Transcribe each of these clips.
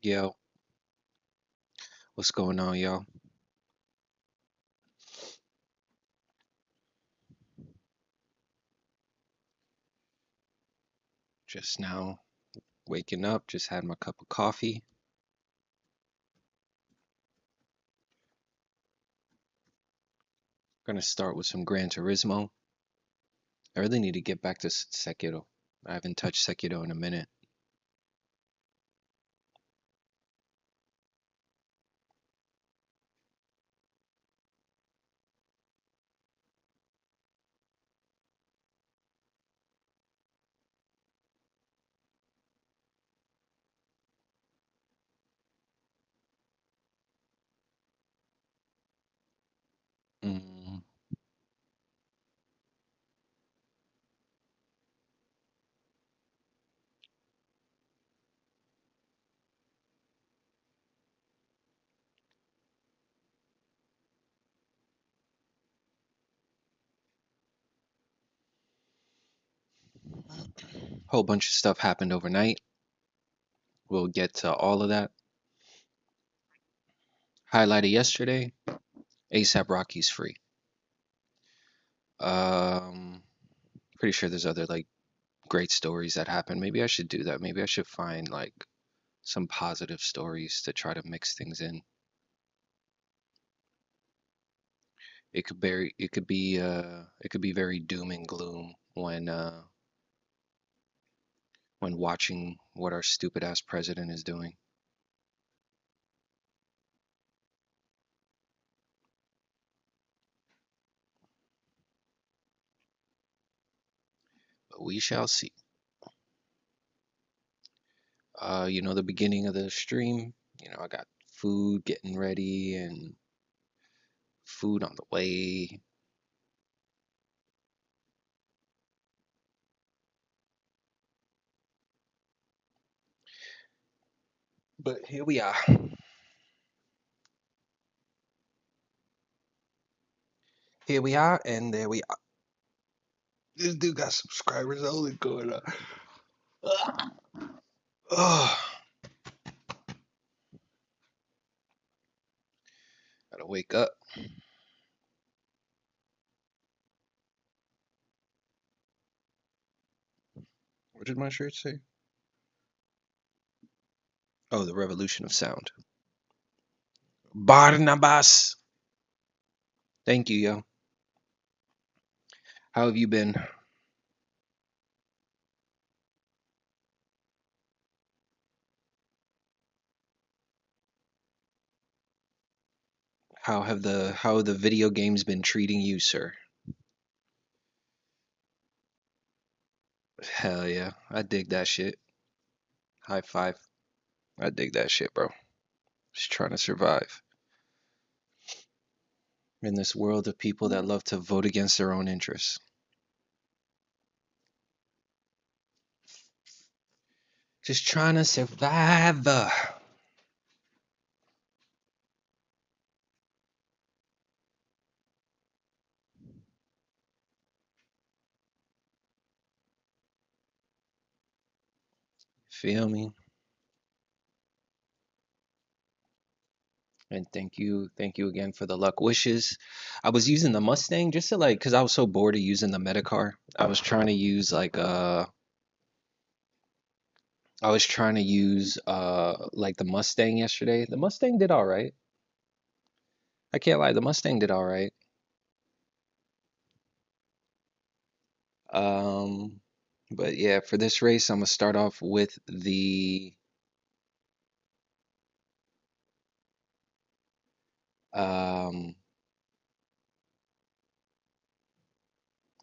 Miguel. What's going on, y'all? Just now waking up, just had my cup of coffee. Gonna start with some Gran Turismo. I really need to get back to Sekiro. I haven't touched Sekiro in a minute. Mm, whole bunch of stuff happened overnight. We'll get to all of that. Highlighted yesterday, ASAP Rocky's free. Um, Pretty sure there's other like great stories that happen. Maybe I should do that. Maybe I should find like some positive stories to try to mix things in. It could be very doom and gloom when watching what our stupid ass president is doing. But we shall see. The beginning of the stream, I got food getting ready and food on the way. But here we are. Here we are, and there we are. This dude got subscribers only going on. Oh, gotta wake up. What did my shirt say? Oh, the revolution of sound. Barnabas. Thank you, yo. How have you been? How have the video games been treating you, sir? Hell yeah. I dig that shit. High five. I dig that shit, bro. Just trying to survive in this world of people that love to vote against their own interests. Just trying to survive. Feel me? And thank you again for the luck wishes. I was using the Mustang just to like, cause I was so bored of using the Metacar. I was trying to use like the Mustang yesterday. The Mustang did all right. I can't lie, the Mustang did all right. Um, but yeah, for this race, I'm gonna start off with the um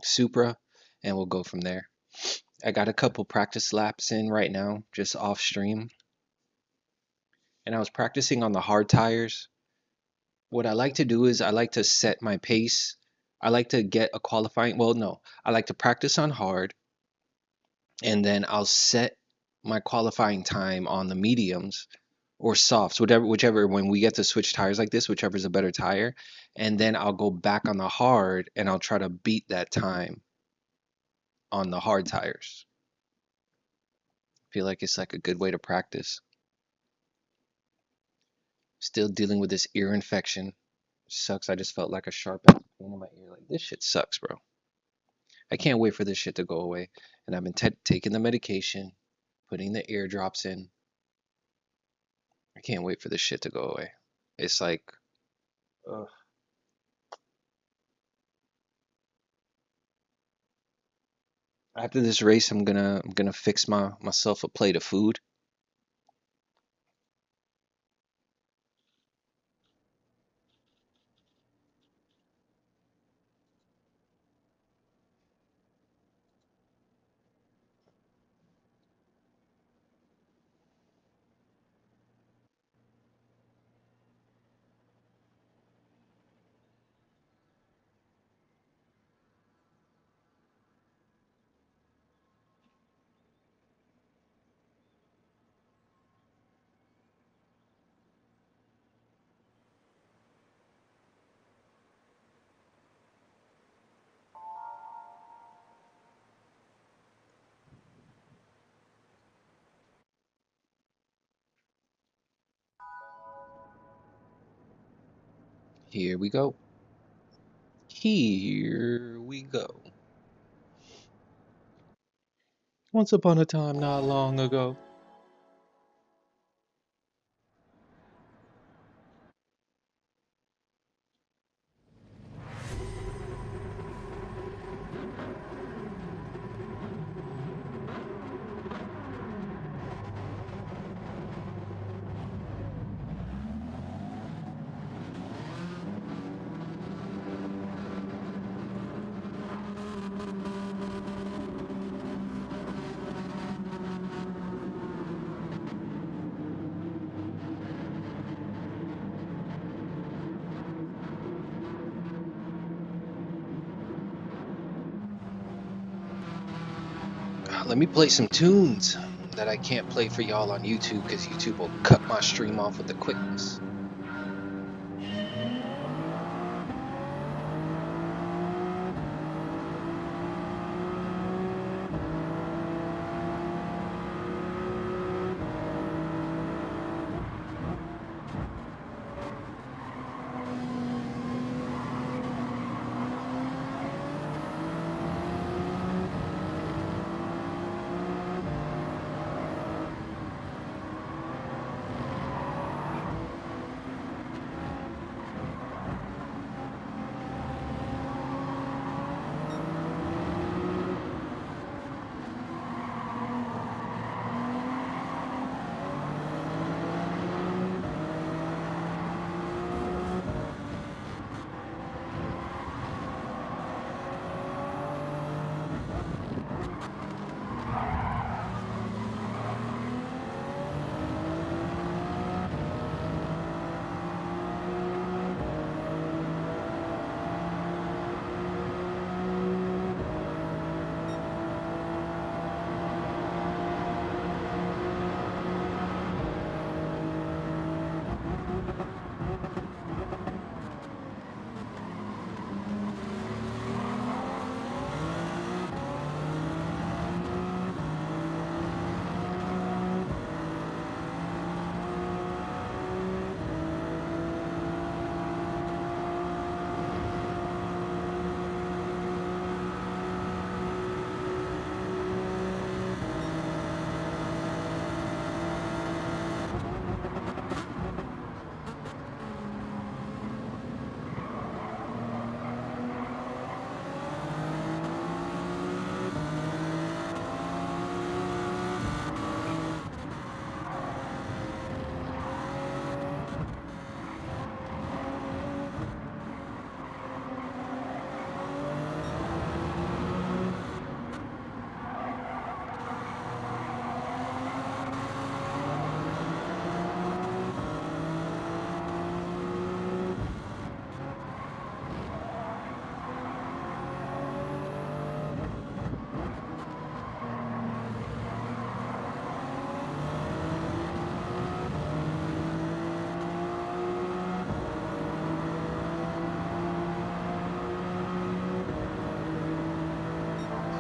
Supra, and we'll go from there. I got a couple practice laps in right now, just off stream, and I was practicing on the hard tires. What I like to do is I like to set my pace. I like to get a qualifying, well, no, I like to practice on hard, and then I'll set my qualifying time on the mediums or softs, whichever when we get to switch tires like this, whichever's a better tire, and then I'll go back on the hard and I'll try to beat that time on the hard tires. Feel like it's like a good way to practice. Still dealing with this ear infection. Sucks. I just felt like a sharp pain in my ear. Like, this shit sucks, bro. I can't wait for this shit to go away. And I've been taking the medication, putting the eardrops in. I can't wait for this shit to go away. It's like, ugh. After this race, I'm gonna fix myself a plate of food. Here we go. Here we go. Once upon a time, not long ago. Let me play some tunes that I can't play for y'all on YouTube because YouTube will cut my stream off with the quickness.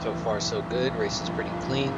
So far so good, race is pretty clean.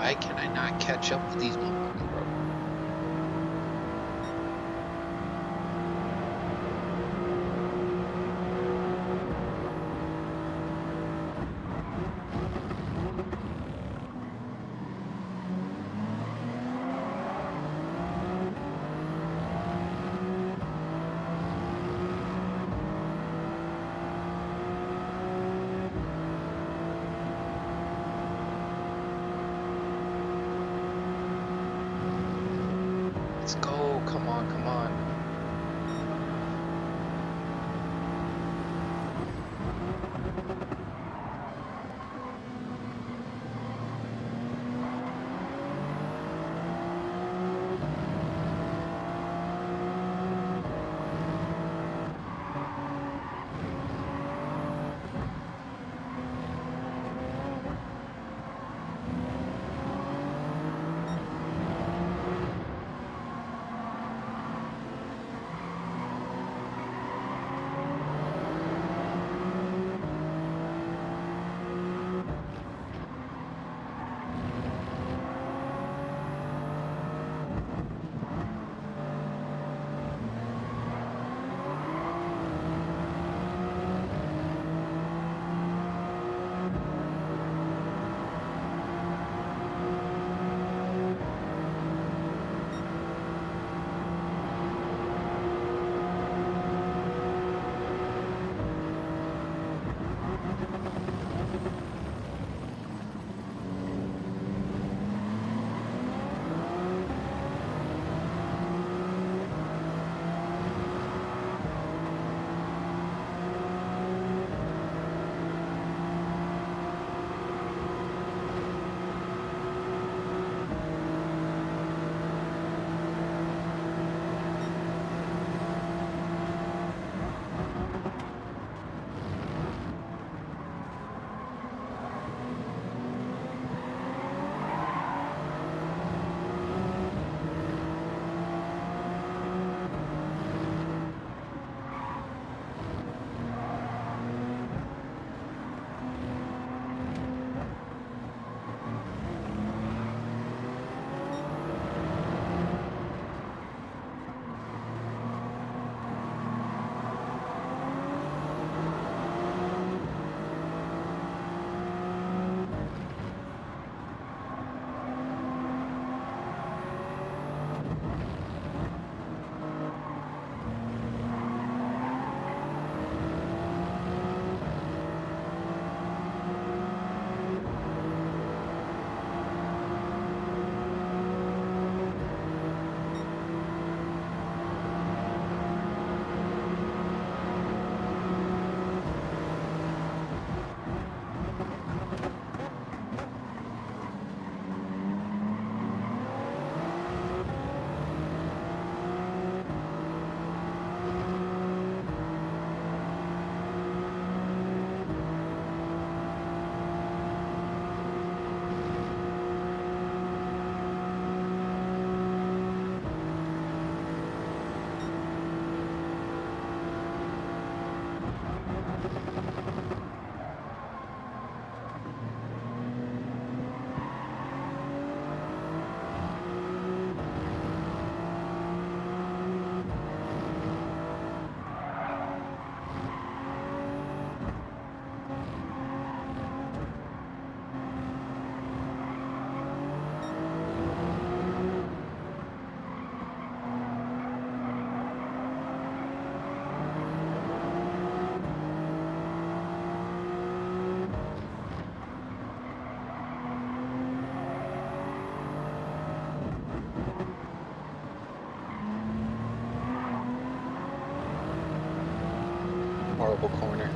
Why can I not catch up with these motherfuckers, bro? Let's go. Come on, come on. Horrible corner.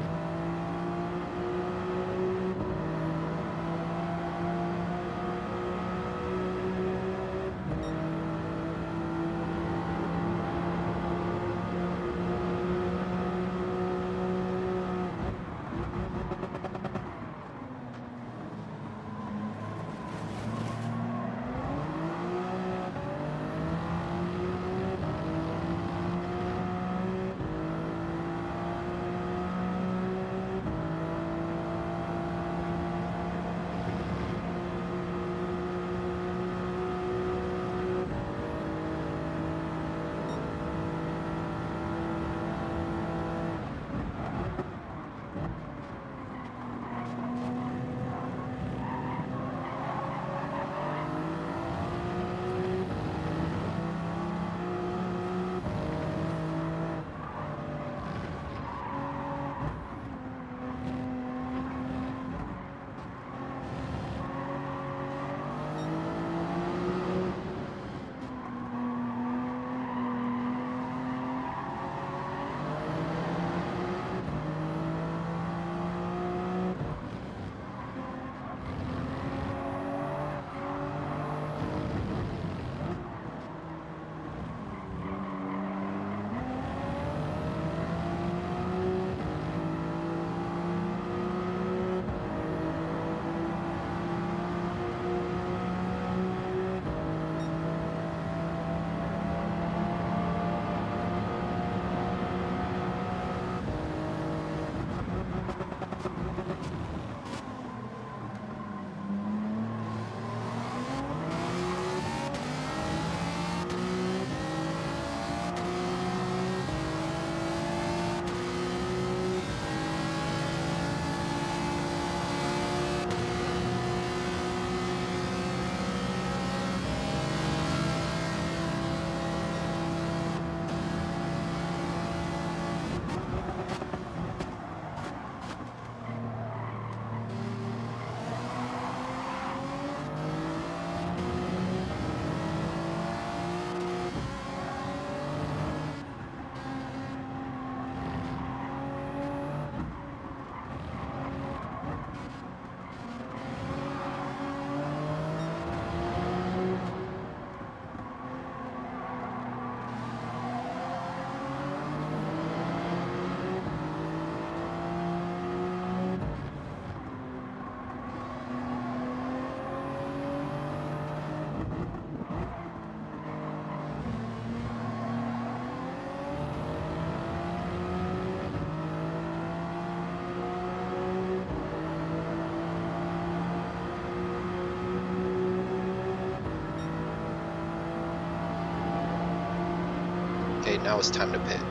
now it's time to pit.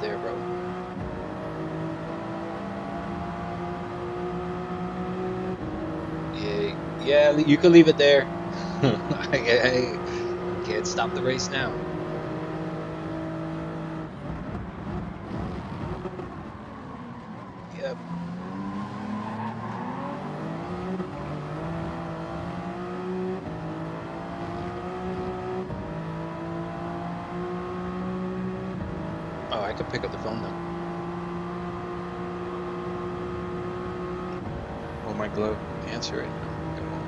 it there, bro. Yeah, you can leave it there. I can't stop the race now. Yep. Oh, I could pick up the phone now. Oh, my glove. Answer it. No, it won't.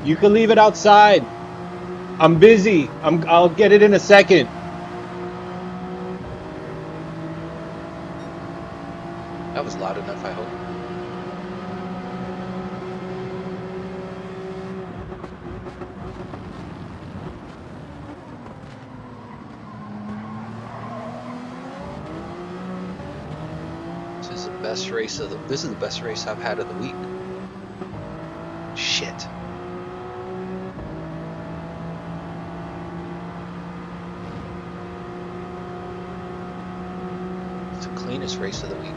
You can leave it outside. I'm busy. I'll get it in a second. That was loud enough, I hope. This is the best race I've had of the week. Shit. It's the cleanest race of the week.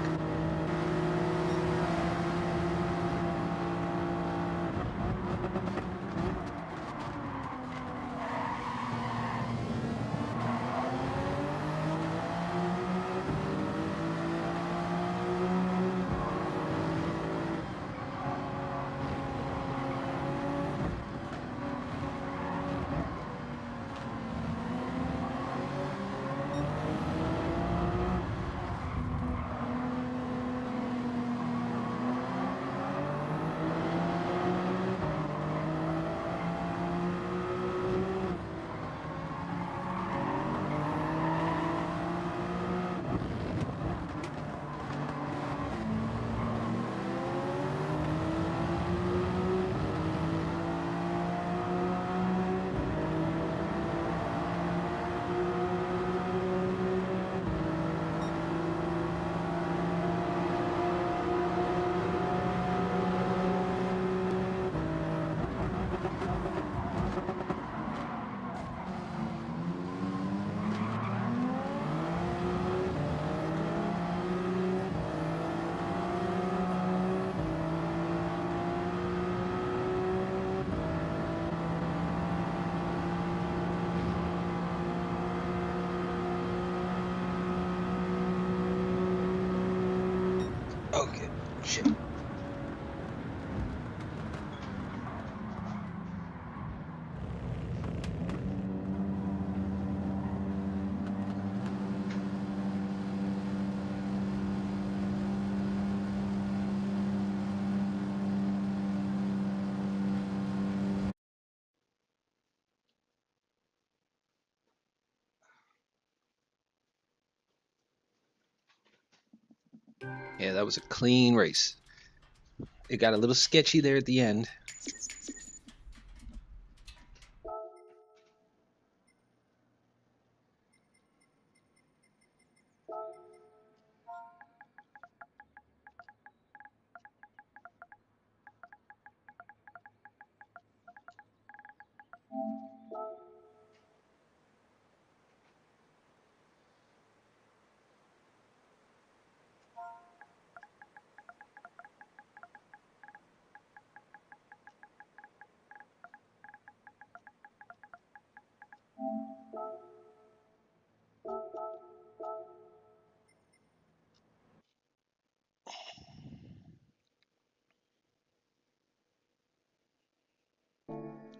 Okay, shit. Yeah, that was a clean race. It got a little sketchy there at the end.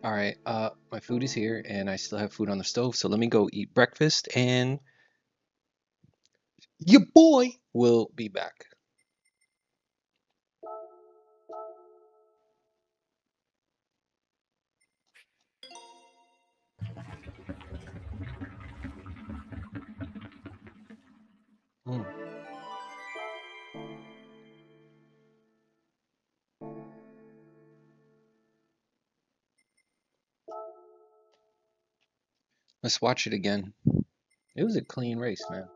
All right, my food is here and I still have food on the stove, so let me go eat breakfast and your boy will be back. Mm. Let's watch it again. It was a clean race, man.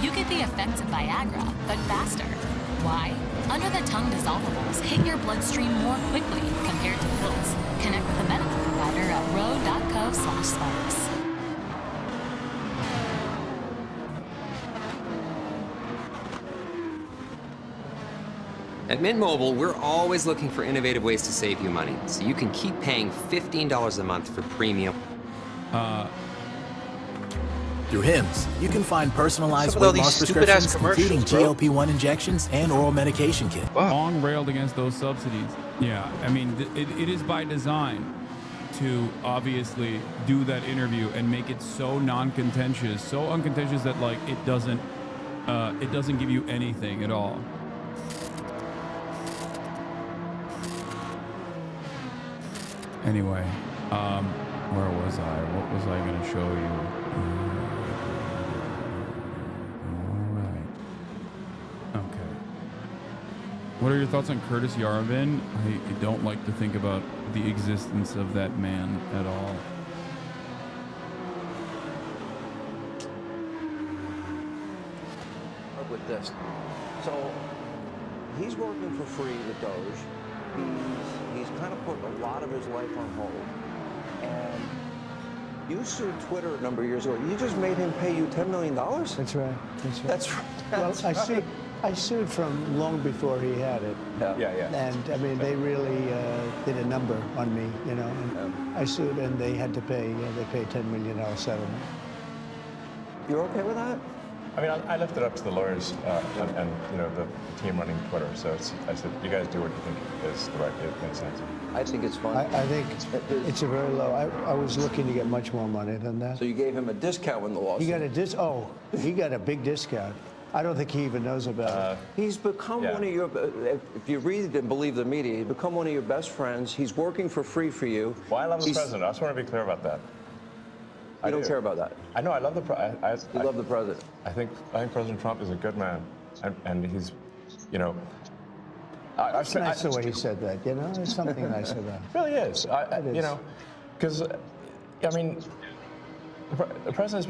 You get the effects of Viagra, but faster. Why? Under the tongue dissolvables hit your bloodstream more quickly compared to pills. Connect with a medical provider at ro.co/sparks. At Mint Mobile, we're always looking for innovative ways to save you money, so you can keep paying $15 a month for premium. Through HIMS, you can find personalized Some of all weight loss these stupid-ass prescriptions, including commercials, bro. GLP-1 injections and oral medication kit. Long railed against those subsidies. Yeah, I mean, it is by design to obviously do that interview and make it so non-contentious, so uncontentious that like it doesn't give you anything at all. Anyway, where was I? What was I going to show you? All right. Okay. What are your thoughts on Curtis Yarvin? I don't like to think about the existence of that man at all. With this. So he's working for free with Doge. He's kind of put a lot of his life on hold. And you sued Twitter a number of years ago. You just made him pay you $10 million? That's right. That's right. Well, That's right. I sued from long before he had it. Yeah. And I mean, they really did a number on me, you know. And I sued, and they had to pay. They paid $10 million settlement. You're okay with that? I mean, I left it up to the lawyers and you know the team running Twitter. So I said, you guys do what you think is the right. It makes sense. I think it's fun. I think it's a very low. I was looking to get much more money than that. So you gave him a discount when the lawsuit. He got a Oh, he got a big discount. I don't think he even knows about it. He's become one of your, if you read and believe the media, he's become one of your best friends. He's working for free for you. Well, I love the president. I just want to be clear about that. You don't care about that. I know. I love the president. You love the president. I think President Trump is a good man, and he's, you know. It's nice the way he said that. You know, there's something nice about it. Really is. It is. You know, because I mean, the president's.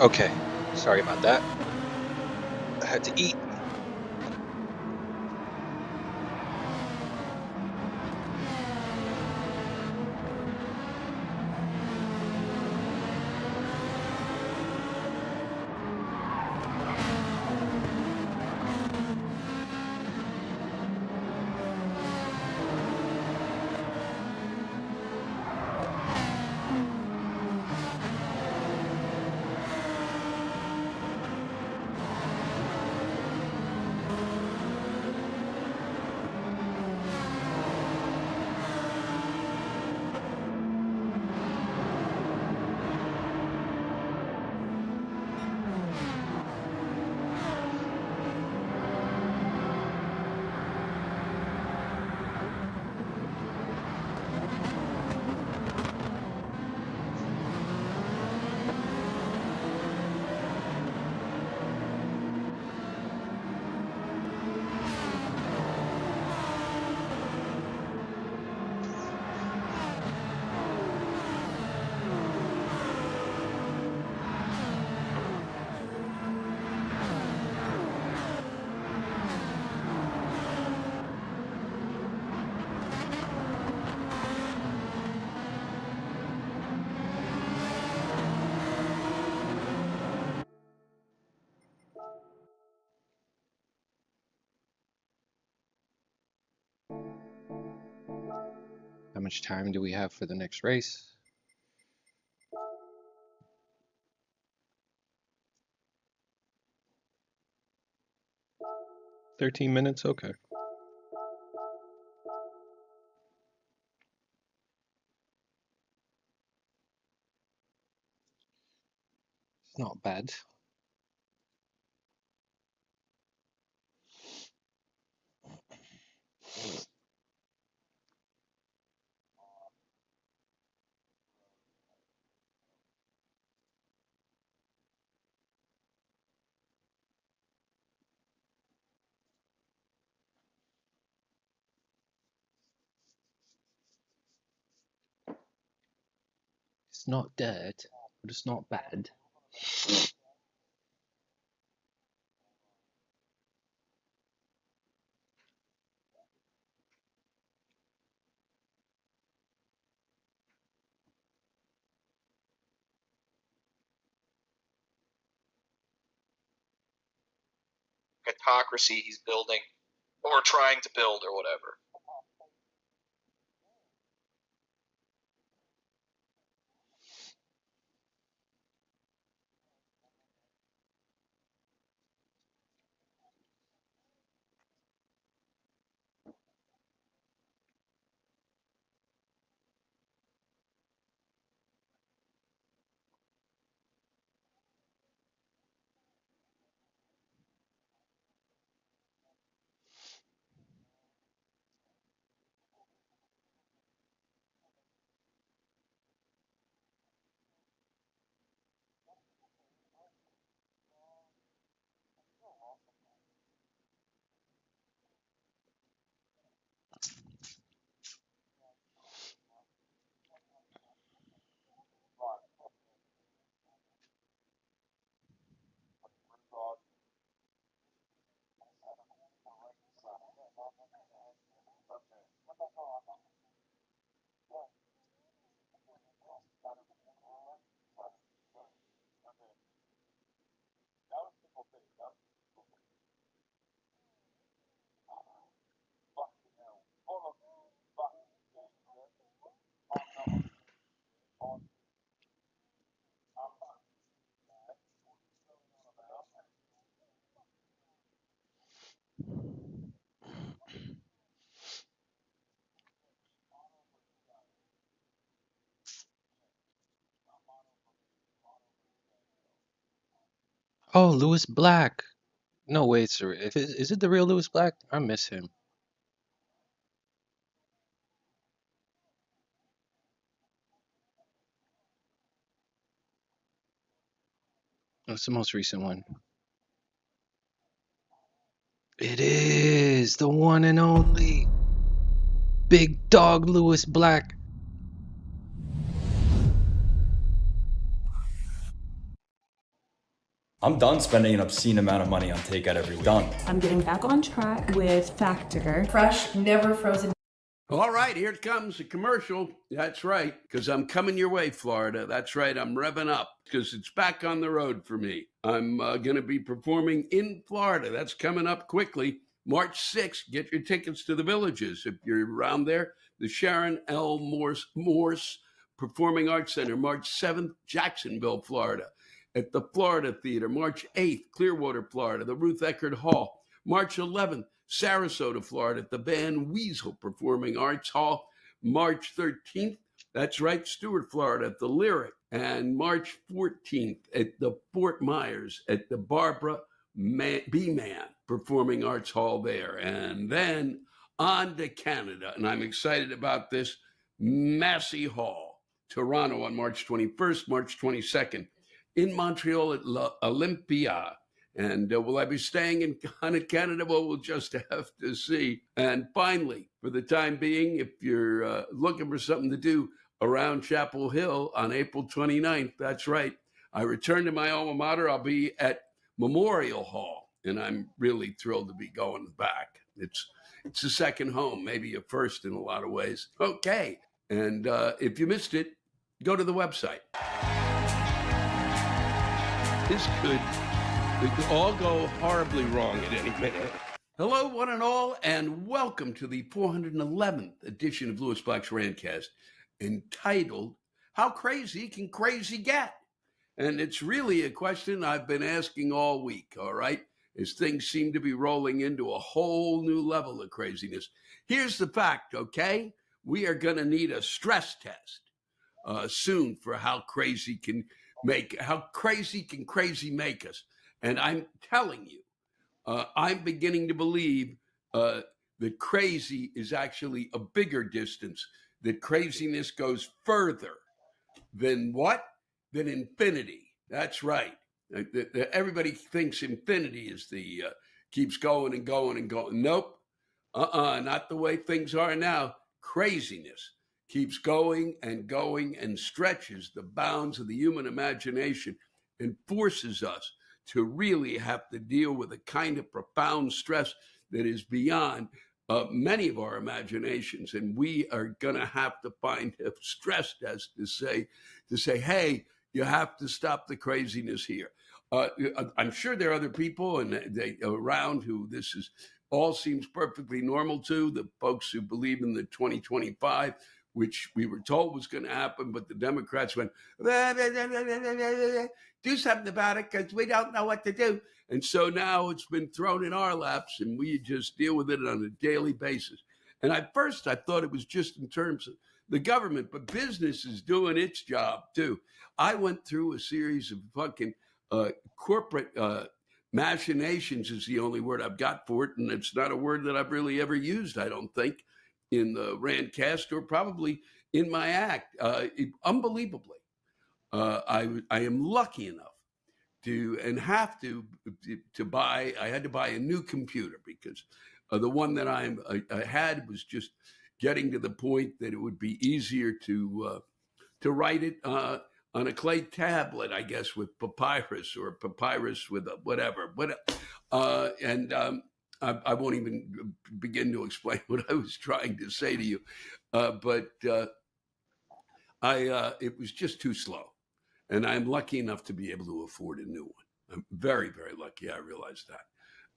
Okay, sorry about that. I had to eat. How much time do we have for the next race? "13 minutes? Okay. It's not bad. It's not dead, but it's not bad. Hypocrisy he's building, or trying to build, or whatever. Oh, Lewis Black. No, wait, sir. Is it the real Lewis Black? I miss him. What's the most recent one? It is the one and only Big Dog Lewis Black. I'm done spending an obscene amount of money on takeout every week. Done. I'm getting back on track with Factor. Fresh, never frozen. All right, here it comes, a commercial. That's right, because I'm coming your way, Florida. That's right, I'm revving up because it's back on the road for me. I'm going to be performing in Florida. That's coming up quickly. March 6th, get your tickets to the Villages if you're around there. The Sharon L. Morse Performing Arts Center, March 7th, Jacksonville, Florida. At the Florida Theater, March 8th, Clearwater, Florida, the Ruth Eckerd Hall. March 11th, Sarasota, Florida, at the Van Weasel Performing Arts Hall. March 13th, that's right, Stewart, Florida, at the Lyric. And March 14th, at the Fort Myers, at the Barbara B-Man Performing Arts Hall there. And then on to Canada, and I'm excited about this, Massey Hall, Toronto on March 21st, March 22nd. In Montreal at Olympia. And will I be staying in Canada? Well, we'll just have to see. And finally, for the time being, if you're looking for something to do around Chapel Hill on April 29th, that's right, I return to my alma mater. I'll be at Memorial Hall, and I'm really thrilled to be going back. It's a second home, maybe a first in a lot of ways. Okay, and if you missed it, go to the website. This could all go horribly wrong at any minute. Hello, one and all, and welcome to the 411th edition of Louis Black's Rantcast, entitled, How Crazy Can Crazy Get? And it's really a question I've been asking all week, all right, as things seem to be rolling into a whole new level of craziness. Here's the fact, okay? We are going to need a stress test soon for how crazy can crazy make us. And I'm telling you, I'm beginning to believe that crazy is actually a bigger distance, that craziness goes further than what? Than infinity. That's right. Everybody thinks infinity is the keeps going and going and going. Nope. Not the way things are now. Craziness keeps going and stretches the bounds of the human imagination and forces us to really have to deal with a kind of profound stress that is beyond many of our imaginations. And we are going to have to find a stress test to say, hey, you have to stop the craziness here. I'm sure there are other people around who this is all seems perfectly normal to, the folks who believe in the 2025, which we were told was going to happen, but the Democrats went, do something about it because we don't know what to do. And so now it's been thrown in our laps and we just deal with it on a daily basis. And at first I thought it was just in terms of the government, but business is doing its job too. I went through a series of fucking corporate machinations is the only word I've got for it. And it's not a word that I've really ever used, I don't think, in the Randcast or probably in my act. Unbelievably, I am lucky enough to buy. I had to buy a new computer because the one that I had was just getting to the point that it would be easier to write it on a clay tablet, I guess, with papyrus or papyrus with a whatever. I won't even begin to explain what I was trying to say to you, but it was just too slow. And I'm lucky enough to be able to afford a new one. I'm very, very lucky. I realize that.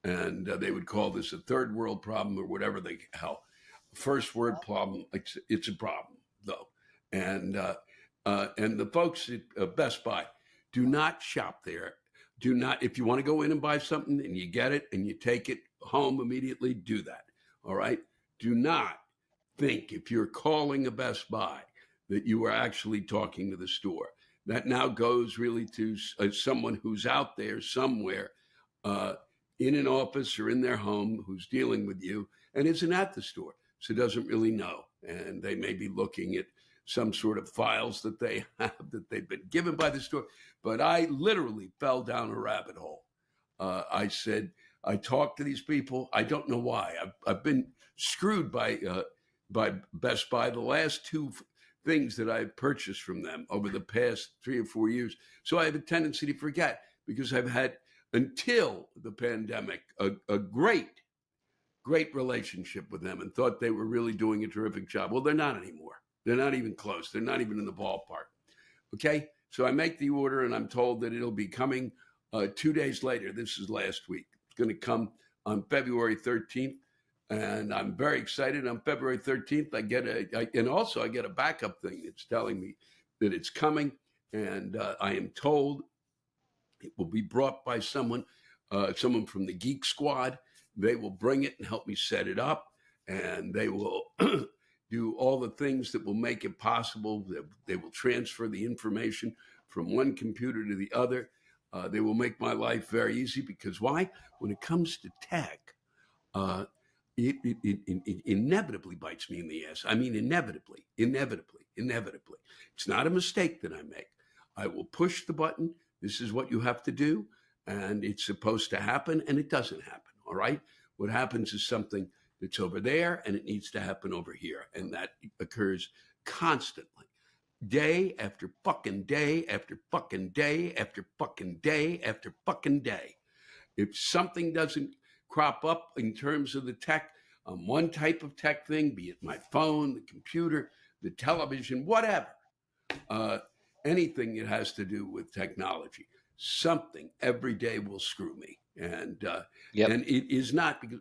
And they would call this a third world problem or whatever the hell. First word problem. It's a problem, though. And the folks at Best Buy, do not shop there. Do not, if you want to go in and buy something and you get it and you take it home immediately, do that. All right. Do not think if you're calling a Best Buy that you are actually talking to the store. That now goes really to someone who's out there somewhere in an office or in their home who's dealing with you and isn't at the store. So doesn't really know. And they may be looking at some sort of files that they have that they've been given by the store. But I literally fell down a rabbit hole. I said, I talked to these people. I don't know why. I've been screwed by Best Buy the last two things that I've purchased from them over the past 3 or 4 years. So I have a tendency to forget. because I've had, until the pandemic, a great relationship with them and thought they were really doing a terrific job. Well, they're not anymore. They're not even close. They're not even in the ballpark. Okay? So I make the order and I'm told that it'll be coming 2 days later. This is last week. It's going to come on February 13th. And I'm very excited. On February 13th, I get a backup thing that's telling me that it's coming. And I am told it will be brought by someone from the Geek Squad. They will bring it and help me set it up. And they will do all the things that will make it possible. They will transfer the information from one computer to the other. They will make my life very easy because why? When it comes to tech, it inevitably bites me in the ass. I mean, inevitably. It's not a mistake that I make. I will push the button. This is what you have to do. And it's supposed to happen, and it doesn't happen, all right? What happens is something that's over there, and it needs to happen over here. And that occurs constantly. Day after fucking day after fucking day after fucking day after fucking day. If something doesn't crop up in terms of the tech, one type of tech thing, be it my phone, the computer, the television, whatever, anything that has to do with technology, something every day will screw me. And and it is not because,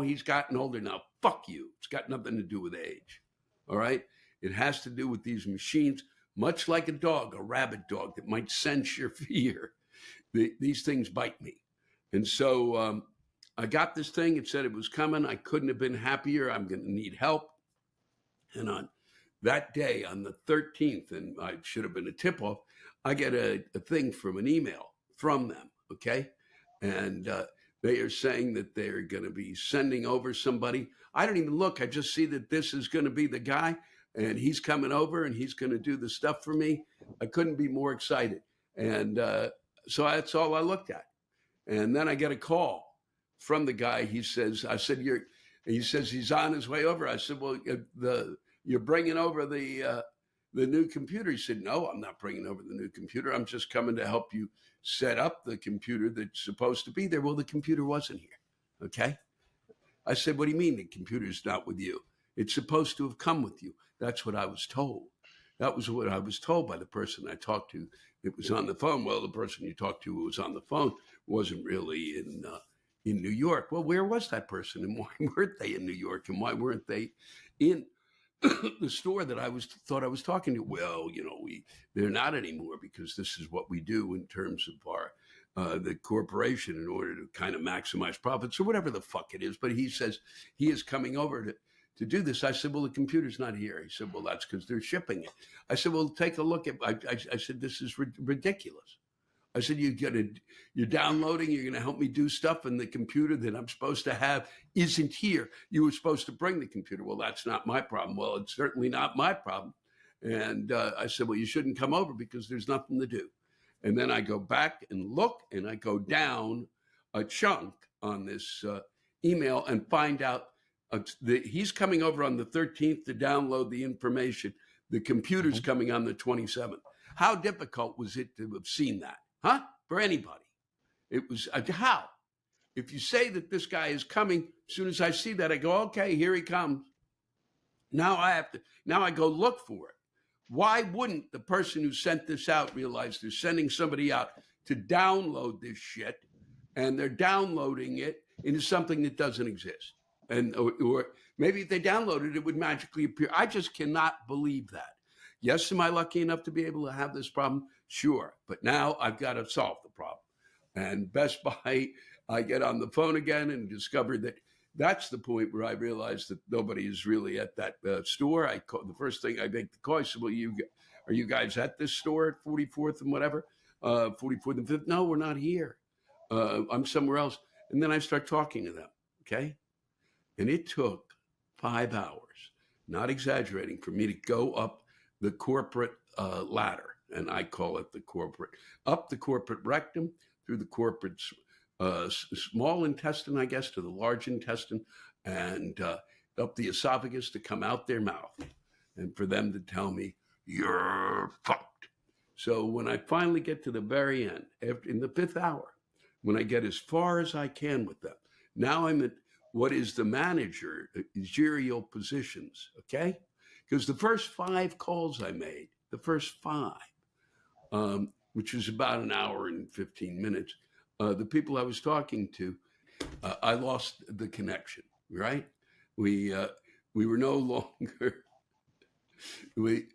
he's gotten older now. Fuck you. It's got nothing to do with age. All right? It has to do with these machines, much like a dog, a rabid dog that might sense your fear. These things bite me. And so I got this thing. It said it was coming. I couldn't have been happier. I'm going to need help. And on that day, on the 13th, and I should have been a tip-off, I get a thing from an email from them, okay? And they are saying that they're going to be sending over somebody. I don't even look. I just see that this is going to be the guy, and he's coming over, and he's going to do the stuff for me. I couldn't be more excited. And so that's all I looked at. And then I get a call from the guy. He says he's on his way over. I said, well, you're bringing over the new computer. He said, no, I'm not bringing over the new computer. I'm just coming to help you set up the computer that's supposed to be there. Well, the computer wasn't here. Okay. I said, what do you mean the computer's not with you? It's supposed to have come with you. That's what I was told. That was what I was told by the person I talked to. It was on the phone. Well, the person you talked to who was on the phone wasn't really in New York. Well, where was that person, and why weren't they in New York, and why weren't they in the store that I thought I was talking to? Well, they're not anymore because this is what we do in terms of our the corporation in order to kind of maximize profits or whatever the fuck it is. But he says he is coming over to do this. I said, well, the computer's not here. He said, well, that's because they're shipping it. I said, well, take a look at. I said, this is ridiculous. I said, you're downloading, you're going to help me do stuff, and the computer that I'm supposed to have isn't here. You were supposed to bring the computer. Well, that's not my problem. Well, it's certainly not my problem. And I said, well, you shouldn't come over because there's nothing to do. And then I go back and look, and I go down a chunk on this email and find out that he's coming over on the 13th to download the information. The computer's coming on the 27th. How difficult was it to have seen that? Huh? For anybody. It was, how? If you say that this guy is coming, as soon as I see that, I go, okay, here he comes. Now I go look for it. Why wouldn't the person who sent this out realize they're sending somebody out to download this shit, and they're downloading it into something that doesn't exist? And or maybe if they downloaded it, it would magically appear. I just cannot believe that. Yes, am I lucky enough to be able to have this problem? Sure. But now I've got to solve the problem. And Best Buy, I get on the phone again and discovered that that's the point where I realized that nobody is really at that store. The first thing I make the call, I said, well, are you guys at this store at 44th and whatever? 44th and 5th? No, we're not here. I'm somewhere else. And then I start talking to them, okay? And it took 5 hours, not exaggerating, for me to go up the corporate ladder. And I call it up the corporate rectum, through the corporate small intestine, I guess, to the large intestine, and up the esophagus to come out their mouth. And for them to tell me, you're fucked. So when I finally get to the very end, in the 5th hour, when I get as far as I can with them, now I'm at what is the managerial positions, okay? Because the first 5 calls I made, the first 5, which was about an hour and 15 minutes, the people I was talking to, I lost the connection, right? We were no longer, they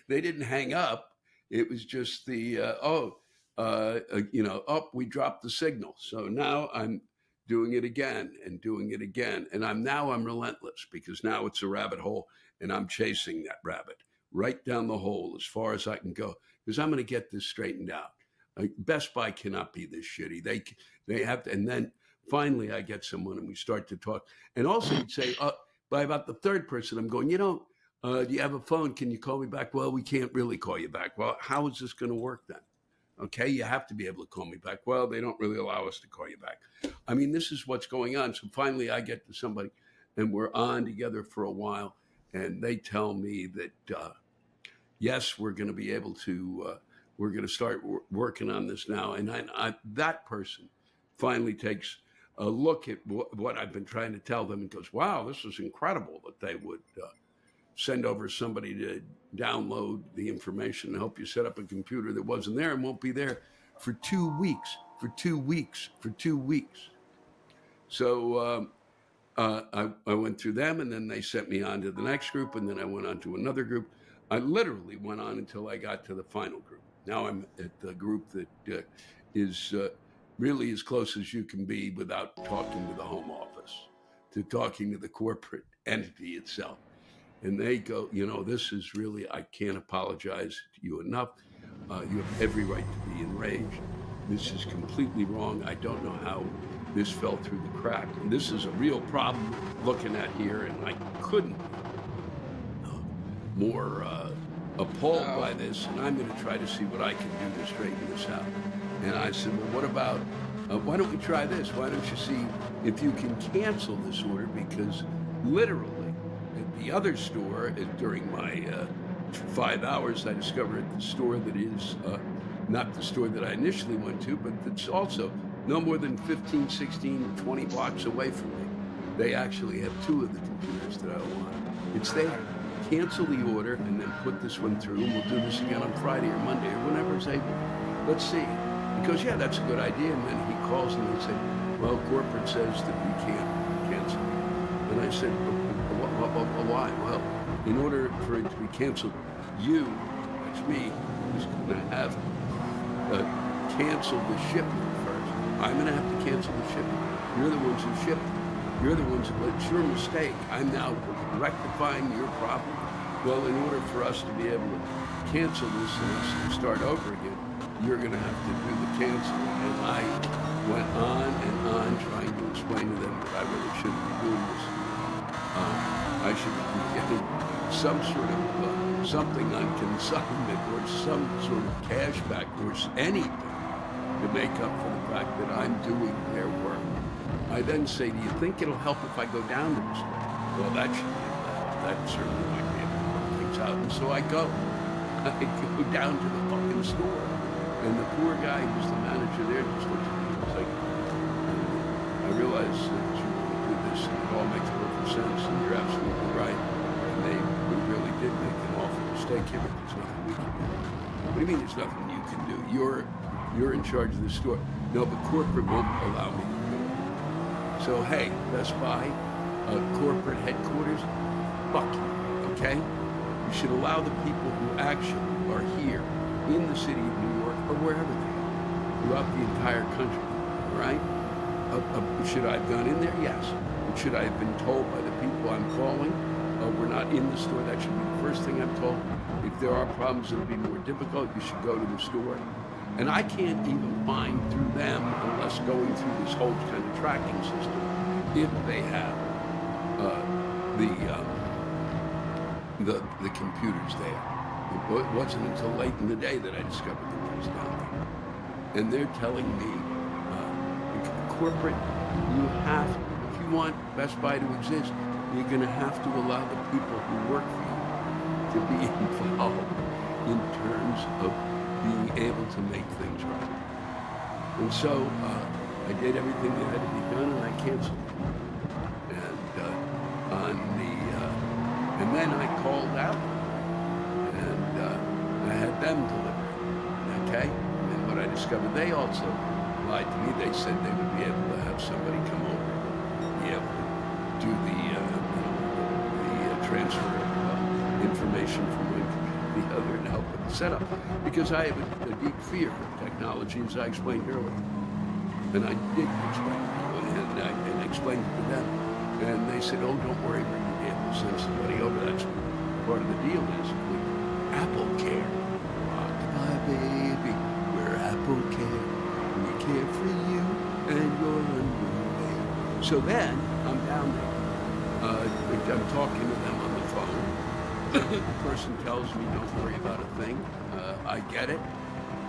didn't hang up. It was just the, we dropped the signal. So now I'm doing it again and doing it again. And I'm relentless, because now it's a rabbit hole and I'm chasing that rabbit right down the hole as far as I can go, because I'm going to get this straightened out. Best Buy cannot be this shitty. They have to, and then finally I get someone and we start to talk. And also you'd say, by about the 3rd person, I'm going, do you have a phone? Can you call me back? Well, we can't really call you back. Well, how is this going to work then? Okay, you have to be able to call me back. Well, they don't really allow us to call you back. I mean, this is what's going on. So finally I get to somebody and we're on together for a while. And they tell me that, yes, we're going to be able to, we're going to start working on this now. And that person finally takes a look at what I've been trying to tell them and goes, wow, this is incredible that they would send over somebody to download the information and help you set up a computer that wasn't there and won't be there for 2 weeks, for 2 weeks, for 2 weeks. So I went through them, and then they sent me on to the next group, and then I went on to another group. I literally went on until I got to the final group. Now I'm at the group that is really as close as you can be without talking to the home office, to talking to the corporate entity itself. And they go, this is really, I can't apologize to you enough. You have every right to be enraged. This is completely wrong. I don't know how this fell through the crack. And this is a real problem looking at here, and I couldn't be more appalled by this, and I'm going to try to see what I can do to straighten this out. And I said, well, what about, why don't we try this? Why don't you see if you can cancel this order? Because literally, at the other store, during my 5 hours, I discovered the store that is not the store that I initially went to, but it's also no more than 15, 16, 20 blocks away from me. They actually have 2 of the computers that I want. It's there. Cancel the order and then put this one through, and we'll do this again on Friday or Monday or whenever it's able. Let's see. He goes, yeah, that's a good idea. And then he calls and they say, well, corporate says that we can't cancel. And I said, why? Well, in order for it to be canceled, that's me, is going to have canceled the shipment first. I'm going to have to cancel the shipment. You're the ones who shipped. You're the ones who, it's your mistake. I'm now rectifying your problem. Well, in order for us to be able to cancel this and start over again, you're going to have to do the canceling. And I went on and on trying to explain to them that I really shouldn't be doing this. I should be getting some sort of something on consignment or some sort of cash back or anything to make up for the fact that I'm doing their work. I then say, do you think it'll help if I go down to the store? Well, that certainly might be able to work things out. And so I go down to the fucking store. And the poor guy who's the manager there just looks at me and was like, I realize that you want to do this and it all makes perfect sense and you're absolutely right. And we really did make an awful mistake here, but there's nothing we can do. What do you mean there's nothing you can do? You're in charge of the store. No, but corporate won't allow me to do it. So, hey, Best Buy, corporate headquarters, fuck you, okay? You should allow the people who actually are here in the city of New York or wherever they are, throughout the entire country, all right? Should I have gone in there? Yes. But should I have been told by the people I'm calling, we're not in the store? That should be the first thing I'm told. If there are problems that'll be more difficult, you should go to the store. And I can't even find through them, unless going through this whole kind of tracking system, if they have the computers there. It wasn't until late in the day that I discovered the ones down there. And they're telling me, corporate, if you want Best Buy to exist, you're going to have to allow the people who work for you to be involved in terms of being able to make things right. And so I did everything that had to be done, and I canceled it. And then I called out, and I had them deliver it, okay? And what I discovered, they also lied to me. They said they would be able to have somebody come over, be able to do the transfer of information from one computer to the other and help with the setup. Because I have a deep fear of technology, as I explained earlier. And I did explain to people, and I explained it to them. And they said, oh, don't worry, we're going to be able to send somebody over. That's part of the deal is with Apple Care. Rock-a-bye, baby, we're Apple Care. We care for you and you're on your way. So then, I'm down there. I'm talking to them on the phone. The person tells me, don't worry about a thing. I get it.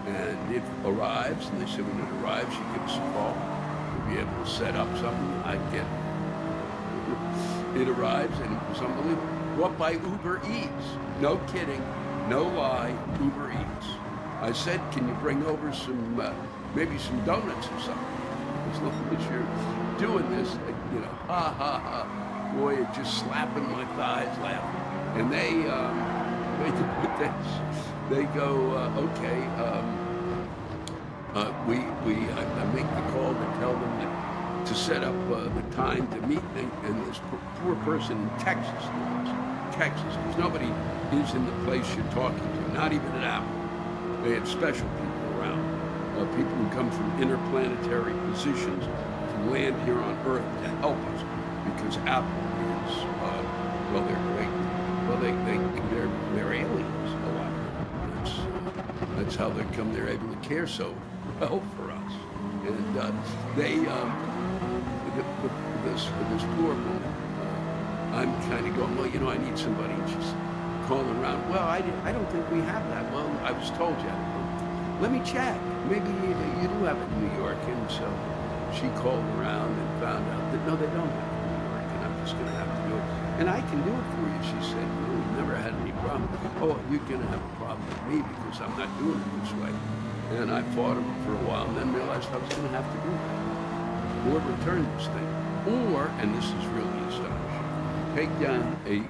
And it arrives, and they said when it arrives, you give us a call. We'll be able to set up something. I get it. It arrives, and it was unbelievable. Brought by Uber Eats. No kidding, no lie, Uber Eats. I said, can you bring over some, maybe some donuts or something? As long as you're doing this, ha, ha, ha. Boy, it's just slapping my thighs, laughing. And they do this. They go, okay, I make the call to tell them that to set up the time to meet, and this poor person in Texas, because nobody is in the place you're talking to, not even at Apple. They have special people around, people who come from interplanetary positions to land here on Earth to help us, because Apple is, they're aliens a lot. That's how they come. They're able to care so well for us, and this poor woman, I'm kind of going, well, I need somebody. And she's calling around. Well, I don't think we have that. Well, I was told you. Let me check. Maybe you do have it in New York. And so she called around and found out that no, they don't have it in New York, and I'm just going to have to do it. And I can do it for you, she said. We've never had any problem. Oh, you're going to have a problem with me because I'm not doing it this way. And I fought him for a while and then realized I was going to have to do it. Or return this thing. Or, and this is really astonishing, take down a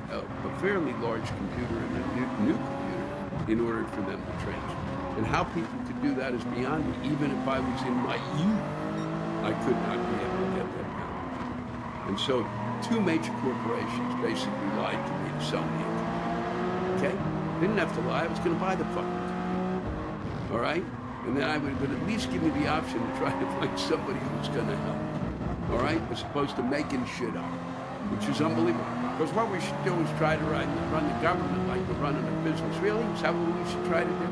fairly large computer and a new computer in order for them to transfer. And how people could do that is beyond me. Even if I was in my youth, I could not be able to get that done. And so, two major corporations basically lied to me to sell me a computer. Okay? They didn't have to lie. I was going to buy the fucking computer. All right? And then I would at least give me the option to try to find somebody who was going to help. All right? As opposed to making shit up, which is unbelievable. Because what we should do is try to run the government like we're running a business. Really? Is that what we should try to do?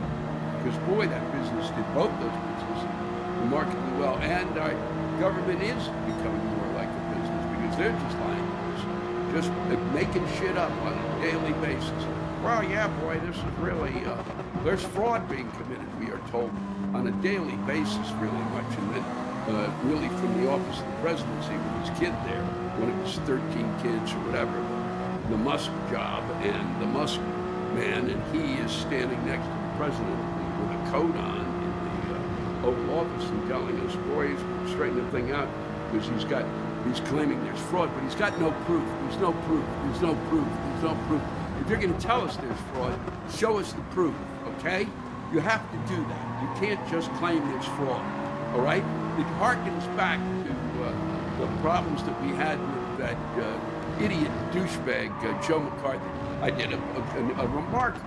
Because, boy, that business did both those businesses remarkably well. And our government is becoming more like a business because they're just lying to us. Just making shit up on a daily basis. Well, yeah, boy, this is really, there's fraud being committed, we are told, on a daily basis, really much. And then, really from the office of the presidency with his kid there, when it was 13 kids or whatever, the Musk job and the Musk man, and he is standing next to the president with a coat on in the Oval Office and telling us, boy, he's straightening the thing out because he's claiming there's fraud, but he's got no proof. There's no proof. There's no proof. There's no proof. If you're going to tell us there's fraud, show us the proof, okay? You have to do that. You can't just claim there's fraud, all right? It harkens back to the problems that we had with that idiot douchebag, Joe McCarthy. I did a remarkable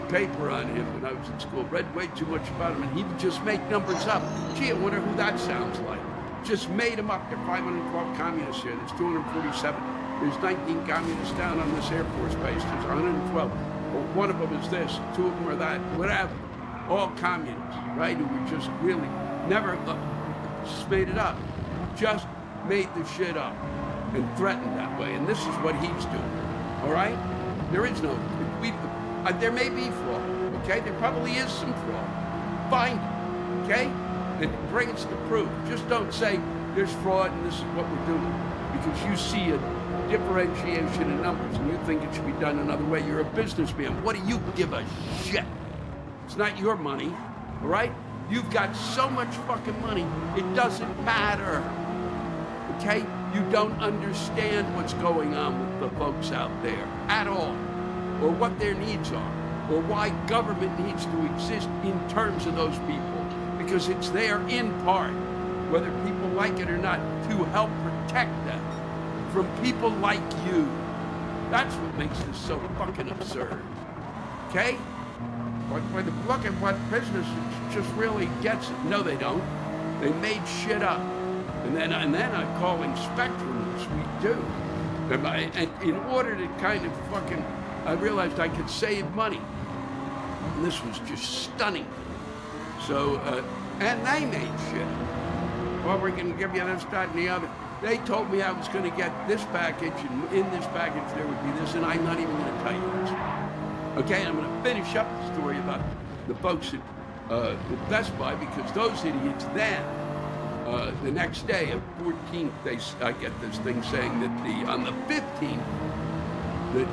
paper on him when I was in school. Read way too much about him, and he would just make numbers up. Gee, I wonder who that sounds like. Just made them up. There are 512 communists here. There's 247. There's 19 communists down on this Air Force base. There's 112. Well, one of them is this. Two of them are that. Whatever. All communists, right? Who were just really never just made it up. Just made the shit up and threatened that way. And this is what he's doing. All right? There is no... there may be fraud, okay? There probably is some fraud. Find it, okay? And bring us to proof. Just don't say there's fraud and this is what we're doing. Because you see differentiation in numbers and you think it should be done another way, you're a businessman. What do you give a shit? It's not your money, all right? You've got so much fucking money, it doesn't matter, okay? You don't understand what's going on with the folks out there at all, or what their needs are, or why government needs to exist in terms of those people, because it's there in part, whether people like it or not, to help protect them from people like you. That's what makes this so fucking absurd, okay? But look at what business just really gets it. No, they don't. They made shit up. And then I'm calling Spectrum, which we do. And in order to kind of fucking, I realized I could save money. And this was just stunning. So, and they made shit. Well, we're going to give you this, that, and the other. They told me I was going to get this package, and in this package there would be this, and I'm not even going to tell you this. Okay, I'm going to finish up the story about the folks at Best Buy, because those idiots then, the next day, on 14th, I get this thing saying that on the 15th, that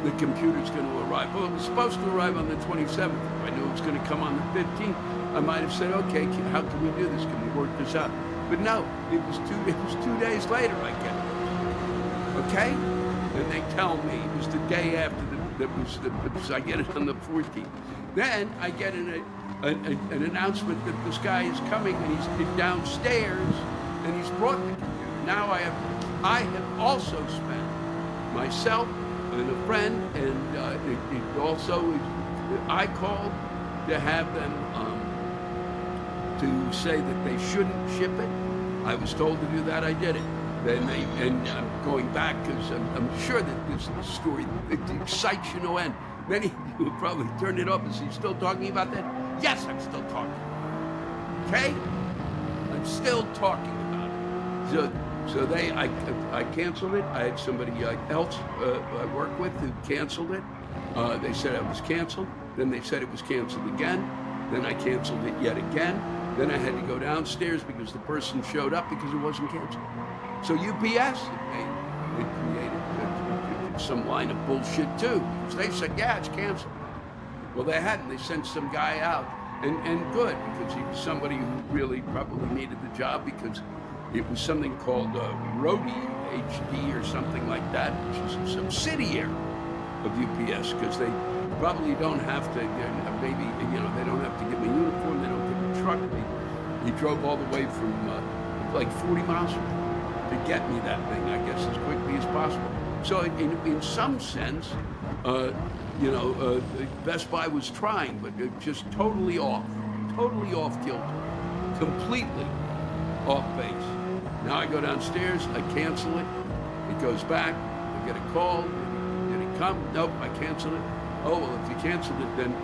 the computer's going to arrive. Well, it was supposed to arrive on the 27th. If I knew it was going to come on the 15th, I might have said, okay, how can we do this? Can we work this out? But no, it was 2 days later I get it. Okay? And they tell me it was the day after I get it on the 14th. Then I get an announcement that this guy is coming and he's downstairs and he's brought the computer. Now I have also spent myself and a friend, and I called to have them to say that they shouldn't ship it. I was told to do that. I did it. And I'm going back because I'm sure that this story excites you no end. Many of you will probably turn it off. Is he still talking about that? Yes, I'm still talking. Okay? I'm still talking about it. So I canceled it. I had somebody else I work with who canceled it. They said it was canceled. Then they said it was canceled again. Then I canceled it yet again. Then I had to go downstairs because the person showed up because it wasn't canceled. So UPS, they created some line of bullshit too. Because they said, yeah, it's canceled. Well, they hadn't. They sent some guy out. And good, because he was somebody who really probably needed the job, because it was something called Roadie HD or something like that, which is a subsidiary of UPS, because they probably don't have to, maybe, they don't have to give him a uniform, they don't give him a truck. He drove all the way from like 40 miles to get me that thing, I guess, as quickly as possible. So in some sense, Best Buy was trying, but just totally off kilter, completely off base. Now I go downstairs, I cancel it, it goes back, I get a call, did it come? Nope, I canceled it. Oh, well, if you canceled it, then,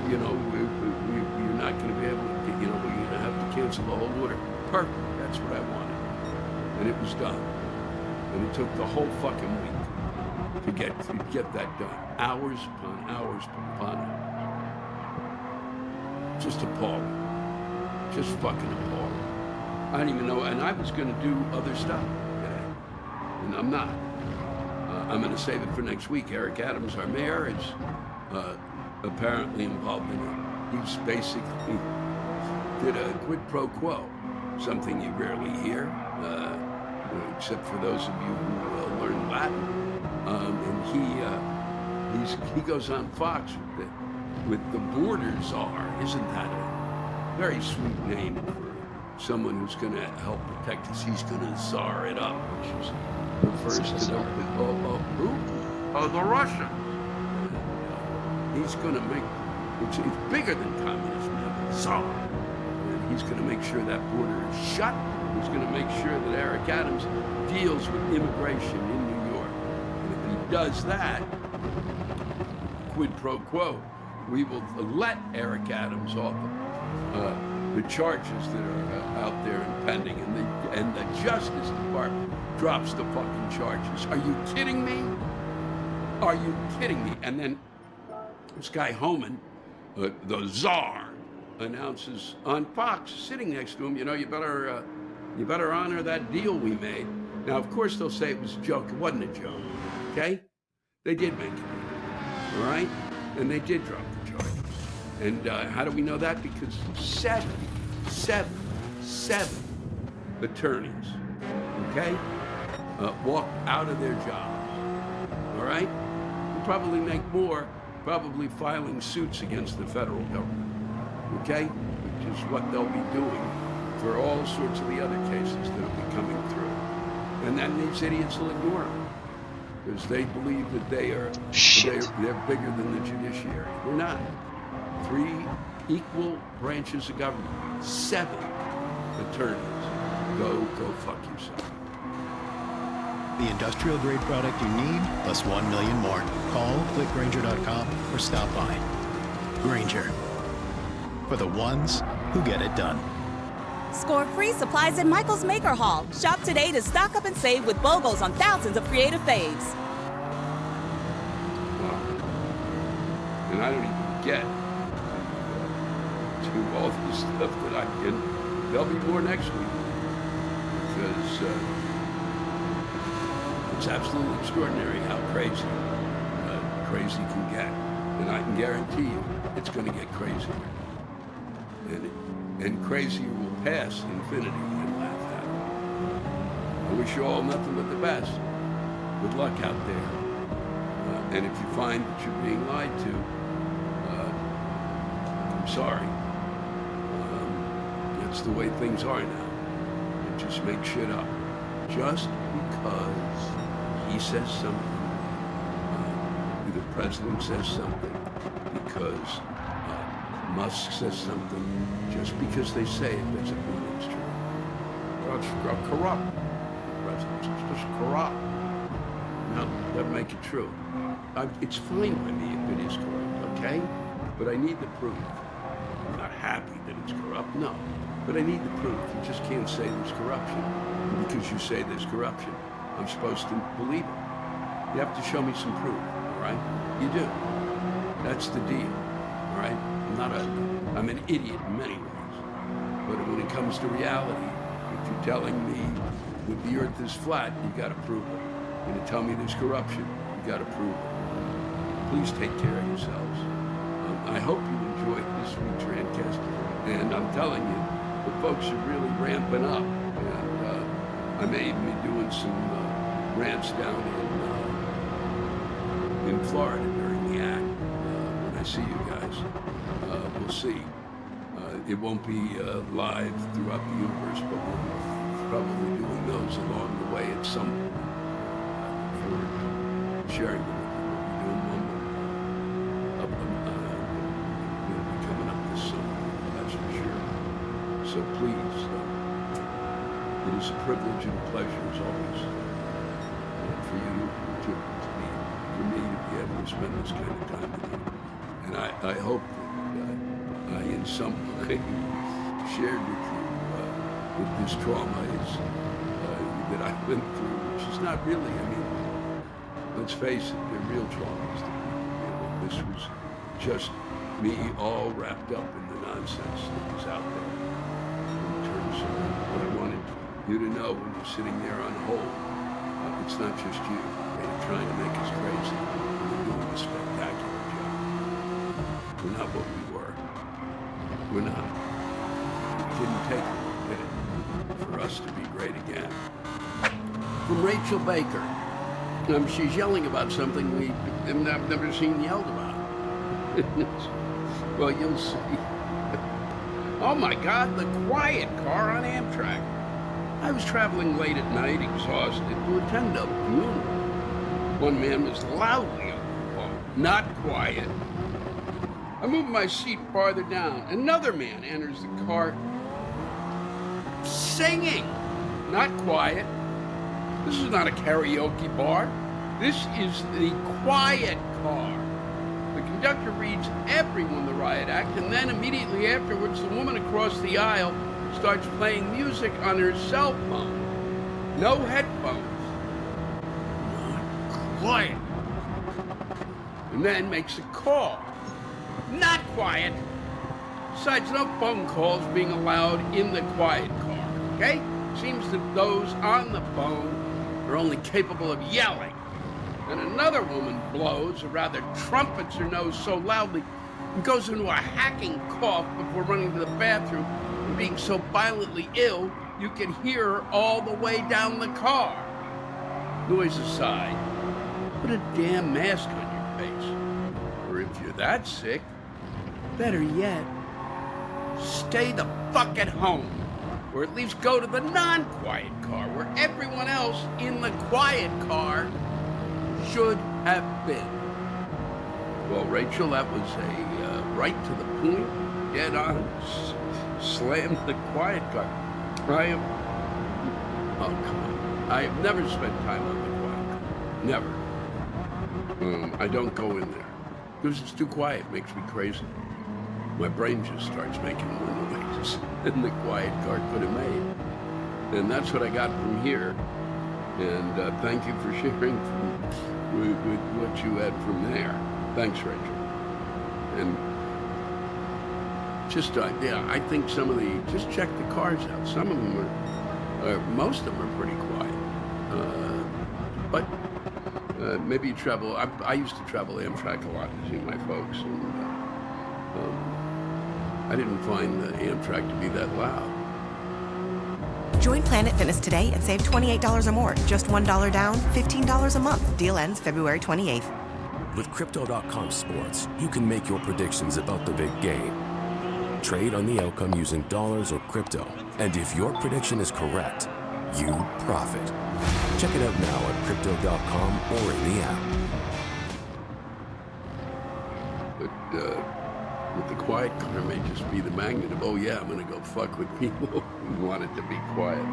you're not going to be able to, we're going to have to cancel the whole order. Perfect, that's what I wanted. And it was done. And it took the whole fucking week to get that done. Hours upon hours upon hours. Just appalling. Just fucking appalling. I don't even know, and I was going to do other stuff today. And I'm not. I'm going to save it for next week. Eric Adams, our mayor, is apparently involved in it. He's basically did a quid pro quo, something you rarely hear, except for those of you who learn Latin. And he goes on Fox with the border czar. Isn't that a very sweet name for someone who's going to help protect us? He's going to czar it up, which is refers to the Russians. He's going to make it's bigger than communism now, czar. And he's going to make sure that border is shut. He's going to make sure that Eric Adams deals with immigration in New York. And if he does that, quid pro quo, we will let Eric Adams off the charges that are out there and pending, and the Justice Department drops the fucking charges. Are you kidding me? Are you kidding me? And then this guy Homan, the czar, announces on Fox, sitting next to him, you better honor that deal we made. Now, of course, they'll say it was a joke. It wasn't a joke, okay? They did make it, all right? And they did drop the charges. And how do we know that? Because seven attorneys, okay, walked out of their jobs, all right? Will probably make more, probably filing suits against the federal government, okay? Which is what they'll be doing for all sorts of the other cases that will be coming through. And then these idiots will ignore them because they believe that they're bigger than the judiciary. They're not. 3 equal branches of government, 7 attorneys. Go fuck yourself. The industrial grade product you need, plus 1 million more. Call, click Grainger.com, or stop by. Grainger. For the ones who get it done. Score free supplies at Michael's Maker Hall. Shop today to stock up and save with BOGOs on thousands of creative faves. And I don't even get to all the stuff that I can. There'll be more next week because it's absolutely extraordinary how crazy can get. And I can guarantee you it's going to get crazier. And crazier will pass infinity and laugh at it. I wish you all nothing but the best. Good luck out there. And if you find that you're being lied to, I'm sorry. That's the way things are now. They just make shit up. Just because he says something, the president says something, because Musk says something, just because they say it doesn't mean it's true. Well, it's corrupt. Presidents, it's just corrupt. No, that make it true. It's fine by me if it is corrupt, okay? But I need the proof. I'm not happy that it's corrupt, no. But I need the proof. You just can't say there's corruption. And because you say there's corruption, I'm supposed to believe it. You have to show me some proof, all right? You do. That's the deal, all right? I'm an idiot in many ways. But when it comes to reality, if you're telling me that the earth is flat, you gotta prove it. You're gonna tell me there's corruption, you gotta prove it. Please take care of yourselves. I hope you enjoyed this week's Rantcast. And I'm telling you, the folks are really ramping up. And I may even be doing some rants down in Florida during the act. When I see you guys, we'll see. It won't be live throughout the universe, but we'll be probably doing those along the way at some point for sharing them. We'll be doing one more. We'll be coming up this summer, that's for sure. So please, it is a privilege and a pleasure as always for you to be, for me to be able to spend this kind of time with you. And I hope that I in some way shared with you with this trauma that I went through, which is not really, I mean, let's face it, they're real traumas that people deal with. This was just me all wrapped up in the nonsense that was out there in terms of what I wanted you to know when you're sitting there on hold. It's not just you. They're trying to make us crazy. They're doing a spectacular job. We're not what we were. We're not. It didn't take long, did it, for us to be great again. From Rachel Baker. She's yelling about something I've never seen yelled about. Well, you'll see. Oh my God, the quiet car on Amtrak. I was traveling late at night, exhausted, to attend a funeral. One man was loudly on the phone, not quiet. I moved my seat farther down. Another man enters the car, singing, not quiet. This is not a karaoke bar. This is the quiet car. The conductor reads everyone the riot act, and then immediately afterwards, the woman across the aisle starts playing music on her cell phone. No headphones. Not quiet. And then makes a call. Not quiet. Besides, no phone calls being allowed in the quiet car, okay? Seems that those on the phone are only capable of yelling. And another woman blows, or rather trumpets her nose so loudly, and goes into a hacking cough before running to the bathroom, and being so violently ill, you can hear her all the way down the car. Noise aside, put a damn mask on your face. Or if you're that sick, better yet, stay the fuck at home. Or at least go to the non-quiet car, where everyone else in the quiet car should have been. Well, Rachel, that was a right to the point, dead on, slam the quiet car. I have never spent time on the quiet car. Never. I don't go in there. Because it's too quiet, it makes me crazy. My brain just starts making more noises than the quiet car could have made. And that's what I got from here. And thank you for sharing with what you had from there. Thanks, Rachel. And just, I think some of just check the cars out. Some of them most of them are pretty quiet. But maybe you travel, I used to travel Amtrak a lot to see my folks. And I didn't find the Amtrak to be that loud. Join Planet Fitness today and save $28 or more. Just $1 down, $15 a month. Deal ends February 28th. With Crypto.com Sports, you can make your predictions about the big game. Trade on the outcome using dollars or crypto. And if your prediction is correct, you profit. Check it out now at Crypto.com or in the app. But with the quiet car may just be the magnet of, oh yeah, I'm gonna go fuck with people who want it to be quiet.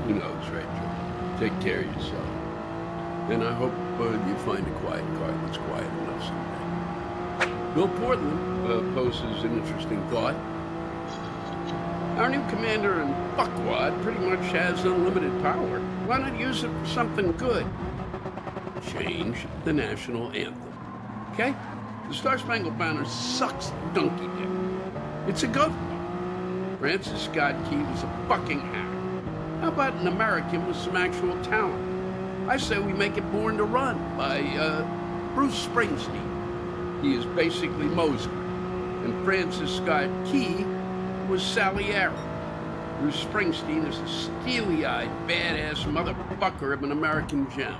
Who knows, Rachel? Take care of yourself. And I hope you find a quiet car that's quiet enough someday. Bill Portland poses an interesting thought. Our new commander in Fuckwad pretty much has unlimited power. Why not use it for something good? Change the national anthem. Okay? The Star-Spangled Banner sucks donkey dick. It's a goat. Francis Scott Key was a fucking hack. How about an American with some actual talent? I say we make it Born to Run by Bruce Springsteen. He is basically Mozart. And Francis Scott Key was Salieri. Bruce Springsteen is a steely-eyed, badass motherfucker of an American gem.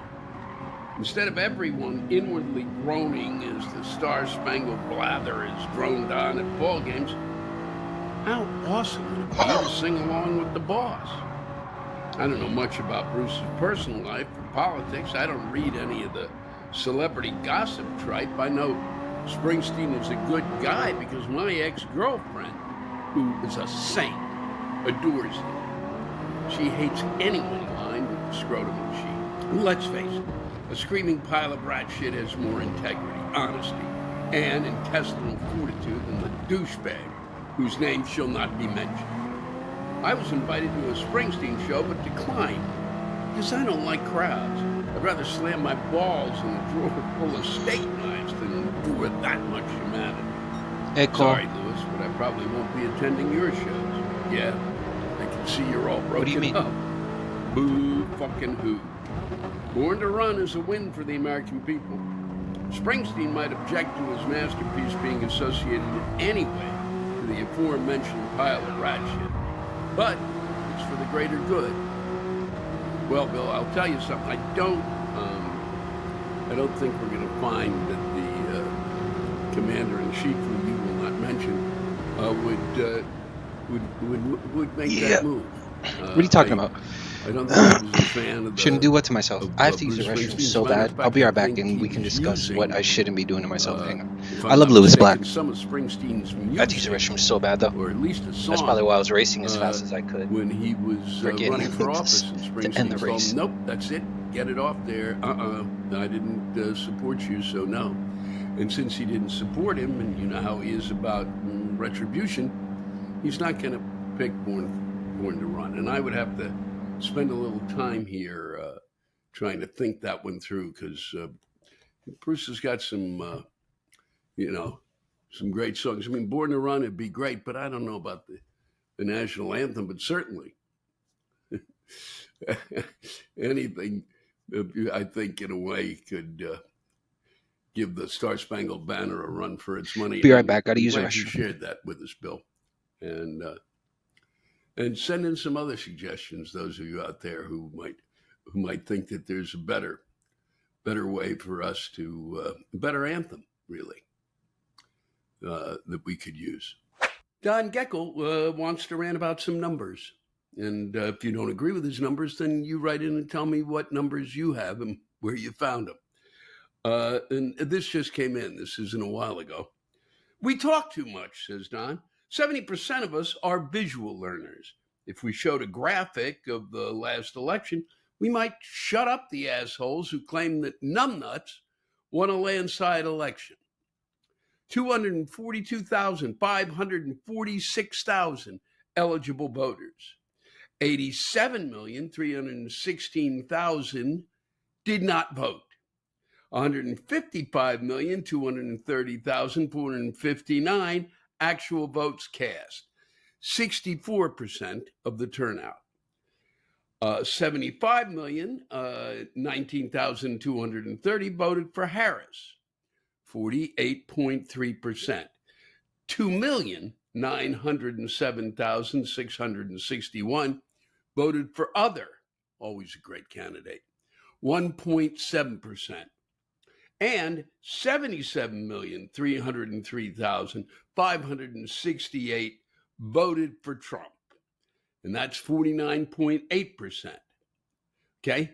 Instead of everyone inwardly groaning as the Star-Spangled Blather is droned on at ball games, how awesome would it be to sing along with the boss? I don't know much about Bruce's personal life or politics. I don't read any of the celebrity gossip tripe. I know Springsteen is a good guy because my ex-girlfriend, who is a saint, adores him. She hates anyone lying with the scrotum machine. Let's face it, a screaming pile of rat shit has more integrity, honesty, and intestinal fortitude than the douchebag whose name shall not be mentioned. I was invited to a Springsteen show but declined because I don't like crowds. I'd rather slam my balls in a drawer full of steak knives than endure that much humanity. Hey, Cole. Sorry, Lewis, but I probably won't be attending your shows. Yeah, I can see you're all broken What do you mean? up. Boo fucking who. Born to Run is a win for the American people. Springsteen might object to his masterpiece being associated in any way to the aforementioned pile of rat shit, but it's for the greater good. Well, Bill, I'll tell you something. I don't think we're going to find that the commander-in-chief, who you will not mention, would make that move. What are you talking about? I don't think he was a fan of the... Shouldn't do what to myself? I have to use the restroom so bad. I'll be right back and we can discuss what I shouldn't be doing to myself. Hang on. I love Lewis Black. Some of Springsteen's music, I have to use the restroom so bad though. or at least a song. That's probably why I was racing as fast as I could. When he was running for office, and Springsteen to end the told race. him, nope, that's it. Get it off there. I didn't support you, so no. And since he didn't support him, and you know how he is about retribution, he's not going to pick Born to Run. And I would have to spend a little time here trying to think that one through, because Bruce has got some, some great songs. I mean, Born to Run would be great, but I don't know about the national anthem, but certainly anything, I think, in a way, could give the Star Spangled Banner a run for its money. Be right back. Gotta I'm use the glad you restroom. shared that with us, Bill. And send in some other suggestions, those of you out there who might think that there's a better way for us to, a better anthem, really, that we could use. Don Geckel wants to rant about some numbers. And if you don't agree with his numbers, then you write in and tell me what numbers you have and where you found them. And this just came in. This isn't a while ago. We talk too much, says Don. 70% of us are visual learners. If we showed a graphic of the last election, we might shut up the assholes who claim that numbnuts won a landslide election. 546,000 eligible voters. 87,316,000 did not vote. 155,230,459 actual votes cast. 64% of the turnout. 75,019,230 voted for Harris. 48.3%. 2,907,661 voted for other, always a great candidate, 1.7%. And 77,303,568 voted for Trump. And that's 49.8%. Okay?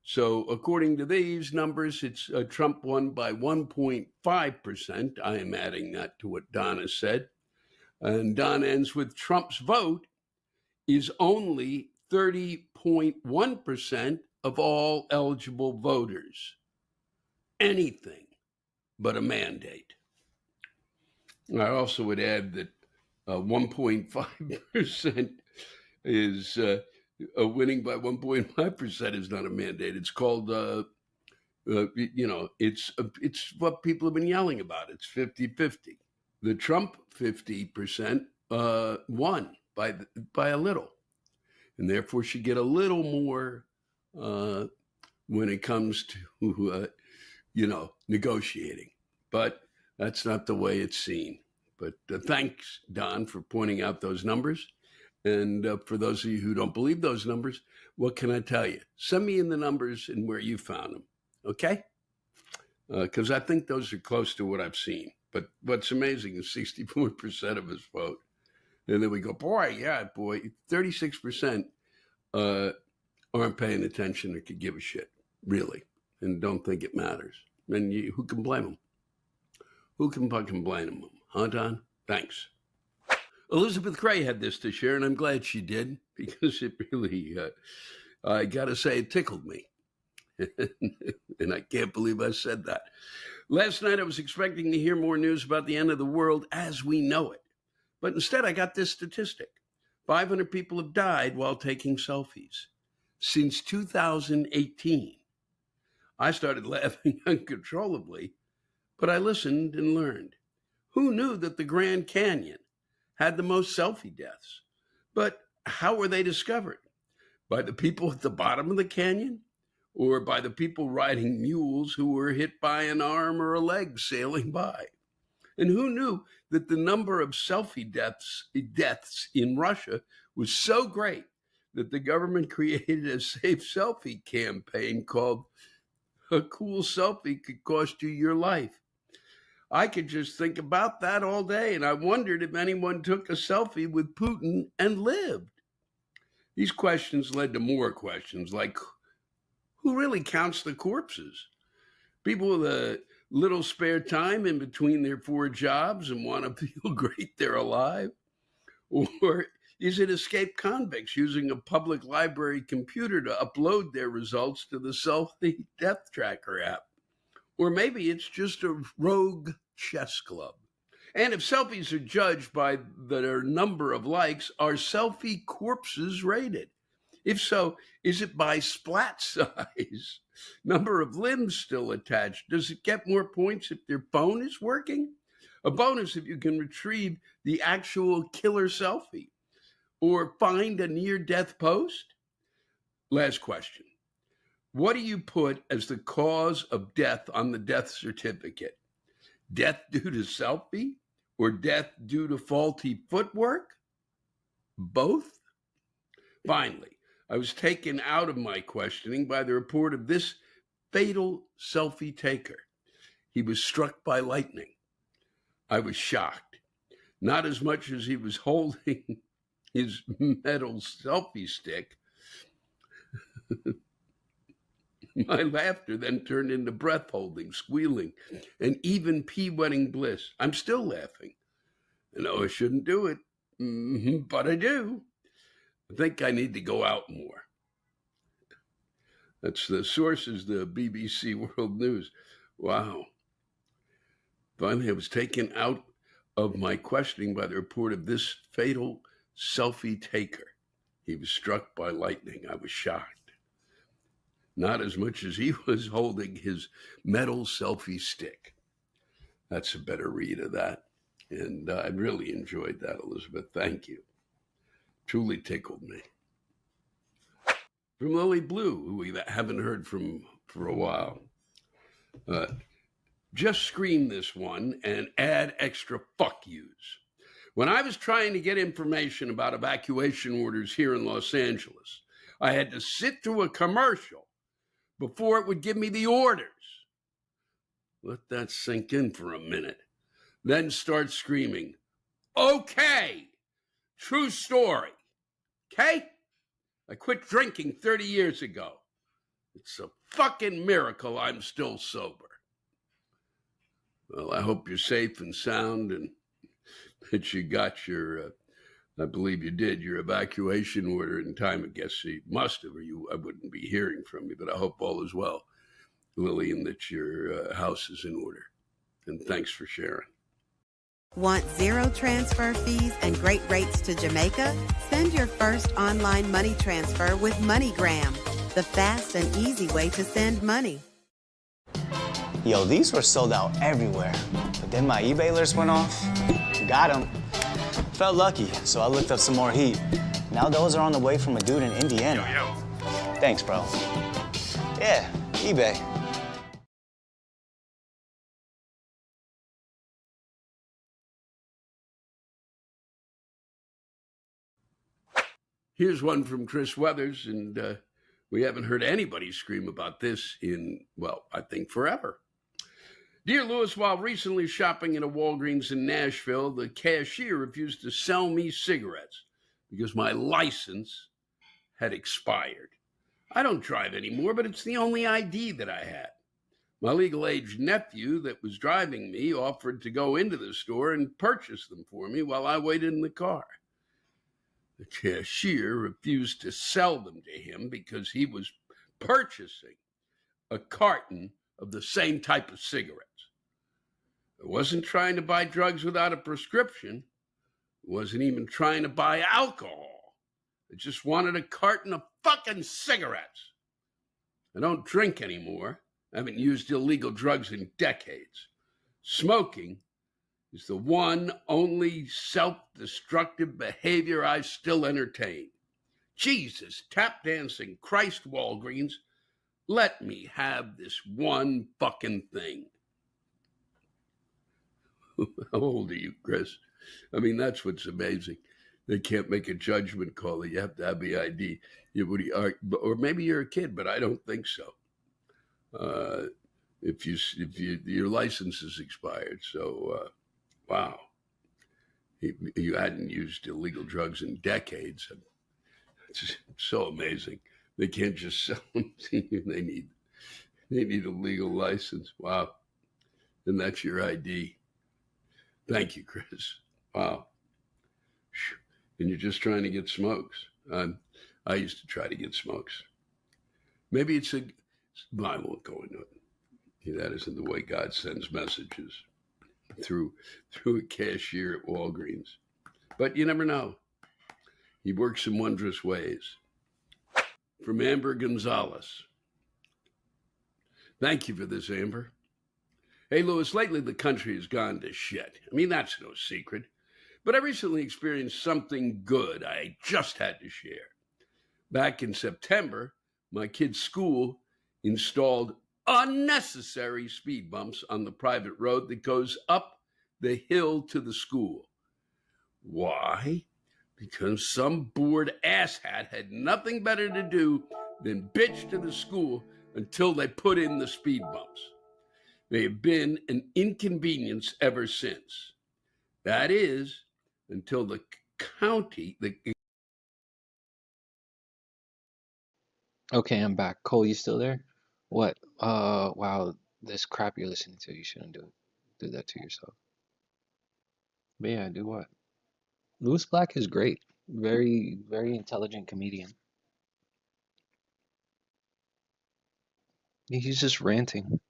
So according to these numbers, it's Trump won by 1.5%. I am adding that to what Don has said. And Don ends with Trump's vote is only 30.1% of all eligible voters. Anything but a mandate. I also would add that 1.5% is winning by 1.5% is not a mandate. It's called, it's what people have been yelling about. It's 50-50. The Trump 50% won by a little, and therefore should get a little more when it comes to negotiating. But that's not the way it's seen. But thanks, Don, for pointing out those numbers. And for those of you who don't believe those numbers, what can I tell you? Send me in the numbers and where you found them, okay? Because I think those are close to what I've seen. But what's amazing is 64% of us vote. And then we go, boy, 36% aren't paying attention or could give a shit, really, and don't think it matters. And who can blame them? Who can fucking blame them? Huh, Don? Thanks. Elizabeth Gray had this to share, and I'm glad she did, because it really, I got to say, it tickled me. And I can't believe I said that. Last night, I was expecting to hear more news about the end of the world as we know it. But instead, I got this statistic. 500 people have died while taking selfies since 2018. I started laughing uncontrollably, but I listened and learned. Who knew that the Grand Canyon had the most selfie deaths? But how were they discovered? By the people at the bottom of the canyon? Or by the people riding mules who were hit by an arm or a leg sailing by? And who knew that the number of selfie deaths in Russia was so great that the government created a safe selfie campaign called "A Cool Selfie Could Cost You Your Life"? I could just think about that all day, and I wondered if anyone took a selfie with Putin and lived. These questions led to more questions, like who really counts the corpses? People with a little spare time in between their 4 jobs and want to feel great they're alive? Or is it escaped convicts using a public library computer to upload their results to the Selfie Death Tracker app? Or maybe it's just a rogue chess club. And if selfies are judged by their number of likes, are selfie corpses rated? If so, is it by splat size? Number of limbs still attached? Does it get more points if their phone is working? A bonus if you can retrieve the actual killer selfie or find a near-death post? Last question. What do you put as the cause of death on the death certificate? Death due to selfie or death due to faulty footwork? Both? Finally, I was taken out of my questioning by the report of this fatal selfie taker. He was struck by lightning. I was shocked, not as much as he was holding his metal selfie stick. My laughter then turned into breath-holding, squealing, and even pee-wetting bliss. I'm still laughing. I know I shouldn't do it, but I do. I think I need to go out more. That's the source is the BBC World News. Wow. Finally, I was taken out of my questioning by the report of this fatal selfie taker. He was struck by lightning. I was shocked. Not as much as he was holding his metal selfie stick. That's a better read of that. And I really enjoyed that, Elizabeth. Thank you. Truly tickled me. From Lily Blue, who we haven't heard from for a while. Just screen this one and add extra fuck yous. When I was trying to get information about evacuation orders here in Los Angeles, I had to sit through a commercial before it would give me the orders. Let that sink in for a minute. Then start screaming, okay, true story. Okay? I quit drinking 30 years ago. It's a fucking miracle I'm still sober. Well, I hope you're safe and sound and that you got your, I believe you did, your evacuation order in time. I guess you must have, or I wouldn't be hearing from you, but I hope all is well, Lily, and that your house is in order. And thanks for sharing. Want zero transfer fees and great rates to Jamaica? Send your first online money transfer with MoneyGram, the fast and easy way to send money. Yo, these were sold out everywhere, but then my eBay alerts went off. Got them. Felt lucky, so I looked up some more heat. Now those are on the way from a dude in Indiana. Yo. Thanks, bro. Yeah, eBay. Here's one from Chris Weathers, and we haven't heard anybody scream about this in, well, I think forever. Dear Lewis, while recently shopping at a Walgreens in Nashville, the cashier refused to sell me cigarettes because my license had expired. I don't drive anymore, but it's the only ID that I had. My legal-age nephew that was driving me offered to go into the store and purchase them for me while I waited in the car. The cashier refused to sell them to him because he was purchasing a carton of the same type of cigarettes. I wasn't trying to buy drugs without a prescription. I wasn't even trying to buy alcohol. I just wanted a carton of fucking cigarettes. I don't drink anymore. I haven't used illegal drugs in decades. Smoking is the one only self-destructive behavior I still entertain. Jesus, tap dancing Christ Walgreens, let me have this one fucking thing. How old are you, Chris? I mean, that's what's amazing. They can't make a judgment call. You have to have the ID. Or maybe you're a kid, but I don't think so. If your license is expired. So, wow. You hadn't used illegal drugs in decades. It's so amazing. They can't just sell them to you. They need a legal license. Wow. And that's your ID. Thank you, Chris. Wow. And you're just trying to get smokes. I used to try to get smokes. Maybe I won't go into it. That isn't the way God sends messages, through a cashier at Walgreens. But you never know. He works in wondrous ways. From Amber Gonzalez. Thank you for this, Amber. Hey, Lewis, lately the country has gone to shit. I mean, that's no secret. But I recently experienced something good I just had to share. Back in September, my kid's school installed unnecessary speed bumps on the private road that goes up the hill to the school. Why? Because some bored asshat had nothing better to do than bitch to the school until they put in the speed bumps. They have been an inconvenience ever since. That is, until the county... Okay, I'm back. Cole, you still there? What? Wow, this crap you're listening to, you shouldn't do that to yourself. But yeah, do what? Louis Black is great. Very, very intelligent comedian. He's just ranting.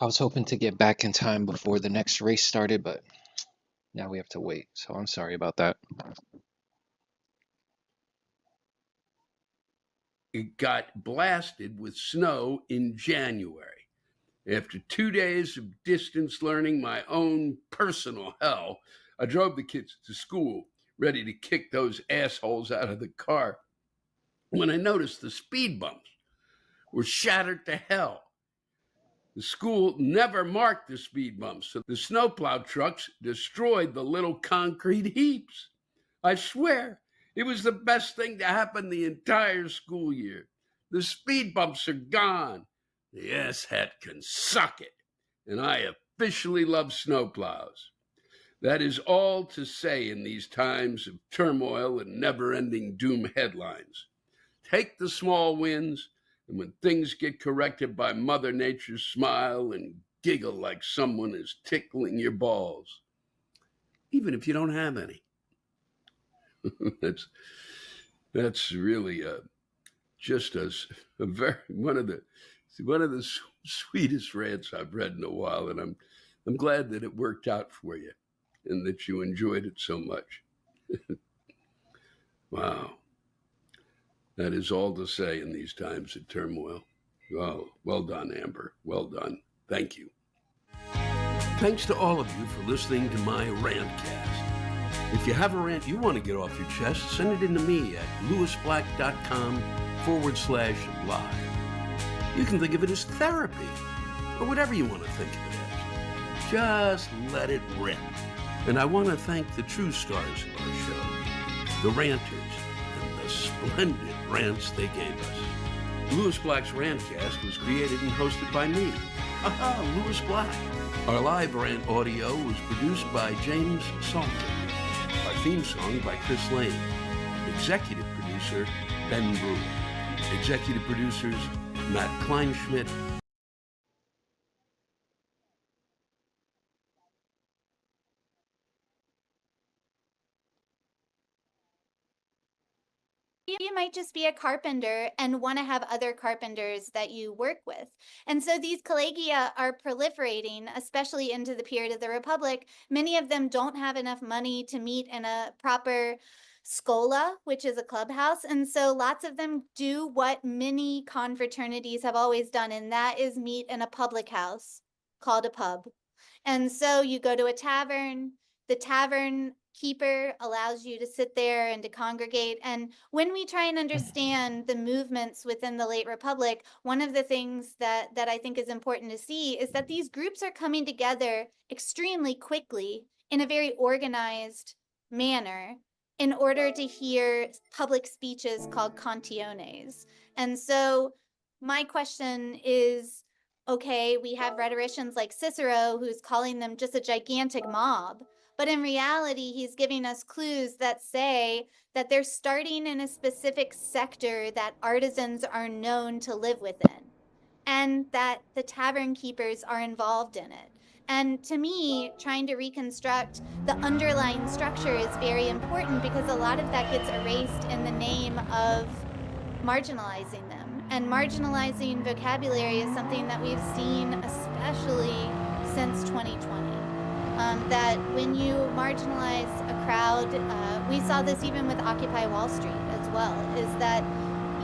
I was hoping to get back in time before the next race started, but now we have to wait, so I'm sorry about that. It got blasted with snow in January. After 2 days of distance learning, my own personal hell, I drove the kids to school, ready to kick those assholes out of the car, when I noticed the speed bumps were shattered to hell. The school never marked the speed bumps, so the snowplow trucks destroyed the little concrete heaps. I swear, it was the best thing to happen the entire school year. The speed bumps are gone. The asshat can suck it, and I officially love snowplows. That is all to say in these times of turmoil and never-ending doom headlines. Take the small wins, and when things get corrected by Mother Nature's smile, and giggle like someone is tickling your balls, even if you don't have any. That's really just one of the sweetest rants I've read in a while, and I'm glad that it worked out for you and that you enjoyed it so much. Wow. That is all to say in these times of turmoil. Well done, Amber. Well done. Thank you. Thanks to all of you for listening to my rantcast. If you have a rant you want to get off your chest, send it in to me at lewisblack.com/live. You can think of it as therapy, or whatever you want to think of it as. Just let it rip. And I want to thank the true stars of our show, the ranters, and the splendid rants they gave us. Louis Black's Rantcast was created and hosted by me. Aha, Louis Black. Our live rant audio was produced by James Salter. Our theme song by Chris Lane. Executive producer, Ben Brewer. Executive producers, Matt Kleinschmidt. You might just be a carpenter and want to have other carpenters that you work with. And so these collegia are proliferating, especially into the period of the Republic. Many of them don't have enough money to meet in a proper scola, which is a clubhouse. And so lots of them do what many confraternities have always done, and that is meet in a public house called a pub. And so you go to a tavern, the tavern keeper allows you to sit there and to congregate. And when we try and understand the movements within the late Republic, one of the things that I think is important to see is that these groups are coming together extremely quickly in a very organized manner in order to hear public speeches called cantiones. And so my question is, okay, we have rhetoricians like Cicero who's calling them just a gigantic mob. But in reality, he's giving us clues that say that they're starting in a specific sector that artisans are known to live within, and that the tavern keepers are involved in it. And to me, trying to reconstruct the underlying structure is very important because a lot of that gets erased in the name of marginalizing them. And marginalizing vocabulary is something that we've seen especially since 2020. That when you marginalize a crowd, we saw this even with Occupy Wall Street as well, is that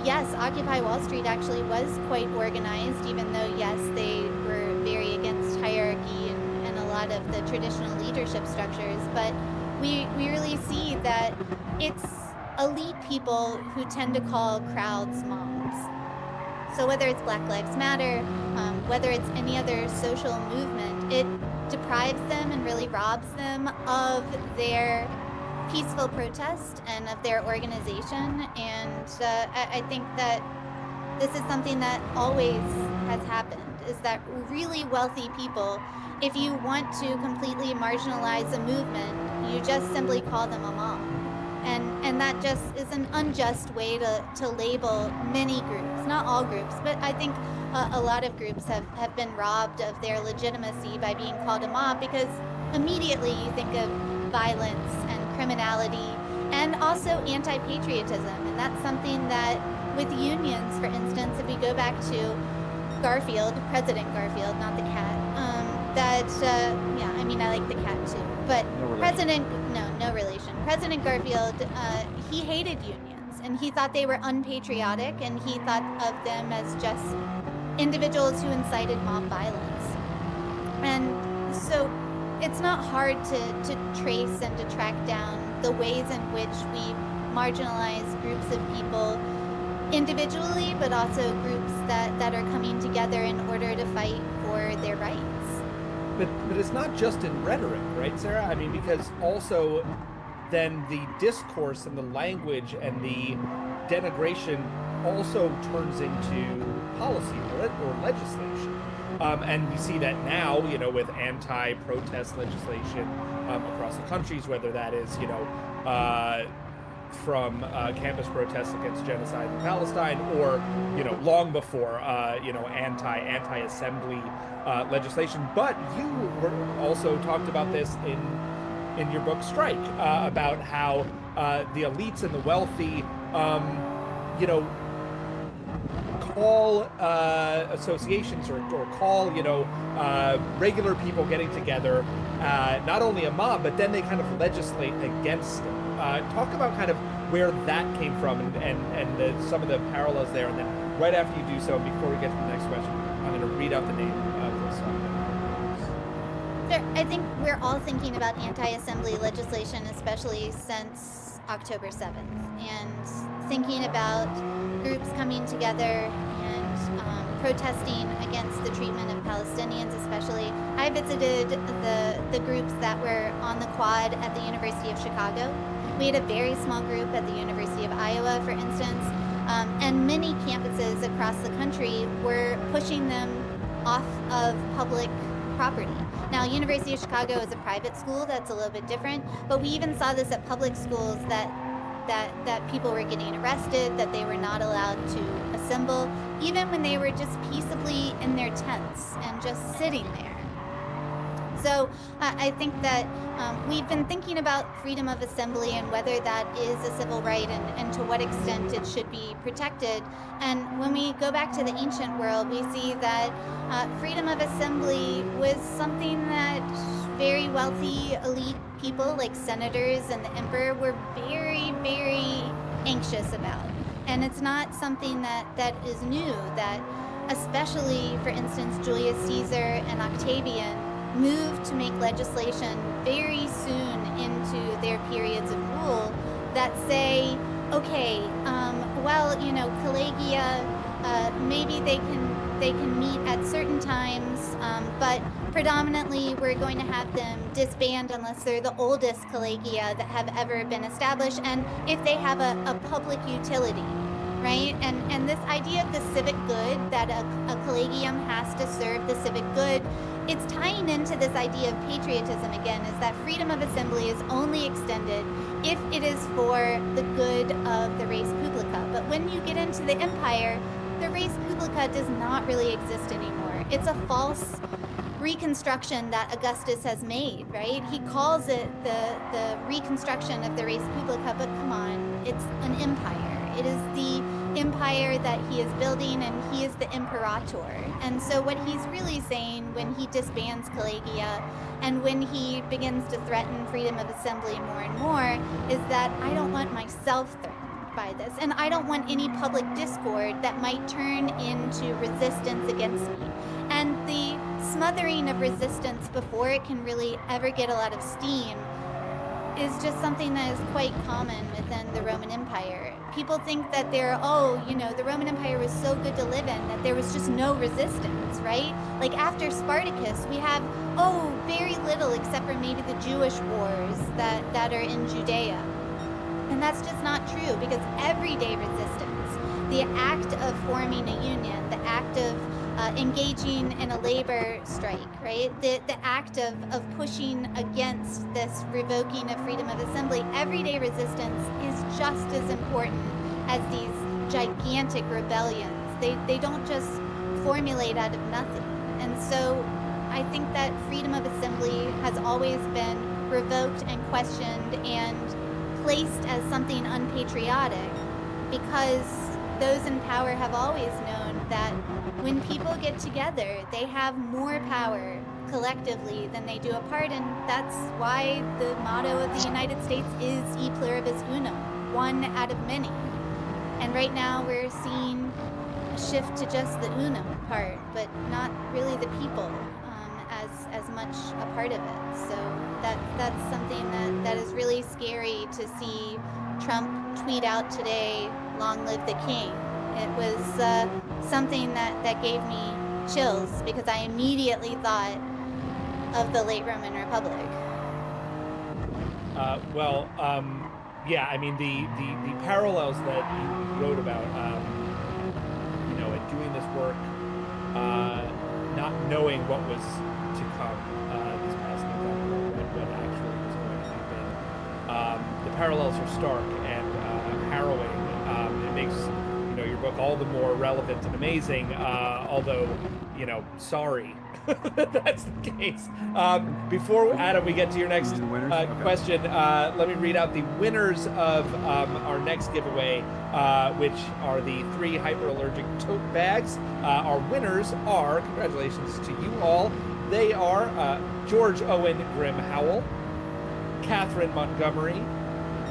yes, Occupy Wall Street actually was quite organized, even though, yes, they were very against hierarchy and a lot of the traditional leadership structures. But we really see that it's elite people who tend to call crowds mobs. So whether it's Black Lives Matter, whether it's any other social movement, it deprives them and really robs them of their peaceful protest and of their organization. And I think that this is something that always has happened, is that really wealthy people, if you want to completely marginalize a movement, you just simply call them a mob. And that just is an unjust way to label many groups, not all groups, but I think a lot of groups have been robbed of their legitimacy by being called a mob, because immediately you think of violence and criminality and also anti-patriotism. And that's something that with unions, for instance, if we go back to Garfield, President Garfield, not the cat, yeah, I mean, I like the cat too, but no relation. President Garfield, he hated unions, and he thought they were unpatriotic, and he thought of them as just individuals who incited mob violence. And so it's not hard to trace and to track down the ways in which we marginalize groups of people individually, but also groups that are coming together in order to fight for their rights. But it's not just in rhetoric, right, Sarah? I mean, because also then the discourse and the language and the denigration also turns into policy or legislation. And we see that now, you know, with anti-protest legislation across the countries, whether that is, you know, from campus protests against genocide in Palestine, or, you know, long before, you know, anti-assembly legislation. But you were also talked about this in your book Strike, about how the elites and the wealthy, you know, call associations or call, you know, regular people getting together, not only a mob, but then they kind of legislate against them. Talk about kind of where that came from and some of the parallels there. And then right after you do so, before we get to the next question, I'm going to read out the name of this song. Sure. I think we're all thinking about anti-assembly legislation, especially since October 7th, and thinking about groups coming together and protesting against the treatment of Palestinians, especially. I visited the groups that were on the quad at the University of Chicago. We had a very small group at the University of Iowa, for instance, and many campuses across the country were pushing them off of public property. Now, University of Chicago is a private school, that's a little bit different, but we even saw this at public schools that people were getting arrested, that they were not allowed to assemble, even when they were just peaceably in their tents and just sitting there. So I think that we've been thinking about freedom of assembly and whether that is a civil right and to what extent it should be protected. And when we go back to the ancient world, we see that freedom of assembly was something that very wealthy elite people like senators and the emperor were very, very anxious about. And it's not something that is new, that especially, for instance, Julius Caesar and Octavian moved to make legislation very soon into their periods of rule that say, okay, well, you know, collegia, maybe they can meet at certain times, but predominantly we're going to have them disband unless they're the oldest collegia that have ever been established, and if they have a public utility, right? And this idea of the civic good, that a collegium has to serve the civic good, it's tying into this idea of patriotism again, is that freedom of assembly is only extended if it is for the good of the res publica. But when you get into the empire, the res publica does not really exist anymore. It's a false reconstruction that Augustus has made, right? He calls it the reconstruction of the res publica, but come on, it's an empire. It is the empire that he is building, and he is the imperator. And so what he's really saying when he disbands collegia and when he begins to threaten freedom of assembly more and more is that I don't want myself threatened. by this, and I don't want any public discord that might turn into resistance against me. And the smothering of resistance before it can really ever get a lot of steam is just something that is quite common within the Roman Empire. People think that the Roman Empire was so good to live in that there was just no resistance, right? Like after Spartacus, we have, very little except for maybe the Jewish wars that are in Judea. And that's just not true, because everyday resistance, the act of forming a union, the act of engaging in a labor strike, right? The act of pushing against this revoking of freedom of assembly, everyday resistance is just as important as these gigantic rebellions. They don't just formulate out of nothing. And so I think that freedom of assembly has always been revoked and questioned and placed as something unpatriotic, because those in power have always known that when people get together, they have more power collectively than they do apart, and that's why the motto of the United States is E pluribus unum, one out of many. And right now we're seeing a shift to just the unum part, but not really the people as much a part of it. So that's something that is really scary to see Trump tweet out today, "Long live the king." It was something that gave me chills, because I immediately thought of the late Roman Republic. Yeah, I mean, the parallels that you wrote about, in doing this work, not knowing what was to come this past November, what actually was going to happen. The parallels are stark and harrowing. It makes your book all the more relevant and amazing, although, sorry that's the case. Before, Adam, we get to your next question, let me read out the winners of our next giveaway, which are the 3 hyperallergic tote bags. Our winners are, congratulations to you all, they are George Owen Grimm Howell, Catherine Montgomery,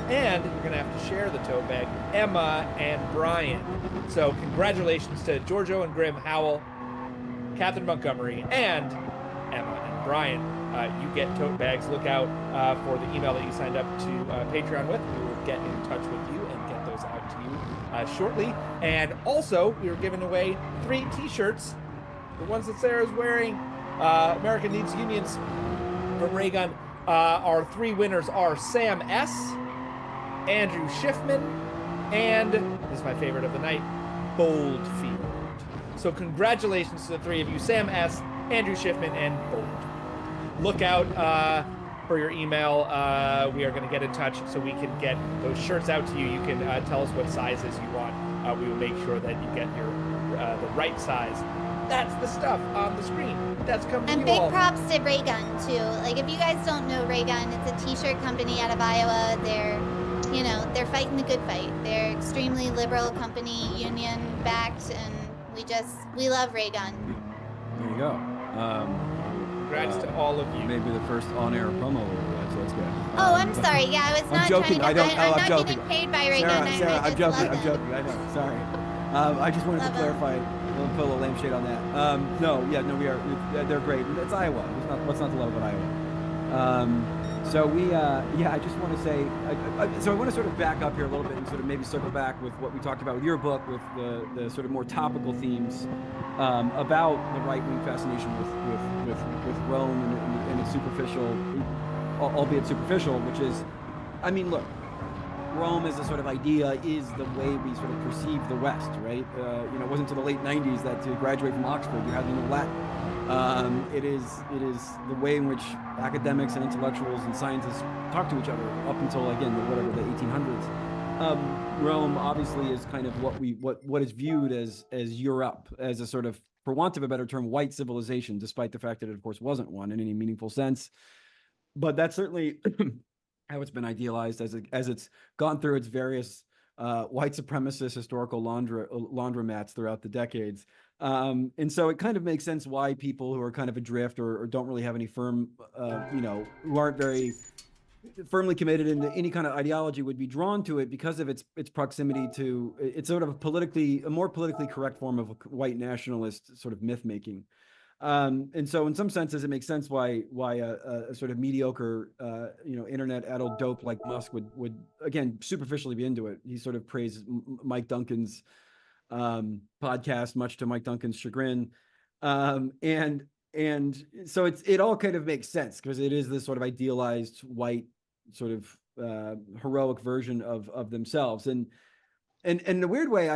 and you're going to have to share the tote bag, Emma and Brian. So congratulations to George Owen Grimm Howell, Catherine Montgomery, and Emma and Brian. You get tote bags. Look out for the email that you signed up to Patreon with. We will get in touch with you and get those out to you shortly. And also, we are giving away 3 t-shirts. The ones that Sarah's wearing, America Needs Unions from Raygun. Our 3 winners are Sam S., Andrew Schiffman, and this is my favorite of the night, Boldfield. So congratulations to the 3 of you, Sam S., Andrew Schiffman, and Bold. Look out for your email. We are going to get in touch so we can get those shirts out to you. You can tell us what sizes you want. We will make sure that you get your the right size. That's the stuff on the screen. That's coming And to you all. big props to Raygun, too. Like, if you guys don't know Raygun, it's a t-shirt company out of Iowa. They're fighting the good fight. They're extremely liberal company, union-backed, and we love Raygun. There you go. Congrats to all of you. Maybe the first on-air promo. So that's good. I'm sorry. Yeah, I was not joking. trying to. I'm not joking. getting paid by Raygun. Sarah, I I'm joking. love I'm joking. I know. Sorry. I just wanted to clarify. We'll put a little lame shade on that. We are. They're great. It's Iowa. What's not to love about Iowa? I just want to say, so I want to sort of back up here a little bit and sort of maybe circle back with what we talked about with your book, with the sort of more topical themes about the right-wing fascination with Rome and its superficial, albeit superficial, which is, I mean, look, Rome as a sort of idea is the way we sort of perceive the West, right? It wasn't until the late 90s that to graduate from Oxford, you had to know Latin. It is the way in which academics and intellectuals and scientists talk to each other up until, again, the 1800s. Rome obviously is kind of what is viewed as Europe, as a sort of, for want of a better term, white civilization, despite the fact that it, of course, wasn't one in any meaningful sense. But that's certainly how it's been idealized as it's gone through its various white supremacist historical laundromats throughout the decades. And so it kind of makes sense why people who are kind of adrift or don't really have any firm, who aren't very firmly committed into any kind of ideology would be drawn to it because of its proximity to it's sort of a more politically correct form of white nationalist sort of myth making. And so in some senses, it makes sense why a sort of mediocre, internet addled dope like Musk would again, superficially be into it. He sort of praised Mike Duncan's podcast, much to Mike Duncan's chagrin. And so it all kind of makes sense because it is this sort of idealized white sort of heroic version of themselves. And in a weird way,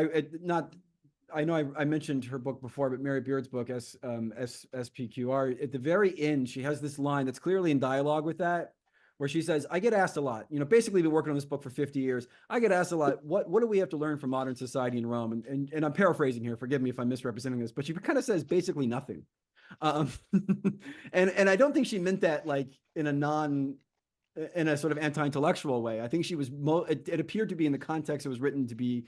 I know I mentioned her book before, but Mary Beard's book, SPQR, at the very end, she has this line that's clearly in dialogue with that, where she says, I get asked a lot, basically been working on this book for 50 years. I get asked a lot, what do we have to learn from modern society in Rome? And I'm paraphrasing here, forgive me if I'm misrepresenting this, but she kind of says basically nothing. And I don't think she meant that like in a sort of anti-intellectual way. I think she was, it appeared to be in the context it was written to be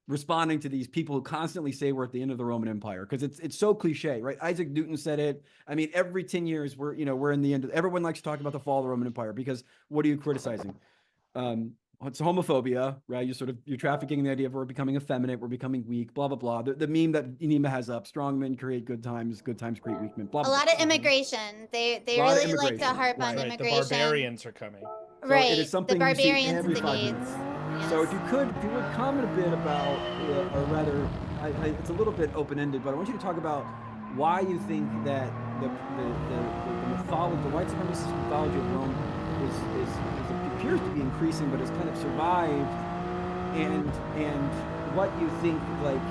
responding to these people who constantly say we're at the end of the Roman Empire, because it's so cliche, right? Isaac Newton said it. I mean, every 10 years we're in the end of, everyone likes to talk about the fall of the Roman Empire because what are you criticizing? It's homophobia, right? You're trafficking the idea of we're becoming effeminate, we're becoming weak, blah, blah, blah. The meme that Enima has up, strong men create good times create weak men, blah, blah. A lot of immigration. They really like to harp on immigration. The barbarians are coming. So right. It is something the barbarians every and the 5 gays. minutes. Yes. So if you would comment a bit about, or rather, it's a little bit open-ended, but I want you to talk about why you think that the mythology, the white supremacist mythology of Rome appears to be increasing, but has kind of survived, and what you think, like,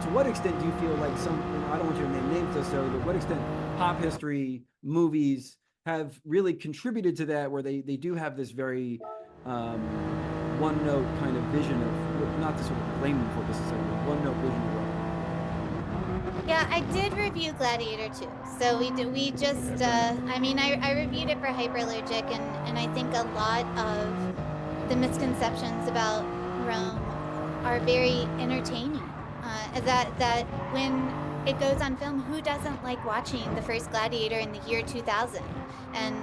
to what extent do you feel like I don't want you to name names necessarily, but what extent pop history, movies have really contributed to that, where they do have this very one-note kind of vision of, not to sort of blame them for this necessarily, one-note vision of Rome. Yeah, I did review Gladiator 2. So we just, I reviewed it for Hyperallergic, and I think a lot of the misconceptions about Rome are very entertaining. That when it goes on film, who doesn't like watching the first Gladiator in the year 2000? And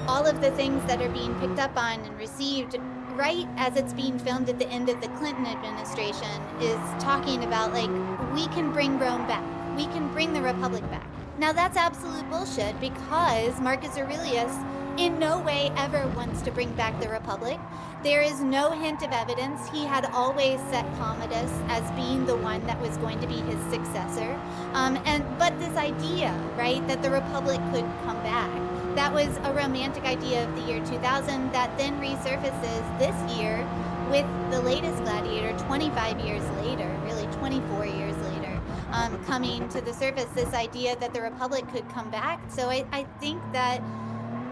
all of the things that are being picked up on and received right as it's being filmed at the end of the Clinton administration is talking about, like, we can bring Rome back. We can bring the Republic back. Now that's absolute bullshit, because Marcus Aurelius in no way ever wants to bring back the Republic. There is no hint of evidence. He had always set Commodus as being the one that was going to be his successor. But this idea, right, that the Republic could come back, that was a romantic idea of the year 2000 that then resurfaces this year with the latest Gladiator 25 years later, really 24 years later, coming to the surface, this idea that the Republic could come back. So I think that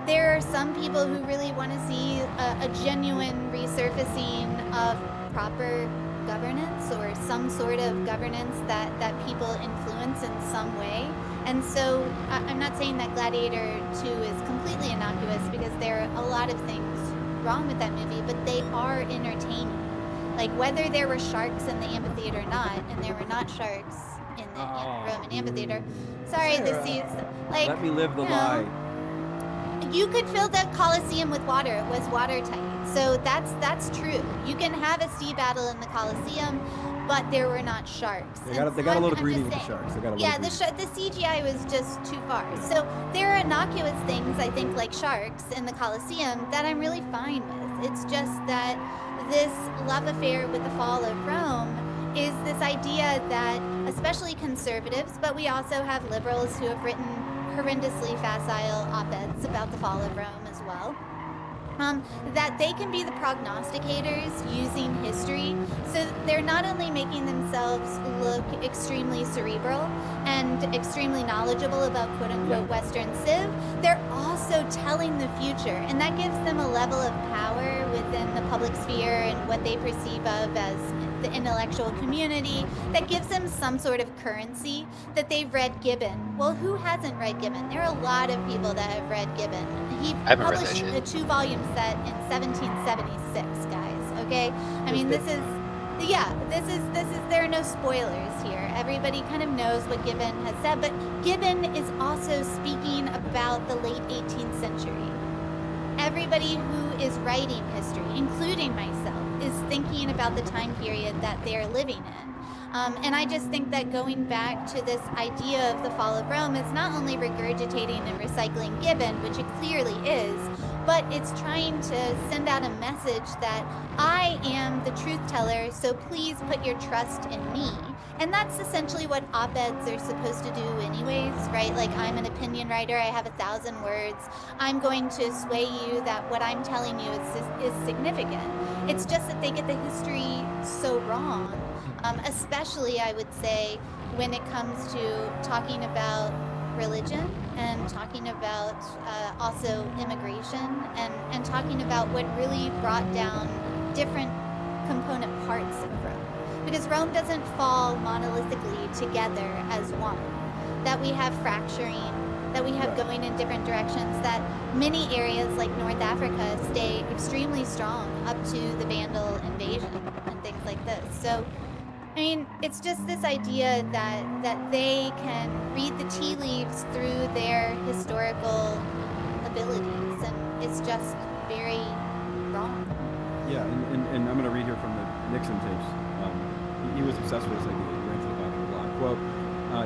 there are some people who really want to see a genuine resurfacing of proper governance, or some sort of governance that people influence in some way. And so I'm not saying that Gladiator 2 is completely innocuous, because there are a lot of things wrong with that movie, but they are entertaining. Like, whether there were sharks in the amphitheater or not, and there were not sharks in the Roman amphitheater. Sorry, the seats. Like, let me live the lie. You could fill the Colosseum with water. It was watertight. So that's true. You can have a sea battle in the Colosseum, but there were not sharks. They got a little greedy with the sharks. The CGI was just too far. So there are innocuous things, I think, like sharks in the Colosseum, that I'm really fine with. It's just that this love affair with the fall of Rome is this idea that, especially conservatives, but we also have liberals who have written horrendously facile op-eds about the fall of Rome as well, that they can be the prognosticators using history. So they're not only making themselves look extremely cerebral and extremely knowledgeable about quote-unquote Western Civ, they're also telling the future, and that gives them a level of power within the public sphere and what they perceive of as the intellectual community, that gives them some sort of currency. That they've read Gibbon. Well, who hasn't read Gibbon? There are a lot of people that have read Gibbon. He published a 2-volume set in 1776, guys. Okay, I mean, this is there are no spoilers here. Everybody kind of knows what Gibbon has said, but Gibbon is also speaking about the late 18th century. everybody who is writing history, including myself, is thinking about the time period that they're living in. And I just think that going back to this idea of the fall of Rome is not only regurgitating and recycling Gibbon, which it clearly is, but it's trying to send out a message that I am the truth teller, so please put your trust in me. And that's essentially what op-eds are supposed to do anyways, right? Like, I'm an opinion writer, I have 1,000 words. I'm going to sway you that what I'm telling you is significant. It's just that they get the history so wrong. Especially, I would say, when it comes to talking about religion and talking about also immigration and talking about what really brought down different component parts of Rome. Because Rome doesn't fall monolithically together as one. That we have fracturing, that we have going in different directions, that many areas like North Africa stay extremely strong up to the Vandal invasion and things like this. So, I mean, it's just this idea that they can read the tea leaves through their historical abilities, and it's just very wrong. Yeah, and I'm going to read here from the Nixon tapes. He was obsessed with this idea. He ranted about it a lot. Quote,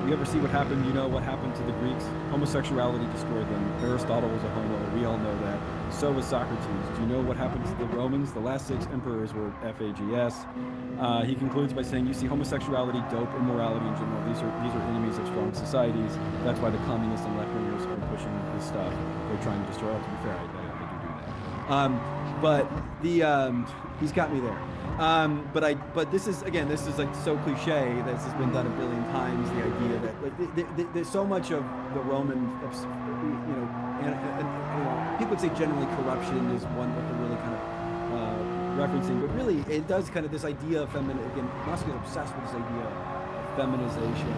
you ever see what happened? You know what happened to the Greeks? Homosexuality destroyed them. Aristotle was a homo. We all know that. So was Socrates. Do you know what happened to the Romans? The last 6 emperors were FAGS. He concludes by saying, you see homosexuality, dope, immorality in general. These are enemies of strong societies. That's why the communists and left-wingers are pushing this stuff. They're trying to destroy it. To be fair, I do that. But he's got me there. But this is like so cliche that this has been done a billion times. The idea that like there's so much of the Roman, you know, and people would say generally corruption is what they're really kind of referencing, but really it does kind of this idea of again, Musk is obsessed with this idea of feminization.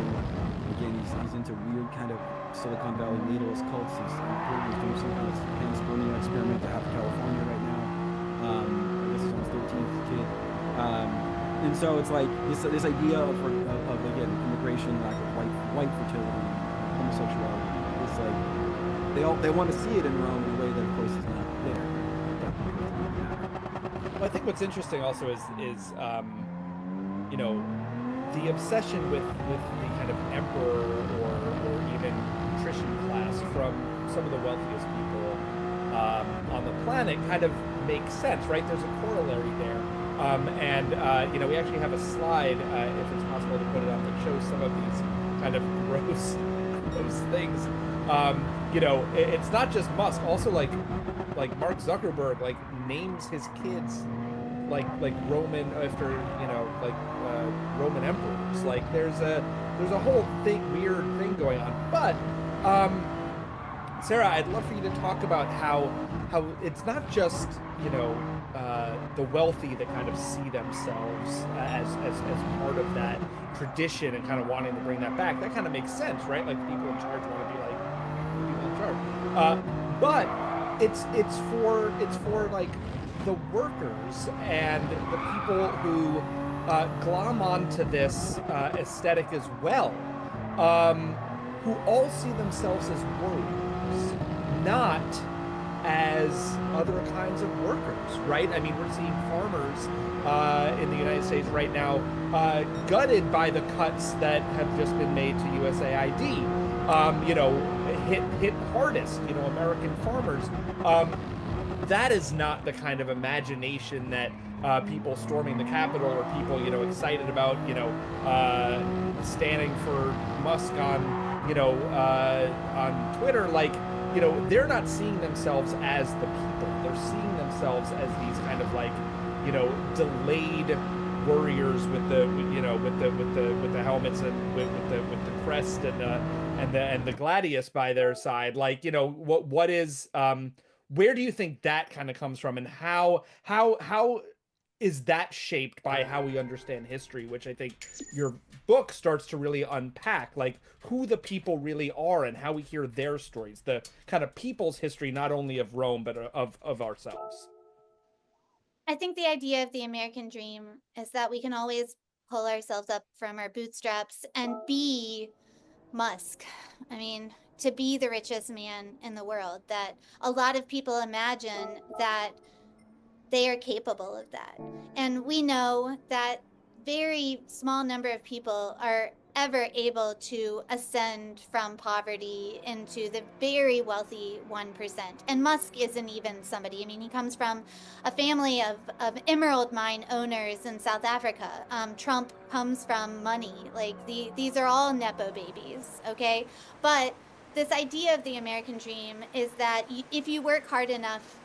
Again, he's into weird kind of Silicon Valley natalist cults. He's doing some kind of panspermia experiment to have California right now. I guess he's on his 13th kid. And so it's like this idea of again, immigration, lack of white fertility, homosexuality. It's like they want to see it in Rome in a way that of course is not there. Well, I think what's interesting also is you know, the obsession with the kind of emperor or even patrician class from some of the wealthiest people on the planet kind of makes sense, right? There's a corollary there. You know, we actually have a slide, if it's possible to put it on, that shows some of these kind of gross things. You know, it's not just Musk. Also, like Mark Zuckerberg, like names his kids like Roman after, you know, like Roman emperors. Like there's a whole weird thing going on. But Sarah, I'd love for you to talk about how it's not just, you know, the wealthy that kind of see themselves as part of that tradition and kind of wanting to bring that back. That kind of makes sense, right? Like people in charge want to be like people in charge. But it's for like the workers and the people who glom onto this aesthetic as well, who all see themselves as warriors, not as other kinds of workers, right? I mean, we're seeing farmers in the United States right now gutted by the cuts that have just been made to USAID. You know, hit hardest, you know, American farmers. That is not the kind of imagination that people storming the Capitol or people, you know, excited about, you know, standing for Musk on, you know, on Twitter. Like, you know, they're not seeing themselves as the people. They're seeing themselves as these kind of like, you know, delayed warriors with the, you know, with the helmets and with the crest and the gladius by their side. Like, you know, what is where do you think that kind of comes from, and how is that shaped by how we understand history, which I think your book starts to really unpack, like who the people really are and how we hear their stories, the kind of people's history, not only of Rome, but of ourselves. I think the idea of the American dream is that we can always pull ourselves up from our bootstraps and be Musk. I mean, to be the richest man in the world, that a lot of people imagine that they are capable of that. And we know that very small number of people are ever able to ascend from poverty into the very wealthy 1%. And Musk isn't even somebody. I mean, he comes from a family of emerald mine owners in South Africa. Trump comes from money. Like, these are all Nepo babies, okay? But this idea of the American dream is that if you work hard enough,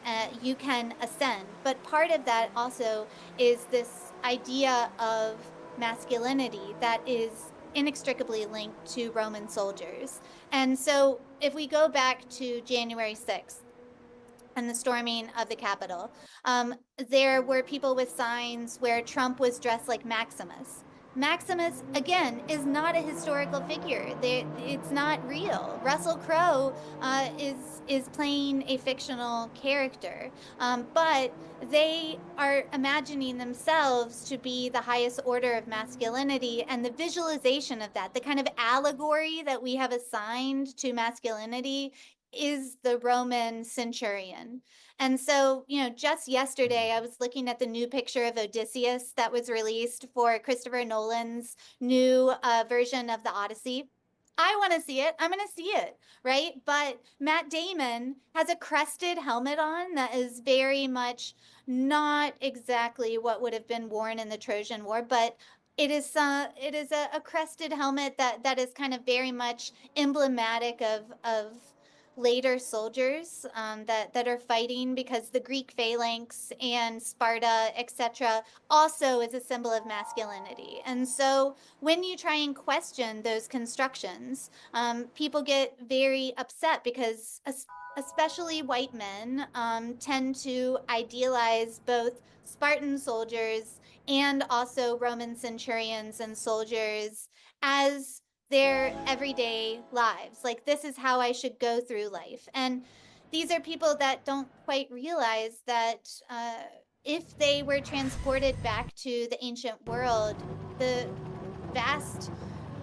you can ascend. But part of that also is this idea of masculinity that is inextricably linked to Roman soldiers. And so if we go back to January 6th and the storming of the Capitol, there were people with signs where Trump was dressed like Maximus. Maximus, again, is not a historical figure. It's not real. Russell Crowe is playing a fictional character, but they are imagining themselves to be the highest order of masculinity, and the visualization of that, the kind of allegory that we have assigned to masculinity, is the Roman centurion. And so, just yesterday, I was looking at the new picture of Odysseus that was released for Christopher Nolan's new version of the Odyssey. I want to see it. I'm going to see it, right? But Matt Damon has a crested helmet on that is very much not exactly what would have been worn in the Trojan War, but it is a crested helmet that is kind of very much emblematic of later soldiers that are fighting, because the Greek phalanx and Sparta, etc., also is a symbol of masculinity. And so when you try and question those constructions, people get very upset because especially white men tend to idealize both Spartan soldiers and also Roman centurions and soldiers as their everyday lives. Like, this is how I should go through life. And these are people that don't quite realize that if they were transported back to the ancient world, the vast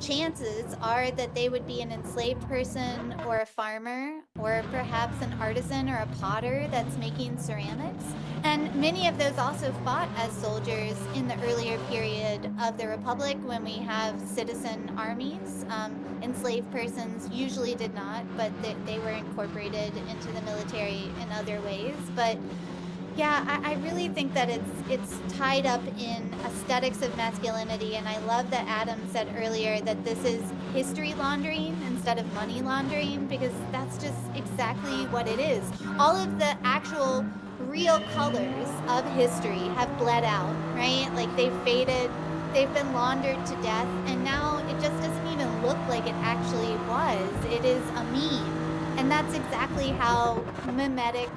chances are that they would be an enslaved person or a farmer or perhaps an artisan or a potter that's making ceramics. And many of those also fought as soldiers in the earlier period of the Republic when we have citizen armies. Enslaved persons usually did not, but they were incorporated into the military in other ways. But yeah, I really think that it's tied up in aesthetics of masculinity, and I love that Adam said earlier that this is history laundering instead of money laundering, because that's just exactly what it is. All of the actual real colors of history have bled out, right? Like, they've faded, they've been laundered to death, and now it just doesn't even look like it actually was. It is a meme, and that's exactly how mimetic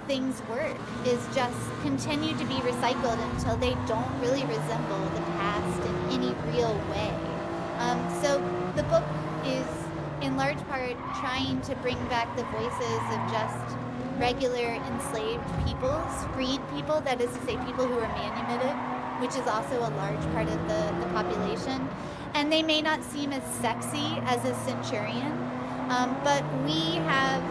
things work, is just continue to be recycled until they don't really resemble the past in any real way. So the book is in large part trying to bring back the voices of just regular enslaved peoples, freed people, that is to say people who are manumitted, which is also a large part of the population. And they may not seem as sexy as a centurion, but we have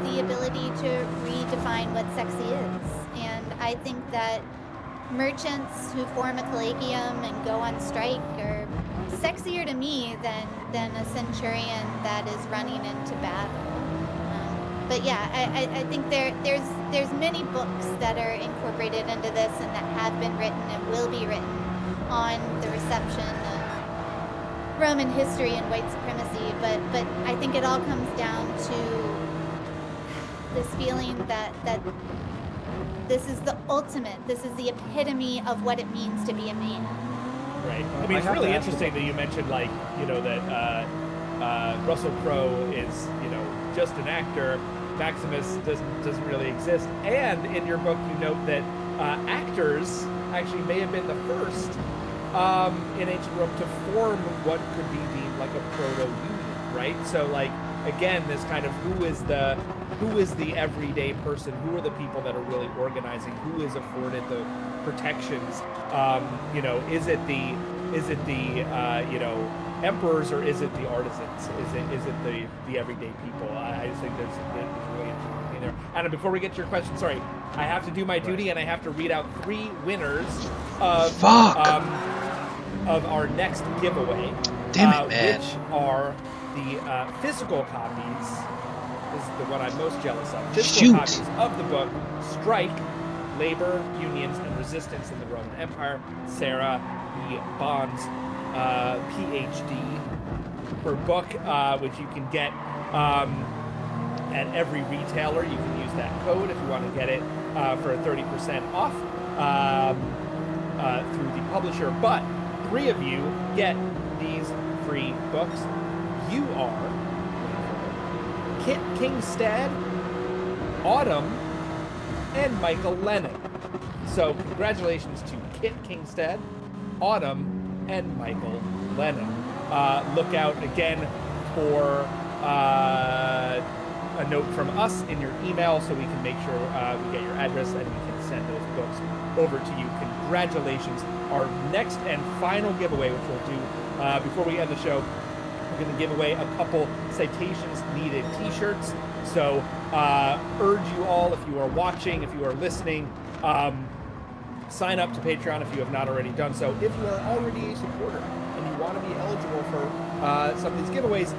the ability to redefine what sexy is. And I think that merchants who form a collegium and go on strike are sexier to me than a centurion that is running into battle. But yeah, I think there's many books that are incorporated into this and that have been written and will be written on the reception of Roman history and white supremacy. But I think it all comes down to this feeling that this is the ultimate, this is the epitome of what it means to be a man. Right. I mean, it's really interesting that you mentioned, like, that Russell Crowe is, just an actor. Maximus doesn't really exist. And in your book, you note that actors actually may have been the first in ancient Rome to form what could be deemed like a proto-union, right? So, like, again, this kind of who is the everyday person? Who are the people that are really organizing? Who is afforded the protections? Is it the Is it the emperors, or is it the artisans? Is it the everyday people? I just think there's really interesting thing there. And before we get to your question, sorry, I have to do my duty and I have to read out 3 winners of our next giveaway. Damn it, man. Which are the physical copies. This is the one I'm most jealous of. Physical copies of the book Strike, Labor, Unions, and Resistance in the Roman Empire. Sarah, the Bonds PhD, her book, which you can get at every retailer. You can use that code if you want to get it for 30% off through the publisher. But 3 of you get these free books. You are Kit Kingstead, Autumn, and Michael Lennon. So congratulations to Kit Kingstead, Autumn, and Michael Lennon. Look out again for a note from us in your email so we can make sure we get your address and we can send those books over to you. Congratulations. Our next and final giveaway, which we'll do before we end the show, we're going to give away a couple Citations Needed t-shirts. So urge you all, if you are watching, if you are listening, sign up to Patreon if you have not already done so. If you are already a supporter and you want to be eligible for some of these giveaways,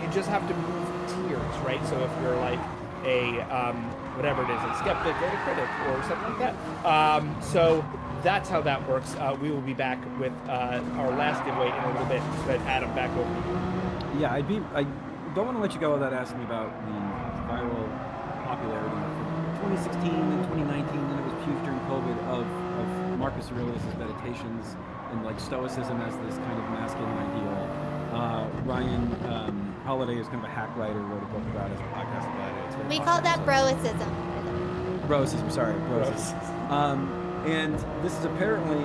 you just have to move tiers, right? So if you're like a, whatever it is, a skeptic or a critic or something like that. So that's how that works. We will be back with our last giveaway in a little bit. But Adam, back over to you. Yeah, I don't want to let you go without asking about the viral popularity from 2016 and 2019, and it was huge during COVID, of Marcus Aurelius' meditations and like Stoicism as this kind of masculine ideal. Ryan Holiday is kind of a hack writer, wrote a book about it, a podcast about it. We call that broicism. Broicism, sorry, broicism. And this is apparently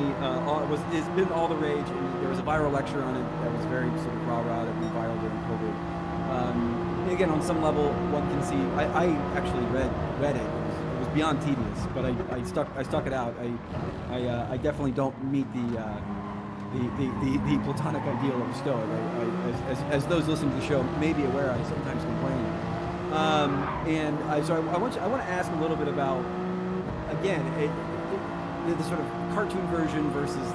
it's been all the rage. And there was a viral lecture on it that was very sort of rah-rah that went viral during COVID. Again, on some level, one can see. I actually read it. It was beyond tedious, but I stuck it out. I definitely don't meet the Platonic ideal of a Stoic. As those listening to the show may be aware, I sometimes complain. So I want to ask a little bit about, again, the sort of cartoon version versus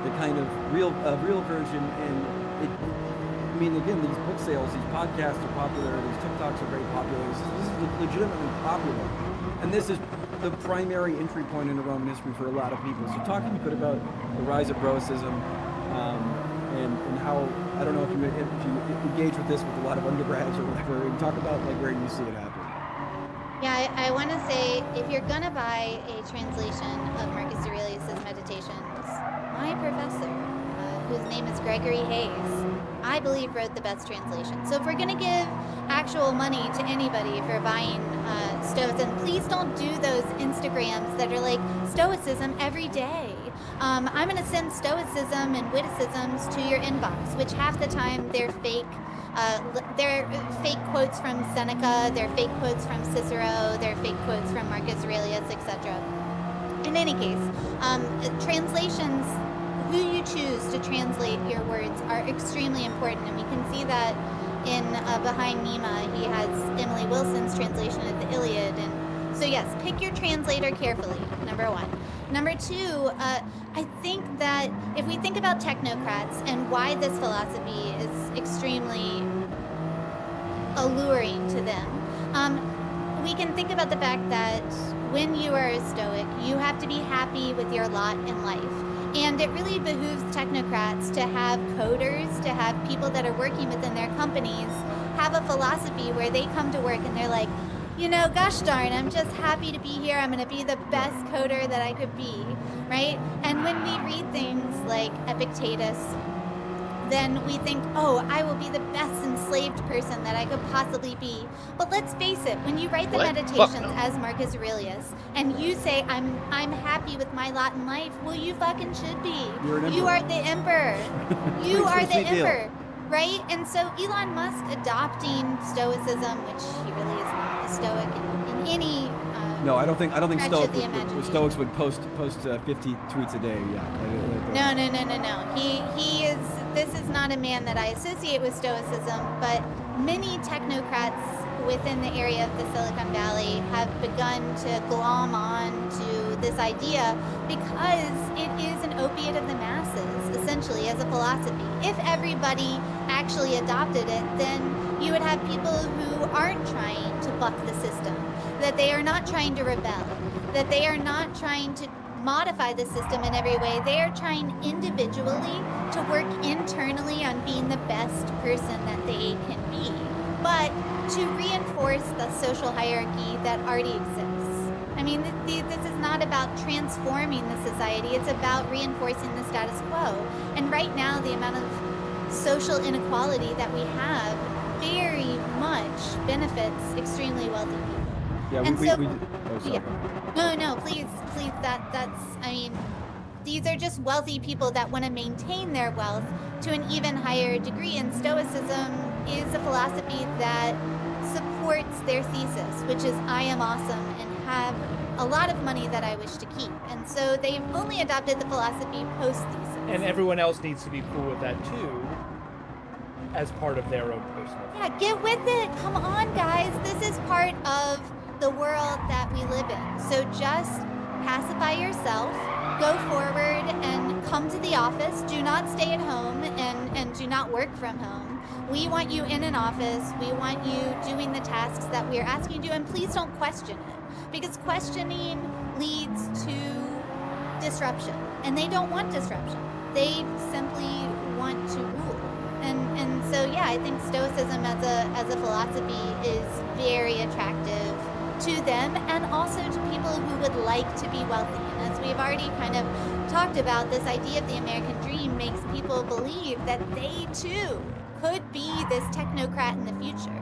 the kind of real version. And I mean, again, these book sales, these podcasts are popular, these TikToks are very popular. This is legitimately popular, and this is the primary entry point into Roman history for a lot of people. So talk a bit about the rise of Broicism, and how, I don't know if you engage with this with a lot of undergrads or whatever, and talk about like where you see it happen. Yeah, I want to say, if you're going to buy a translation of Marcus Aurelius' Meditations, my professor, whose name is Gregory Hayes, I believe wrote the best translation. So if we're going to give actual money to anybody for buying Stoicism, please don't do those Instagrams that are like, Stoicism every day. I'm going to send Stoicism and witticisms to your inbox, which half the time they're fake. They're fake quotes from Seneca, they're fake quotes from Cicero, they're fake quotes from Marcus Aurelius, etc. In any case, translations, who you choose to translate your words are extremely important, and we can see that in Behind Nema. He has Emily Wilson's translation of the Iliad, and so yes, pick your translator carefully, number one. Number two, I think that if we think about technocrats and why this philosophy is extremely alluring to them, we can think about the fact that when you are a Stoic, you have to be happy with your lot in life. And it really behooves technocrats to have coders, to have people that are working within their companies, have a philosophy where they come to work and they're like, you know, gosh darn, I'm just happy to be here. I'm going to be the best coder that I could be, right? And when we read things like Epictetus, then we think, oh, I will be the best enslaved person that I could possibly be. But let's face it, when you write the Meditations as Marcus Aurelius, and you say, I'm happy with my lot in life, well, you fucking should be. You are the emperor. You are the emperor. Right? And so Elon Musk adopting Stoicism, which he really is not a Stoic in any No, I don't think Stretch of the imagination. Stoics would post 50 tweets a day. Yeah. No. He is. This is not a man that I associate with Stoicism, but many technocrats within the area of the Silicon Valley have begun to glom on to this idea because it is an opiate of the masses, essentially, as a philosophy. If everybody actually adopted it, then you would have people who aren't trying to buck the system, that they are not trying to rebel, that they are not trying to modify the system in every way. They are trying individually to work internally on being the best person that they can be, but to reinforce the social hierarchy that already exists. I mean, this is not about transforming the society, it's about reinforcing the status quo. And right now, the amount of social inequality that we have very much benefits extremely wealthy people. Yeah, and we yeah. No, please, that's, I mean, these are just wealthy people that want to maintain their wealth to an even higher degree, and Stoicism is a philosophy that supports their thesis, which is I am awesome and have a lot of money that I wish to keep. And so they've only adopted the philosophy post-thesis. And everyone else needs to be cool with that too, as part of their own personal. Yeah, get with it. Come on, guys. This is part of the world that we live in. So just pacify yourself, go forward and come to the office. Do not stay at home and do not work from home. We want you in an office. We want you doing the tasks that we are asking you to do, and please don't question it, because questioning leads to disruption, and they don't want disruption. They simply want to rule. And so yeah, I think Stoicism as a philosophy is very attractive to them, and also to people who would like to be wealthy. And as we've already kind of talked about, this idea of the American dream makes people believe that they too could be this technocrat in the future.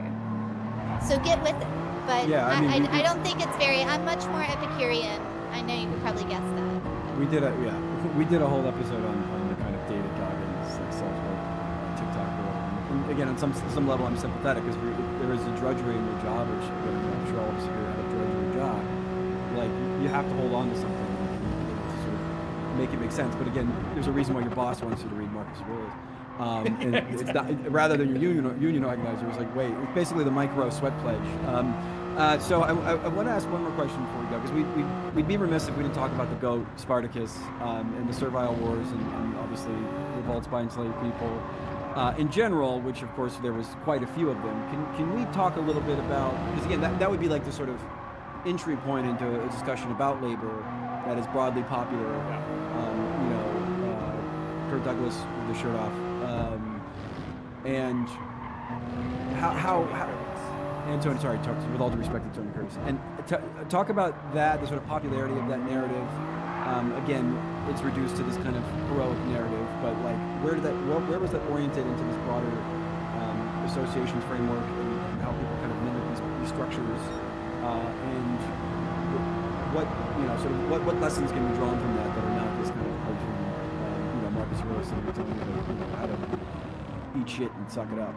So get with it. But yeah, I don't think it's very, I'm much more Epicurean. I know you could probably guess that. We did a whole episode on the kind of data goggins, like self-help TikTok world. And again, on some level, I'm sympathetic, because there is a drudgery in your job, which I'm sure all of us here have a drudgery job. Like, you have to hold on to something to sort of make it make sense. But again, there's a reason why your boss wants you to read Marcus Aurelius. And it's not, rather than your union organizer, it's like, wait, it's basically the micro sweat pledge. So I want to ask one more question before we go, because we'd be remiss if we didn't talk about the GOAT, Spartacus, and the Servile Wars, and obviously revolts by enslaved people in general, which of course there was quite a few of them. Can we talk a little bit about, because again, that would be like the sort of entry point into a discussion about labor that is broadly popular. Kirk Douglas with the shirt off. And how and Tony, sorry, with all due respect to Tony Curtis, and talk about that, the sort of popularity of that narrative. Again, it's reduced to this kind of heroic narrative, but like, where was that oriented into this broader association framework, and how people kind of mimic these structures, and what lessons can be drawn from that are not this kind of cartoon, Marcus Aurelius telling you how to eat shit and suck it up.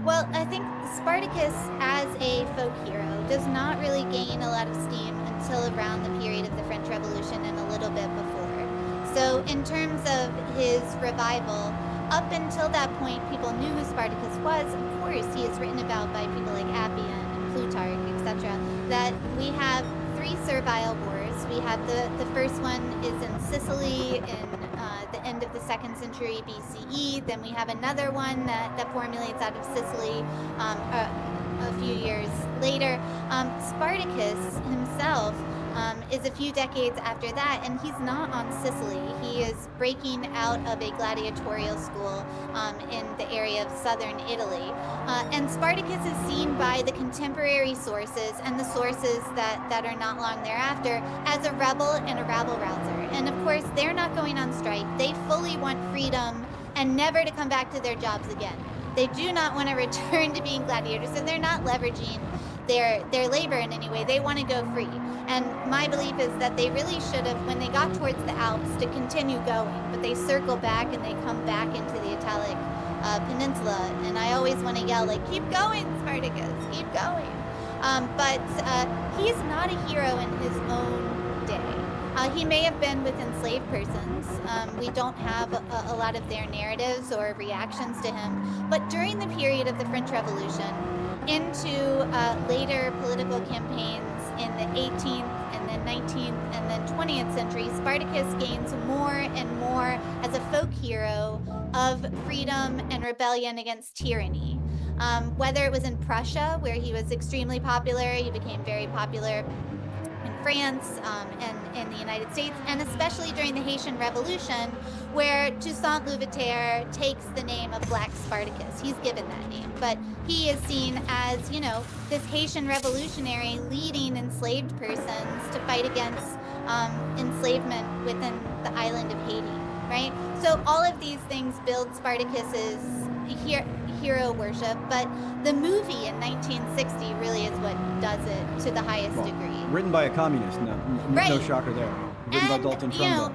Well, I think Spartacus as a folk hero does not really gain a lot of steam until around the period of the French Revolution and a little bit before. So in terms of his revival, up until that point, people knew who Spartacus was. Of course, he is written about by people like Appian and Plutarch, etc. That we have 3 servile wars. We have the first one is in Sicily in the end of the 2nd century BCE. Then we have another one that formulates out of Sicily a few years later. Spartacus himself is a few decades after that, and he's not on Sicily. He is breaking out of a gladiatorial school in the area of southern Italy. And Spartacus is seen by the contemporary sources and the sources that are not long thereafter as a rebel and a rabble-rouser. And of course, they're not going on strike. They fully want freedom and never to come back to their jobs again. They do not want to return to being gladiators, so they're not leveraging their labor in any way. They want to go free. And my belief is that they really should have, when they got towards the Alps, to continue going, but they circle back and they come back into the Italic Peninsula. And I always want to yell, like, keep going, Spartacus, keep going. But he's not a hero in his own day. He may have been with enslaved persons. We don't have a lot of their narratives or reactions to him. But during the period of the French Revolution, into later political campaigns in the 18th and then 19th and then 20th century, Spartacus gains more and more as a folk hero of freedom and rebellion against tyranny. Whether it was in Prussia, where he was extremely popular, he became very popular in France and in the United States, and especially during the Haitian Revolution, where Toussaint Louverture takes the name of Black Spartacus. He's given that name, but he is seen as, you know, this Haitian revolutionary leading enslaved persons to fight against enslavement within the island of Haiti, right? So all of these things build Spartacus's hero worship, but the movie in 1960 really is what does it to the highest degree. Written by a communist, no shocker there. Written by Dalton Trumbo.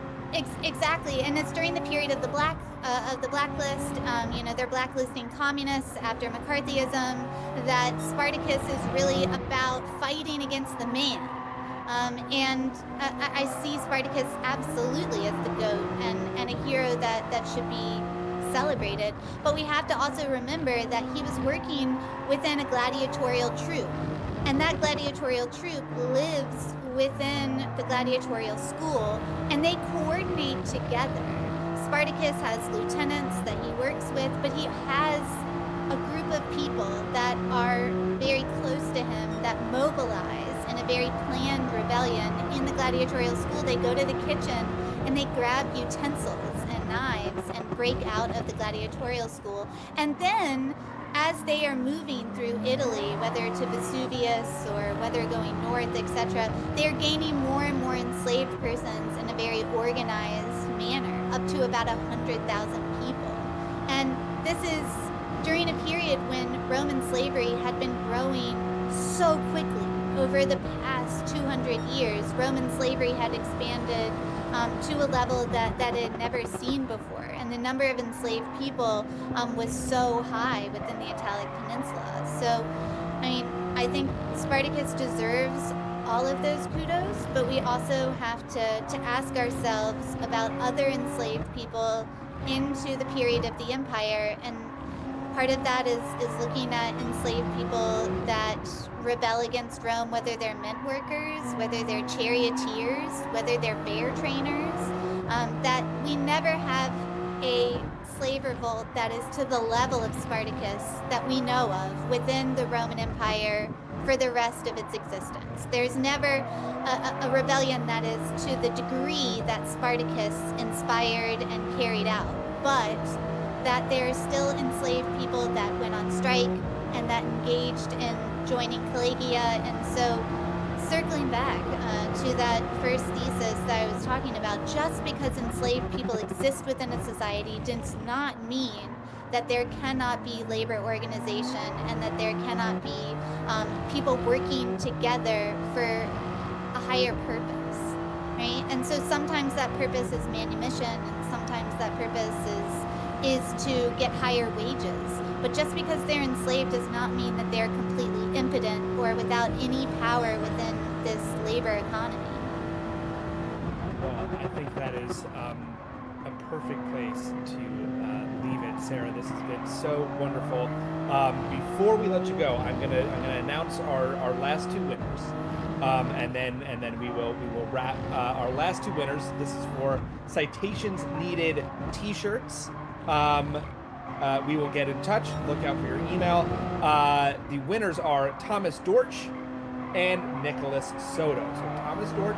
Exactly, and it's during the period of the blacklist. You know, they're blacklisting communists after McCarthyism. That Spartacus is really about fighting against the man. And I see Spartacus absolutely as the GOAT and a hero that should be celebrated. But we have to also remember that he was working within a gladiatorial troupe. And that gladiatorial troupe lives within the gladiatorial school, and they coordinate together. Spartacus has lieutenants that he works with, but he has a group of people that are very close to him that mobilize in a very planned rebellion. In the gladiatorial school, they go to the kitchen and they grab utensils and knives and break out of the gladiatorial school. And then, as they are moving through Italy, whether to Vesuvius or whether going north, etc., they're gaining more and more enslaved persons in a very organized manner, up to about 100,000 people. And this is during a period when Roman slavery had been growing so quickly. Over the past 200 years, Roman slavery had expanded to a level that it had never seen before. And the number of enslaved people was so high within the Italic Peninsula. So, I mean, I think Spartacus deserves all of those kudos, but we also have to ask ourselves about other enslaved people into the period of the empire. And part of that is looking at enslaved people that rebel against Rome, whether they're mint workers, whether they're charioteers, whether they're bear trainers, that we never have a slave revolt that is to the level of Spartacus that we know of within the Roman Empire for the rest of its existence. There's never a rebellion that is to the degree that Spartacus inspired and carried out, but that there are still enslaved people that went on strike and that engaged in joining collegia. And so circling back to that first thesis that I was talking about, just because enslaved people exist within a society does not mean that there cannot be labor organization and that there cannot be people working together for a higher purpose, right? And so sometimes that purpose is manumission, and sometimes that purpose is to get higher wages. But just because they're enslaved does not mean that they're completely impotent or without any power within this labor economy. Well, I think that is a perfect place to leave it, Sarah. This has been so wonderful. Before we let you go, I'm gonna announce our last two winners, and then we will wrap our last two winners. This is for Citations Needed T-shirts. We will get in touch. Look out for your email. The winners are Thomas Dortch and Nicholas Soto. So Thomas Dortch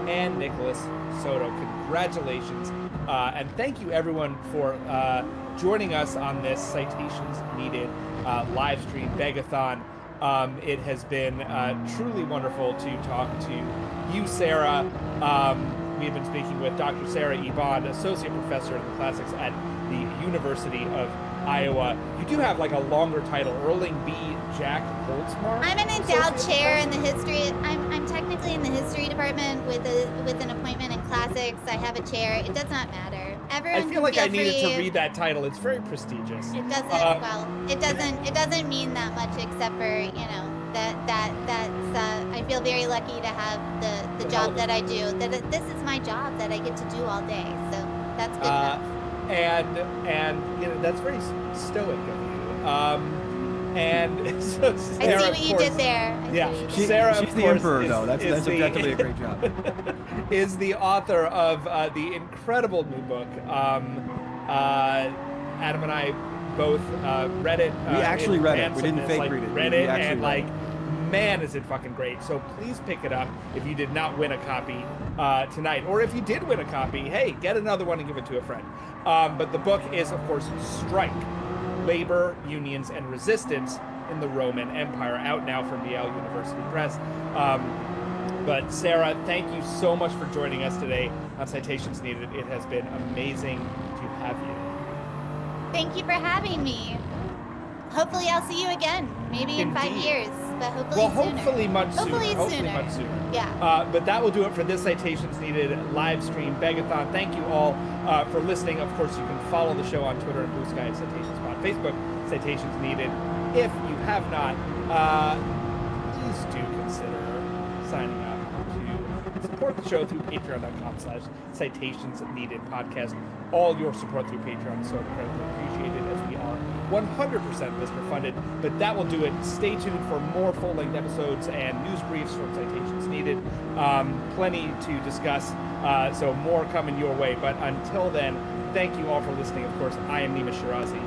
and Nicholas Soto. Congratulations. And thank you everyone for joining us on this Citations Needed live stream begathon. It has been truly wonderful to talk to you, Sarah. We have been speaking with Dr. Sarah E. Bond, Associate Professor of the Classics at the University of Iowa. You do have like a longer title, Erling B. Jack Holtzmark. I'm an endowed chair in the history. I'm technically in the history department with an appointment in classics. I have a chair. It does not matter. Everyone. I feel like I needed to read that title. It's very prestigious. It doesn't. It doesn't mean that much except for I feel very lucky to have the job that I do. That this is my job that I get to do all day. So that's good enough. And that's very stoic of you. And so Sarah, I see what you did there. Sarah, she's the emperor, though. That's objectively a great job. Is the author of the incredible new book. Adam and I both read it. We actually read it. We didn't fake read it. Read it and man, is it fucking great. So please pick it up if you did not win a copy tonight. Or if you did win a copy, hey, get another one and give it to a friend. But the book is, of course, Strike, Labor, Unions, and Resistance in the Roman Empire, out now from Yale University Press. But Sarah, thank you so much for joining us today on Citations Needed. It has been amazing to have you. Thank you for having me. Hopefully I'll see you again, maybe in 5 years, but hopefully sooner. Hopefully much sooner. Hopefully much sooner. Yeah. But that will do it for this Citations Needed live stream Begathon. Thank you all for listening. Of course, you can follow the show on Twitter and Blue Sky at Citations Pod, Facebook, Citations Needed. If you have not, please do consider signing up to support the show through patreon.com/Citations Needed podcast. All your support through Patreon is so incredibly appreciated, as we are 100% listener funded. But that will do it. Stay tuned for more full-length episodes and news briefs from Citations Needed. Plenty to discuss, so more coming your way. But until then, thank you all for listening. Of course, I am Nima Shirazi.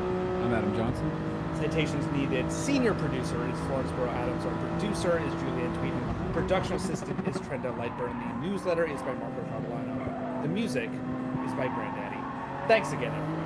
I'm Adam Johnson. Citations Needed senior producer is Florence Burrow Adams. Our producer is Julianne Tweeden. Production assistant is Trenda Lightburn. The newsletter is by Margaret Carbolano. The music is by Granddaddy. Thanks again, everyone.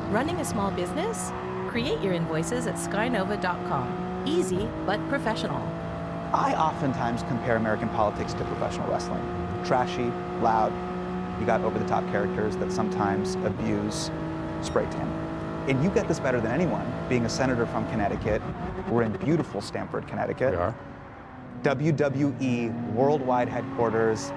Running a small business? Create your invoices at skynova.com. Easy, but professional. I oftentimes compare American politics to professional wrestling. Trashy, loud, you got over-the-top characters that sometimes abuse spray tan. And you get this better than anyone, being a senator from Connecticut. We're in beautiful Stamford, Connecticut. We are. WWE worldwide headquarters,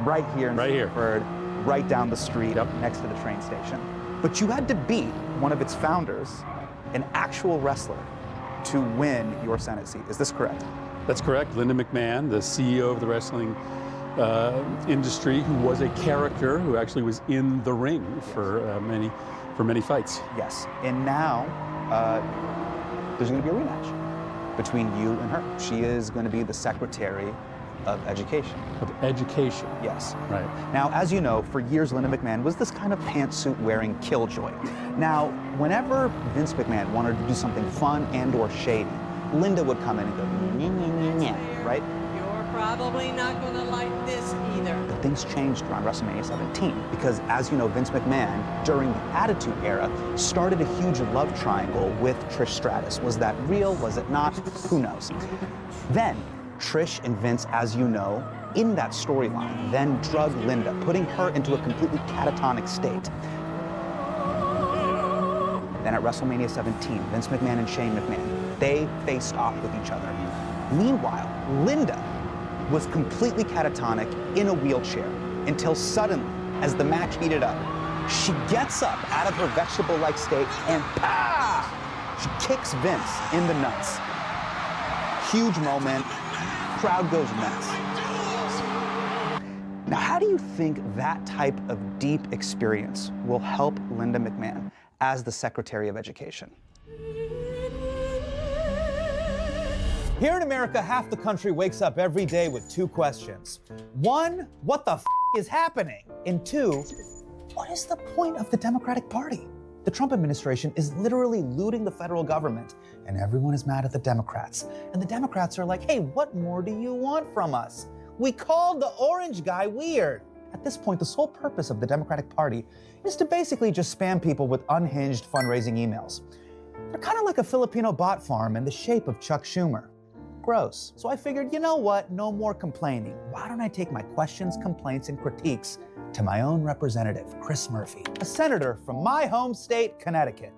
right here in Stamford, right down the street, next to the train station. But you had to beat one of its founders, an actual wrestler, to win your Senate seat. Is this correct? That's correct. Linda McMahon, the CEO of the wrestling industry, who was a character who actually was in the ring for many fights. Yes. And now there's going to be a rematch between you and her. She is going to be the Secretary of Education. Of Education. Yes. Right. Now, as you know, for years, Linda McMahon was this kind of pantsuit-wearing killjoy. Now, whenever Vince McMahon wanted to do something fun and or shady, Linda would come in and go, nyeh, nyeh, nyeh, nyeh, right? You're probably not going to like this either. But things changed around WrestleMania 17 because, as you know, Vince McMahon, during the Attitude Era, started a huge love triangle with Trish Stratus. Was that real? Was it not? Who knows? Then, Trish and Vince, as you know, in that storyline, then drug Linda, putting her into a completely catatonic state. Then at WrestleMania 17, Vince McMahon and Shane McMahon, they faced off with each other. Meanwhile, Linda was completely catatonic in a wheelchair until suddenly, as the match heated up, she gets up out of her vegetable-like state and pow! She kicks Vince in the nuts. Huge moment. Crowd goes nuts. Now, how do you think that type of deep experience will help Linda McMahon as the Secretary of Education? Here in America, half the country wakes up every day with two questions. One, what the is happening? And two, what is the point of the Democratic Party? The Trump administration is literally looting the federal government, and everyone is mad at the Democrats. And the Democrats are like, hey, what more do you want from us? We called the orange guy weird. At this point, the sole purpose of the Democratic Party is to basically just spam people with unhinged fundraising emails. They're kind of like a Filipino bot farm in the shape of Chuck Schumer. Gross. So I figured, you know what? No more complaining. Why don't I take my questions, complaints, and critiques to my own representative, Chris Murphy, a senator from my home state, Connecticut.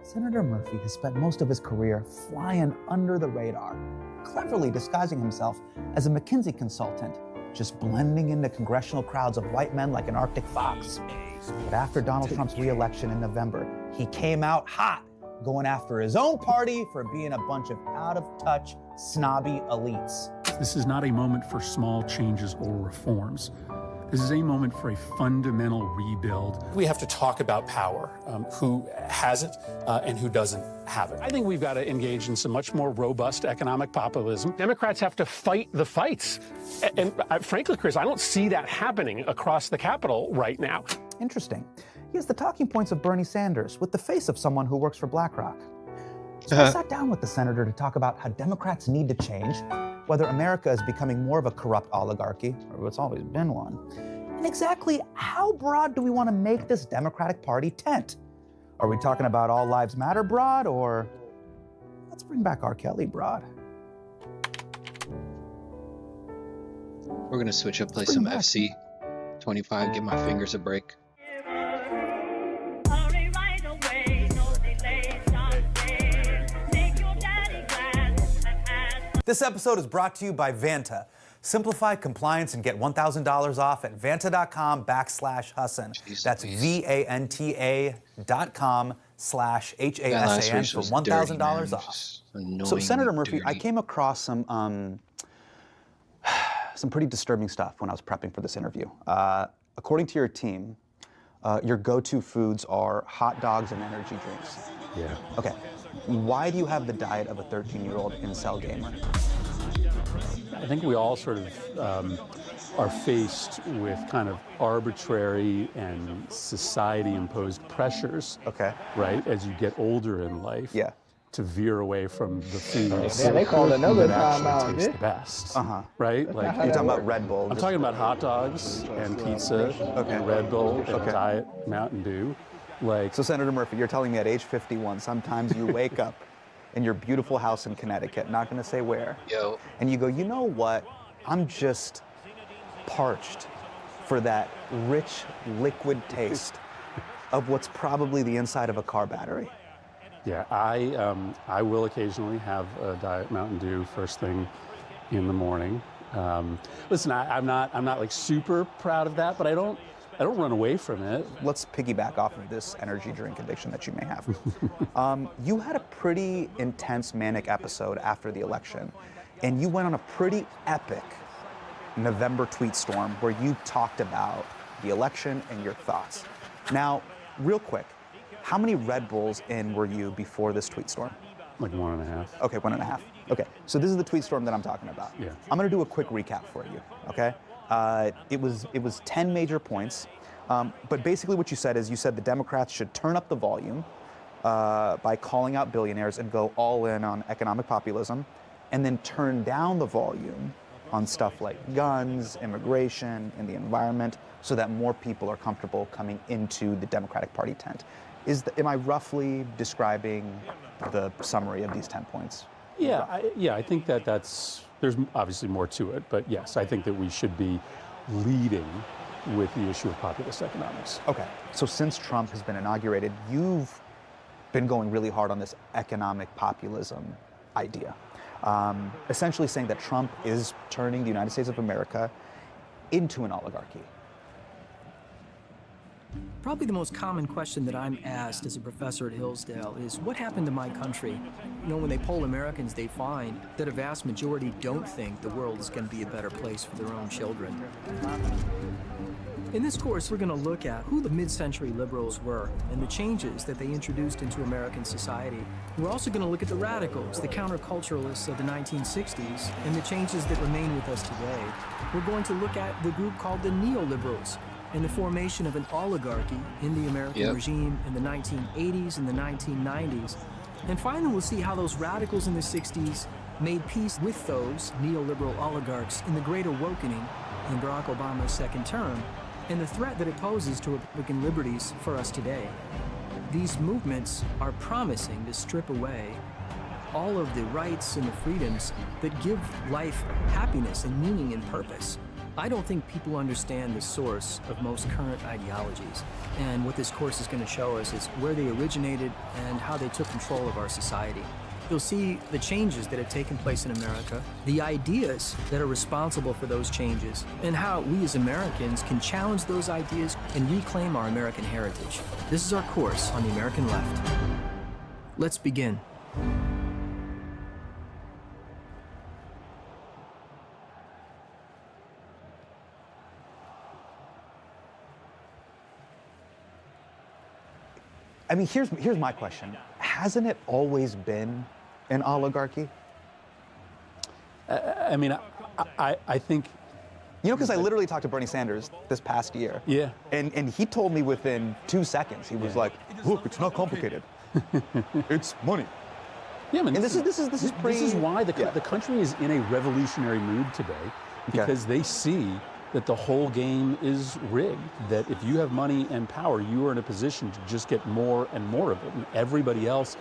Senator Murphy has spent most of his career flying under the radar, cleverly disguising himself as a McKinsey consultant, just blending into congressional crowds of white men like an Arctic fox. But after Donald Trump's re-election in November, he came out hot, going after his own party for being a bunch of out-of-touch, snobby elites. This is not a moment for small changes or reforms. This is a moment for a fundamental rebuild. We have to talk about power, who has it and who doesn't have it. I think we've got to engage in some much more robust economic populism. Democrats have to fight the fights. And frankly, Chris, I don't see that happening across the Capitol right now. Interesting. He has the talking points of Bernie Sanders with the face of someone who works for BlackRock. So I sat down with the senator to talk about how Democrats need to change, whether America is becoming more of a corrupt oligarchy, or it's always been one, and exactly how broad do we want to make this Democratic Party tent? Are we talking about all lives matter broad, or let's bring back R. Kelly broad? We're gonna switch up, play some FC25, give my fingers a break. This episode is brought to you by Vanta. Simplify compliance and get $1,000 off at vanta.com/Hassan. That's VANTA.com/HASAN for $1,000 off. So Senator Murphy, I came across some pretty disturbing stuff when I was prepping for this interview. According to your team, your go-to foods are hot dogs and energy drinks. Yeah. Okay. Why do you have the diet of a 13-year-old incel gamer? I think we all sort of are faced with kind of arbitrary and society-imposed pressures. Okay. Right, as you get older in life. Yeah. To veer away from the foods Yeah, they called another that time actually out. taste the best. Right? Like You're talking about Red Bull. I'm talking about hot dogs and pizza and Red Bull and Diet Mountain Dew. Like, so Senator Murphy, you're telling me at age 51, sometimes you wake up in your beautiful house in Connecticut, not gonna say where, and you go, you know what? I'm just parched for that rich liquid taste of what's probably the inside of a car battery. Yeah, I will occasionally have a Diet Mountain Dew first thing in the morning. Listen, I'm not like super proud of that, but I don't run away from it. Let's piggyback off of this energy drink addiction that you may have. You had a pretty intense manic episode after the election, and you went on a pretty epic November tweet storm where you talked about the election and your thoughts. Now, real quick, how many Red Bulls in were you before this tweet storm? Like 1.5. Okay, 1.5. Okay, so this is the tweet storm that I'm talking about. Yeah. I'm gonna do a quick recap for you, okay? It was 10 major points, but basically what you said is you said the Democrats should turn up the volume by calling out billionaires and go all in on economic populism, and then turn down the volume on stuff like guns, immigration, and the environment, so that more people are comfortable coming into the Democratic Party tent. Am I roughly describing the summary of these 10 points? Yeah, I think there's obviously more to it, but yes, I think that we should be leading with the issue of populist economics. Okay, so since Trump has been inaugurated, you've been going really hard on this economic populism idea, essentially saying that Trump is turning the United States of America into an oligarchy. Probably the most common question that I'm asked as a professor at Hillsdale is, what happened to my country? You know, when they poll Americans, they find that a vast majority don't think the world is going to be a better place for their own children. In this course, we're going to look at who the mid-century liberals were and the changes that they introduced into American society. We're also going to look at the radicals, the counterculturalists of the 1960s, and the changes that remain with us today. We're going to look at the group called the neoliberals and the formation of an oligarchy in the American regime in the 1980s and the 1990s. And finally, we'll see how those radicals in the 60s made peace with those neoliberal oligarchs in the Great Awakening in Barack Obama's second term, and the threat that it poses to Republican liberties for us today. These movements are promising to strip away all of the rights and the freedoms that give life happiness and meaning and purpose. I don't think people understand the source of most current ideologies, and what this course is going to show us is where they originated and how they took control of our society. You'll see the changes that have taken place in America, the ideas that are responsible for those changes, and how we as Americans can challenge those ideas and reclaim our American heritage. This is our course on the American left. Let's begin. I mean, here's my question. Hasn't it always been an oligarchy? I mean, I think... You know, because I literally talked to Bernie Sanders this past year. Yeah. And he told me within 2 seconds, he was like, look, it's not complicated. It's money. Yeah, I mean, and this is why the country is in a revolutionary mood today, because they see that the whole game is rigged, that if you have money and power, you are in a position to just get more and more of it, and everybody else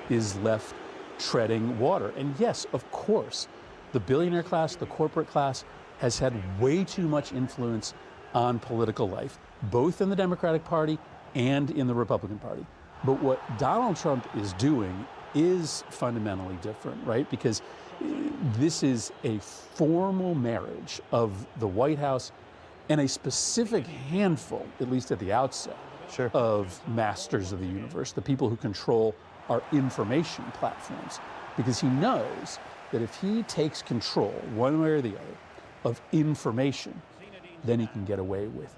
is left treading water. And yes, of course, the billionaire class, the corporate class, has had way too much influence on political life, both in the Democratic Party and in the Republican Party. But what Donald Trump is doing is fundamentally different, right? Because this is a formal marriage of the White House and a specific handful, at least at the outset, of masters of the universe, the people who control our information platforms. Because he knows that if he takes control, one way or the other, of information, then he can get away with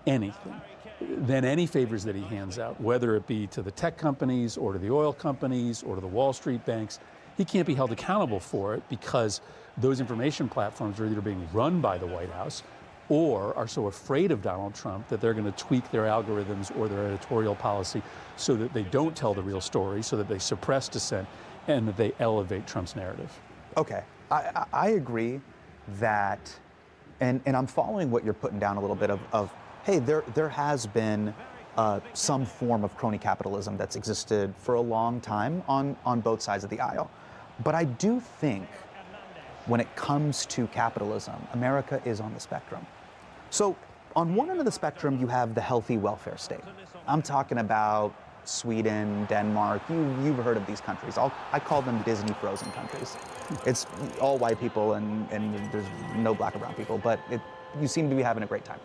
anything. Then any favors that he hands out, whether it be to the tech companies or to the oil companies or to the Wall Street banks, he can't be held accountable for it because those information platforms are either being run by the White House or are so afraid of Donald Trump that they're going to tweak their algorithms or their editorial policy so that they don't tell the real story, so that they suppress dissent, and that they elevate Trump's narrative. Okay, I agree that, and I'm following what you're putting down a little bit of hey, there has been some form of crony capitalism that's existed for a long time on both sides of the aisle. But I do think when it comes to capitalism, America is on the spectrum. So on one end of the spectrum, you have the healthy welfare state. I'm talking about Sweden, Denmark. You've heard of these countries. I call them Disney frozen countries. It's all white people and there's no black or brown people, but you seem to be having a great time.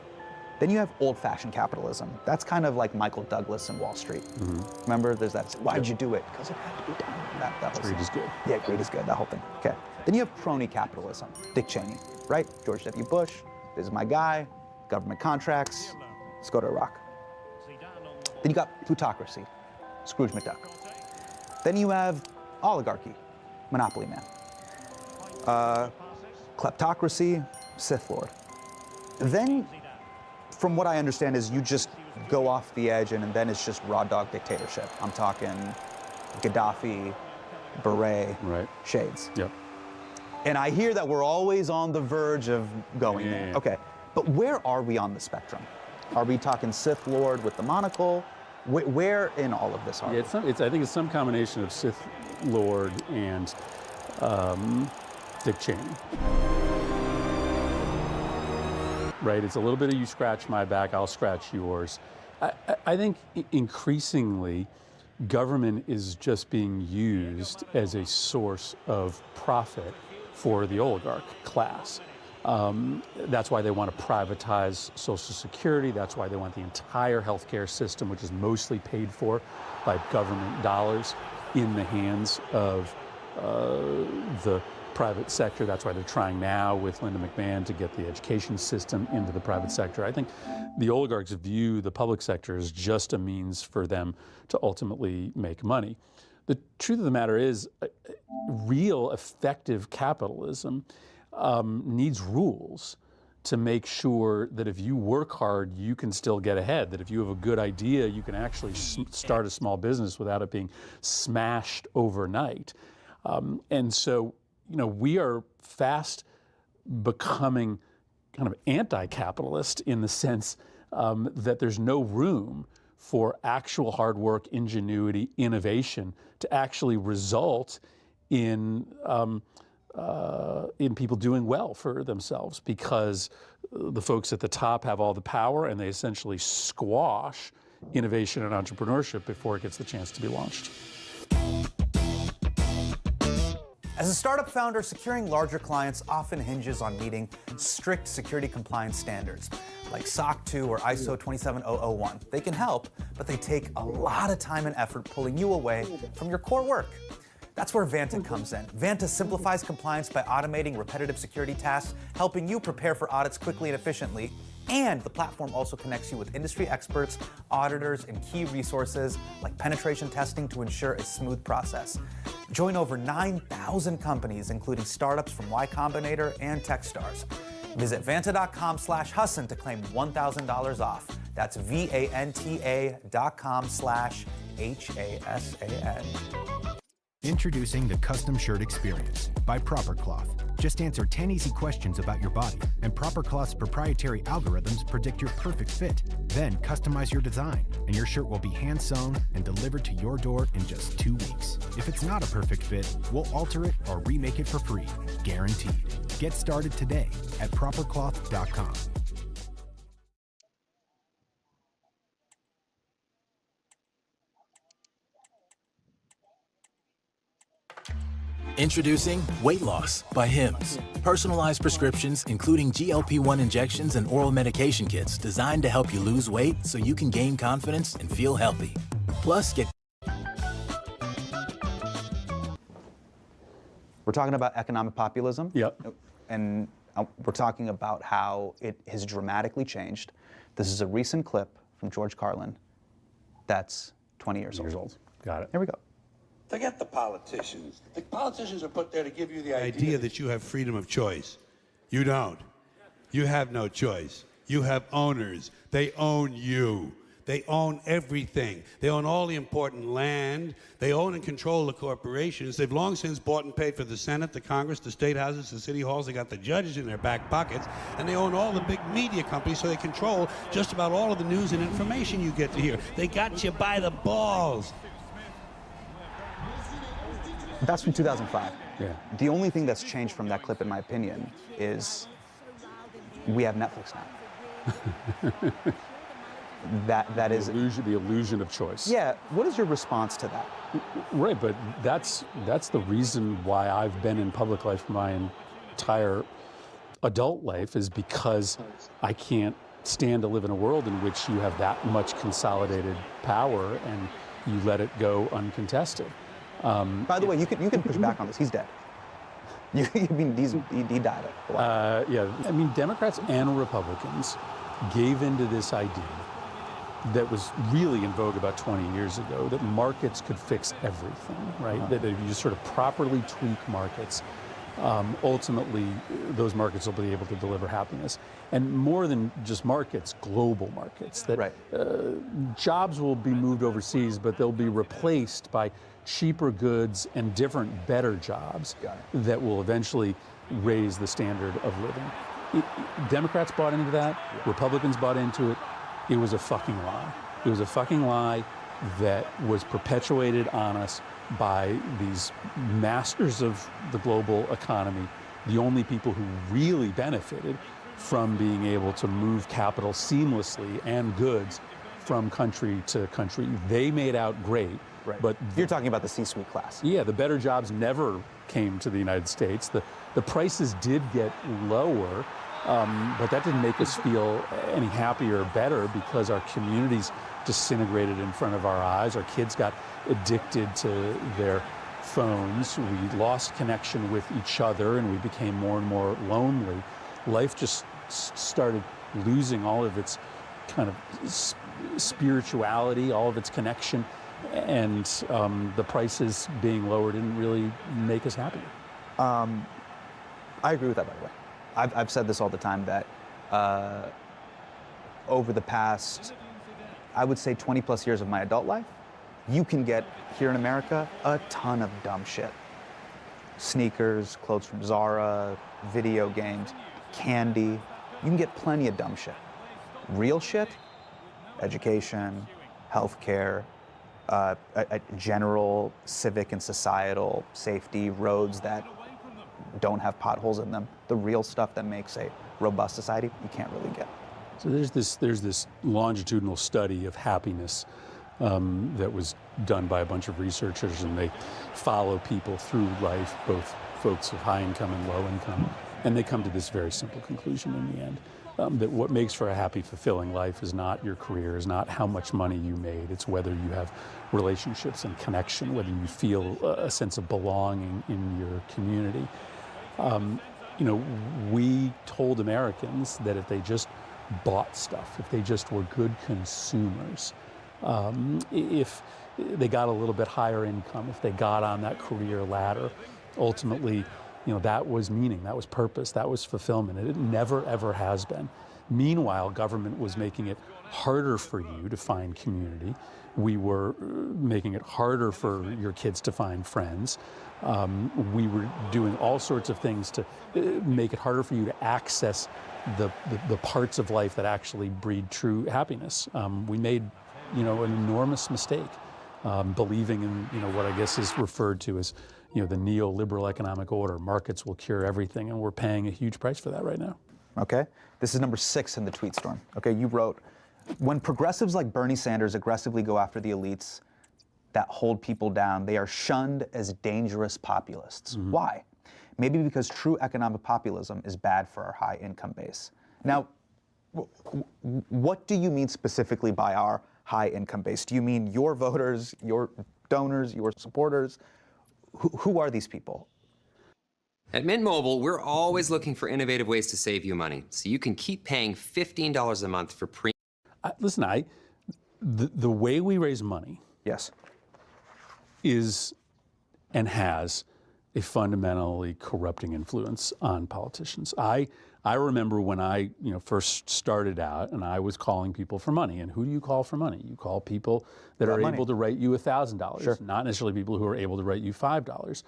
Then you have old-fashioned capitalism. That's kind of like Michael Douglas and Wall Street. Mm-hmm. Remember, there's that, why'd you do it? Because it had to be done. That whole Greed is good. Yeah, greed is good, that whole thing. Okay. Then you have crony capitalism. Dick Cheney, right? George W. Bush, this is my guy, government contracts, let's go to Iraq. Then you got plutocracy, Scrooge McDuck. Then you have oligarchy, Monopoly Man. Kleptocracy, Sith Lord. Then, from what I understand, is you just go off the edge and then it's just raw dog dictatorship. I'm talking Gaddafi, Beret, Shades. Yep. And I hear that we're always on the verge of going there. Okay, but where are we on the spectrum? Are we talking Sith Lord with the monocle? Where in all of this are we? I think it's some combination of Sith Lord and Dick Cheney. Right, it's a little bit of you scratch my back, I'll scratch yours. I think increasingly government is just being used as a source of profit for the oligarch class. That's why they want to privatize Social Security. That's why they want the entire healthcare system, which is mostly paid for by government dollars, in the hands of the private sector. That's why they're trying now with Linda McMahon to get the education system into the private sector. I think the oligarchs view the public sector as just a means for them to ultimately make money. The truth of the matter is, real effective capitalism needs rules to make sure that if you work hard, you can still get ahead, that if you have a good idea, you can actually start a small business without it being smashed overnight. And so, you know, we are fast becoming kind of anti-capitalist in the sense that there's no room for actual hard work, ingenuity, innovation to actually result in people doing well for themselves, because the folks at the top have all the power and they essentially squash innovation and entrepreneurship before it gets the chance to be launched. As a startup founder, securing larger clients often hinges on meeting strict security compliance standards, like SOC 2 or ISO 27001. They can help, but they take a lot of time and effort pulling you away from your core work. That's where Vanta comes in. Vanta simplifies compliance by automating repetitive security tasks, helping you prepare for audits quickly and efficiently. And the platform also connects you with industry experts, auditors, and key resources like penetration testing to ensure a smooth process. Join over 9,000 companies, including startups from Y Combinator and Techstars. Visit Vanta.com/Hassan to claim $1,000 off. That's VANTA.com/HASAN. Introducing the Custom Shirt Experience by Proper Cloth. Just answer 10 easy questions about your body, and Proper Cloth's proprietary algorithms predict your perfect fit. Then customize your design, and your shirt will be hand-sewn and delivered to your door in just 2 weeks. If it's not a perfect fit, we'll alter it or remake it for free, guaranteed. Get started today at propercloth.com. Introducing Weight Loss by Hims. Personalized prescriptions, including GLP-1 injections and oral medication kits designed to help you lose weight so you can gain confidence and feel healthy. Plus, get... We're talking about economic populism. Yep. And we're talking about how it has dramatically changed. This is a recent clip from George Carlin that's 20 years old. Got it. Here we go. Forget the politicians. The politicians are put there to give you the idea that you have freedom of choice. You don't. You have no choice. You have owners. They own you. They own everything. They own all the important land. They own and control the corporations. They've long since bought and paid for the Senate, the Congress, the state houses, the city halls. They got the judges in their back pockets. And they own all the big media companies, so they control just about all of the news and information you get to hear. They got you by the balls. That's from 2005. Yeah. The only thing that's changed from that clip, in my opinion, is we have Netflix now. that is the illusion of choice. Yeah. What is your response to that? Right, but that's the reason why I've been in public life my entire adult life, is because I can't stand to live in a world in which you have that much consolidated power and you let it go uncontested. By the way, you can push back on this. He's dead. He died. Yeah, I mean, Democrats and Republicans gave into this idea that was really in vogue about 20 years ago, that markets could fix everything, right? That if you just sort of properly tweak markets, ultimately those markets will be able to deliver happiness. And more than just markets, global markets, that jobs will be moved overseas, but they'll be replaced by cheaper goods and different, better jobs that will eventually raise the standard of living. Democrats bought into that, Republicans bought into it. It was a fucking lie. It was a fucking lie that was perpetuated on us by these masters of the global economy, the only people who really benefited from being able to move capital seamlessly and goods from country to country. They made out great. Right. But you're talking about the C-suite class. Yeah, the better jobs never came to the United States. The prices did get lower, but that didn't make us feel any happier or better, because our communities disintegrated in front of our eyes. Our kids got addicted to their phones, we lost connection with each other, and we became more and more lonely. Life just started losing all of its kind of spirituality, all of its connection, and the prices being lower didn't really make us happy. I agree with that, by the way. I've said this all the time, that over the past, I would say 20 plus years of my adult life, you can get, here in America, a ton of dumb shit. Sneakers, clothes from Zara, video games, candy. You can get plenty of dumb shit. Real shit, education, healthcare, a general civic and societal safety, roads that don't have potholes in them. The real stuff that makes a robust society, you can't really get. So there's this longitudinal study of happiness that was done by a bunch of researchers, and they follow people through life, both folks of high income and low income, and they come to this very simple conclusion in the end, that what makes for a happy, fulfilling life is not your career, is not how much money you made, it's whether you have relationships and connection, whether you feel a sense of belonging in your community. You know, we told Americans that if they just bought stuff, if they just were good consumers, if they got a little bit higher income, if they got on that career ladder, ultimately, you know, that was meaning, that was purpose, that was fulfillment, and it never, ever has been. Meanwhile, government was making it harder for you to find community. We were making it harder for your kids to find friends. We were doing all sorts of things to make it harder for you to access the parts of life that actually breed true happiness. We made, you know, an enormous mistake, believing in, you know, what I guess is referred to as, you know, the neoliberal economic order. Markets will cure everything, and we're paying a huge price for that right now. Okay, this is number 6 in the tweet storm. Okay, you wrote, when progressives like Bernie Sanders aggressively go after the elites that hold people down, they are shunned as dangerous populists. Mm-hmm. Why? Maybe because true economic populism is bad for our high income base. Now, what do you mean specifically by our high income base? Do you mean your voters, your donors, your supporters? Who are these people? At Mint Mobile, we're always looking for innovative ways to save you money, so you can keep paying $15 a month for premium. Listen, the way we raise money, yes, is and has a fundamentally corrupting influence on politicians. I remember when I first started out, and I was calling people for money. And who do you call for money? You call people that are able to write you $1,000, sure, not necessarily people who are able to write you $5.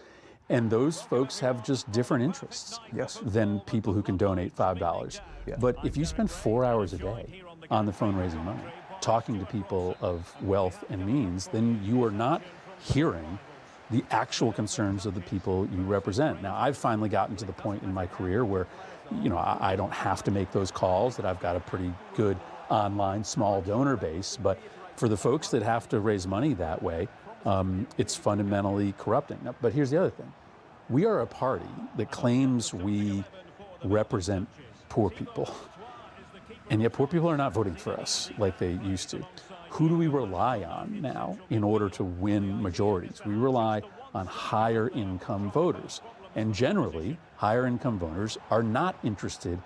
And those folks have just different interests than people who can donate $5. Yeah. But if you spend 4 hours a day on the phone raising money, talking to people of wealth and means, then you are not hearing the actual concerns of the people you represent. Now, I've finally gotten to the point in my career where, you know, I don't have to make those calls, that I've got a pretty good online small donor base. But for the folks that have to raise money that way, it's fundamentally corrupting. Now, but here's the other thing. We are a party that claims we represent poor people, and yet poor people are not voting for us like they used to. Who do we rely on now in order to win majorities? We rely on higher income voters. And generally, higher income voters are not interested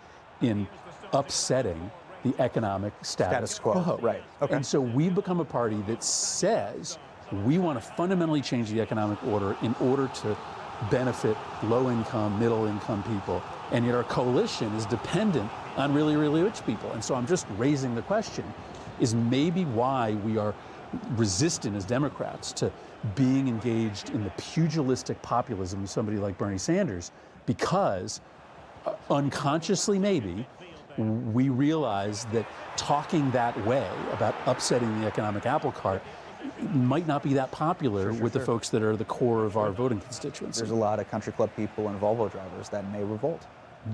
in upsetting the economic status quo. Right. Okay. And so we've become a party that says we want to fundamentally change the economic order in order to benefit low-income, middle-income people. And yet our coalition is dependent on really, really rich people. And so I'm just raising the question, is maybe why we are resistant as Democrats to being engaged in the pugilistic populism of somebody like Bernie Sanders, because unconsciously maybe we realize that talking that way about upsetting the economic apple cart might not be that popular with the folks that are the core of our voting constituency. There's a lot of country club people and Volvo drivers that may revolt.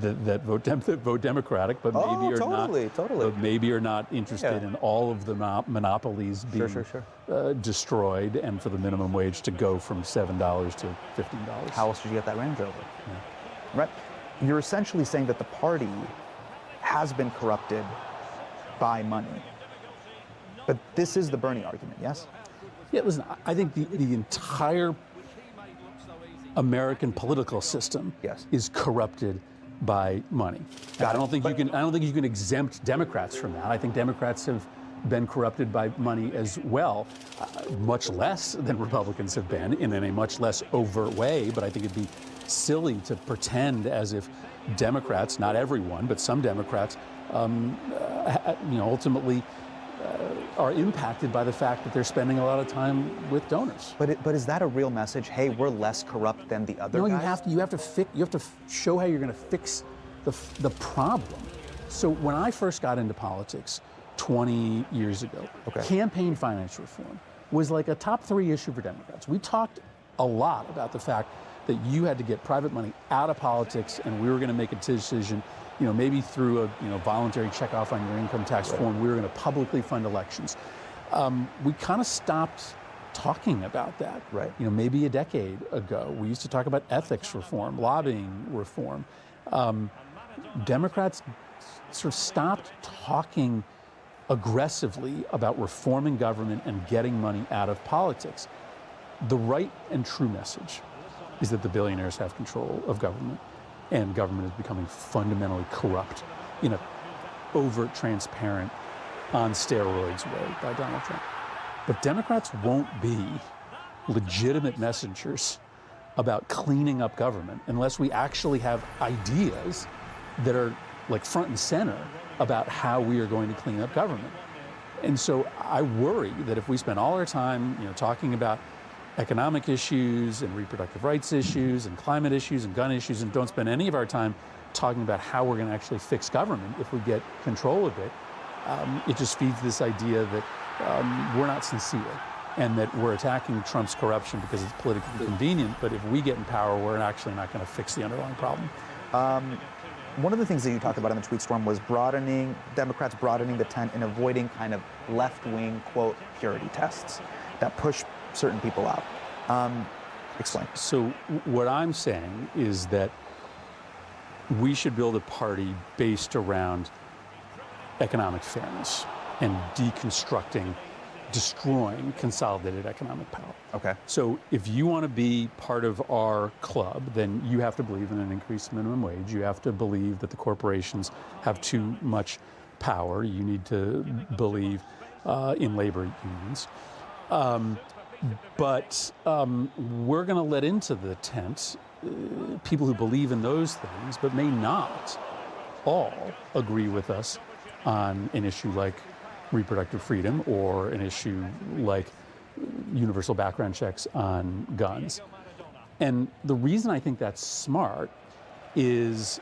That vote Democratic, but maybe are not interested in all of the monopolies being destroyed, and for the minimum wage to go from $7 to $15. How else did you get that Range Rover? Yeah. Right. You're essentially saying that the party has been corrupted by money. But this is the Bernie argument, yes? Yeah, listen, I think the entire American political system is corrupted by money. I don't think you can exempt Democrats from that. I think Democrats have been corrupted by money as well, much less than Republicans have been, in a much less overt way. But I think it'd be silly to pretend as if Democrats, not everyone, but some Democrats, ultimately are impacted by the fact that they're spending a lot of time with donors. But is that a real message? Hey, we're less corrupt than the other guys? You have to show how you're going to fix the problem. So when I first got into politics 20 years ago, campaign finance reform was like a top 3 issue for Democrats. We talked a lot about the fact that you had to get private money out of politics, and we were going to make a decision, maybe through a voluntary checkoff on your income tax form. We were going to publicly fund elections. We kind of stopped talking about that. Maybe a decade ago, we used to talk about ethics reform, lobbying reform. Democrats sort of stopped talking aggressively about reforming government and getting money out of politics. The right and true message is that the billionaires have control of government, and government is becoming fundamentally corrupt in an overt, transparent, on steroids way by Donald Trump. But Democrats won't be legitimate messengers about cleaning up government unless we actually have ideas that are like front and center about how we are going to clean up government. And so I worry that if we spend all our time, talking about economic issues and reproductive rights issues and climate issues and gun issues, and don't spend any of our time talking about how we're going to actually fix government if we get control of it, it just feeds this idea that we're not sincere and that we're attacking Trump's corruption because it's politically convenient, but if we get in power, we're actually not going to fix the underlying problem. One of the things that you talked about in the tweet storm was Democrats broadening the tent and avoiding kind of left-wing, quote, purity tests that push certain people out. Explain. So what I'm saying is that we should build a party based around economic fairness and destroying consolidated economic power. Okay. So if you want to be part of our club, then you have to believe in an increased minimum wage. You have to believe that the corporations have too much power. You need to believe in labor unions. But we're going to let into the tent people who believe in those things, but may not all agree with us on an issue like reproductive freedom or an issue like universal background checks on guns. And the reason I think that's smart is,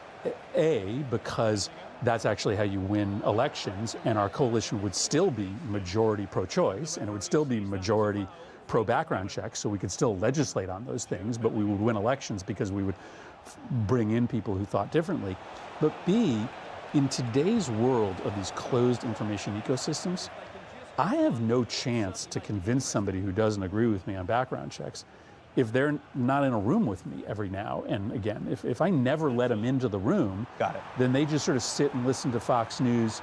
A, because that's actually how you win elections, and our coalition would still be majority pro-choice, and it would still be majority pro-background checks, so we could still legislate on those things, but we would win elections because we would bring in people who thought differently. But B, in today's world of these closed information ecosystems, I have no chance to convince somebody who doesn't agree with me on background checks if they're not in a room with me every now and again. If I never let them into the room, then they just sort of sit and listen to Fox News,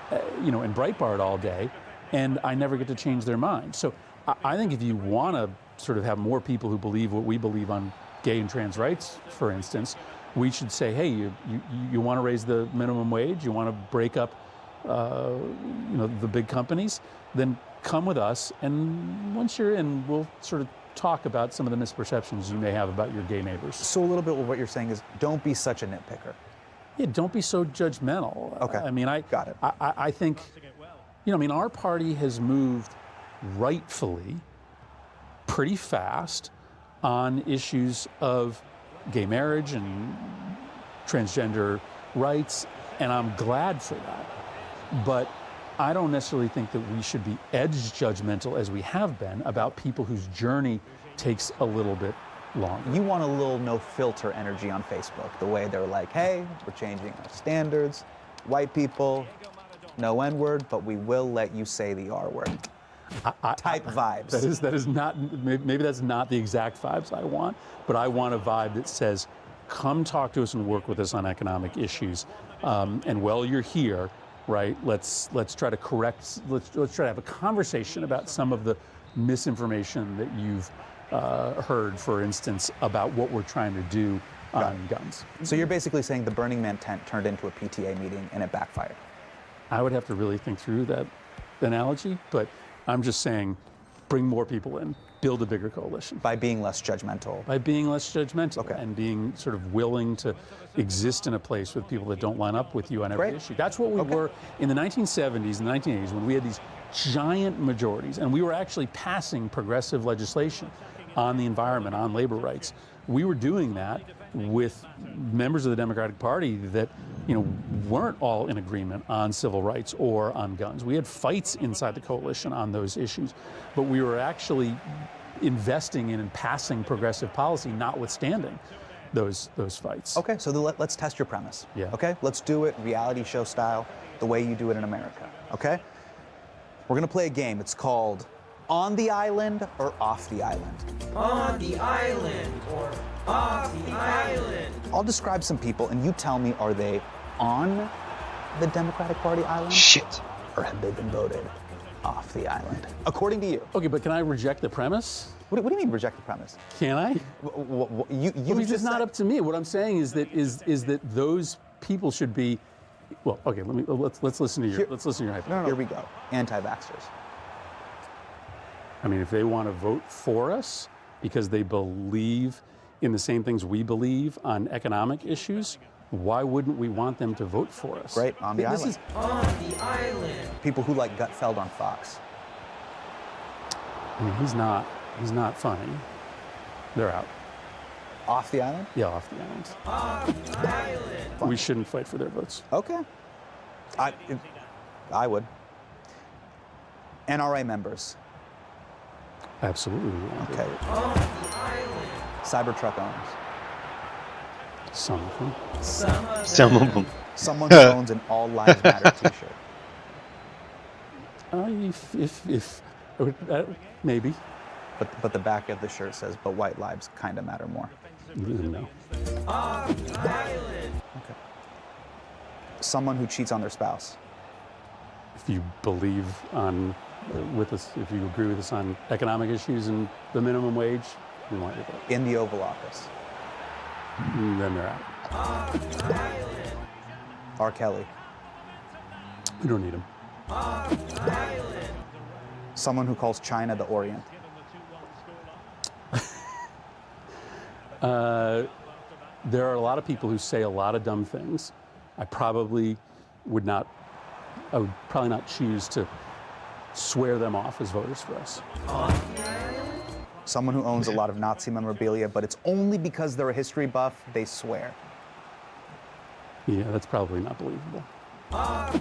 and Breitbart all day, and I never get to change their mind. So I think if you want to sort of have more people who believe what we believe on gay and trans rights, for instance, we should say, hey, you want to raise the minimum wage? You want to break up, the big companies? Then come with us, and once you're in, we'll sort of talk about some of the misperceptions you may have about your gay neighbors. So a little bit of what you're saying is, don't be such a nitpicker. Yeah, don't be so judgmental. Okay. Got it. I think, our party has moved rightfully pretty fast on issues of gay marriage and transgender rights, and I'm glad for that. But I don't necessarily think that we should be edge judgmental as we have been about people whose journey takes a little bit longer. You want a little no filter energy on Facebook, the way they're like, hey, we're changing our standards, white people, no N-word, but we will let you say the R-word. Type vibes. That is not, maybe that's not the exact vibes I want, but I want a vibe that says, come talk to us and work with us on economic issues. And while you're here, right, let's try to have a conversation about some of the misinformation that you've heard, for instance, about what we're trying to do on guns. So you're basically saying the Burning Man tent turned into a PTA meeting and it backfired? I would have to really think through that analogy, but I'm just saying bring more people in, build a bigger coalition. By being less judgmental? By being less judgmental and being sort of willing to exist in a place with people that don't line up with you on every issue. That's what we were in the 1970s and the 1980s when we had these giant majorities and we were actually passing progressive legislation on the environment, on labor rights. We were doing that with members of the Democratic Party that, you know, weren't all in agreement on civil rights or on guns. We had fights inside the coalition on those issues, but we were actually investing in and passing progressive policy, notwithstanding those fights. Okay, so let's test your premise. Yeah. Okay, let's do it reality show style, the way you do it in America. Okay, we're gonna play a game. It's called On the Island or Off the Island. On the island or off the island. I'll describe some people and you tell me, are they on the Democratic Party island? Shit. Or have they been voted off the island? According to you. Okay, but can I reject the premise? What do you mean reject the premise? Can I? You because it's not up to me. What I'm saying is that those people should be. Well, okay. Let's listen to your hypothesis. Here we go. Anti-vaxxers. I mean, if they want to vote for us because they believe in the same things we believe on economic issues, why wouldn't we want them to vote for us? Great, on the island. On the island. People who like Gutfeld on Fox. I mean, he's not funny. They're out. Off the island? Yeah, off the island. Off the island. We shouldn't fight for their votes. Okay. I would. NRA members. Absolutely. We want Okay. On the island. Cybertruck owners. Some of them. Some of them. Someone who owns an All Lives Matter t-shirt. Maybe. But the back of the shirt says, but white lives kind of matter more. No. Off the island. Okay. Someone who cheats on their spouse. If you believe with us, if you agree with us on economic issues and the minimum wage, we want you to vote. In the Oval Office. Then they're out. Off the island. R. Kelly. We don't need him. Off the island. Someone who calls China the Orient. There are a lot of people who say a lot of dumb things. I would probably not choose to swear them off as voters for us. Someone who owns a lot of Nazi memorabilia, but it's only because they're a history buff, they swear. Yeah, that's probably not believable. A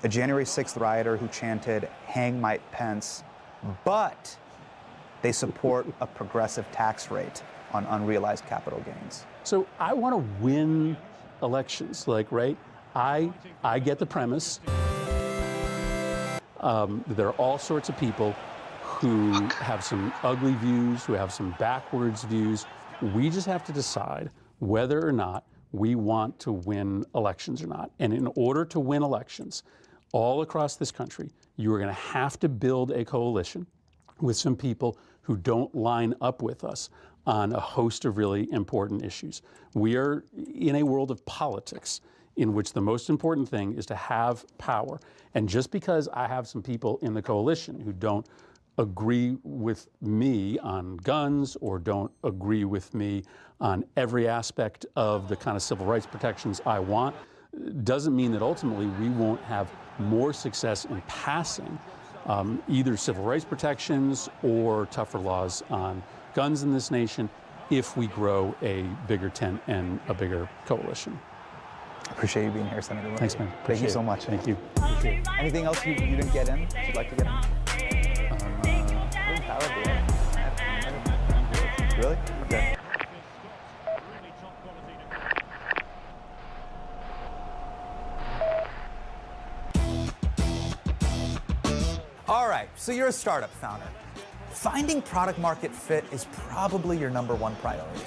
January 6th rioter who chanted, "Hang Mike Pence," but they support a progressive tax rate on unrealized capital gains. So I want to win elections, right? I get the premise. There are all sorts of people who have some ugly views, who have some backwards views. We just have to decide whether or not we want to win elections or not. And in order to win elections all across this country, you are going to have to build a coalition with some people who don't line up with us on a host of really important issues. We are in a world of politics in which the most important thing is to have power. And just because I have some people in the coalition who don't agree with me on guns or don't agree with me on every aspect of the kind of civil rights protections I want, doesn't mean that ultimately we won't have more success in passing either civil rights protections or tougher laws on guns in this nation if we grow a bigger tent and a bigger coalition. Appreciate you being here, Senator. Thanks, man. Thank you so much. Thank you. Anything else you didn't get in that you'd like to get in? Really? Okay. All right, so you're a startup founder. Finding product market fit is probably your #1 priority.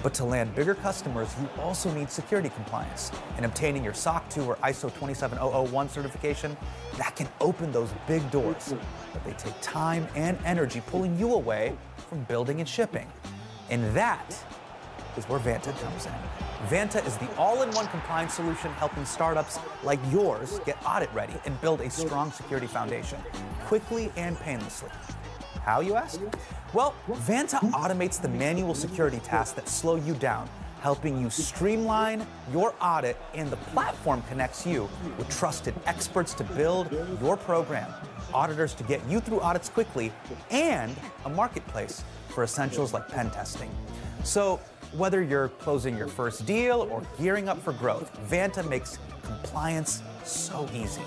But to land bigger customers, you also need security compliance. And obtaining your SOC 2 or ISO 27001 certification, that can open those big doors. But they take time and energy pulling you away from building and shipping. And that is where Vanta comes in. Vanta is the all-in-one compliance solution helping startups like yours get audit ready and build a strong security foundation quickly and painlessly. How, you ask? Well, Vanta automates the manual security tasks that slow you down, helping you streamline your audit, and the platform connects you with trusted experts to build your program, auditors to get you through audits quickly, and a marketplace for essentials like pen testing. So whether you're closing your first deal or gearing up for growth, Vanta makes compliance so easy.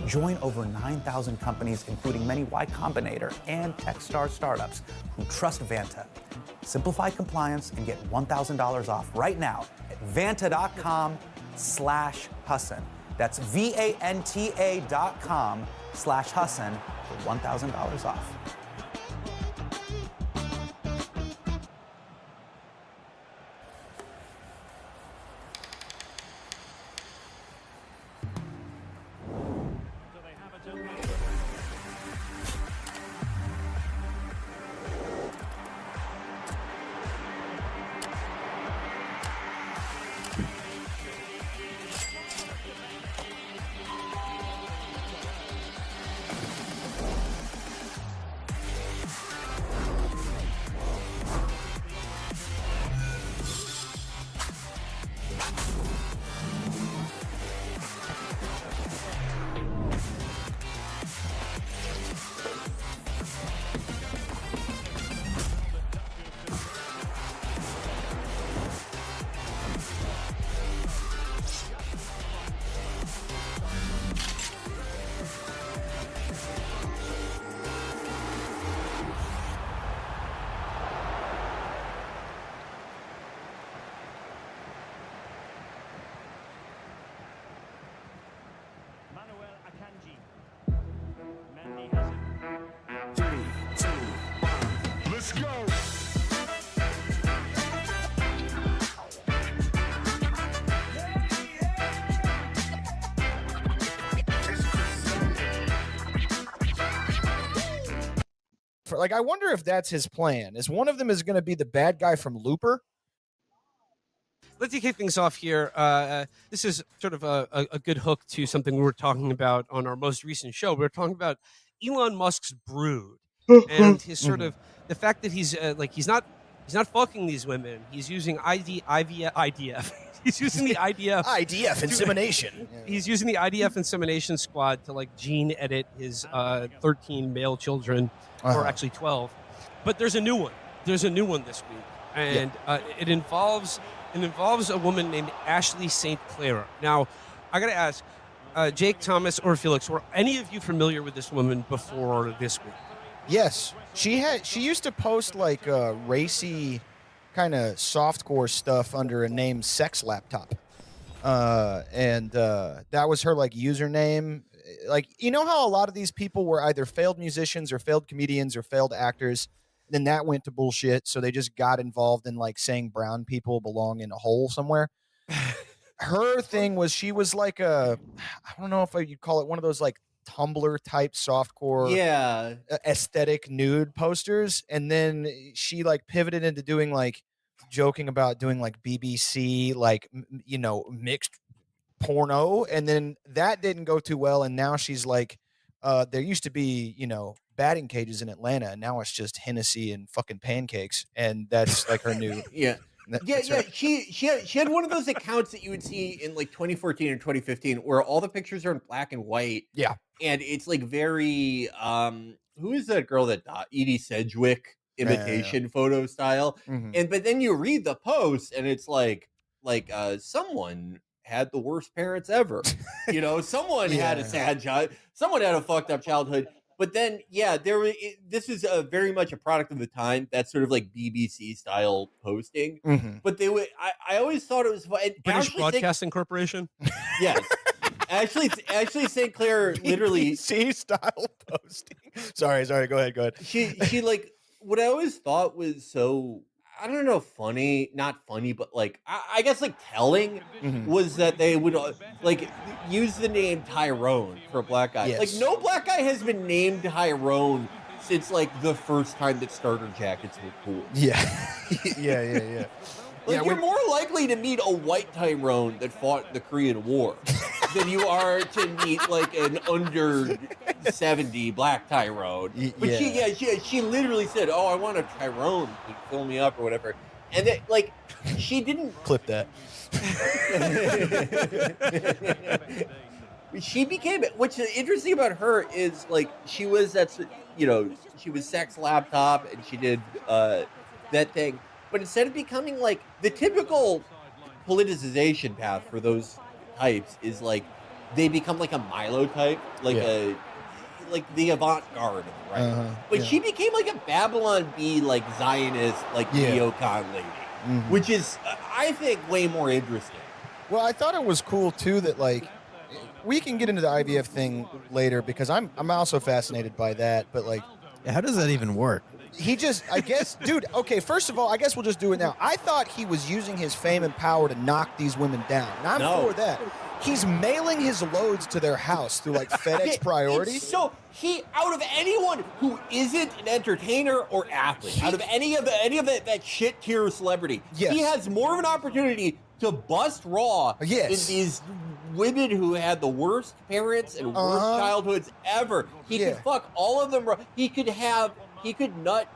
Join over 9,000 companies, including many Y Combinator and Techstar startups who trust Vanta. Simplify compliance and get $1,000 off right now at vanta.com/Hassan. That's VANTA.com/Hassan for $1,000 off. Let's go. Like, I wonder if that's his plan. Is one of them is going to be the bad guy from Looper? Let's kick things off here. This is sort of a good hook to something we were talking about on our most recent show. We were talking about Elon Musk's brood and his sort of the fact that he's not fucking these women. He's using IDF. He's using the IDF insemination. He's using the IDF insemination squad to like gene edit his 13 male children, or actually 12. But there's a new one. There's a new one this week, and it involves a woman named Ashley St. Clair. Now, I got to ask, Jake, Thomas, or Felix, were any of you familiar with this woman before this week? Yes, she used to post like racy kind of softcore stuff under a name Sex Laptop, and that was her like username. Like, you know how a lot of these people were either failed musicians or failed comedians or failed actors. Then that went to bullshit, so they just got involved in like saying brown people belong in a hole somewhere. Her thing was she was like I don't know if you'd call it one of those like Tumblr type softcore aesthetic nude posters, and then she like pivoted into doing like joking about doing like BBC like mixed porno, and then that didn't go too well, and now she's like there used to be batting cages in Atlanta, and now it's just Hennessy and fucking pancakes, and that's like her new She had one of those accounts that you would see in like 2014 or 2015 where all the pictures are in black and white. Yeah. And it's like very who is that girl that Edie Sedgwick imitation photo style? Mm-hmm. But then you read the post and it's like someone had the worst parents ever. Someone had a sad child, someone had a fucked up childhood. But then, this is very much a product of the time. That's sort of like BBC style posting. Mm-hmm. But I always thought it was fun. British Broadcasting Corporation. Yes, Ashley St. Clair literally BBC style posting. Sorry. Go ahead. She like what I always thought was so I don't know, not funny, but like I guess like telling Mhm. was that they would like use the name Tyrone for a black guy. Like Yes. no black guy has been named Tyrone since like the first time that starter jackets were cool. Yeah. Yeah. Like you're more likely to meet a white Tyrone that fought in the Korean War than you are to meet like an under 70 black Tyrone. But she literally said, "Oh, I want a Tyrone to fill me up or whatever," and that like she didn't clip that. She became. What's interesting about her is like she was she was Sex Laptop and she did that thing. But instead of becoming like the typical politicization path for those types is like they become like a Milo type, like like the avant-garde, right? But she became like a Babylon Bee, like Zionist, like neocon lady, which is I think way more interesting. Well, I thought it was cool too that like we can get into the IVF thing later because I'm also fascinated by that. But like, how does that even work? He just, I guess, dude, okay, first of all, I guess we'll just do it now. I thought he was using his fame and power to knock these women down. And I'm for that. He's mailing his loads to their house through like FedEx Priority. So he, out of anyone who isn't an entertainer or athlete, out of any of that shit tier celebrity, he has more of an opportunity to bust raw in these women who had the worst parents and worst childhoods ever. He could fuck all of them raw. He could nut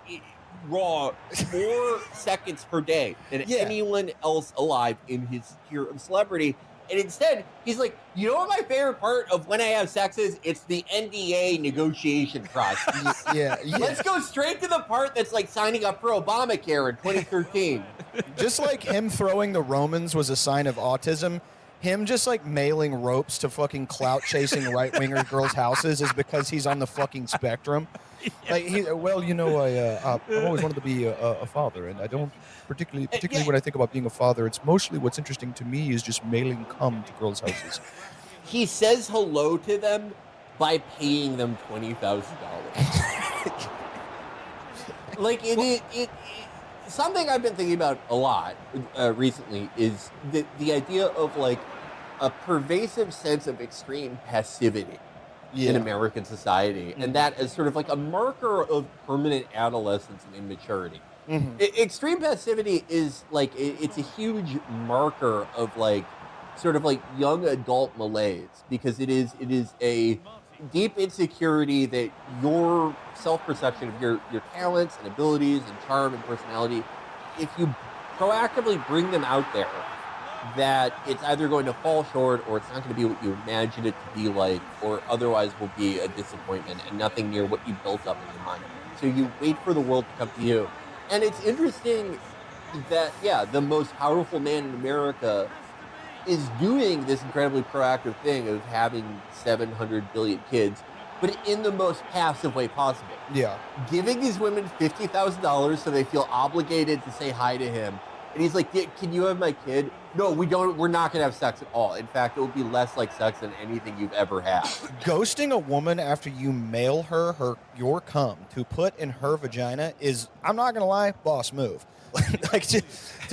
raw 4 seconds per day than anyone else alive in his tier of celebrity. And instead, he's like, you know what my favorite part of when I have sex is? It's the NDA negotiation process. Let's go straight to the part that's like signing up for Obamacare in 2013. Just like him throwing the Romans was a sign of autism, him just like mailing ropes to fucking clout chasing right-winger girls' houses is because he's on the fucking spectrum. Like, well, you know, I've always wanted to be a father, and I don't particularly when I think about being a father, it's mostly what's interesting to me is just mailing cum to girls' houses. He says hello to them by paying them $20,000. Like it something I've been thinking about a lot recently is the idea of like a pervasive sense of extreme passivity in American society, and that as sort of like a marker of permanent adolescence and immaturity. Extreme passivity is like it's a huge marker of like sort of like young adult malaise, because it is a deep insecurity that your self-perception of your talents and abilities and charm and personality, if you proactively bring them out there, that it's either going to fall short or it's not going to be what you imagine it to be like, or otherwise will be a disappointment and nothing near what you built up in your mind. So you wait for the world to come to you. And it's interesting that, the most powerful man in America is doing this incredibly proactive thing of having 700 billion kids, but in the most passive way possible. Giving these women $50,000 so they feel obligated to say hi to him. And he's like, can you have my kid? No, we don't. We're not going to have sex at all. In fact, it will be less like sex than anything you've ever had. Ghosting a woman after you mail her your cum to put in her vagina is, I'm not going to lie, boss move. Like to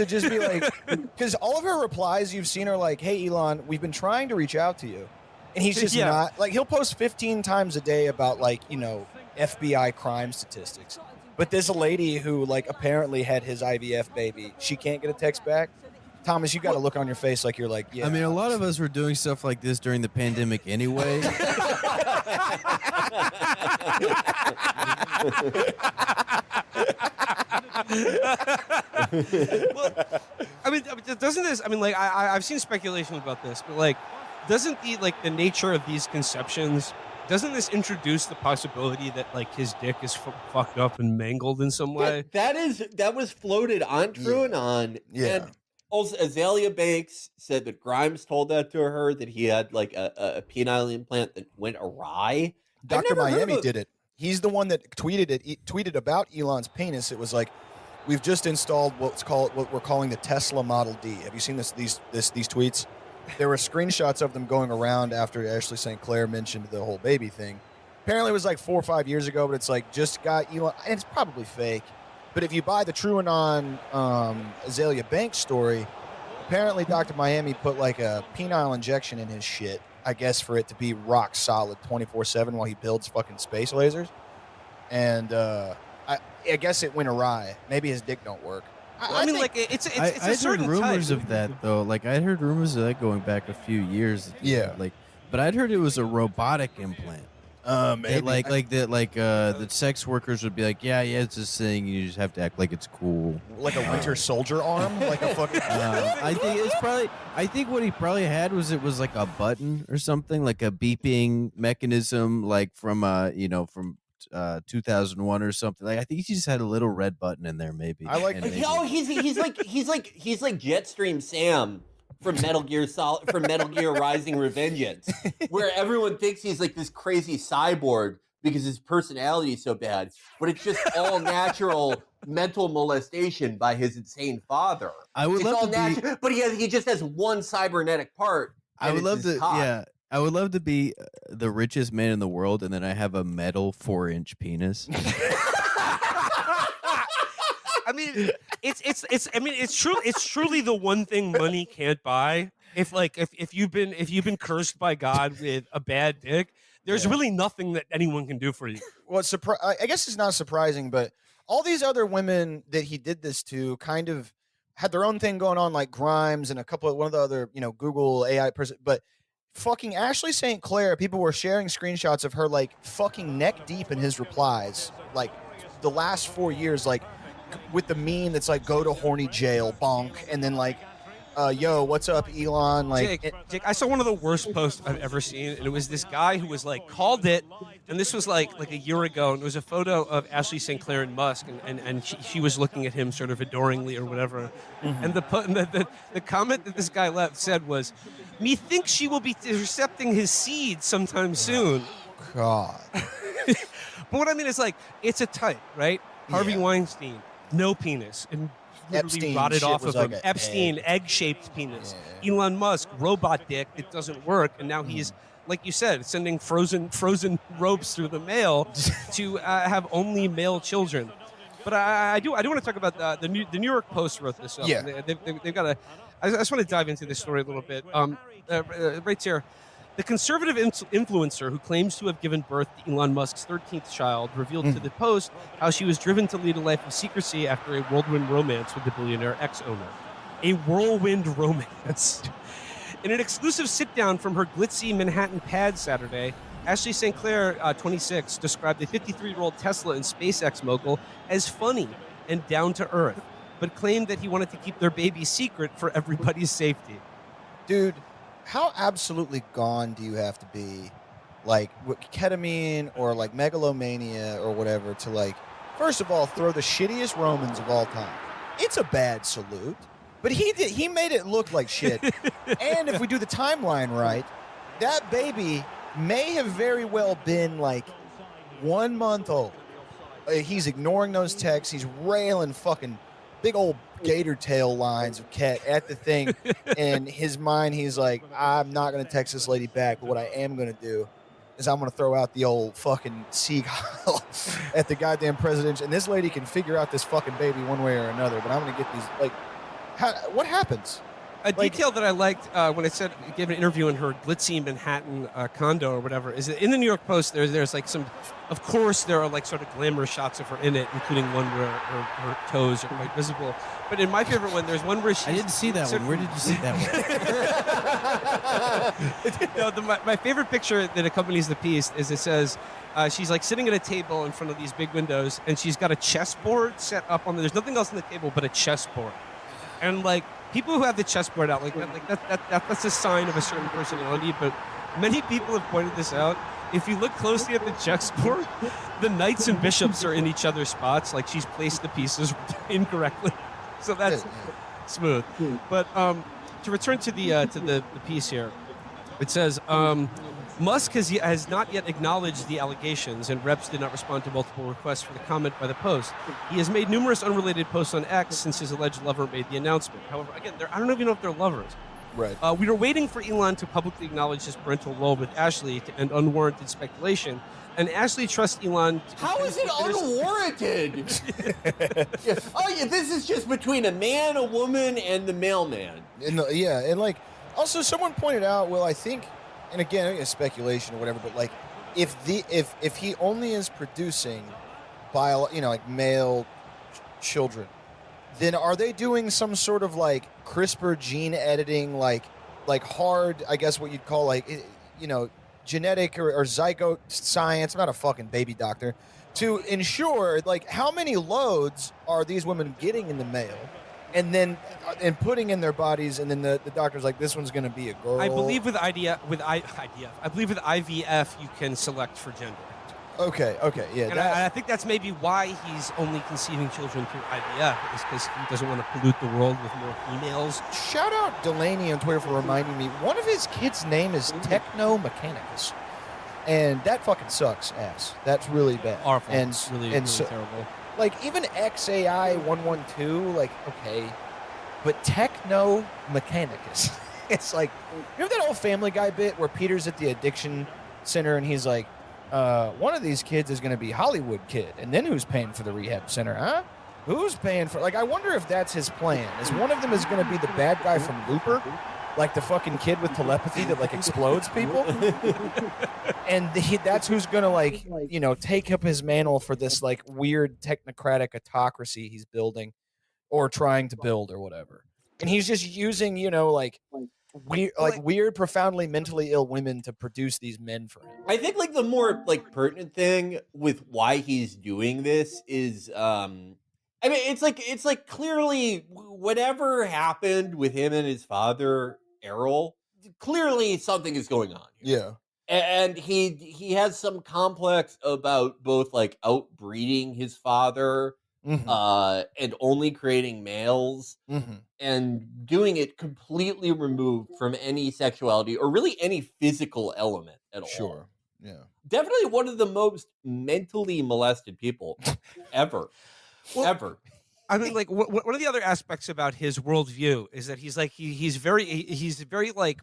just be like, because all of her replies you've seen are like, hey, Elon, we've been trying to reach out to you. And he's just not, like, he'll post 15 times a day about, like, you know, FBI crime statistics. But this lady who, like, apparently had his IVF baby, she can't get a text back. Thomas, you got to look on your face like you're like, I mean, a lot of us were doing stuff like this during the pandemic anyway. Well, I mean, doesn't this? I mean, like, I've seen speculation about this, but like, doesn't the nature of these conceptions? Doesn't this introduce the possibility that like his dick is fucked up and mangled in some way? That was floated on TrueAnon. And also Azalea Banks said that Grimes told that to her, that he had like a penile implant that went awry. Dr. Miami did it. He's the one that tweeted about Elon's penis. It was like, we've just installed what we're calling the Tesla Model D. Have you seen these tweets? There were screenshots of them going around after Ashley St. Clair mentioned the whole baby thing. Apparently it was like 4 or 5 years ago, but it's like, just got Elon, and it's probably fake. But if you buy the TrueAnon Azalea Banks story, apparently Dr. Miami put like a penile injection in his shit, I guess for it to be rock solid 24/7 while he builds fucking space lasers. And I guess it went awry. Maybe his dick don't work. I mean, like it's a I'd certain heard rumors type. of that though. Like I'd heard rumors of that going back a few years. Yeah. Like, but I'd heard it was a robotic implant. Maybe. The sex workers would be like, yeah, it's this thing. You just have to act like it's cool. Like a Winter Soldier arm, like a fucking. I think it's probably. I think what he probably had was it was like a button or something, like a beeping mechanism, like from 2001 or something. Like I think he just had a little red button in there, maybe. I like. Oh, he's like Jetstream Sam from Metal Gear Rising: Revengeance, where everyone thinks he's like this crazy cyborg because his personality is so bad, but it's just all natural mental molestation by his insane father. I would it's love all to natural, but he just has one cybernetic part. I would love to. Yeah. I would love to be the richest man in the world, and then I have a metal 4-inch penis. I mean, it's truly the one thing money can't buy. If you've been cursed by God with a bad dick, there's really nothing that anyone can do for you. Well, I guess it's not surprising, but all these other women that he did this to kind of had their own thing going on, like Grimes and one of the other, Google AI person, but fucking Ashley St. Clair, people were sharing screenshots of her like fucking neck deep in his replies, like the last 4 years, like with the meme that's like go to horny jail, bonk, and then like yo, what's up, Elon? Like, Jake, I saw one of the worst posts I've ever seen, and it was this guy who was like called it, and this was like a year ago, and it was a photo of Ashley St. Clair and Musk, and she was looking at him sort of adoringly or whatever, and the comment that this guy left said was, "Methinks she will be intercepting his seed sometime soon." God. But what I mean is like it's a type, right? Harvey Weinstein, no penis, and literally Epstein rotted shit off was of like him. an Epstein, egg-shaped penis. Elon Musk, robot dick. It doesn't work, and now he's, like you said, sending frozen ropes through the mail to have only male children. But I do want to talk about the New York Post wrote this up. Yeah. They've got a. I just want to dive into this story a little bit. Right here. The conservative influencer who claims to have given birth to Elon Musk's 13th child revealed to the Post how she was driven to lead a life of secrecy after a whirlwind romance with the billionaire ex-owner. A whirlwind romance. In an exclusive sit-down from her glitzy Manhattan pad Saturday, Ashley St. Clair, 26, described the 53-year-old Tesla and SpaceX mogul as funny and down-to-earth, but claimed that he wanted to keep their baby secret for everybody's safety. Dude, how absolutely gone do you have to be, like, with ketamine or, like, megalomania or whatever to, like, first of all, throw the shittiest Romans of all time? It's a bad salute, but he made it look like shit. And if we do the timeline right, that baby may have very well been, like, 1 month old. He's ignoring those texts. He's railing fucking big old gator tail lines of cat at the thing. In his mind, he's like, I'm not going to text this lady back, but what I am going to do is I'm going to throw out the old fucking seagull at the goddamn president. And this lady can figure out this fucking baby one way or another, but I'm going to get these, like, what happens? A detail that I liked when I said gave an interview in her glitzy Manhattan condo or whatever is that in the New York Post there's like some, of course there are like sort of glamorous shots of her in it, including one where her toes are quite visible. But in my favorite one, there's one where she. I didn't see that one. Where did you see that one? No, my favorite picture that accompanies the piece is it says she's like sitting at a table in front of these big windows, and she's got a chessboard set up on. There's nothing else on the table but a chessboard, and like. People who have the chessboard out, that's a sign of a certain personality, but many people have pointed this out. If you look closely at the chessboard, the knights and bishops are in each other's spots, like she's placed the pieces incorrectly. So that's smooth. But to return to the piece here, it says, Musk has not yet acknowledged the allegations, and reps did not respond to multiple requests for the comment by the Post. He has made numerous unrelated posts on X since his alleged lover made the announcement. However, again, I don't even know if they're lovers. Right. We are waiting for Elon to publicly acknowledge his parental role with Ashley to end unwarranted speculation. And Ashley trusts Elon. How is it unwarranted? Oh, yeah, this is just between a man, a woman, and the mailman. Yeah, and like, also someone pointed out, well, I think, and again, it's speculation or whatever, but like, if he only is producing like male children, then are they doing some sort of like CRISPR gene editing, like hard, I guess what you'd call like, genetic or zygote science? I'm not a fucking baby doctor. To ensure, like, how many loads are these women getting in the mail, and then putting in their bodies, and then the doctor's like, this one's going to be a girl. I believe with IVF, you can select for gender. Okay, yeah. And I think that's maybe why he's only conceiving children through IVF, is because he doesn't want to pollute the world with more females. Shout out Delaney on Twitter for reminding me, one of his kids' name is Techno Mechanicus. And that fucking sucks ass. That's really bad. Awful. And really terrible. Like, even XAI112, like, okay. But Techno Mechanicus. It's like, you know that old Family Guy bit where Peter's at the addiction center and he's like, one of these kids is going to be Hollywood kid, and then who's paying for the rehab center, huh? Who's paying for, like, I wonder if that's his plan. Is one of them is going to be the bad guy from Looper, like the fucking kid with telepathy that like explodes people, and that's who's going to like, take up his mantle for this like weird technocratic autocracy he's building or trying to build or whatever, and he's just using weird, profoundly mentally ill women to produce these men for him. I think like the more like pertinent thing with why he's doing this is, I mean, it's like clearly whatever happened with him and his father, Errol, clearly something is going on here. Yeah. And he has some complex about both like outbreeding his father, and only creating males, and doing it completely removed from any sexuality or really any physical element at all. Sure. Yeah. Definitely one of the most mentally molested people ever. Ever. I mean, like, one of the other aspects about his worldview is that he's like he's very like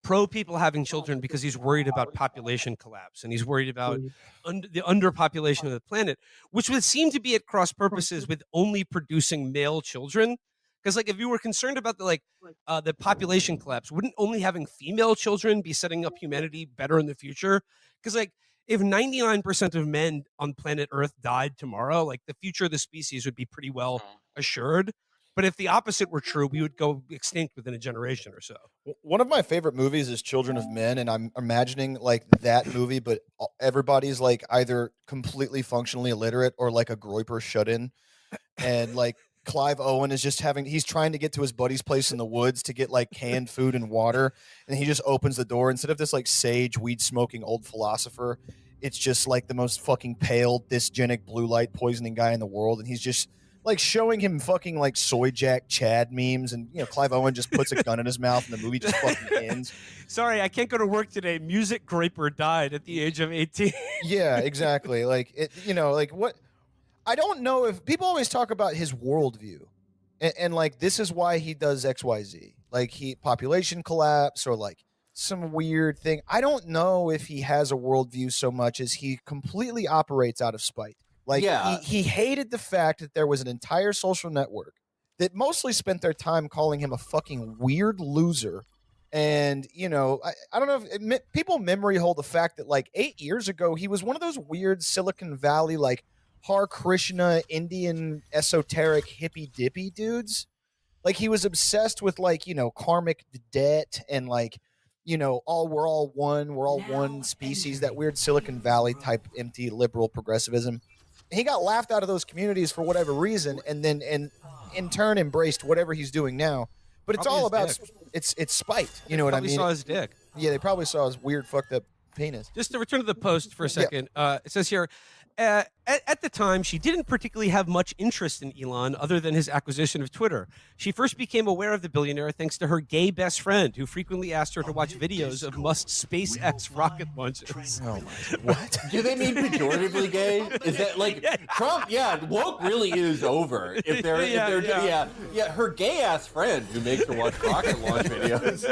pro people having children because he's worried about population collapse, and he's worried about the underpopulation of the planet, which would seem to be at cross purposes with only producing male children. Because like if you were concerned about the population collapse, wouldn't only having female children be setting up humanity better in the future? Because like, if 99% of men on planet Earth died tomorrow, like the future of the species would be pretty well assured. But if the opposite were true, we would go extinct within a generation or so. One of my favorite movies is Children of Men, and I'm imagining like that movie, but everybody's like either completely functionally illiterate or like a Groyper shut-in, and like Clive Owen is just he's trying to get to his buddy's place in the woods to get like canned food and water, and he just opens the door. Instead of this like sage weed smoking old philosopher, it's just like the most fucking pale dysgenic blue light poisoning guy in the world, and he's just like showing him fucking like soy jack Chad memes, and Clive Owen just puts a gun in his mouth and the movie just fucking ends. Sorry, I can't go to work today. Music Groyper died at the age of 18. Yeah, exactly. Like it, like what. I don't know if people always talk about his worldview, and like this is why he does XYZ, like population collapse or like some weird thing. I don't know if he has a worldview so much as he completely operates out of spite. Like he hated the fact that there was an entire social network that mostly spent their time calling him a fucking weird loser. And, I don't know if people memory hold the fact that like 8 years ago, he was one of those weird Silicon Valley, like Har Krishna Indian esoteric hippy dippy dudes. Like he was obsessed with like, karmic debt and like, we're all one species, that weird Silicon Valley type empty liberal progressivism. He got laughed out of those communities for whatever reason, and then in turn embraced whatever he's doing now. But it's all about it's spite. You know what I mean? They saw his dick. Yeah, they probably saw his weird fucked up penis. Just to return to the post for a second, it says here, At the time, she didn't particularly have much interest in Elon other than his acquisition of Twitter. She first became aware of the billionaire thanks to her gay best friend, who frequently asked her to watch videos of Musk's SpaceX rocket launches. Oh my! What? Do they mean pejoratively gay? Is that like Trump? Yeah, woke really is over. If they're her gay ass friend who makes her watch rocket launch videos.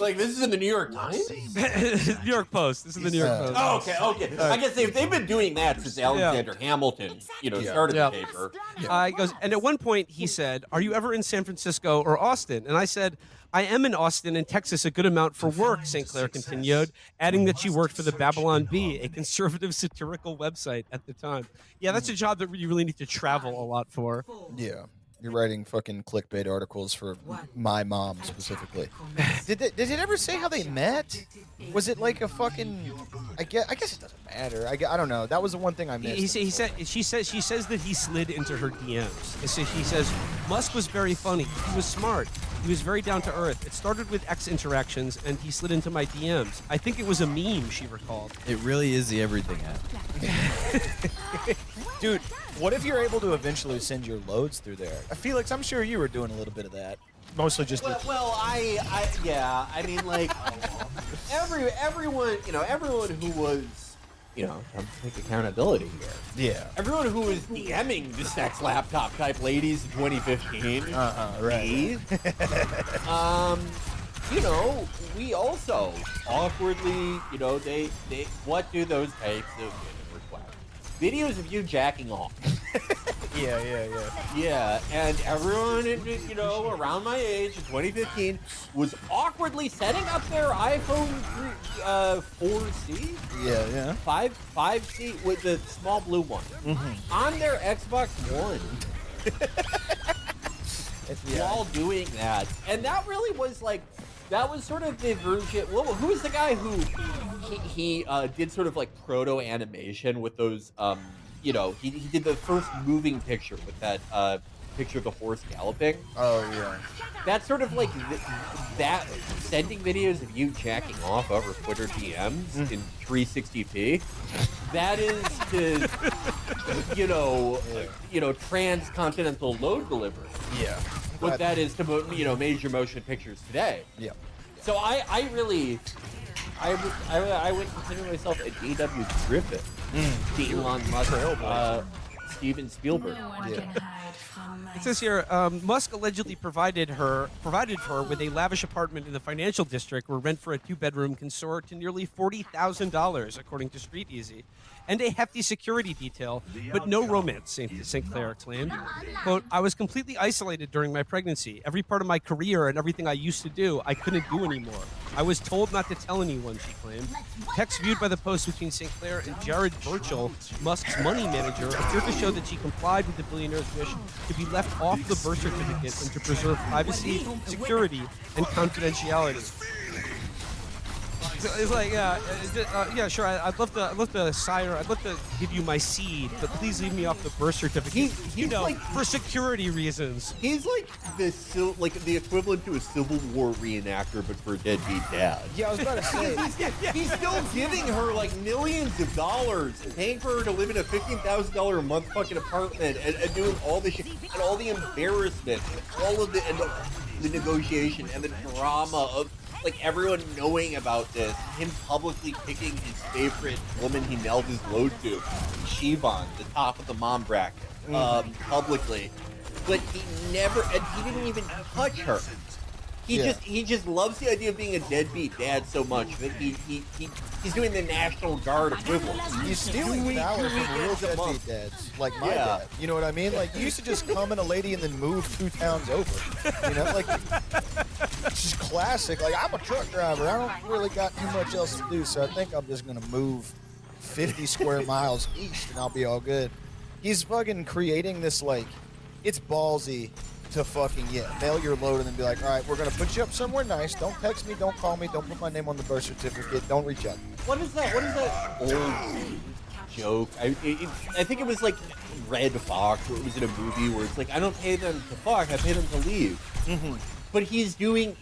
Like this is in the New York Times, New York Post. This is the New York Post. Oh, okay. I guess they've been doing that since Alexander Hamilton, started the paper. He goes, and at one point he said, "Are you ever in San Francisco or Austin?" And I said, "I am in Austin and Texas a good amount for work," St. Clair continued, adding that she worked for the Babylon Bee, a conservative satirical website at the time. Yeah, that's a job that you really need to travel a lot for. Yeah. You're writing fucking clickbait articles for my mom specifically. Did it ever say how they met? Was it like a fucking? I guess it doesn't matter. I don't know. That was the one thing I missed. She says that he slid into her DMs. So she says Musk was very funny. He was smart. He was very down to earth. It started with X interactions, and he slid into my DMs. I think it was a meme, she recalled. It really is the everything app. Dude, what if you're able to eventually send your loads through there? Felix, I'm sure you were doing a little bit of that. Mostly just I mean, like everyone who was, take accountability here. Yeah. Everyone who was DMing the sex laptop type ladies in 2015. Right. We also awkwardly, they what do those types of request? Videos of you jacking off. Yeah, and everyone, around my age in 2015 was awkwardly setting up their iPhone 4C? Yeah. 5C with the small blue one. Mm-hmm. On their Xbox One. While doing that. And that really was like, that was sort of the version, who was the guy who, he did sort of like proto-animation with those, he did the first moving picture with that picture of the horse galloping. Oh, yeah. That's sort of like that, sending videos of you jacking off over Twitter DMs in 360p. That is to, transcontinental load delivery. Yeah. What that is to, major motion pictures today. Yeah. So I would consider myself a D.W. Griffith. The Elon Musk, Steven Spielberg. It says here, Musk allegedly provided for her with a lavish apartment in the financial district where rent for a 2-bedroom can soar to nearly $40,000, according to Street Easy, and a hefty security detail, but no romance, St. Clair claimed. Quote, "I was completely isolated during my pregnancy. Every part of my career and everything I used to do, I couldn't do anymore. I was told not to tell anyone," she claimed. Texts viewed by the Post between St. Clair and Jared Burchell, Musk's money manager, appear to show that she complied with the billionaire's wish to be left off the birth certificate and to preserve privacy, security, and confidentiality. It's like, sure. I'd love to sire. I'd love to give you my seed, but please leave me off the birth certificate. He's like, for security reasons. He's like the equivalent to a Civil War reenactor, but for a deadbeat dad. Yeah, I was about to say. He's still giving her like millions of dollars, paying for her to live in a $15,000 a month fucking apartment, and doing all the shit, and all the embarrassment, and all of the negotiation, and the drama of. Like, everyone knowing about this, him publicly picking his favorite woman he mailed his load to, Siobhan, the top of the mom bracket, publicly. But he didn't even touch her. He just loves the idea of being a deadbeat dad so much that he's doing the National Guard equivalent. He's stealing power from real deadbeat dads, like my dad. You know what I mean? Like, you used to just come in a lady and then move 2 towns over. Like, it's just classic. Like, I'm a truck driver. I don't really got too much else to do, so I think I'm just going to move 50 square miles east and I'll be all good. He's fucking creating this, like, it's ballsy to fucking mail your load and then be like, all right, we're gonna put you up somewhere nice. Don't text me, don't call me, don't put my name on the birth certificate, don't reach out. What is that old joke? I think it was like Red Fox, or it was in a movie where it's like, I don't pay them to fuck, I pay them to leave. But he's literally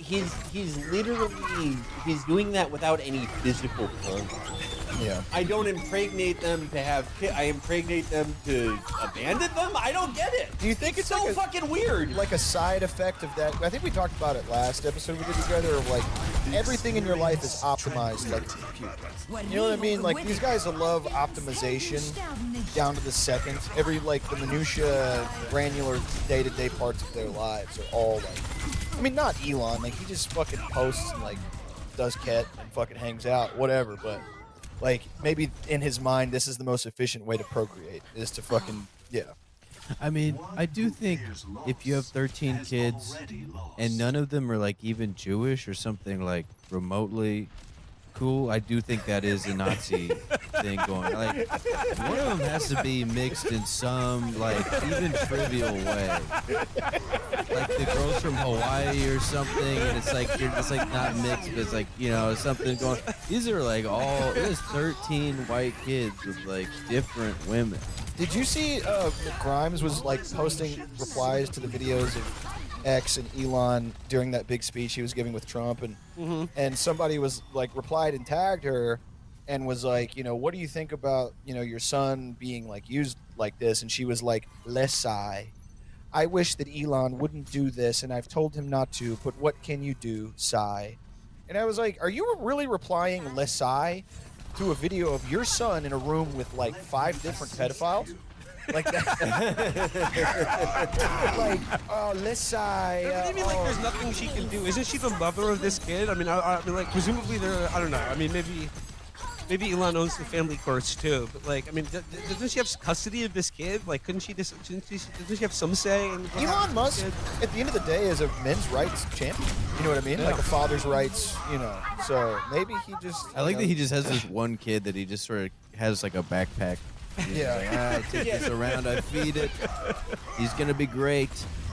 doing that without any physical contact. Yeah. I don't impregnate them to have kids. I impregnate them to abandon them. I don't get it. Do you think it's so like fucking weird? Like a side effect of that? I think we talked about it last episode we did together. Of like everything in your life is optimized like a computer. You know what I mean? Like these guys love optimization down to the second. Every like the minutia, granular day-to-day parts of their lives are all like. I mean, not Elon. Like he just fucking posts and like does ket and fucking hangs out, whatever. But like maybe in his mind, this is the most efficient way to procreate is to fucking I mean, I do think if you have 13 kids and none of them are like even Jewish or something like remotely cool, I do think that is a Nazi thing going. Like one of them has to be mixed in some like even trivial way. Like the girls from Hawaii or something, and it's like you're just like not mixed, but it's like, you know, something going. These are like there's 13 white kids with like different women. Did you see Grimes was like posting replies to the videos of X and Elon during that big speech he was giving with Trump, and somebody was like replied and tagged her and was like, you know, what do you think about, you know, your son being like used like this? And she was like, Lesai. I wish that Elon wouldn't do this, and I've told him not to, but what can you do, Sigh? And I was like, are you really replying Lesai to a video of your son in a room with like 5 different pedophiles? Like that. Like, oh, Lesai. Maybe like there's nothing she can do. Isn't she the mother of this kid? I mean, I mean, like presumably there. I don't know. I mean, maybe Elon owns the family courts too. But like, I mean, doesn't she have custody of this kid? Like, doesn't she have some say in what happens Elon to Musk, this kid? at the end of the day, is a men's rights champion. You know what I mean? Yeah. Like a father's rights, you know. So maybe he just. I like that he just has this one kid that he just sort of has like a backpack. He's Yeah. like, I take this around, I feed it. He's gonna be great.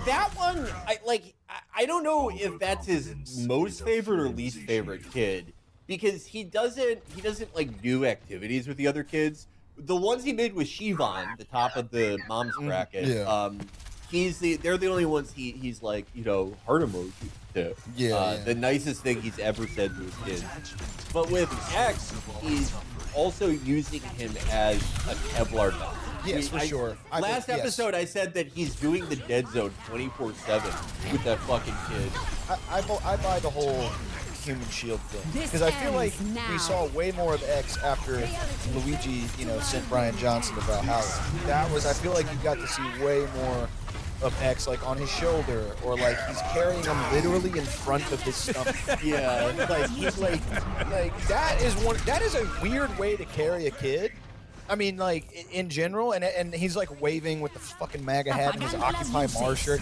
That one, I don't know if that's his most favorite or least favorite kid, because he doesn't like do activities with the other kids. The ones he made with Shivan, the top of the mom's bracket. Yeah. They're the only ones he's like, you know, heart emoji to. Yeah. The nicest thing he's ever said to his kids. But with X, he's also using him as a Kevlar belt. Yes, for sure. Last episode, I said that he's doing the dead zone 24/7 with that fucking kid. I buy the whole human shield thing because I feel like we saw way more of X after Luigi, you know, sent Brian Johnson to Valhalla. That was, I feel like you got to see way more of X like on his shoulder, or like he's carrying him literally in front of his stomach. Yeah, like he's like that is a weird way to carry a kid. I mean, like in general, and he's like waving with the fucking MAGA hat and his Occupy Mars shirt.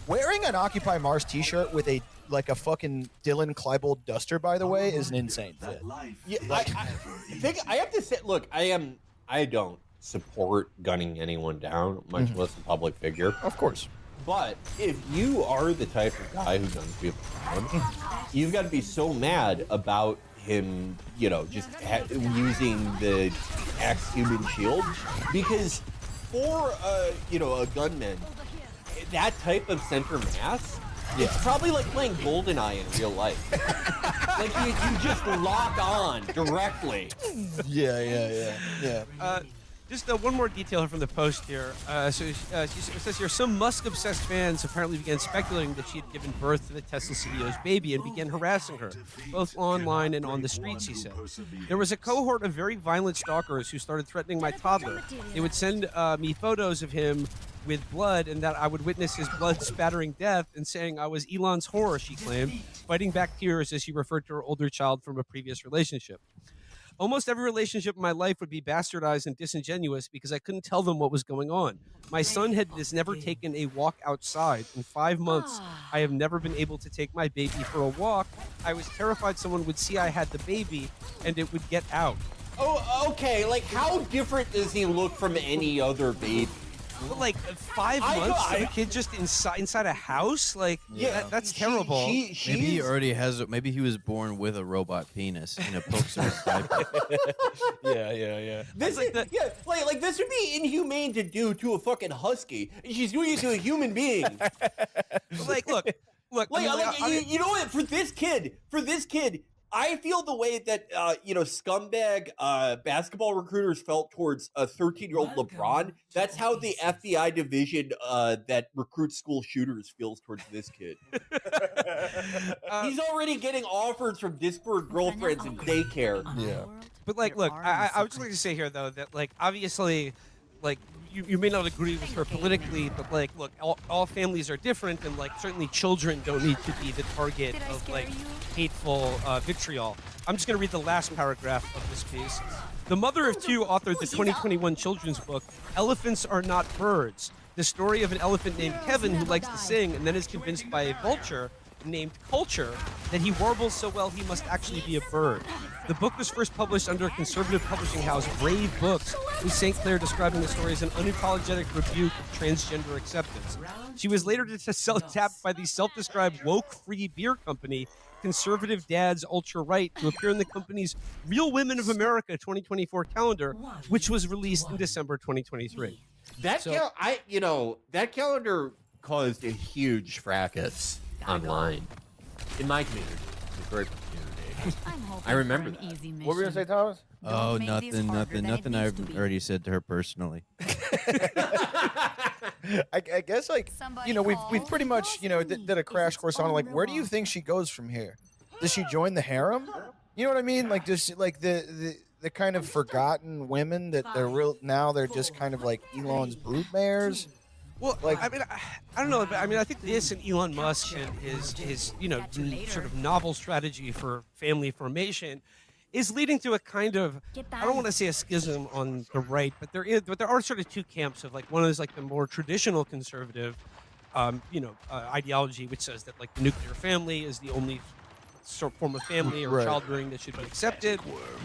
Wearing an Occupy Mars T-shirt with a fucking Dylan Klebold duster, by the way, is an insane fit. Yeah, I have to say, look, I don't support gunning anyone down, much less a public figure. Of course. But if you are the type of guy who guns people down, you've got to be so mad about him, you know, just using the X human shield, because for you know, a gunman, that type of center mass, it's probably like playing GoldenEye in real life. Like you just lock on directly. Yeah. Just one more detail from the post here. She says here, some Musk-obsessed fans apparently began speculating that she had given birth to the Tesla CEO's baby and began harassing her, both online and on the streets, he said. There was a cohort of very violent stalkers who started threatening my toddler. They would send me photos of him with blood, and that I would witness his blood-spattering death, and saying I was Elon's whore, she claimed, fighting back tears as she referred to her older child from a previous relationship. Almost every relationship in my life would be bastardized and disingenuous because I couldn't tell them what was going on. My son has never taken a walk outside. In 5 months, I have never been able to take my baby for a walk. I was terrified someone would see I had the baby and it would get out. Oh, okay. Like, how different does he look from any other baby? But like 5 months of a kid just inside a house? Like, that's terrible. Maybe he already has. Maybe he was born with a robot penis in a Pokemon diaper. Yeah. This like this would be inhumane to do to a fucking husky. She's doing it to a human being. Like, look. You know what? For this kid, I feel the way that scumbag basketball recruiters felt towards a 13-year-old LeBron. That's how the FBI division that recruits school shooters feels towards this kid. He's already getting offers from disparate girlfriends in daycare. Yeah. But like, look, I would just like to say here though that like obviously, like you may not agree with her politically, but like, look, all families are different, and like certainly children don't need to be the target of like hateful vitriol. I'm just going to read the last paragraph of this piece. The mother of two authored the 2021 children's book, Elephants Are Not Birds, the story of an elephant named Kevin who likes to sing and then is convinced by a vulture named Culture that he warbles so well he must actually be a bird. The book was first published under conservative publishing house Brave Books, with St. Clair describing the story as an unapologetic rebuke of transgender acceptance. She was later tapped by the self-described woke-free beer company Conservative Dads Ultra Right to appear in the company's Real Women of America 2024 calendar, which was released in December 2023. That that calendar caused a huge fracas online in my community, the Berkeley community. I remember that. What were you gonna say, Thomas? Oh, nothing. I've already said to her personally. I guess like we've pretty much did a crash course on like where do you think she goes from here? Does she join the harem? You know what I mean? Like does she, like the kind of forgotten women that they're just kind of like Elon's broodmares. Well, like, I mean, I don't know, but I mean, I think this and Elon Musk and his sort of novel strategy for family formation is leading to a kind of, I don't want to say a schism on the right, but there are sort of two camps of like, one is like the more traditional conservative, ideology, which says that like the nuclear family is the only sort of form of family or child rearing that should be accepted,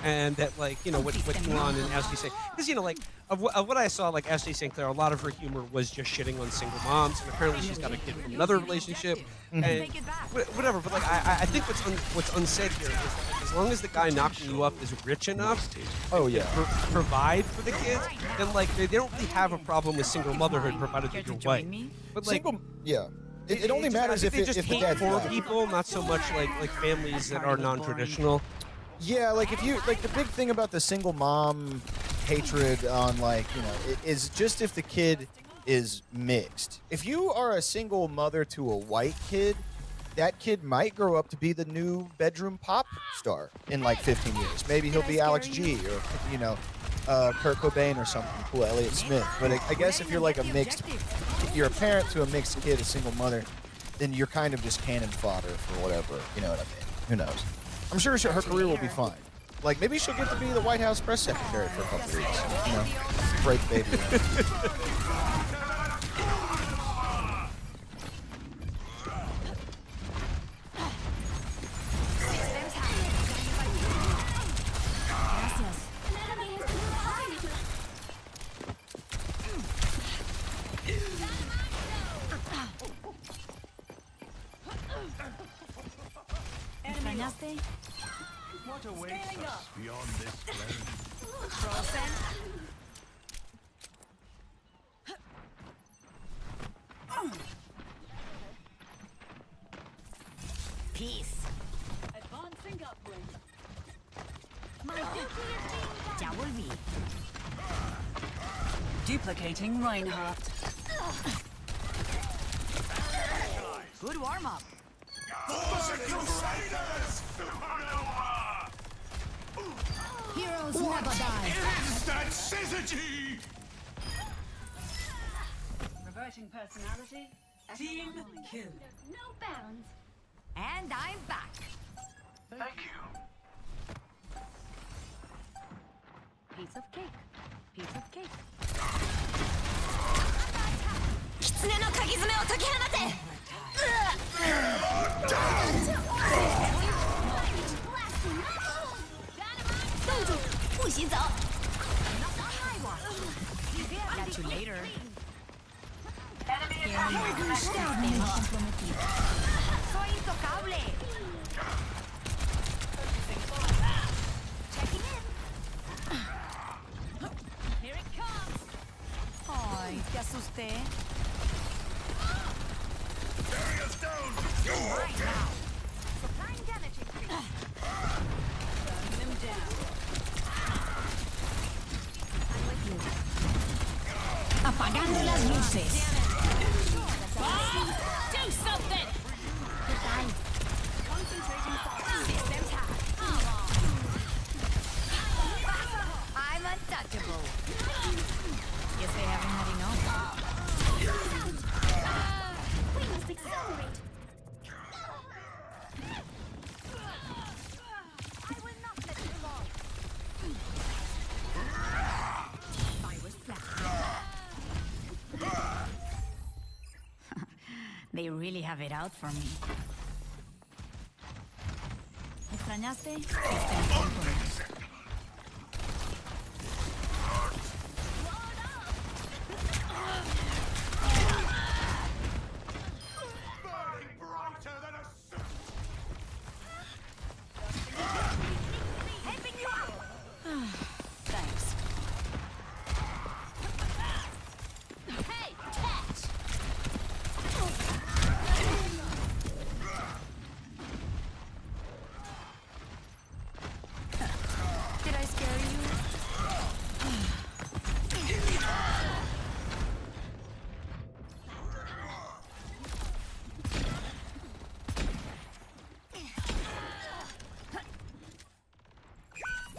and that like what Elon and Ashley say, because like of what I saw, like Ashley St. Clair, a lot of her humor was just shitting on single moms, and apparently she's got a kid from another relationship, and whatever. But like I think what's unsaid here is that as long as the guy knocking you up is rich enough, to provide for the kids, then like they don't really have a problem with single motherhood provided that you're white. But like It only matters if they just the hate dad's poor black. people, not so much like families that are non-traditional. Yeah, like if you like the big thing about the single mom hatred on is just if the kid is mixed. If you are a single mother to a white kid, that kid might grow up to be the new bedroom pop star in like 15 years. Maybe he'll be Alex G or Kurt Cobain or something cool, Elliott Smith. But I guess if you're like if you're a parent to a mixed kid, a single mother, then you're kind of just cannon fodder for whatever. You know what I mean? Who knows? I'm sure her career will be fine. Like maybe she'll get to be the White House press secretary for a couple of weeks. Break the baby. What awaits us beyond this plane? Peace. Advancing upward. My ya volví. Duplicating Reinhardt. Good warm up. Heroes never die. Instant synergy! Reverting personality. Team kill. No bounds. And I'm back. Thank you. Piece of cake. Piece of cake. 狐の鍵爪を解き放て。冻住，不许走。Catch you later. Soy intocable. Checking in. Here it comes. Ay, te asusté. Barriers down. Right now. Supplying damage increase. Apagando las luces. Do something! I'm untouchable. Guess they haven't had enough. We must accelerate. I will not let you alone. Virus blast. They really have it out for me. ¿Extrañaste? Sistema compromised. Thanks. Hey, catch! Did I scare you?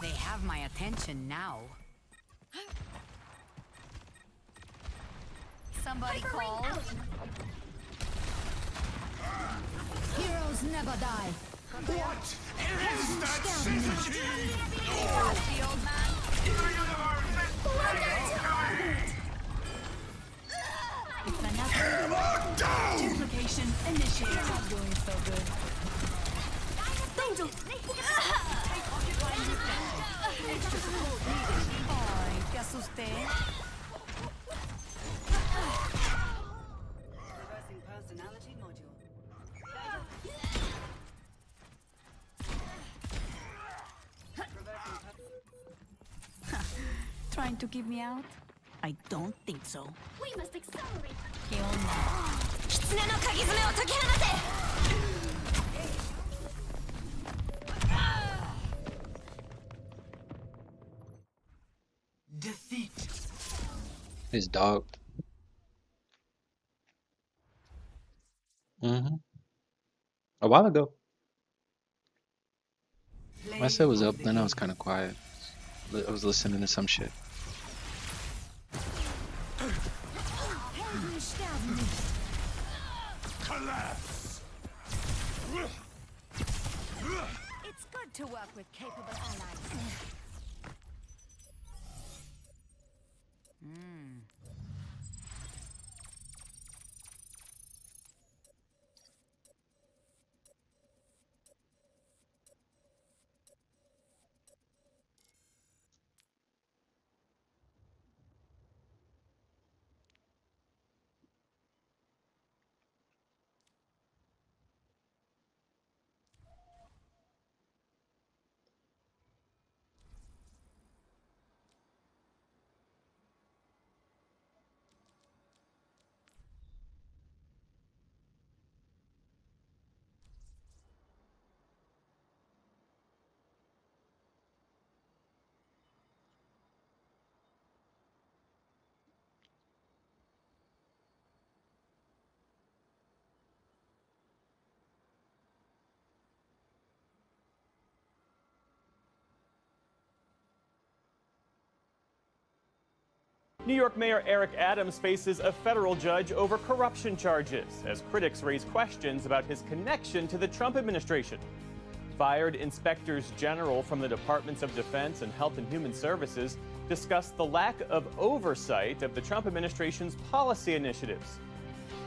They have my attention now. Somebody call. Heroes never die. What is that synergy? The old man. ¿Extrañaste? Duplication initiated. Not doing so good. Ay, te asusté. Reversing personality module. Trying to keep me out? I don't think so. We must accelerate. ¿Qué onda? 狐の鍵爪を解き放て His dog. A while ago. I said it was up, then I was kind of quiet. I was listening to some shit. Collapse. It's good to work with capable allies. New York Mayor Eric Adams faces a federal judge over corruption charges as critics raise questions about his connection to the Trump administration. Fired inspectors general from the Departments of Defense and Health and Human Services discussed the lack of oversight of the Trump administration's policy initiatives.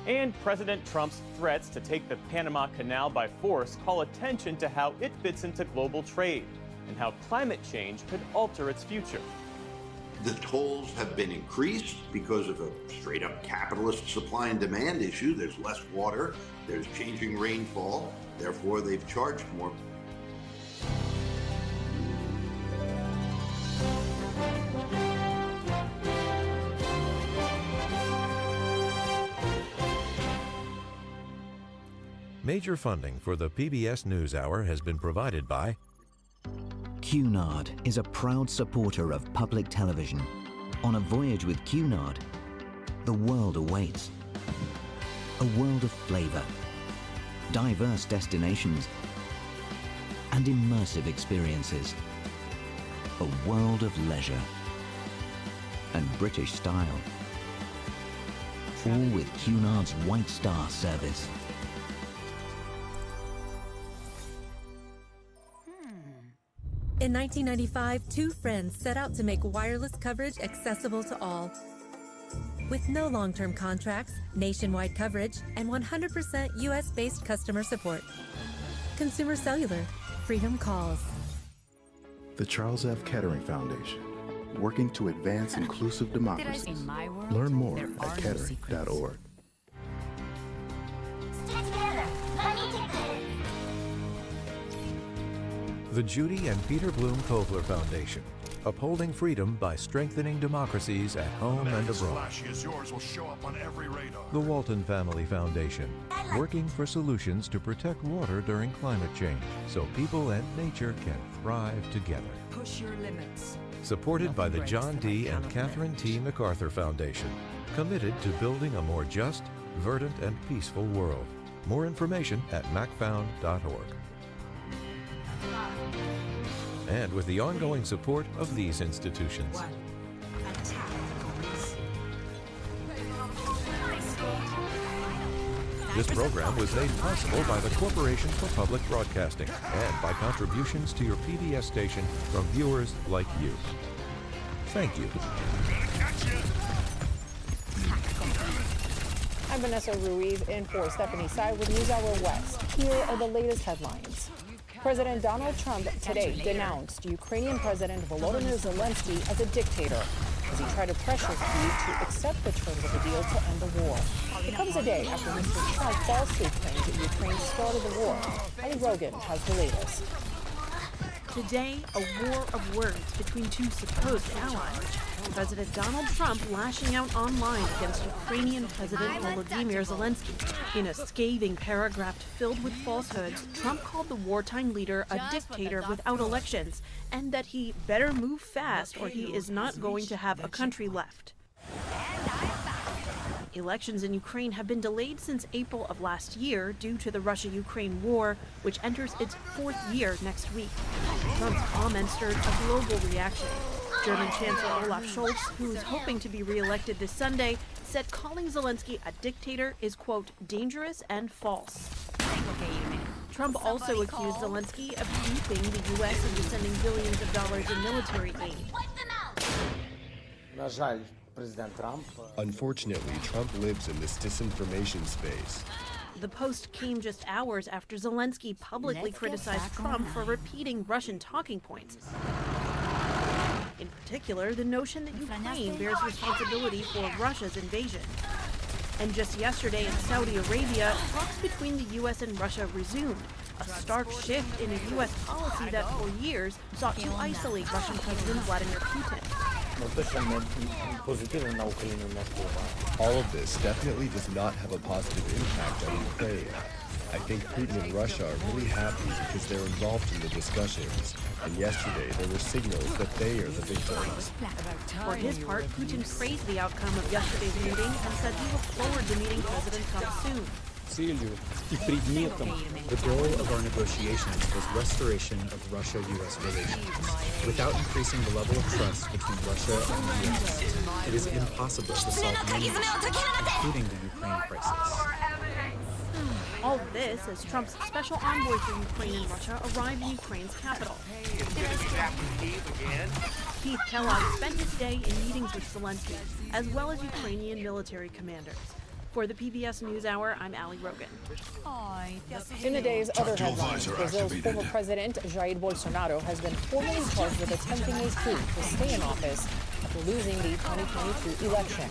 And President Trump's threats to take the Panama Canal by force call attention to how it fits into global trade and how climate change could alter its future. The tolls have been increased because of a straight-up capitalist supply and demand issue. There's less water, there's changing rainfall, therefore they've charged more. Major funding for the PBS NewsHour has been provided by Cunard is a proud supporter of public television. On a voyage with Cunard, the world awaits. A world of flavor, diverse destinations, and immersive experiences. A world of leisure and British style. All with Cunard's White Star service. In 1995, two friends set out to make wireless coverage accessible to all. With no long-term contracts, nationwide coverage, and 100% US-based customer support. Consumer Cellular. Freedom calls. The Charles F. Kettering Foundation, working to advance inclusive democracy. Learn more at kettering.org. The Judy and Peter Bloom Kovler Foundation, upholding freedom by strengthening democracies at home and abroad. The Walton Family Foundation, working for solutions to protect water during climate change so people and nature can thrive together. Push your limits. Supported by the John D. and Catherine T. MacArthur Foundation, committed to building a more just, verdant, and peaceful world. More information at macfound.org. And with the ongoing support of these institutions. This program was made possible by the Corporation for Public Broadcasting and by contributions to your PBS station from viewers like you. Thank you. I'm Vanessa Ruiz in for Stephanie Tsai with NewsHour West. Here are the latest headlines. President Donald Trump today denounced Ukrainian President Volodymyr Zelensky as a dictator as he tried to pressure Kyiv to accept the terms of the deal to end the war. It comes a day after Mr. Trump falsely claimed that Ukraine started the war. Ali Rogan has the latest. Today, a war of words between two supposed allies. President Donald Trump lashing out online against Ukrainian President Volodymyr Zelensky. In a scathing paragraph filled with falsehoods, Trump called the wartime leader a dictator without elections, and that he better move fast or he is not going to have a country left. Elections in Ukraine have been delayed since April of last year due to the Russia-Ukraine war, which enters its fourth year next week. Trump's comments stirred a global reaction. German Chancellor Olaf Scholz, who is hoping to be re-elected this Sunday, said calling Zelensky a dictator is, quote, dangerous and false. Trump also accused Zelensky of duping the U.S. into sending billions of dollars in military aid. Unfortunately, Trump lives in this disinformation space. The post came just hours after Zelensky publicly criticized Trump for repeating Russian talking points. In particular, the notion that Ukraine bears responsibility for Russia's invasion. And just yesterday in Saudi Arabia, talks between the U.S. and Russia resumed, a stark shift in a U.S. policy that for years sought to isolate Russian President Vladimir Putin. All of this definitely does not have a positive impact on Ukraine. I think Putin and Russia are really happy because they're involved in the discussions. And yesterday there were signals that they are the victims. For his part, Putin praised the outcome of yesterday's meeting and said he looks forward to meeting President Trump soon. The goal of our negotiations was restoration of Russia-U.S. relations. Without increasing the level of trust between Russia and the U.S., it is impossible to solve many issues, including the Ukraine crisis. All this as Trump's special envoy for Ukraine and Russia arrived in Ukraine's capital. Keith Kellogg spent his day in meetings with Zelensky, as well as Ukrainian military commanders. For the PBS NewsHour, I'm Ali Rogan. In the day's other headlines, Brazil's former president, Jair Bolsonaro, has been formally charged with attempting a coup to stay in office after losing the 2022 election.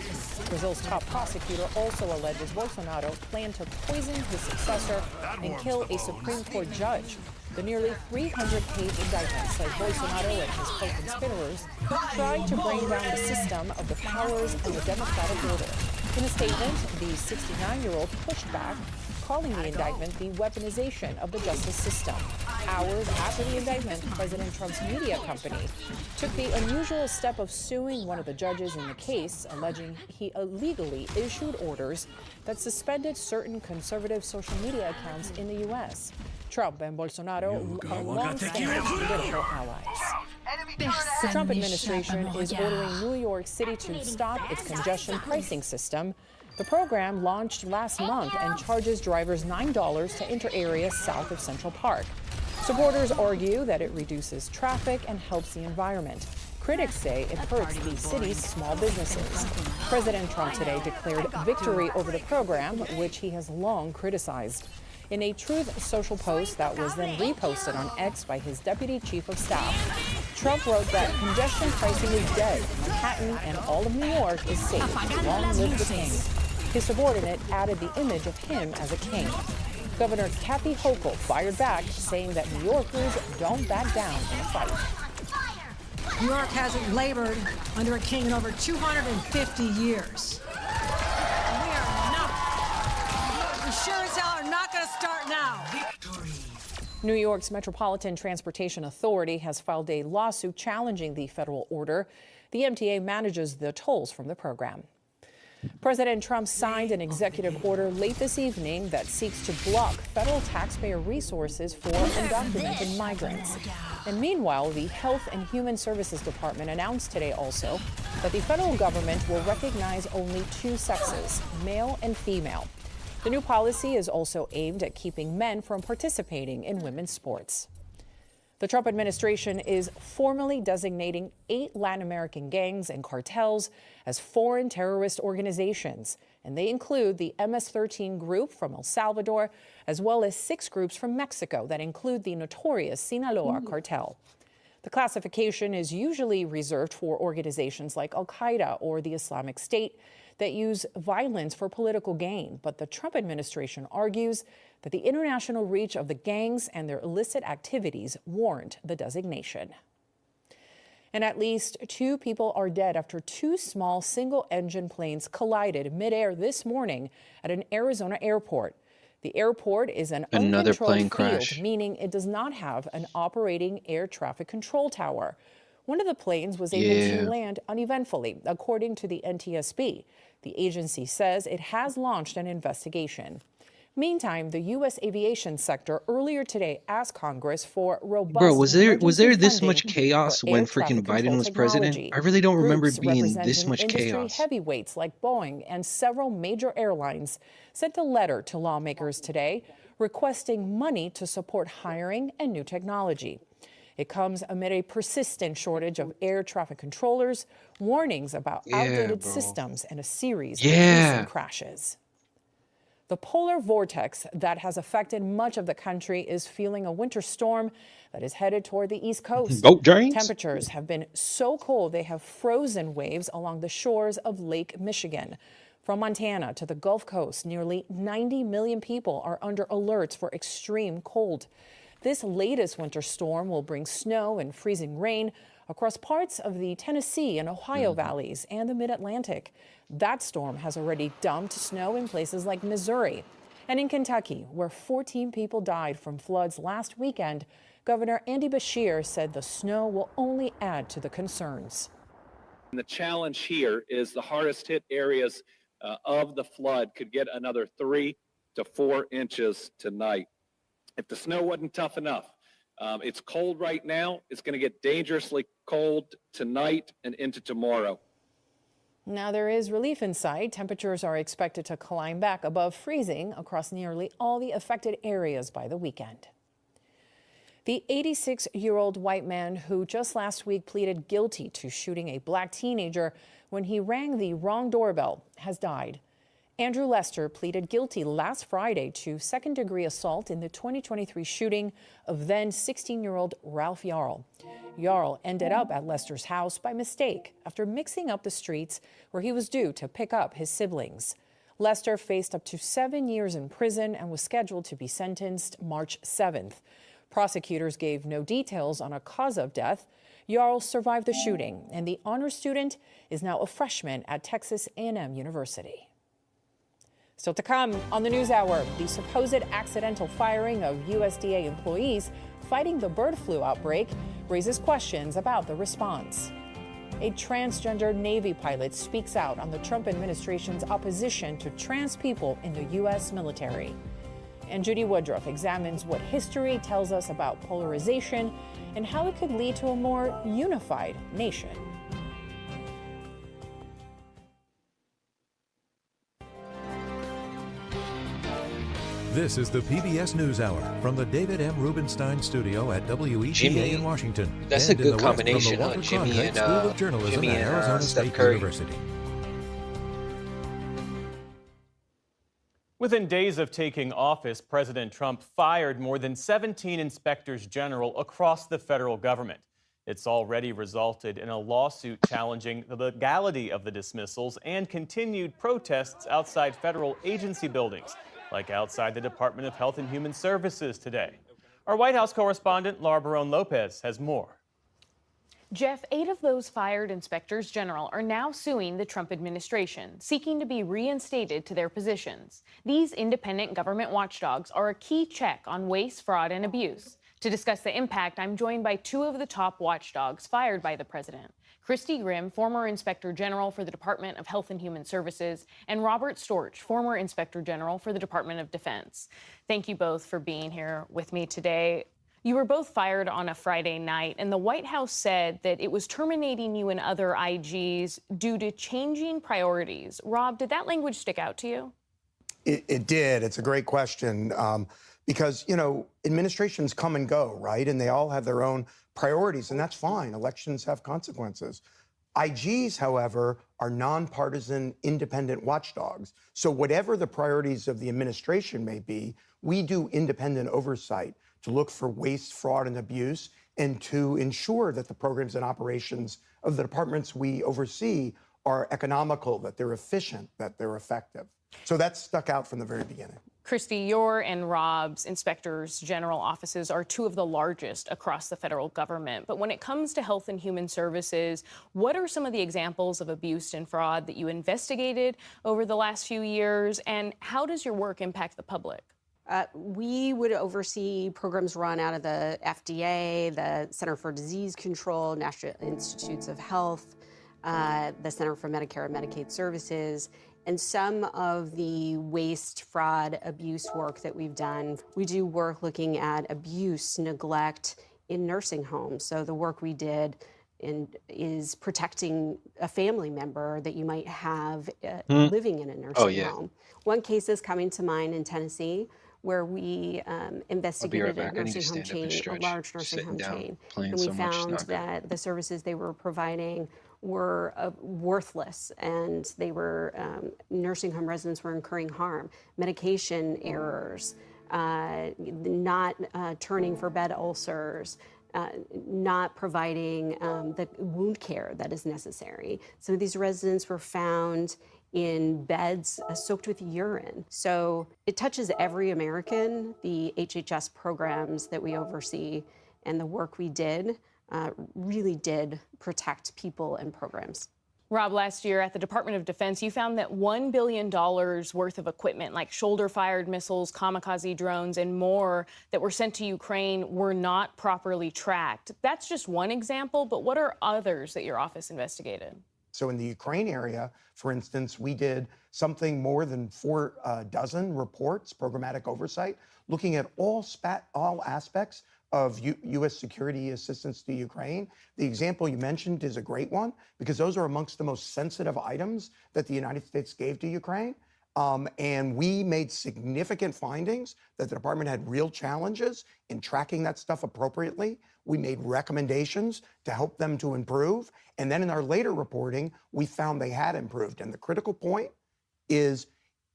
Brazil's top prosecutor also alleges Bolsonaro planned to poison his successor and kill a Supreme Court judge. The nearly 300-page indictment says Bolsonaro and his co-conspirators tried to bring down the system of the powers and the democratic order. In a statement, the 69-year-old pushed back, calling the indictment the weaponization of the justice system. Hours after the indictment, President Trump's media company took the unusual step of suing one of the judges in the case, alleging he illegally issued orders that suspended certain conservative social media accounts in the U.S. Trump and Bolsonaro are long-standing political allies. The Trump administration is ordering New York City to stop its congestion pricing system. The program launched last month and charges drivers $9 to enter areas south of Central Park. Supporters argue that it reduces traffic and helps the environment. Critics say it hurts the city's small businesses. President Trump today declared victory over the program, which he has long criticized. In a Truth Social post that was then reposted on X by his deputy chief of staff, Trump wrote that congestion pricing is dead. Manhattan and all of New York is safe. Long live the king. His subordinate added the image of him as a king. Governor Kathy Hochul fired back, saying that New Yorkers don't back down in a fight. New York hasn't labored under a king in over 250 years. And we sure as hell are not going to start now. Victory. New York's Metropolitan Transportation Authority has filed a lawsuit challenging the federal order. The MTA manages the tolls from the program. President Trump signed an executive order late this evening that seeks to block federal taxpayer resources for undocumented migrants. And meanwhile, the Health and Human Services Department announced today also that the federal government will recognize only two sexes, male and female. The new policy is also aimed at keeping men from participating in women's sports. The Trump administration is formally designating 8 Latin American gangs and cartels as foreign terrorist organizations, and they include the MS-13 group from El Salvador, as well as 6 groups from Mexico that include the notorious Sinaloa cartel. The classification is usually reserved for organizations like Al-Qaeda or the Islamic State that use violence for political gain, but the Trump administration argues that the international reach of the gangs and their illicit activities warrant the designation. And at least 2 people are dead after 2 small single-engine planes collided midair this morning at an Arizona airport. The airport is an Another uncontrolled plane field, crash. meaning it does not have an operating air traffic control tower. One of the planes was able to land uneventfully, according to the NTSB. The agency says it has launched an investigation. Meantime, the U.S. aviation sector earlier today asked Congress for robust Bro, was there this emergency much funding chaos for when air freaking traffic Biden control was president? technology. I really don't remember it Groups being this representing much industry chaos. heavyweights like Boeing and several major airlines sent a letter to lawmakers today requesting money to support hiring and new technology. It comes amid a persistent shortage of air traffic controllers, warnings about outdated systems, and a series of recent crashes. The polar vortex that has affected much of the country is feeling a winter storm that is headed toward the East Coast. Boat drains? Temperatures have been so cold they have frozen waves along the shores of Lake Michigan. From Montana to the Gulf Coast, nearly 90 million people are under alerts for extreme cold. This latest winter storm will bring snow and freezing rain across parts of the Tennessee and Ohio valleys and the mid-Atlantic. That storm has already dumped snow in places like Missouri. And in Kentucky, where 14 people died from floods last weekend, Governor Andy Beshear said the snow will only add to the concerns. The challenge here is the hardest hit areas of the flood could get another 3 to 4 inches tonight. If the snow wasn't tough enough, it's cold right now. It's going to get dangerously cold tonight and into tomorrow. Now there is relief in sight. Temperatures are expected to climb back above freezing across nearly all the affected areas by the weekend. The 86-year-old white man who just last week pleaded guilty to shooting a black teenager when he rang the wrong doorbell has died. Andrew Lester pleaded guilty last Friday to second-degree assault in the 2023 shooting of then 16-year-old Ralph Yarl. Yarl ended up at Lester's house by mistake after mixing up the streets where he was due to pick up his siblings. Lester faced up to 7 years in prison and was scheduled to be sentenced March 7th. Prosecutors gave no details on a cause of death. Yarl survived the shooting, and the honor student is now a freshman at Texas A&M University. Still to come on the NewsHour, the supposed accidental firing of USDA employees fighting the bird flu outbreak raises questions about the response. A transgender Navy pilot speaks out on the Trump administration's opposition to trans people in the U.S. military. And Judy Woodruff examines what history tells us about polarization and how it could lead to a more unified nation. This is the PBS NewsHour from the David M. Rubenstein studio at WETA in Washington. That's and a good in the West from the combination, Walter Jimmy Cronkite and School of Journalism Jimmy at and Arizona Steph State Curry. University. Within days of taking office, President Trump fired more than 17 inspectors general across the federal government. It's already resulted in a lawsuit challenging the legality of the dismissals and continued protests outside federal agency buildings, like outside the Department of Health and Human Services today. Our White House correspondent, Laura Barone-Lopez, has more. Jeff, 8 of those fired inspectors general are now suing the Trump administration, seeking to be reinstated to their positions. These independent government watchdogs are a key check on waste, fraud, and abuse. To discuss the impact, I'm joined by 2 of the top watchdogs fired by the president. Christy Grimm, former Inspector General for the Department of Health and Human Services, and Robert Storch, former Inspector General for the Department of Defense. Thank you both for being here with me today. You were both fired on a Friday night, and the White House said that it was terminating you and other IGs due to changing priorities. Rob, did that language stick out to you? It did. It's a great question because, you know, administrations come and go, right? And they all have their own priorities, and that's fine. Elections have consequences. IGs, however, are nonpartisan, independent watchdogs. So whatever the priorities of the administration may be, we do independent oversight to look for waste, fraud, and abuse, and to ensure that the programs and operations of the departments we oversee are economical, that they're efficient, that they're effective. So that's stuck out from the very beginning. Christy, your and Rob's inspectors general offices are 2 of the largest across the federal government. But when it comes to health and human services, what are some of the examples of abuse and fraud that you investigated over the last few years? And how does your work impact the public? We would oversee programs run out of the FDA, the Center for Disease Control, National Institutes of Health, the Center for Medicare and Medicaid Services, and some of the waste, fraud, abuse work that we've done. We do work looking at abuse, neglect in nursing homes. So the work we did is protecting a family member that you might have living in a nursing home. One case is coming to mind in Tennessee, where we investigated a nursing home chain, a large nursing home chain, and we found that the services they were providing were worthless, and they were nursing home residents were incurring harm, medication errors, not turning for bed ulcers, not providing the wound care that is necessary. Some of these residents were found in beds soaked with urine. So it touches every American. The HHS programs that we oversee and the work we did really did protect people and programs. Rob, last year at the Department of Defense, you found that $1 billion worth of equipment like shoulder-fired missiles, kamikaze drones, and more that were sent to Ukraine were not properly tracked. That's just one example, but what are others that your office investigated? So in the Ukraine area, for instance, we did something more than 4 dozen reports, programmatic oversight, looking at all aspects of U.S. security assistance to Ukraine. The example you mentioned is a great one because those are amongst the most sensitive items that the United States gave to Ukraine. And we made significant findings that the department had real challenges in tracking that stuff appropriately. We made recommendations to help them to improve. And then in our later reporting, we found they had improved. And the critical point is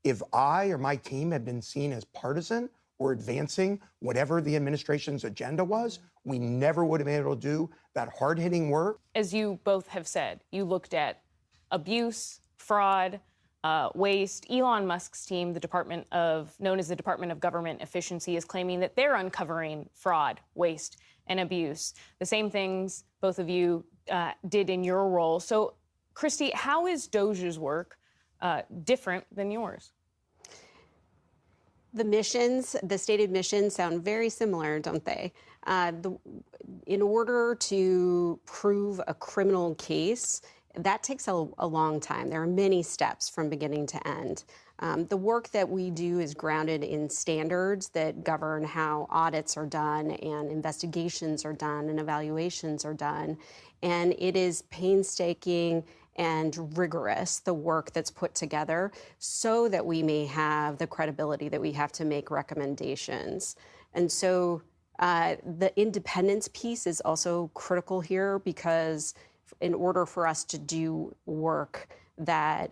if I or my team had been seen as partisan or advancing whatever the administration's agenda was, we never would have been able to do that hard-hitting work. As you both have said, you looked at abuse, fraud, waste. Elon Musk's team, known as the Department of Government Efficiency, is claiming that they're uncovering fraud, waste, and abuse. The same things both of you did in your role. So, Christy, how is DOJ's work different than yours? The missions, the stated missions sound very similar, don't they? In order to prove a criminal case, that takes a long time. There are many steps from beginning to end. The work that we do is grounded in standards that govern how audits are done and investigations are done and evaluations are done. And it is painstaking and rigorous, the work that's put together, so that we may have the credibility that we have to make recommendations. And so the independence piece is also critical here, because in order for us to do work that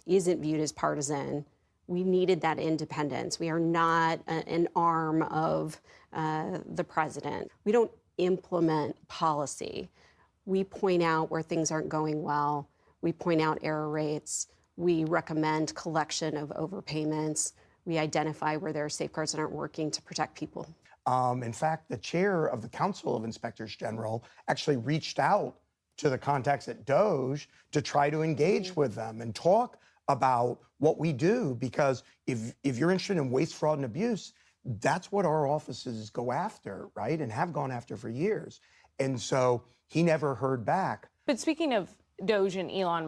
isn't viewed as partisan, we needed that independence. We are not an arm of the president. We don't implement policy. We point out where things aren't going well. We point out error rates. We recommend collection of overpayments. We identify where there are safeguards that aren't working to protect people. In fact, the chair of the Council of Inspectors General actually reached out to the contacts at DOJ to try to engage with them and talk about what we do, because if you're interested in waste, fraud, and abuse, that's what our offices go after, right? And have gone after for years. And so he never heard back. But speaking of DOJ and Elon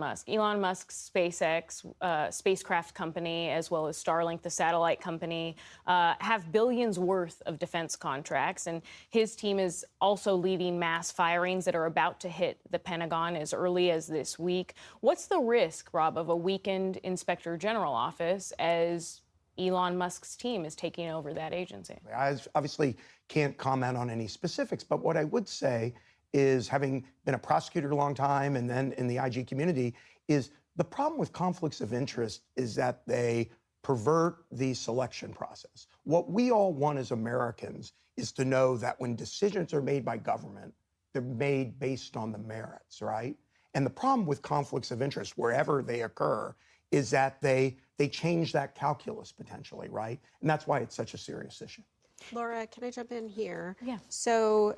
Musk's SpaceX spacecraft company, as well as Starlink, the satellite company, have billions worth of defense contracts. And his team is also leading mass firings that are about to hit the Pentagon as early as this week. What's the risk, Rob, of a weakened Inspector General office as Elon Musk's team is taking over that agency? I obviously can't comment on any specifics, but what I would say is, having been a prosecutor a long time and then in the IG community, is the problem with conflicts of interest is that they pervert the selection process. What we all want as Americans is to know that when decisions are made by government, they're made based on the merits, right? And the problem with conflicts of interest, wherever they occur, is that they change that calculus potentially, right? And that's why it's such a serious issue. Laura, can I jump in here? Yeah. So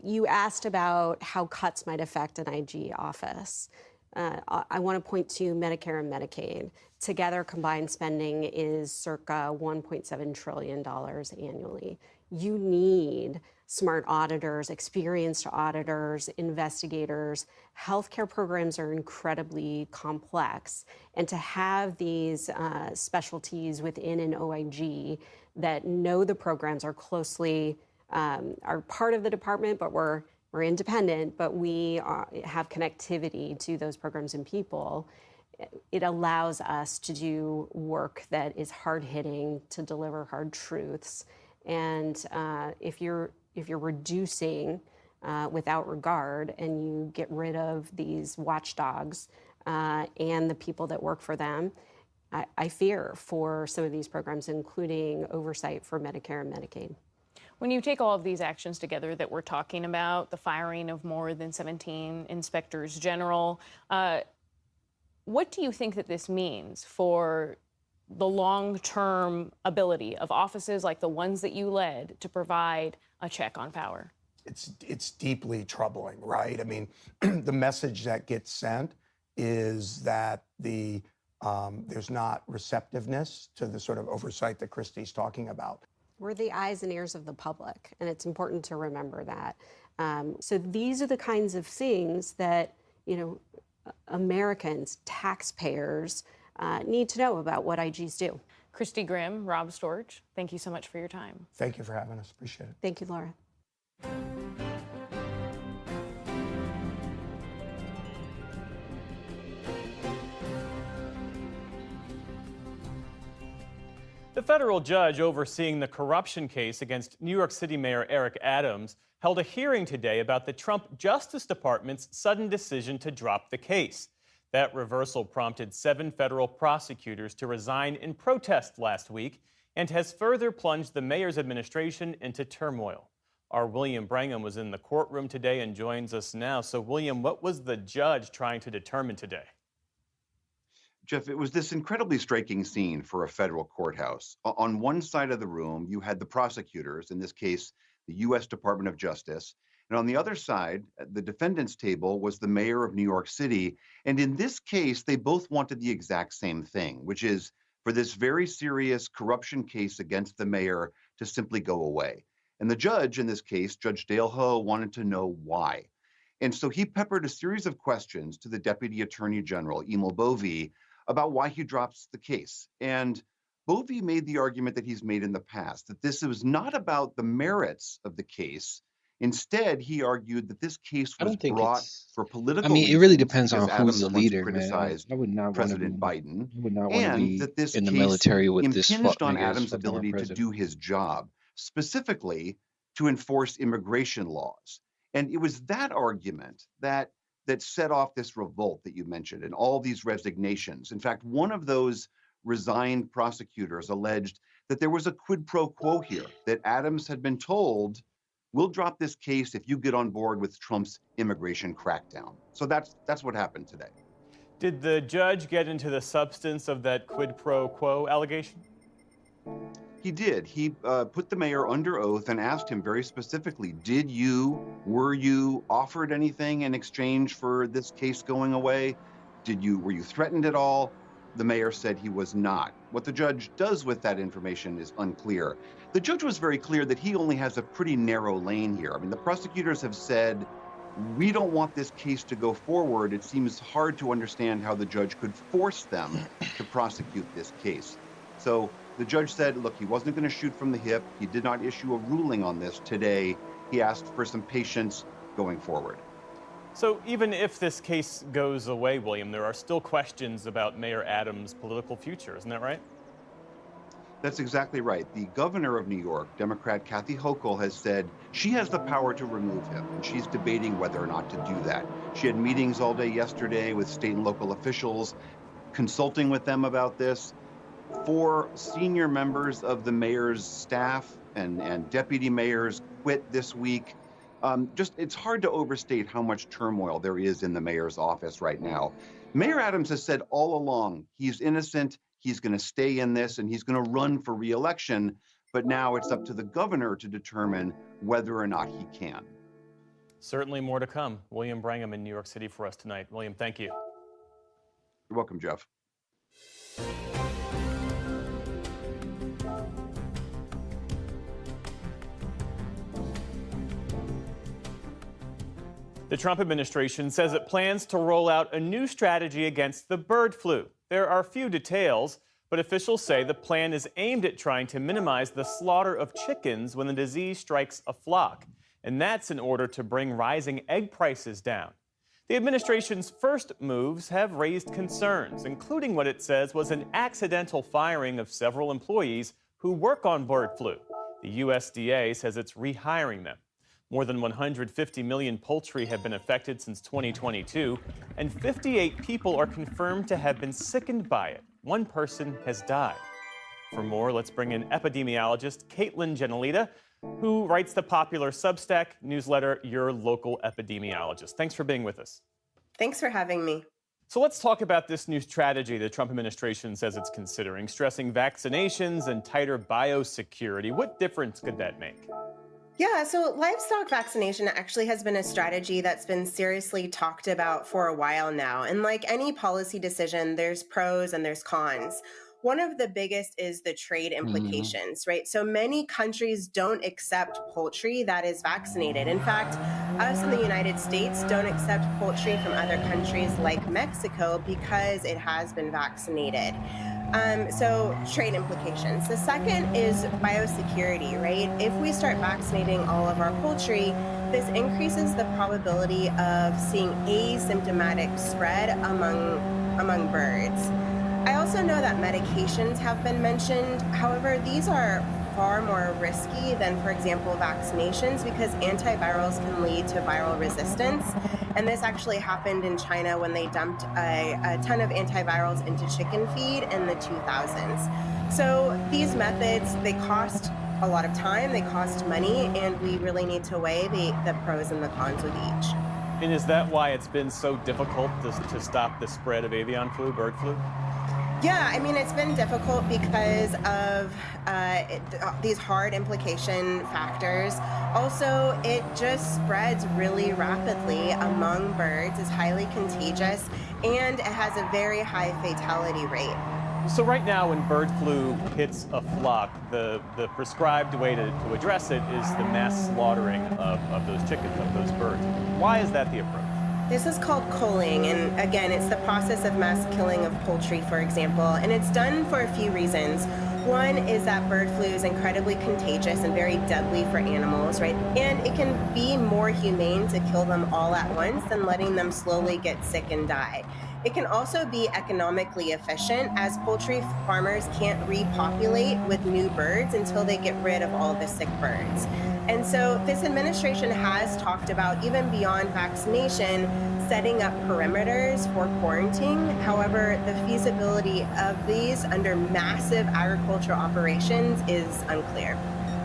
you asked about how cuts might affect an IG office. I want to point to Medicare and Medicaid. Together, combined spending is circa $1.7 trillion annually. You need smart auditors, experienced auditors, investigators. Healthcare programs are incredibly complex. And to have these specialties within an OIG that know the programs, are closely are part of the department, but we're independent, but we have connectivity to those programs and people. It allows us to do work that is hard-hitting, to deliver hard truths. And if you're reducing without regard, and you get rid of these watchdogs and the people that work for them, I fear for some of these programs, including oversight for Medicare and Medicaid. When you take all of these actions together that we're talking about, the firing of more than 17 inspectors general, what do you think that this means for the long-term ability of offices like the ones that you led to provide a check on power? It's deeply troubling, right? I mean, the message that gets sent is that there's not receptiveness to the sort of oversight that Christie's talking about. We're the eyes and ears of the public, and it's important to remember that. So these are the kinds of things that, Americans, taxpayers, need to know about what IGs do. Christy Grimm, Rob Storch, thank you so much for your time. Thank you for having us. Appreciate it. Thank you, Laura. The federal judge overseeing the corruption case against New York City Mayor Eric Adams held a hearing today about the Trump Justice Department's sudden decision to drop the case. That reversal prompted 7 federal prosecutors to resign in protest last week and has further plunged the mayor's administration into turmoil. Our William Brangham was in the courtroom today and joins us now. So, William, what was the judge trying to determine today? Jeff, it was this incredibly striking scene for a federal courthouse. On one side of the room, you had the prosecutors, in this case, the U.S. Department of Justice. And on the other side, at the defendant's table, was the mayor of New York City. And in this case, they both wanted the exact same thing, which is for this very serious corruption case against the mayor to simply go away. And the judge in this case, Judge Dale Ho, wanted to know why. And so he peppered a series of questions to the Deputy Attorney General, Emil Bovee, about why he drops the case. And Bovee made the argument that he's made in the past, that this was not about the merits of the case. Instead, he argued that this case was brought for political I mean, reasons. it really depends on because who's the Adams once leader, man. criticized I would not want to President be, Biden, I would not want to and be that this in the case military with this impinged on nigga as Adams' fucking our ability to president. do his job, specifically to enforce immigration laws. And it was that argument that set off this revolt that you mentioned and all these resignations. In fact, one of those resigned prosecutors alleged that there was a quid pro quo here, that Adams had been told, we'll drop this case if you get on board with Trump's immigration crackdown. So that's what happened today. Did the judge get into the substance of that quid pro quo allegation? He did. He put the mayor under oath and asked him very specifically, were you offered anything in exchange for this case going away? Were you threatened at all? The mayor said he was not. What the judge does with that information is unclear. The judge was very clear that he only has a pretty narrow lane here. I mean, the prosecutors have said, we don't want this case to go forward. It seems hard to understand how the judge could force them to prosecute this case. So the judge said, look, he wasn't going to shoot from the hip. He did not issue a ruling on this today. He asked for some patience going forward. So even if this case goes away, William, there are still questions about Mayor Adams' political future, isn't that right? That's exactly right. The governor of New York, Democrat Kathy Hochul, has said she has the power to remove him, and she's debating whether or not to do that. She had meetings all day yesterday with state and local officials, consulting with them about this. 4 senior members of the mayor's staff and deputy mayors quit this week. It's hard to overstate how much turmoil there is in the mayor's office right now. Mayor Adams has said all along he's innocent, he's going to stay in this, and he's going to run for re-election. But now it's up to the governor to determine whether or not he can. Certainly more to come. William Brangham in New York City for us tonight. William, thank you. You're welcome, Jeff. The Trump administration says it plans to roll out a new strategy against the bird flu. There are few details, but officials say the plan is aimed at trying to minimize the slaughter of chickens when the disease strikes a flock. And that's in order to bring rising egg prices down. The administration's first moves have raised concerns, including what it says was an accidental firing of several employees who work on bird flu. The USDA says it's rehiring them. More than 150 million poultry have been affected since 2022, and 58 people are confirmed to have been sickened by it. One person has died. For more, let's bring in epidemiologist Caitlin Genelita, who writes the popular Substack newsletter, Your Local Epidemiologist. Thanks for being with us. Thanks for having me. So let's talk about this new strategy the Trump administration says it's considering, stressing vaccinations and tighter biosecurity. What difference could that make? Yeah, so livestock vaccination actually has been a strategy that's been seriously talked about for a while now. And like any policy decision, there's pros and there's cons. One of the biggest is the trade implications, right? So many countries don't accept poultry that is vaccinated. In fact, us in the United States don't accept poultry from other countries like Mexico because it has been vaccinated. So trade implications. The second is biosecurity, right? If we start vaccinating all of our poultry, this increases the probability of seeing asymptomatic spread among birds. I also know that medications have been mentioned. However, these are far more risky than, for example, vaccinations because antivirals can lead to viral resistance. And this actually happened in China when they dumped a ton of antivirals into chicken feed in the 2000s. So these methods, they cost a lot of time, they cost money, and we really need to weigh the pros and the cons with each. And is that why it's been so difficult to stop the spread of avian flu, bird flu? Yeah, I mean, it's been difficult because of these hard implication factors. Also, it just spreads really rapidly among birds, is highly contagious, and it has a very high fatality rate. So right now, when bird flu hits a flock, the prescribed way to address it is the mass slaughtering of those chickens, of those birds. Why is that the approach? This is called culling, and again, it's the process of mass killing of poultry, for example, and it's done for a few reasons. One is that bird flu is incredibly contagious and very deadly for animals, right? And it can be more humane to kill them all at once than letting them slowly get sick and die. It can also be economically efficient, as poultry farmers can't repopulate with new birds until they get rid of all the sick birds. And so this administration has talked about, even beyond vaccination, setting up perimeters for quarantine. However, the feasibility of these under massive agricultural operations is unclear.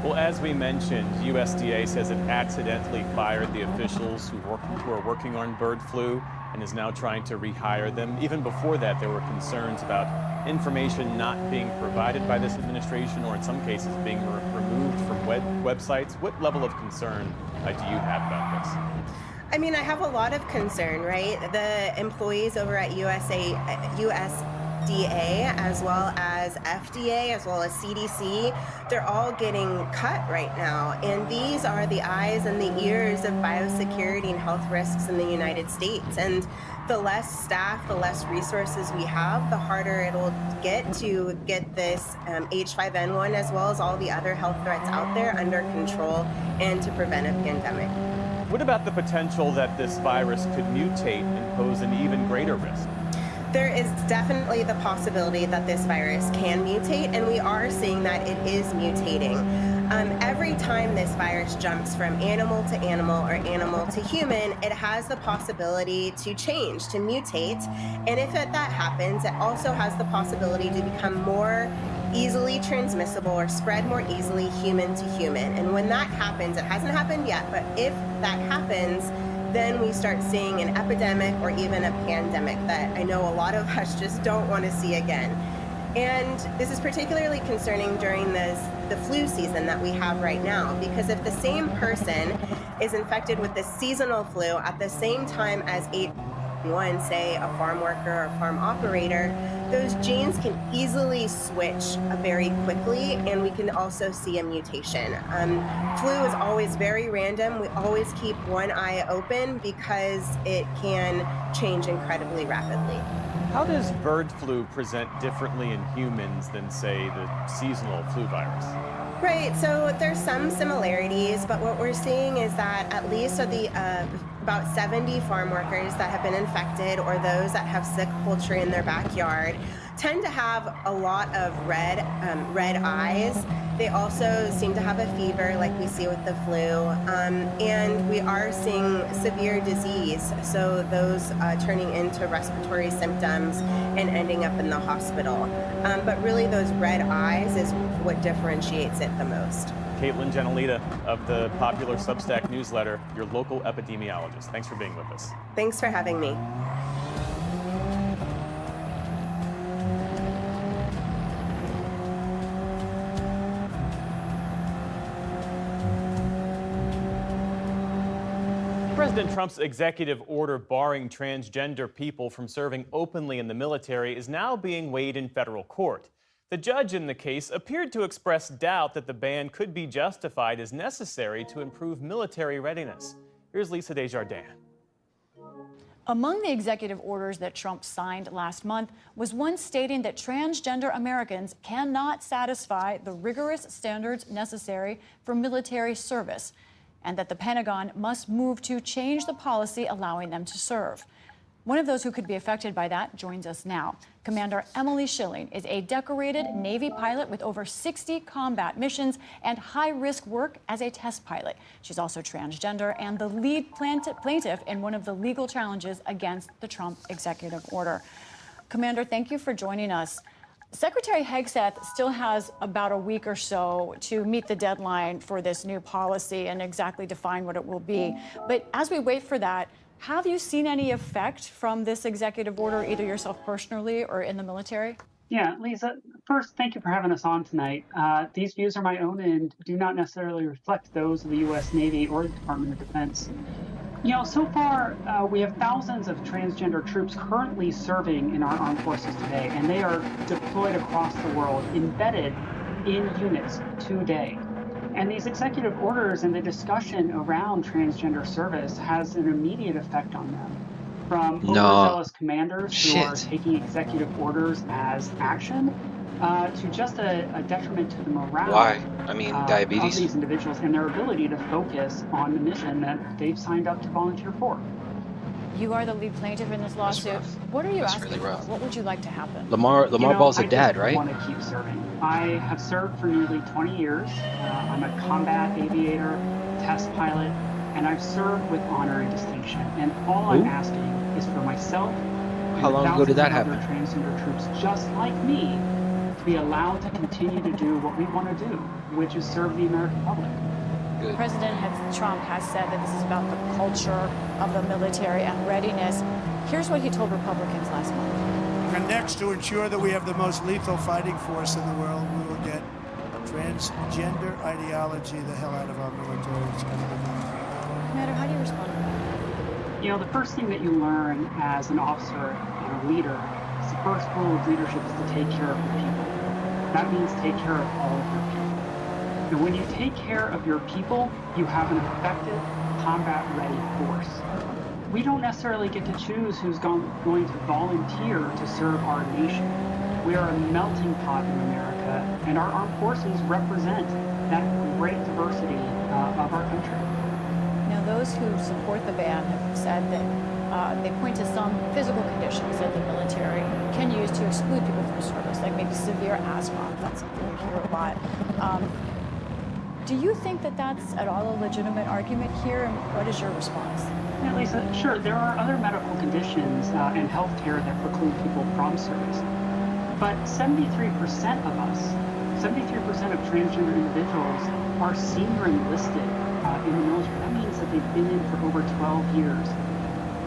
Well, as we mentioned, USDA says it accidentally fired the officials who are working on bird flu and is now trying to rehire them. Even before that, there were concerns about information not being provided by this administration, or in some cases being removed from websites. What level of concern do you have about this? I mean, I have a lot of concern, right? The employees over at USDA, as well as FDA, as well as CDC, they're all getting cut right now. And these are the eyes and the ears of biosecurity and health risks in the United States. And the less staff, the less resources we have, the harder it'll get to get this H5N1, as well as all the other health threats out there, under control and to prevent a pandemic. What about the potential that this virus could mutate and pose an even greater risk? There is definitely the possibility that this virus can mutate, and we are seeing that it is mutating. Every time this virus jumps from animal to animal or animal to human, it has the possibility to change, to mutate. And if that happens, it also has the possibility to become more easily transmissible or spread more easily human to human. And when that happens, it hasn't happened yet, but if that happens, then we start seeing an epidemic or even a pandemic that I know a lot of us just don't want to see again. And this is particularly concerning during the flu season that we have right now, because if the same person is infected with the seasonal flu at the same time as H1N1, say a farm worker or a farm operator, those genes can easily switch very quickly, and we can also see a mutation. Flu is always very random. We always keep one eye open because it can change incredibly rapidly. How does bird flu present differently in humans than, say, the seasonal flu virus? Right, so there's some similarities, but what we're seeing is that at least of the about 70 farm workers that have been infected, or those that have sick poultry in their backyard, tend to have a lot of red eyes. They also seem to have a fever like we see with the flu, and we are seeing severe disease, so those turning into respiratory symptoms and ending up in the hospital. But really those red eyes is what differentiates it the most. Caitlin Genelita of the popular Substack newsletter, your local epidemiologist. Thanks for being with us. Thanks for having me. President Trump's executive order barring transgender people from serving openly in the military is now being weighed in federal court. The judge in the case appeared to express doubt that the ban could be justified as necessary to improve military readiness. Here's Lisa Desjardins. Among the executive orders that Trump signed last month was one stating that transgender Americans cannot satisfy the rigorous standards necessary for military service, and that the Pentagon must move to change the policy allowing them to serve. One of those who could be affected by that joins us now. Commander Emily Schilling is a decorated Navy pilot with over 60 combat missions and high-risk work as a test pilot. She's also transgender and the lead plaintiff in one of the legal challenges against the Trump executive order. Commander, thank you for joining us. Secretary Hegseth still has about a week or so to meet the deadline for this new policy and exactly define what it will be. But as we wait for that, have you seen any effect from this executive order, either yourself personally or in the military? Yeah, Lisa, first, thank you for having us on tonight. These views are my own and do not necessarily reflect those of the U.S. Navy or the Department of Defense. You know, so far, we have thousands of transgender troops currently serving in our armed forces today, and they are deployed across the world, embedded in units today. And these executive orders and the discussion around transgender service has an immediate effect on them. From overzealous commanders who are taking executive orders as action, to just a detriment to the morale of these individuals and their ability to focus on the mission that they've signed up to volunteer for. You are the lead plaintiff in this lawsuit. What are you asking for? What would you like to happen? Lamar Ball's a dad, right? I want to keep serving. I have served for nearly 20 years. I'm a combat aviator, test pilot, and I've served with honor and distinction. And all I'm asking is for myself and How long ago did that happen? other transgender troops just like me to be allowed to continue to do what we want to do, which is serve the American public. Good. President Trump has said that this is about the culture of the military and readiness. Here's what he told Republicans last month. And next, to ensure that we have the most lethal fighting force in the world, we will get transgender ideology the hell out of our military. It's going to be Commander, how do you respond to that? You know, the first thing that you learn as an officer and a leader is the first rule of leadership is to take care of your people. That means take care of all of your people. And when you take care of your people, you have an effective, combat-ready force. We don't necessarily get to choose who's going to volunteer to serve our nation. We are a melting pot in America, and our armed forces represent that great diversity of our country. Now, those who support the ban have said that they point to some physical conditions that the military can use to exclude people from service, like maybe severe asthma. That's something we hear a lot. Do you think that that's at all a legitimate argument here, and what is your response? Yeah, Lisa, sure, there are other medical conditions and health care that preclude people from service. But 73% of us, 73% of transgender individuals are senior enlisted in the military. That means that they've been in for over 12 years.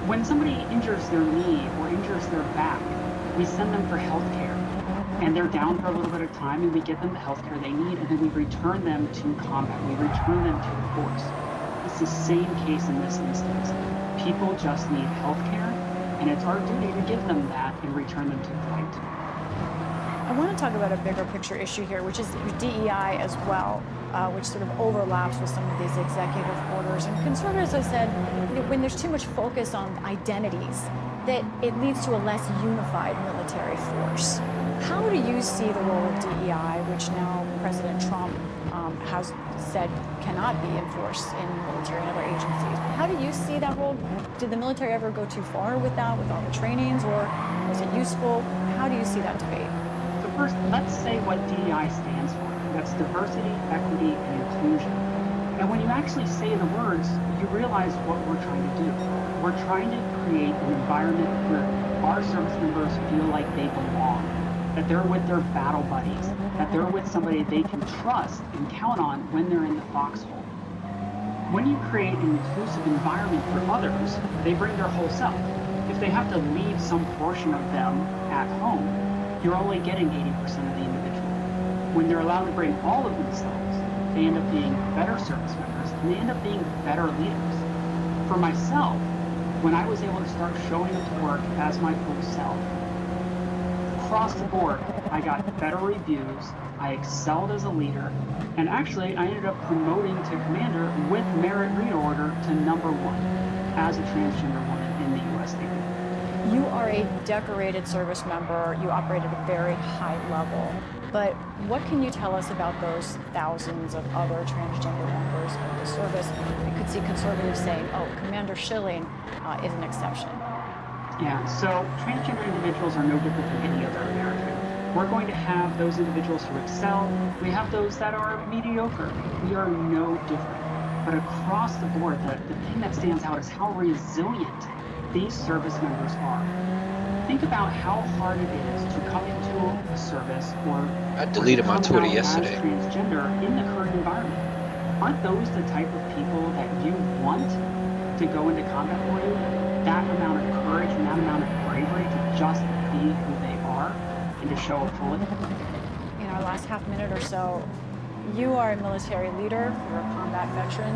When somebody injures their knee or injures their back, we send them for health care. And they're down for a little bit of time, and we get them the health care they need, and then we return them to combat. We return them to the force. It's the same case in this instance. People just need health care, and it's our duty to give them that and return them to the fight. I want to talk about a bigger picture issue here, which is DEI as well, which sort of overlaps with some of these executive orders. And conservatives have said, when there's too much focus on identities, that it leads to a less unified military force. How do you see the role of DEI, which now President Trump has said cannot be enforced in military and other agencies? How do you see that role? Did the military ever go too far with that, with all the trainings, or was it useful? How do you see that debate? So first, let's say what DEI stands for. That's diversity, equity, and inclusion. And when you actually say the words, you realize what we're trying to do. We're trying to create an environment where our service members feel like they belong, that they're with their battle buddies, that they're with somebody they can trust and count on when they're in the foxhole. When you create an inclusive environment for others, they bring their whole self. If they have to leave some portion of them at home, you're only getting 80% of the individual. When they're allowed to bring all of themselves, they end up being better service members, and they end up being better leaders. For myself, when I was able to start showing up to work as my full self, across the board, I got better reviews, I excelled as a leader, and actually I ended up promoting to commander with merit reorder to #1 as a transgender woman in the U.S. Navy. You are a decorated service member. You operate at a very high level. But what can you tell us about those thousands of other transgender members of the service? I could see conservatives saying, oh, Commander Schilling is an exception. Yeah, so transgender individuals are no different than any other American. We're going to have those individuals who excel. We have those that are mediocre. We are no different. But across the board, the thing that stands out is how resilient these service members are. Think about how hard it is to come into a service or I deleted my Twitter yesterday. As transgender in the current environment. Aren't those the type of people that you want to go into combat for you? That amount of courage and that amount of bravery to just be who they are and to show it fully? In our last half minute or so, you are a military leader, you're a combat veteran.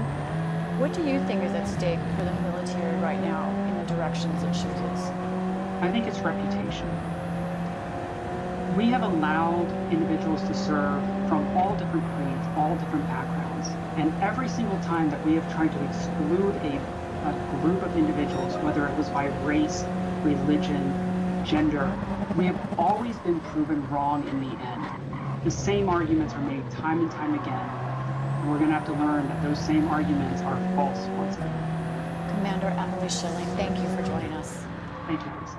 What do you think is at stake for the military right now in the directions it chooses? I think it's reputation. We have allowed individuals to serve from all different creeds, all different backgrounds. And every single time that we have tried to exclude a group of individuals, whether it was by race, religion, gender, we have always been proven wrong in the end. The same arguments are made time and time again. And we're going to have to learn that those same arguments are false once again. Commander Emily Schilling, thank you for joining us. Thank you, Lisa.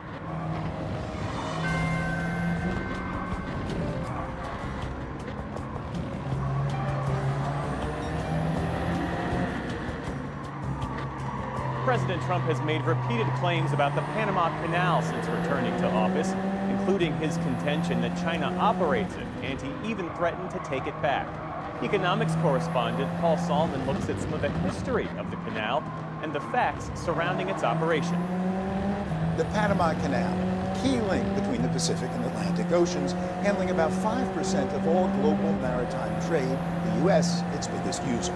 President Trump has made repeated claims about the Panama Canal since returning to office, including his contention that China operates it, and he even threatened to take it back. Economics correspondent Paul Salman looks at some of the history of the canal and the facts surrounding its operation. The Panama Canal, key link between the Pacific and Atlantic Oceans, handling about 5% of all global maritime trade, the U.S. its biggest user.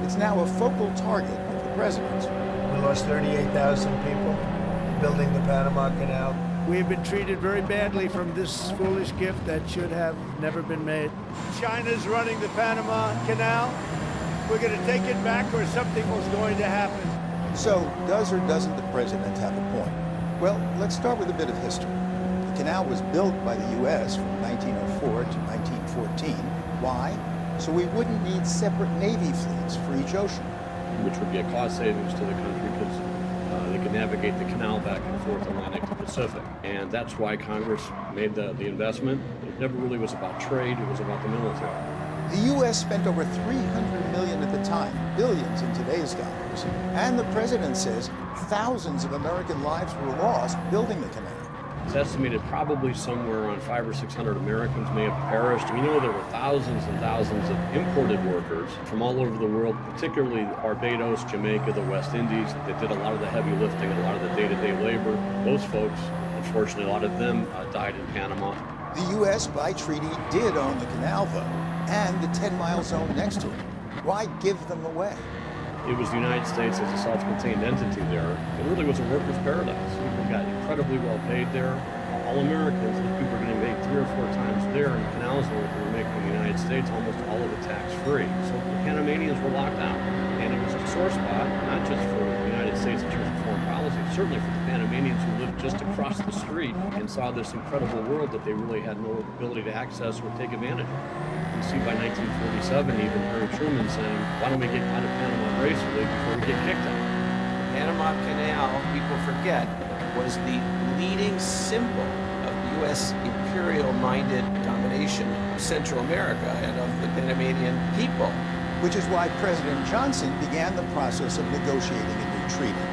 It's now a focal target of the president. We lost 38,000 people building the Panama Canal. We have been treated very badly from this foolish gift that should have never been made. China's running the Panama Canal. We're going to take it back or something was going to happen. So, does or doesn't the president have a point? Well, let's start with a bit of history. The canal was built by the U.S. from 1904 to 1914. Why? So we wouldn't need separate Navy fleets for each ocean. Which would be a cost savings to the country because they could navigate the canal back and forth Atlantic to Pacific. And that's why Congress made the investment. It never really was about trade, it was about the military. The U.S. spent over $300 million at the time, billions in today's dollars. And the president says thousands of American lives were lost building the canal. It's estimated probably somewhere around 500 or 600 Americans may have perished. We know there were thousands and thousands of imported workers from all over the world, particularly Barbados, Jamaica, the West Indies, that did a lot of the heavy lifting, a lot of the day-to-day labor. Those folks, unfortunately, a lot of them died in Panama. The U.S., by treaty, did own the canal, though, and the 10-mile zone next to it. Why give them away? It was the United States as a self-contained entity there. It really was a workers' paradise. People got incredibly well paid there. All Americans, those people are getting paid 3 or 4 times there in the canal zone they were making in the United States, almost all of it tax-free. So the Panamanians were locked out. And it was a sore spot, not just for the United States in terms of foreign policy, certainly for the Panamanians who lived just across the street and saw this incredible world that they really had no ability to access or take advantage of. You see by 1947, even Harry Truman saying, why don't we get out of Panama gracefully before we get kicked out? The Panama Canal, people forget, was the leading symbol of the U.S. imperial-minded domination of Central America and of the Panamanian people. Which is why President Johnson began the process of negotiating a new treaty.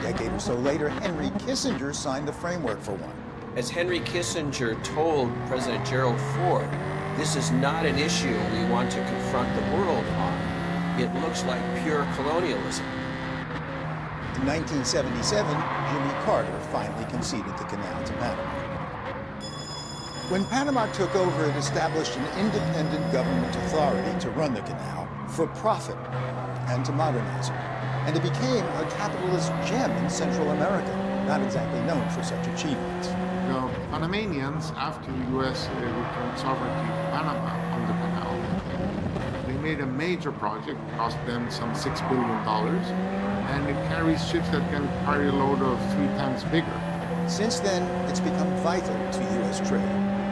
A decade or so later, Henry Kissinger signed the framework for one. As Henry Kissinger told President Gerald Ford, this is not an issue we want to confront the world on. It looks like pure colonialism. In 1977, Jimmy Carter finally conceded the canal to Panama. When Panama took over, it established an independent government authority to run the canal for profit and to modernize it. And it became a capitalist gem in Central America, not exactly known for such achievements. The Panamanians, after the U.S. returned sovereignty to Panama on the canal, they made a major project, cost them some $6 billion, and it carries ships that can carry a load of 3 times bigger. Since then, it's become vital to U.S. trade.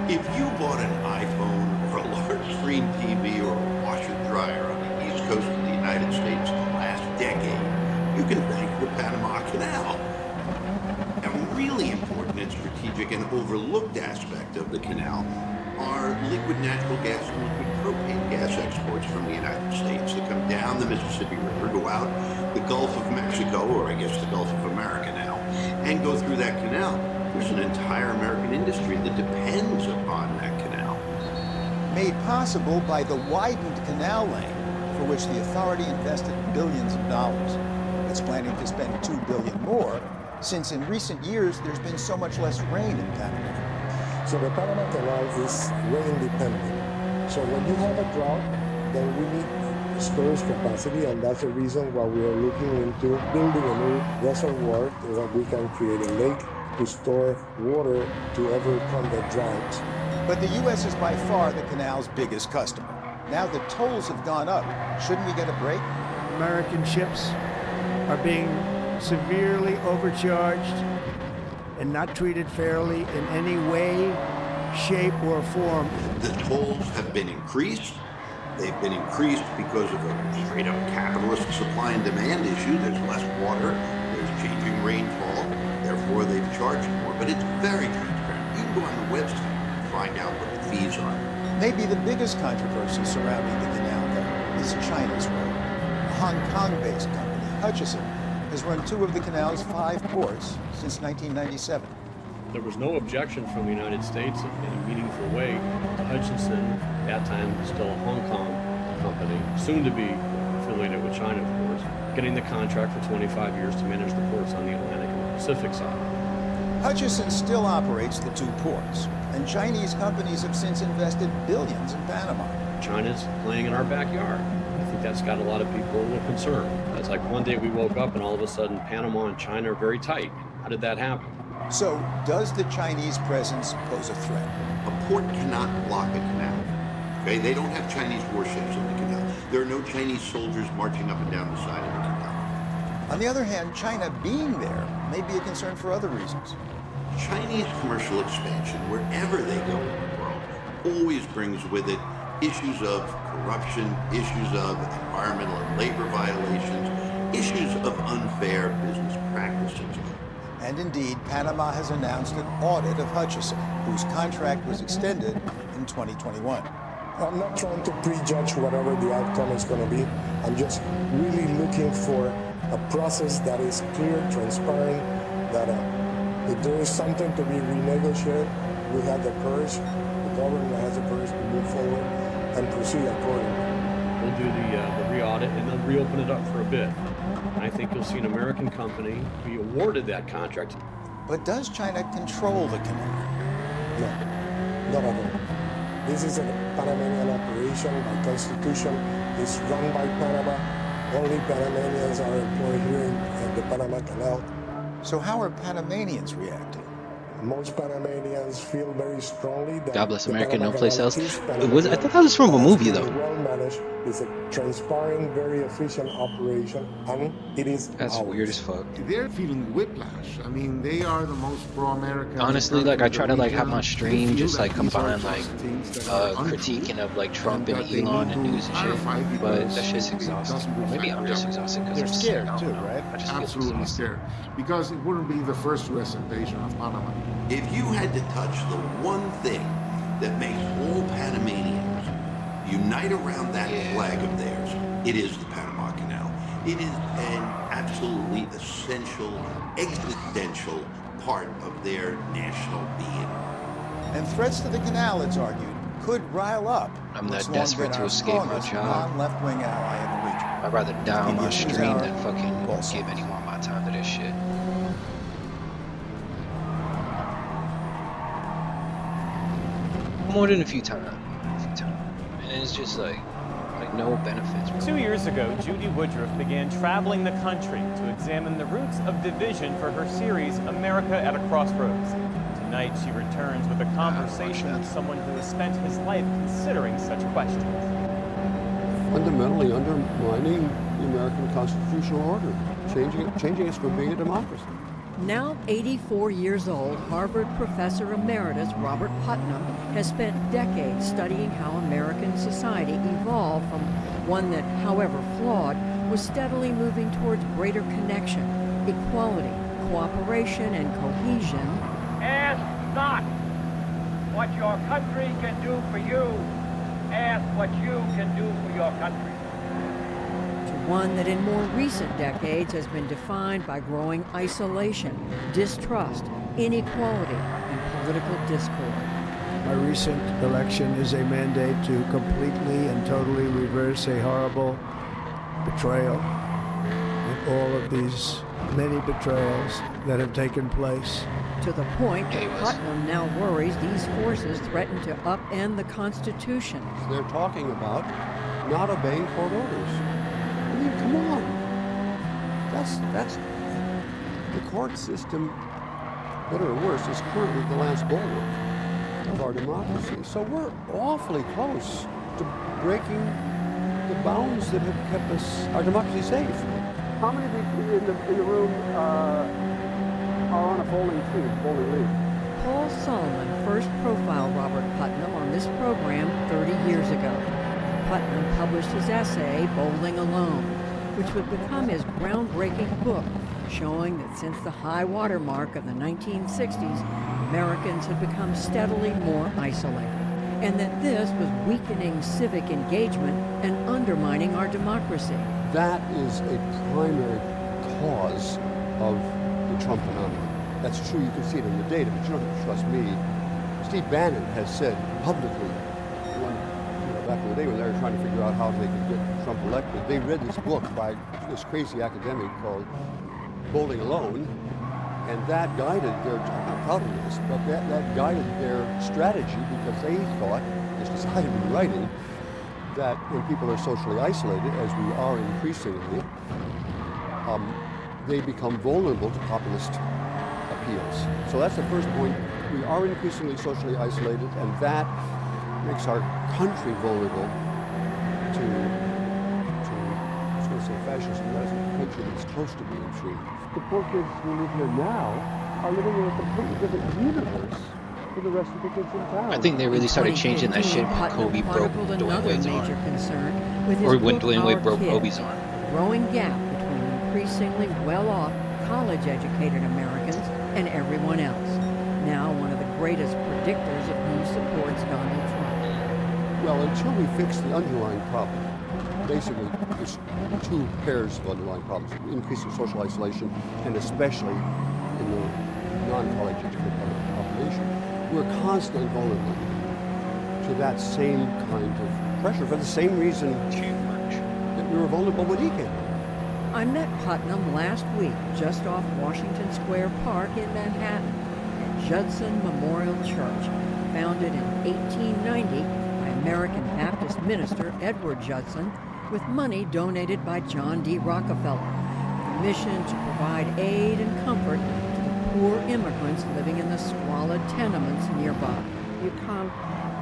If you bought an iPhone or a large screen TV or a washer dryer on the east coast of the United States in the last decade, you can thank the Panama Canal. A really important and strategic and overlooked aspect of the canal are liquid natural gas and liquid propane gas exports from the United States that come down the Mississippi River, go out the Gulf of Mexico, or I guess the Gulf of America now, and go through that canal. There's an entire American industry that depends upon that canal. Made possible by the widened canal lane, for which the authority invested billions of dollars. It's planning to spend $2 billion more, since in recent years there's been so much less rain in Panama. So the Panama Canal is rain dependent. So when you have a drought, then we need storage capacity, and that's the reason why we are looking into building a new reservoir so that we can create a lake to store water to overcome the drought. But the U.S. is by far the canal's biggest customer. Now the tolls have gone up. Shouldn't we get a break? American ships are being severely overcharged and not treated fairly in any way, shape, or form. The tolls have been increased. They've been increased because of a straight-up capitalist supply and demand issue. There's less water, there's changing rainfall, therefore they've charged more. But it's very transparent. You can go on the website and find out what the fees are. Maybe the biggest controversy surrounding the canal, though, is China's role. A Hong Kong-based company, Hutchison, has run 2 of the canal's 5 ports since 1997. There was no objection from the United States in a meaningful way to Hutchison, at that time still a Hong Kong company, soon to be affiliated with China, of course, getting the contract for 25 years to manage the ports on the Atlantic and the Pacific side. Hutchison still operates the 2 ports, and Chinese companies have since invested billions in Panama. China's playing in our backyard. I think that's got a lot of people a little concerned. It's like one day we woke up and all of a sudden Panama and China are very tight. How did that happen? So, does the Chinese presence pose a threat? A port cannot block a canal. Okay, they don't have Chinese warships in the canal. There are no Chinese soldiers marching up and down the side of the canal. On the other hand, China being there may be a concern for other reasons. Chinese commercial expansion, wherever they go in the world, always brings with it issues of corruption, issues of environmental and labor violations, issues of unfair business practices. And indeed, Panama has announced an audit of Hutchison, whose contract was extended in 2021. I'm not trying to prejudge whatever the outcome is going to be. I'm just really looking for a process that is clear, transparent, that if there is something to be renegotiated, we have the courage, the government has the courage to move forward and proceed accordingly. We'll do the re-audit and then reopen it up for a bit. And I think you'll see an American company be awarded that contract. But does China control the canal? No, not at all. This is a Panamanian operation by constitution. It's run by Panama. Only Panamanians are employed here in the Panama Canal. So how are Panamanians reacting? Most Panamanians feel very strongly that God bless America, no place else. I thought that was from a movie though. Well managed, it's a transparent, very efficient operation, and it is. That's weird as fuck. They're feeling whiplash. I mean, they are the most pro-American. Honestly, like I try to like have my stream just like combine like critiquing of like Trump and Elon and news and shit, but that shit's exhausting. Or maybe I'm just exhausted because I'm scared too, right? I just Absolutely scared, because it wouldn't be the first U.S. invasion of Panama. If you had to touch the one thing that makes all Panamanians unite around that flag of theirs, it is the Panama Canal. It is an absolutely essential, existential part of their national being. And threats to the canal, it's argued, could rile up. I'm that desperate to escape my job. Non-left-wing ally in the region. I'd rather die on my stream than fucking give anyone my time to this shit. More than a few times. And it's just like no benefits. 2 years ago, Judy Woodruff began traveling the country to examine the roots of division for her series, America at a Crossroads. Tonight, she returns with a conversation with someone who has spent his life considering such questions. Fundamentally undermining the American constitutional order, changing us from being a democracy. Now 84 years old, Harvard professor emeritus Robert Putnam has spent decades studying how American society evolved from one that, however flawed, was steadily moving towards greater connection, equality, cooperation, and cohesion. Ask not what your country can do for you. Ask what you can do for your country. One that in more recent decades has been defined by growing isolation, distrust, inequality, and political discord. My recent election is a mandate to completely and totally reverse a horrible betrayal and all of these many betrayals that have taken place. To the point that Putnam now worries these forces threaten to upend the Constitution. They're talking about not obeying court orders. I mean, come on. That's the court system, better or worse, is currently the last bulwark of our democracy. So we're awfully close to breaking the bounds that have kept our democracy safe. How many people in the room are on a bowling league? Paul Solomon first profiled Robert Putnam on this program 30 years ago. Putnam published his essay, Bowling Alone, which would become his groundbreaking book, showing that since the high water mark of the 1960s, Americans had become steadily more isolated, and that this was weakening civic engagement and undermining our democracy. That is a primary cause of the Trump phenomenon. That's true, you can see it in the data, but you don't have to trust me. Steve Bannon has said publicly, back in the day when they were trying to figure out how they could get Trump elected, they read this book by this crazy academic called Bowling Alone, and that guided their, I'm not proud of this, but that guided their strategy because they thought, as I have been writing, that when people are socially isolated, as we are increasingly, they become vulnerable to populist appeals. So that's the first point. We are increasingly socially isolated, and that makes our country vulnerable to I was going to say fascism, that is a country that's close to being free. The poor kids who live here now are living in a completely different universe for the rest of the kids in town. I think they really started changing that shit when Kobe broke Dwayne Wade's arm. Or when Dwayne Wade broke Kobe's arm. The growing gap between increasingly well-off, college-educated Americans and everyone else. Now one of the greatest predictors of who supports Donald Trump. Well, until we fix the underlying problem, basically there's two pairs of underlying problems, increasing social isolation and especially in the non-college educated population. We're constantly vulnerable to that same kind of pressure for the same reason that we were vulnerable when he came. I met Putnam last week just off Washington Square Park in Manhattan at Judson Memorial Church, founded in 1890 by American Baptist minister Edward Judson with money donated by John D. Rockefeller, with a mission to provide aid and comfort to the poor immigrants living in the squalid tenements nearby. You come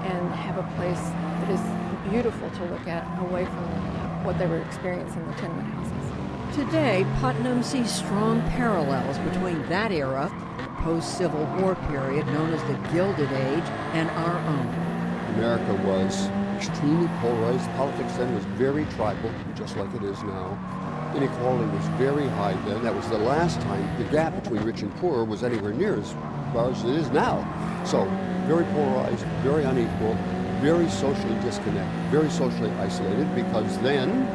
and have a place that is beautiful to look at away from what they were experiencing in the tenement houses. Today, Putnam sees strong parallels between that era, the post-Civil War period known as the Gilded Age, and our own. America was extremely polarized. Politics then was very tribal, just like it is now. Inequality was very high then. That was the last time the gap between rich and poor was anywhere near as large as it is now. So, very polarized, very unequal, very socially disconnected, very socially isolated, because then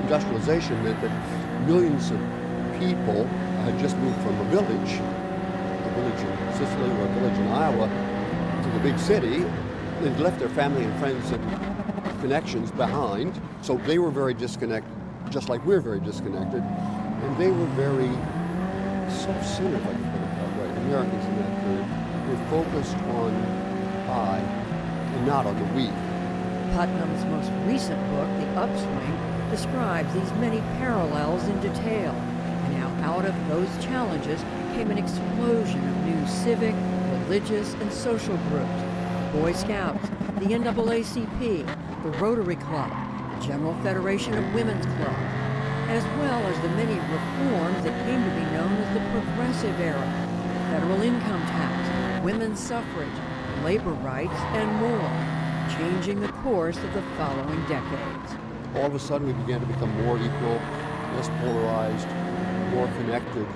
industrialization meant that millions of people had just moved from a village in Sicily or a village in Iowa, to the big city. They'd left their family and friends and connections behind, so they were very disconnected, just like we're very disconnected, and they were very self-centered, if I can put it that way. Americans in that period were focused on I and not on the we. Putnam's most recent book, The Upswing, describes these many parallels in detail, and how out of those challenges came an explosion of new civic, religious, and social groups. Boy Scouts, the NAACP, the Rotary Club, the General Federation of Women's Clubs, as well as the many reforms that came to be known as the Progressive Era, federal income tax, women's suffrage, labor rights, and more, changing the course of the following decades. All of a sudden we began to become more equal, less polarized, more connected,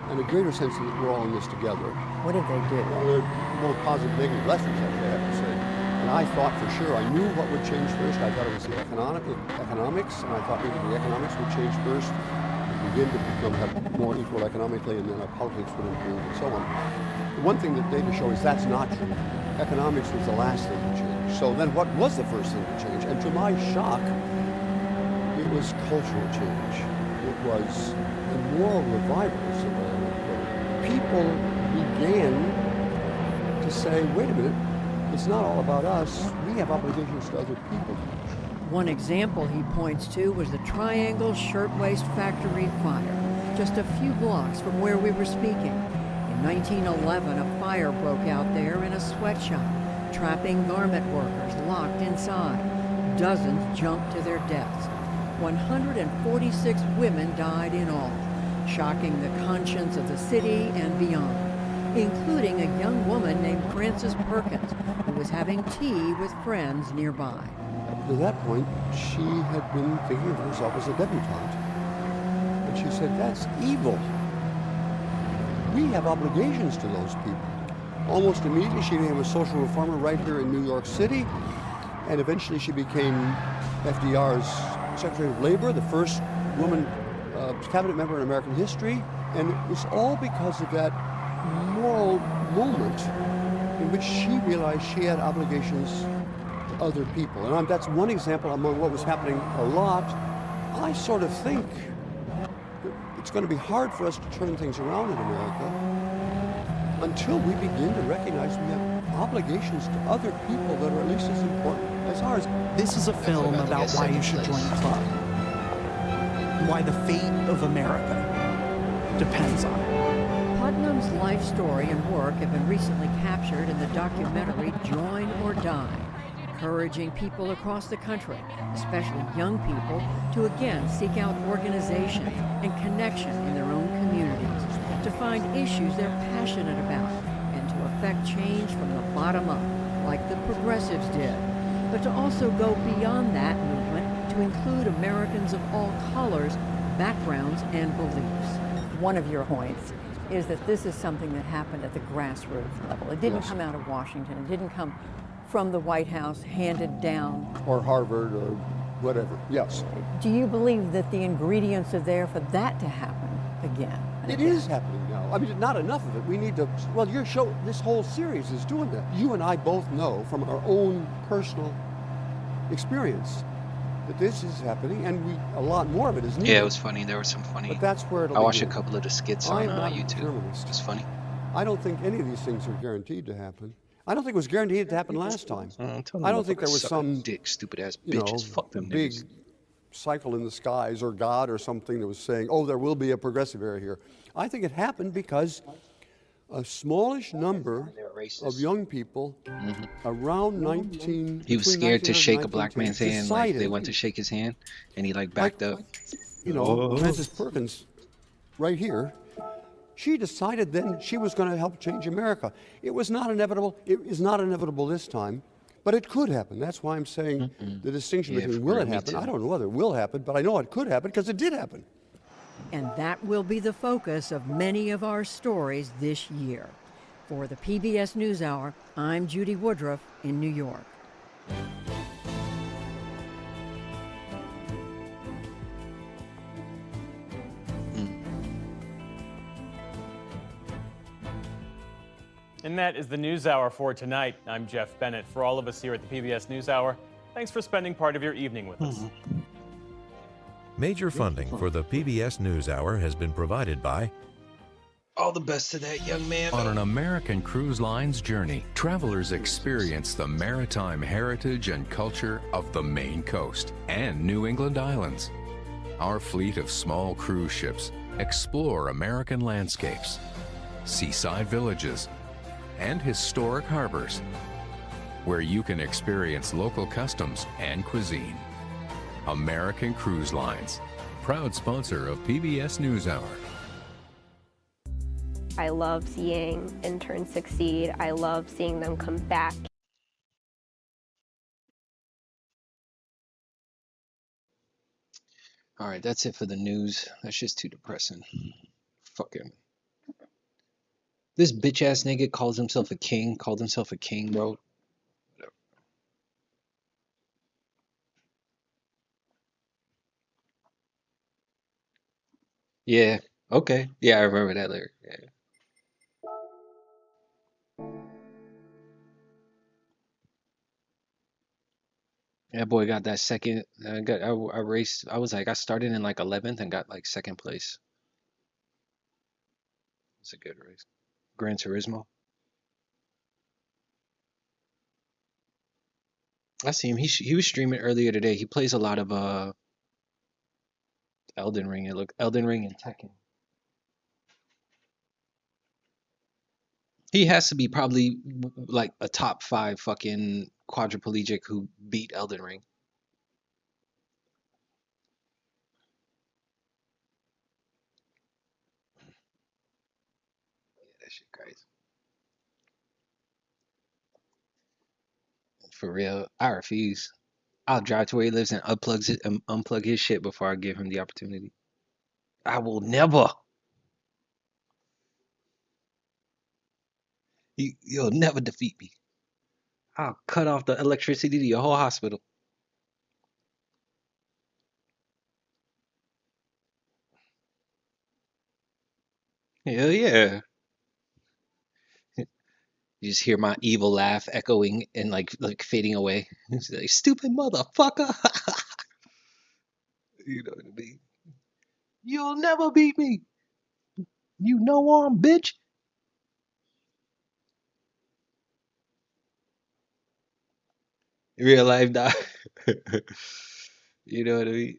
and a greater sense that we're all in this together. What did they do? Well, there are more positive, negative lessons, actually, I have to say. And I thought for sure, I knew what would change first. I thought it was the economics, and I thought maybe the economics would change first, and begin to have more equal economically, and then our politics would improve, and so on. The one thing that data show is that's not true. Economics was the last thing to change. So then what was the first thing to change? And to my shock, it was cultural change. It was a moral revival, so people began to say, wait a minute, it's not all about us. We have obligations to other people. One example he points to was the Triangle Shirtwaist Factory fire, just a few blocks from where we were speaking. In 1911, a fire broke out there in a sweatshop, trapping garment workers locked inside. Dozens jumped to their deaths. 146 women died in all, shocking the conscience of the city and beyond, including a young woman named Frances Perkins, who was having tea with friends nearby. To that point, she had been thinking of herself as a debutante. And she said, that's evil. We have obligations to those people. Almost immediately, she became a social reformer right here in New York City. And eventually she became FDR's Secretary of Labor, the first woman cabinet member in American history. And it was all because of that moral moment in which she realized she had obligations to other people. And that's one example among what was happening a lot. I sort of think that it's going to be hard for us to turn things around in America until we begin to recognize we have obligations to other people that are at least as important as ours. This is a film about why you should join the club. Why the fate of America depends on it. Putnam's life story and work have been recently captured in the documentary Join or Die, encouraging people across the country, especially young people, to again seek out organization and connection in their own communities, to find issues they're passionate about, and to affect change from the bottom up, like the progressives did, but to also go beyond that movement to include Americans of all colors, backgrounds, and beliefs. One of your points is that this is something that happened at the grassroots level. It didn't come out of Washington. It didn't come from the White House handed down. Or Harvard or whatever, yes. Do you believe that the ingredients are there for that to happen again? It is happening now. I mean, not enough of it. We need to, well, your show, this whole series is doing that. You and I both know from our own personal experience that this is happening, and a lot more of it is needed. Yeah, it was funny. There was some funny. But that's where I watched a couple of the skits on YouTube. Journalist. It was funny. I don't think any of these things are guaranteed to happen. I don't think it was guaranteed to happen last time. I don't think there was some dick, stupid ass bitches. Fuck them big niggas. cycle in the skies or God or something that was saying, oh, there will be a progressive era here. I think it happened because a smallish number of young people around 19. He was scared to shake a black man's hand. Like they went to shake his hand, and he like backed up. You know, Frances Perkins, right here. She decided then she was going to help change America. It was not inevitable. It is not inevitable this time, but it could happen. That's why I'm saying the distinction between will it happen. I don't know whether it will happen, but I know it could happen because it did happen. And that will be the focus of many of our stories this year. For the PBS NewsHour, I'm Judy Woodruff in New York. And that is the NewsHour for tonight. I'm Jeff Bennett. For all of us here at the PBS NewsHour, thanks for spending part of your evening with us. Major funding for the PBS NewsHour has been provided by All the best to that young man. On an American Cruise Line's journey, travelers experience the maritime heritage and culture of the Maine coast and New England islands. Our fleet of small cruise ships explore American landscapes, seaside villages, and historic harbors, where you can experience local customs and cuisine. American Cruise Lines, proud sponsor of PBS NewsHour. I love seeing interns succeed. I love seeing them come back. All right, that's it for the news. That's just too depressing. Fucking. This bitch ass nigga calls himself a king. Called himself a king, bro. Whatever. Yeah. Okay. Yeah, I remember that lyric. Yeah. That boy got that second. I raced. I was like, I started in like 11th and got like second place. It's a good race. Gran Turismo. I see him. He was streaming earlier today. He plays a lot of Elden Ring. It look Elden Ring and Tekken. He has to be probably like a top 5 fucking quadriplegic who beat Elden Ring. That shit crazy. For real, I refuse. I'll drive to where he lives and unplug his shit before I give him the opportunity. I will never. You'll never defeat me. I'll cut off the electricity to your whole hospital. Hell yeah. You just hear my evil laugh echoing and like fading away. It's like, stupid motherfucker. You know what I mean? You'll never beat me. You know I'm bitch. Real life dog. You know what I mean?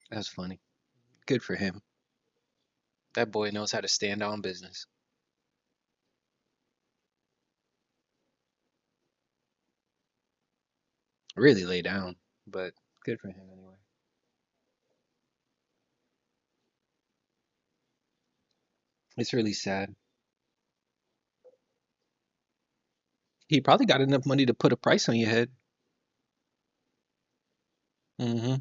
That's funny. Good for him. That boy knows how to stand on business. Really lay down, but good for him anyway. It's really sad. He probably got enough money to put a price on your head. Mm-hmm.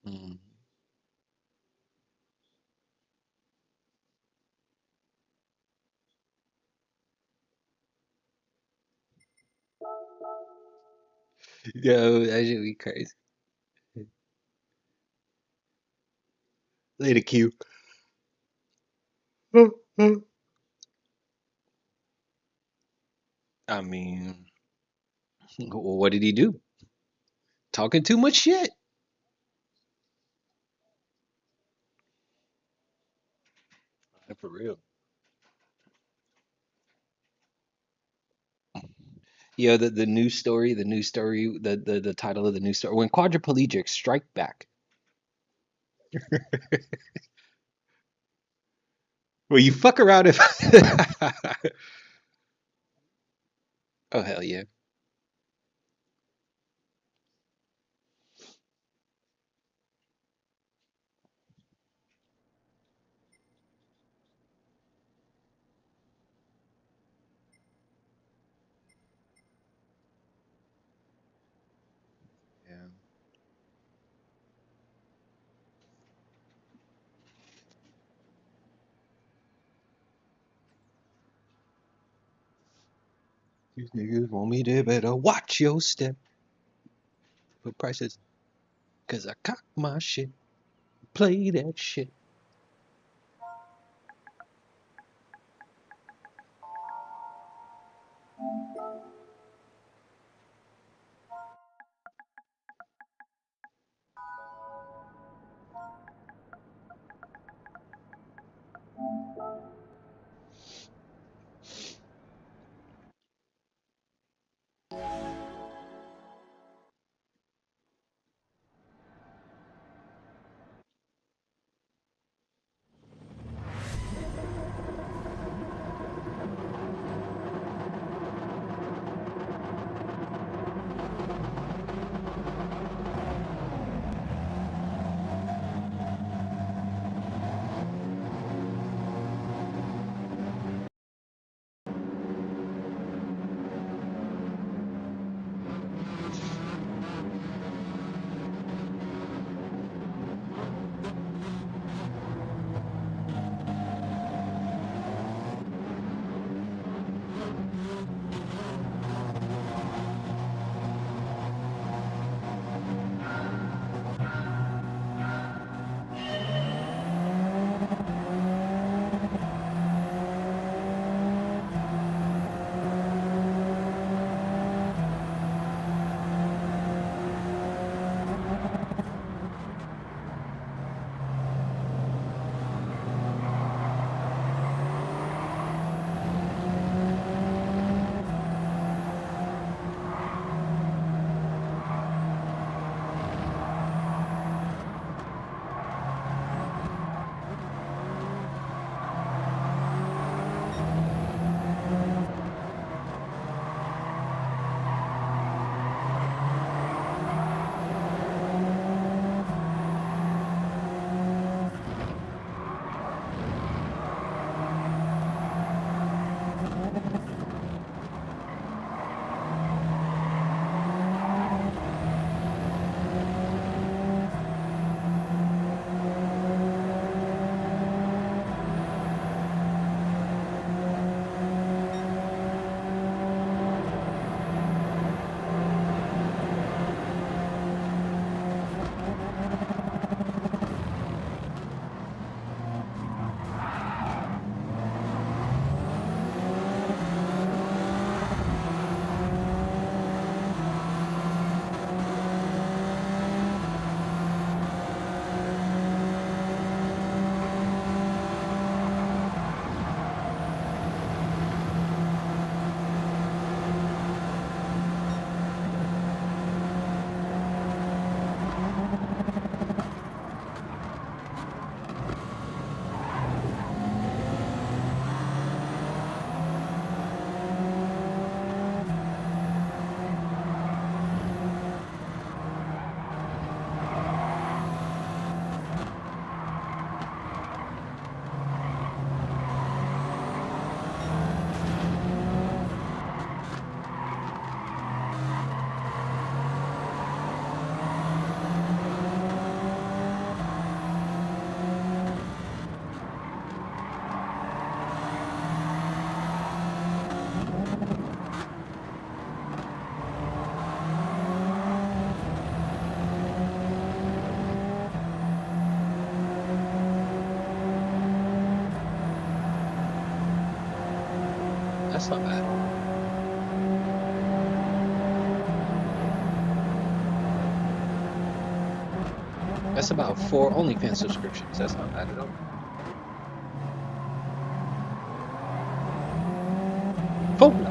Mm. Yo, that should be crazy. Later, Q. I mean, what did he do? Talking too much shit. For real. Yo, the new story, the title of the new story. When quadriplegics strike back. Well, you fuck around if Oh hell yeah. Yeah. These niggas want me to better watch your step. Put prices. Cause I cock my shit. Play that shit. That's not bad. That's about 4 OnlyFans subscriptions. That's not bad at all. Oh no.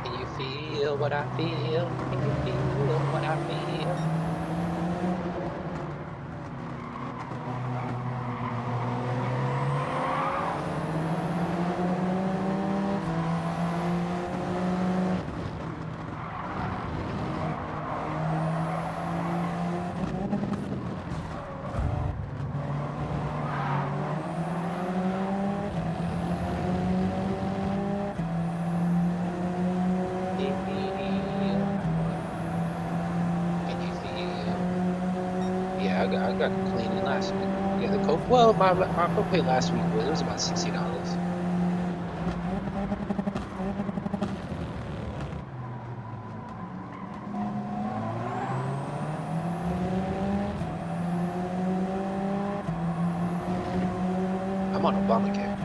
Can you feel what I feel? Can you feel what I feel? Yeah, I got cleaning last week. Yeah, the cope. Well, my copay last week was about $60. I'm on Obamacare.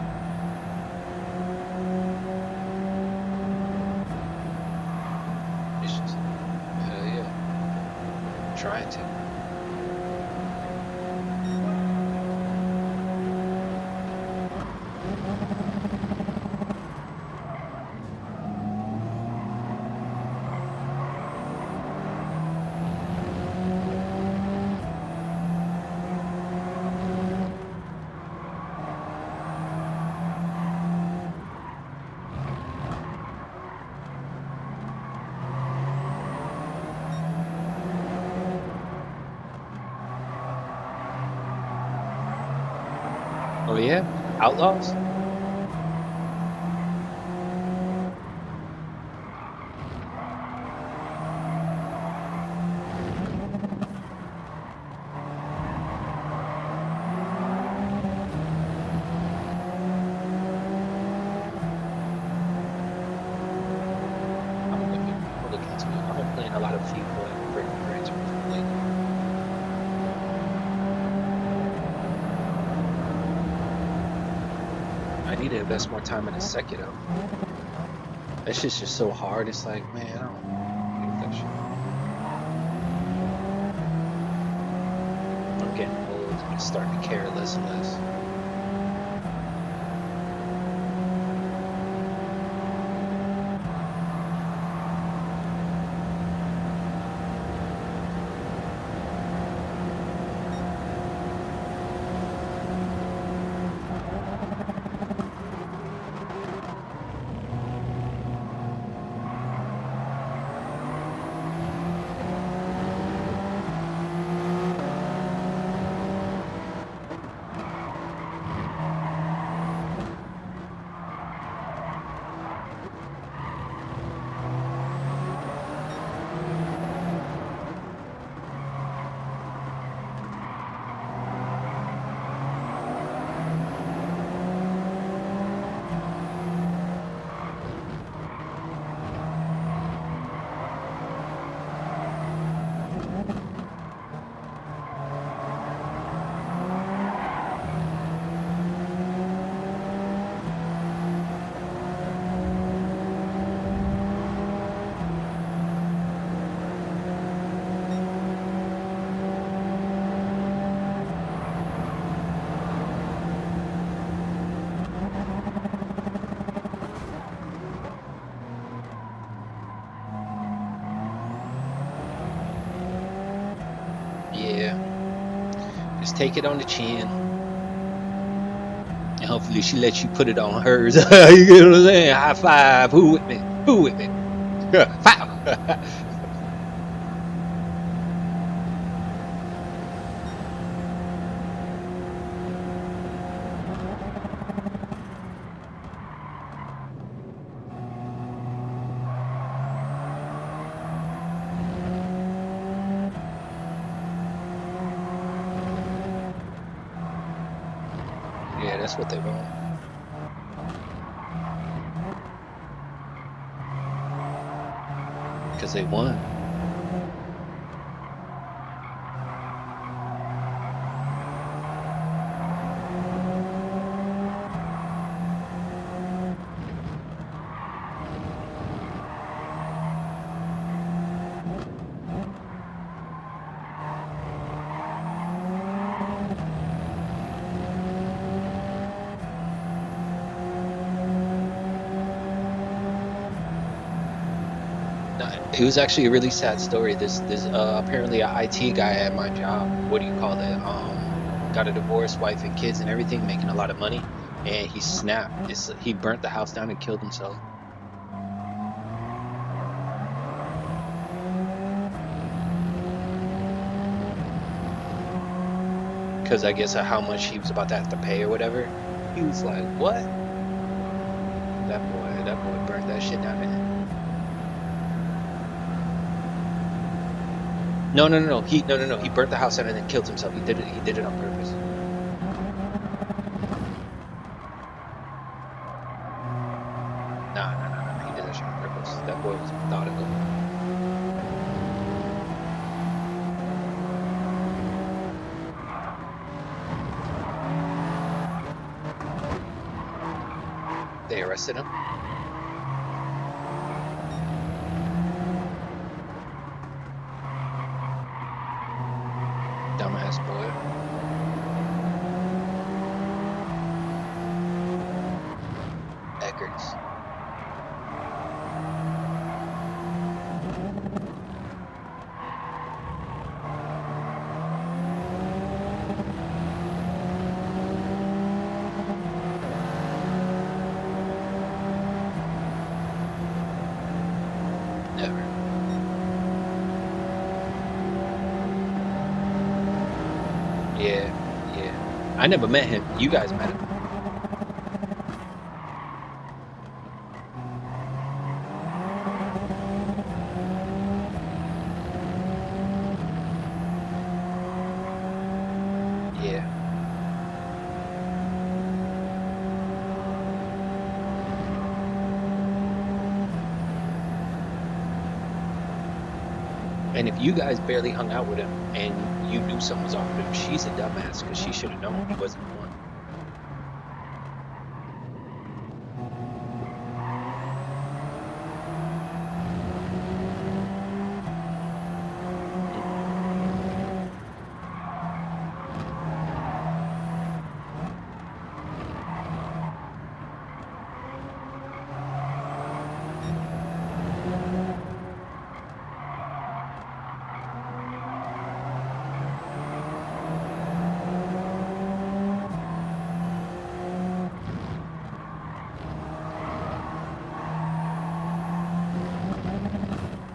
It's just, yeah, trying to. Oh yeah, Outlaws. I'm looking into it. I've been playing a lot of FIFA and Gran Turismo lately. I need to invest more time in a Sekiro. That shit's just so hard. It's like, man, I don't get that shit. I'm getting old. I'm starting to care less and less. Yeah, just take it on the chin. And hopefully she lets you put it on hers. You get what I'm saying? High five. Who with me? Who with me? Pow! That's what they want. Because they won. It was actually a really sad story. This apparently a IT guy at my job, what do you call it? Got a divorce, wife and kids and everything, making a lot of money, and he snapped. He burnt the house down and killed himself. Because I guess of how much he was about to have to pay or whatever. He was like, what? That boy burnt that shit down. No. He burnt the house down and then killed himself. He did it on purpose. No. He did that shit on purpose. That boy was methodical. They arrested him. Dumbass boy. Eckers. Never. Yeah. I never met him. You guys met him. Yeah. And if you guys barely hung out with him and you knew someone was off with him, she's a dumbass because she should have known he wasn't the one.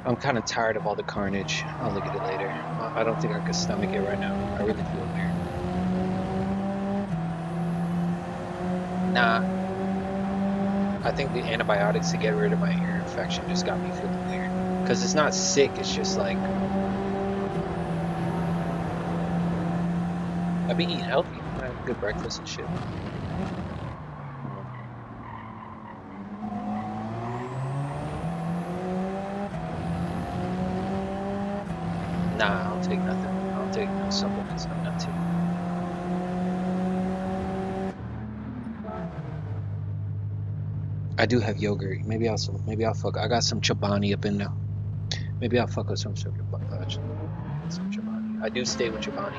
I'm kind of tired of all the carnage. I'll look at it later. I don't think I could stomach it right now. I really feel weird. Nah. I think the antibiotics to get rid of my ear infection just got me feeling weird. Because it's not sick, it's just like... I've been eating healthy. I have good breakfast and shit. Nah, I don't take nothing. I don't take no supplements, no nothing. I do have yogurt. Maybe I'll fuck. I got some Chobani up in there. Maybe I'll fuck with some Chobani. I do stay with Chobani.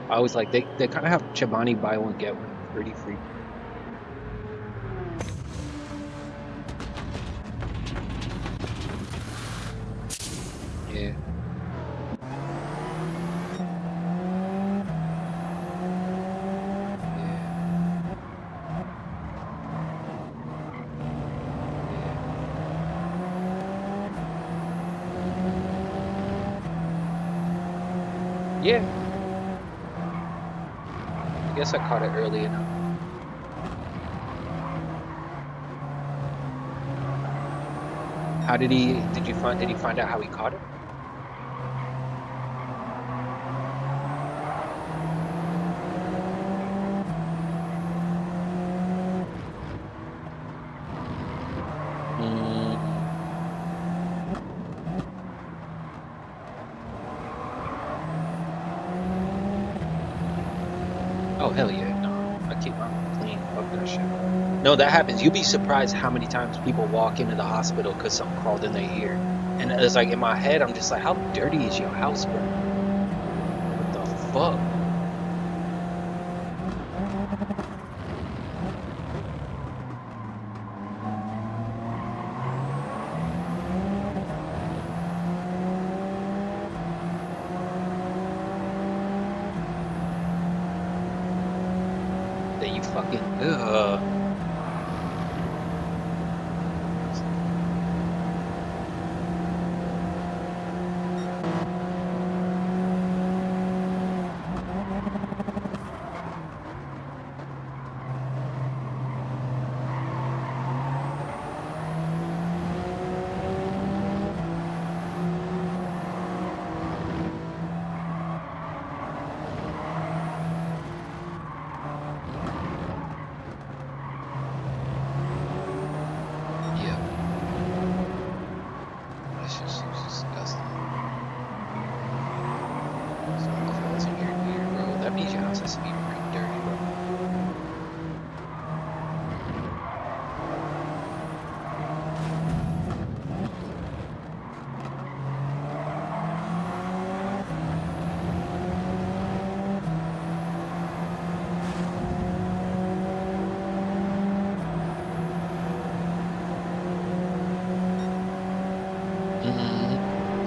I always like they kind of have Chobani buy one get one pretty free. Yeah. Yeah. I guess I caught it early enough. How did he find out how he caught it? Oh, hell yeah, no. I keep my room clean. Fuck that shit. No, that happens. You'd be surprised how many times people walk into the hospital because something crawled in their ear. And it's like, in my head, I'm just like, how dirty is your house, bro? What the fuck? That you fucking, ugh.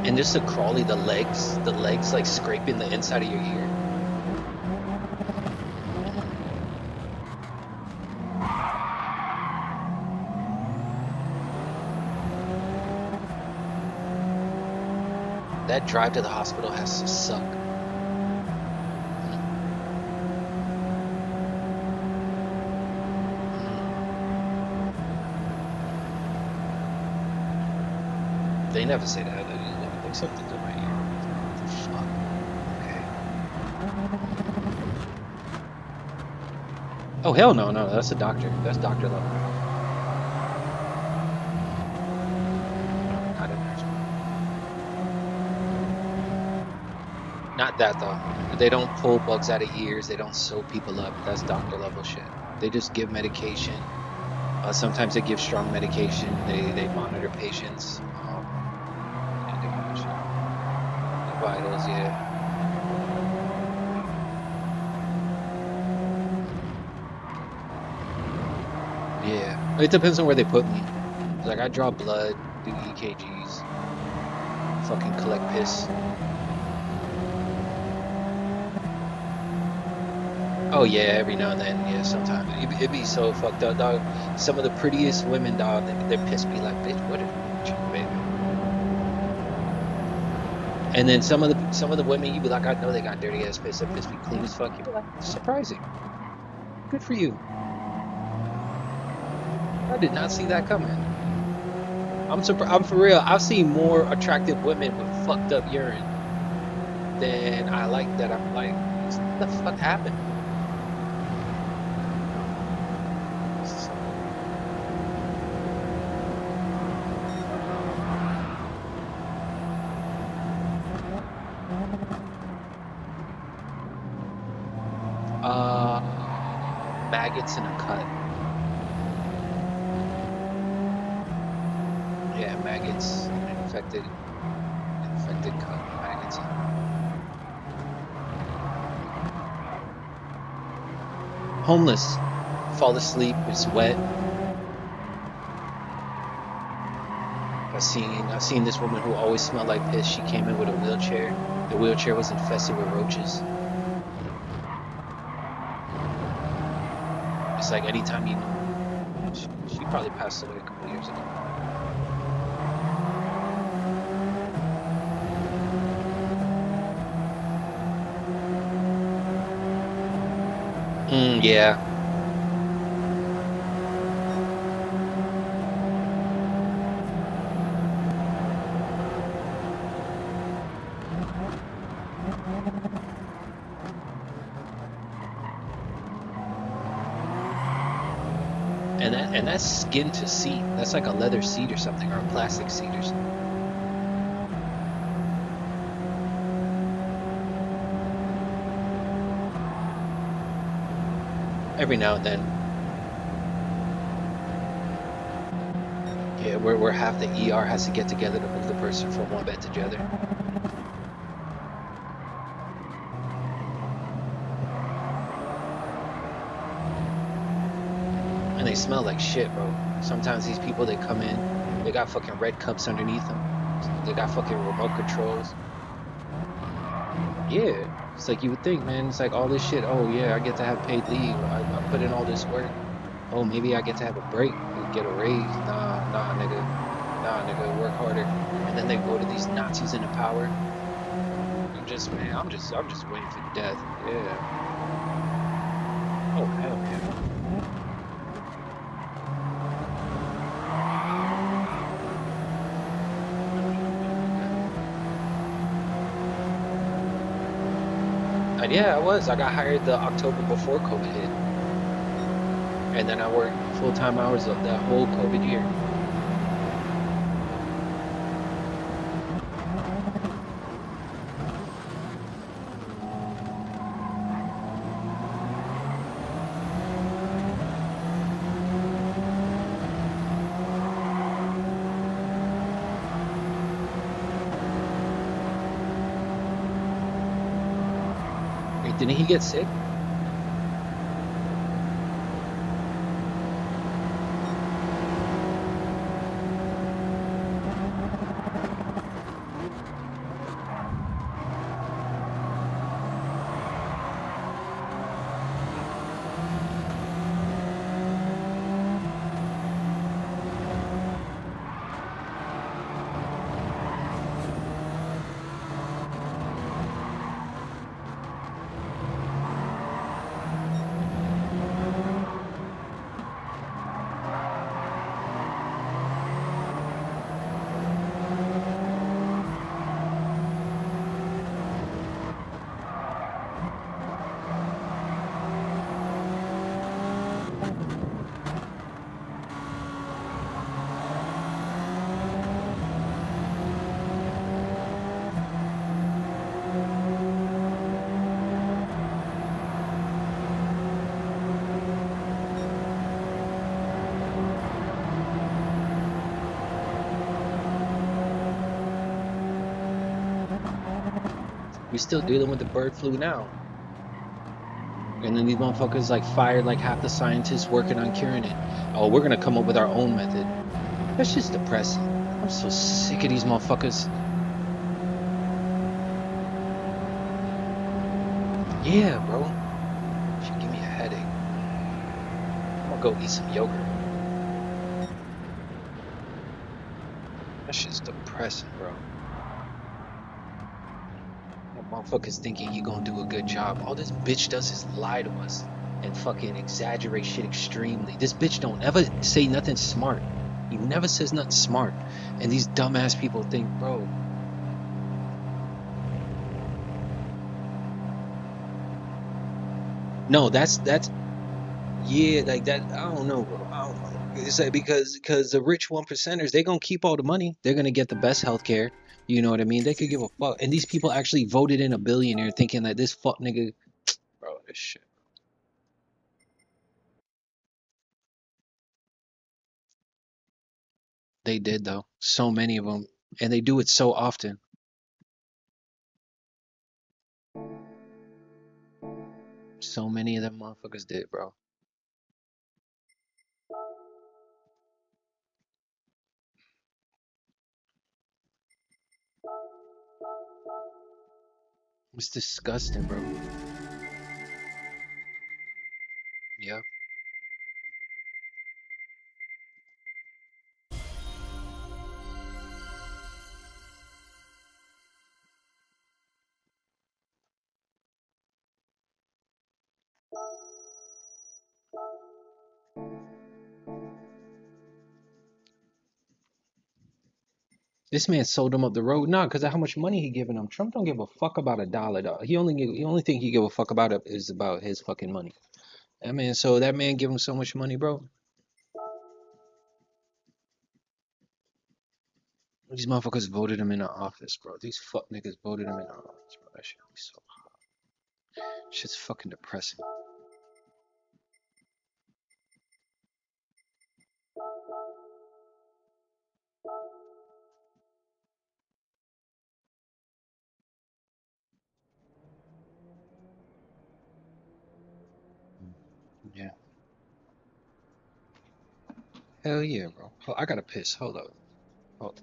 And just the crawly, the legs like scraping the inside of your ear. That drive to the hospital has to suck. They never say that. I think something's in my ear. What the fuck? Okay. Oh hell no, no, that's a doctor. That's doctor level. Not a nurse. Not that though. They don't pull bugs out of ears. They don't sew people up. That's doctor level shit. They just give medication. Sometimes they give strong medication. They monitor patients. Vitals, yeah. Yeah. It depends on where they put me. Like I draw blood, do EKGs, fucking collect piss. Oh yeah, every now and then, yeah, sometimes. It'd be so fucked up, dog. Some of the prettiest women, dog, their piss be like, bitch, what is you, baby? And then some of the women, you be like, I know they got dirty ass piss. That piss be clean as fuck. You be like, surprising. Good for you. I did not see that coming. I'm for real. I've seen more attractive women with fucked up urine than I like. That I'm like, what the fuck happened? Maggots in a cut. Yeah, maggots, infected cut, maggots. Homeless, fall asleep, it's wet. I've seen this woman who always smelled like piss. She came in with a wheelchair. The wheelchair was infested with roaches. It's like anytime you know, she probably passed away a couple years ago. Yeah. And that's skin to seat. That's like a leather seat or something, or a plastic seat or something. Every now and then. Yeah, where half the ER has to get together to move the person from one bed to the other. And they smell like shit, bro. Sometimes these people, they come in, they got fucking red cups underneath them. They got fucking remote controls. Yeah, it's like you would think, man. It's like all this shit. Oh yeah, I get to have paid leave. I put in all this work. Oh, maybe I get to have a break, get a raise. Nah, nigga. Nah, nigga, work harder. And then they go to these Nazis in the power. I'm just waiting for death. Yeah. Oh hell yeah. And yeah, I was. I got hired the October before COVID hit. And then I worked full-time hours of that whole COVID year. Wait, didn't he get sick? We still dealing with the bird flu now. And then these motherfuckers like fired like half the scientists working on curing it. Oh, we're gonna come up with our own method. That's just depressing. I'm so sick of these motherfuckers. Yeah, bro. Should give me a headache. I'm gonna go eat some yogurt. That shit's depressing, bro. Motherfuckers thinking he gonna do a good job. All this bitch does is lie to us and fucking exaggerate shit extremely. This bitch don't ever say nothing smart. He never says nothing smart. And these dumbass people think, bro. No, that's yeah, like that. I don't know, bro. I don't know. It's like because the rich 1%ers, they gonna keep all the money. They're gonna get the best healthcare. You know what I mean? They could give a fuck. And these people actually voted in a billionaire thinking that this fuck nigga, bro, this shit. They did though. So many of them, and they do it so often. So many of them motherfuckers did, bro. It's disgusting, bro. Yeah. This man sold him up the road. Nah, because of how much money he giving him. Trump don't give a fuck about a dollar, dog. The only thing he give a fuck about is about his fucking money. That man, so that man give him so much money, bro. These motherfuckers voted him in the office, bro. These fuck niggas voted him in the office, bro. That shit be so hot. Shit's fucking depressing. Yeah. Hell yeah, bro. I gotta piss. Hold up. Hold.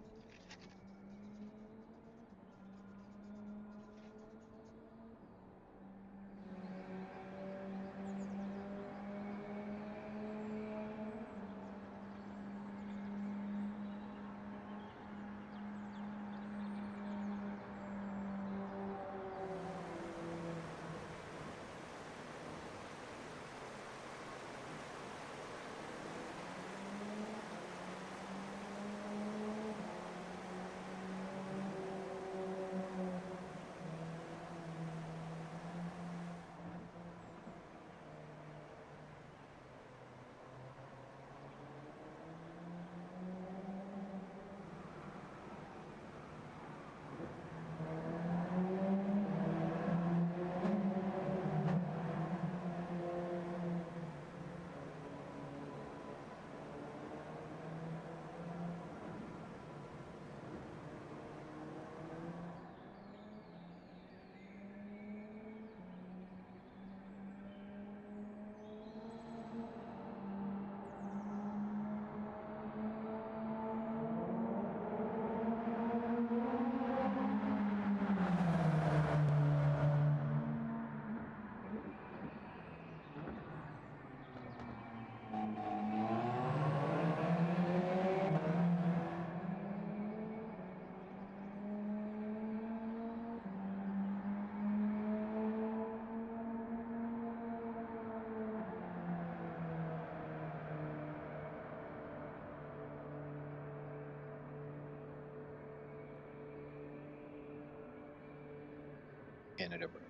Canada, bro.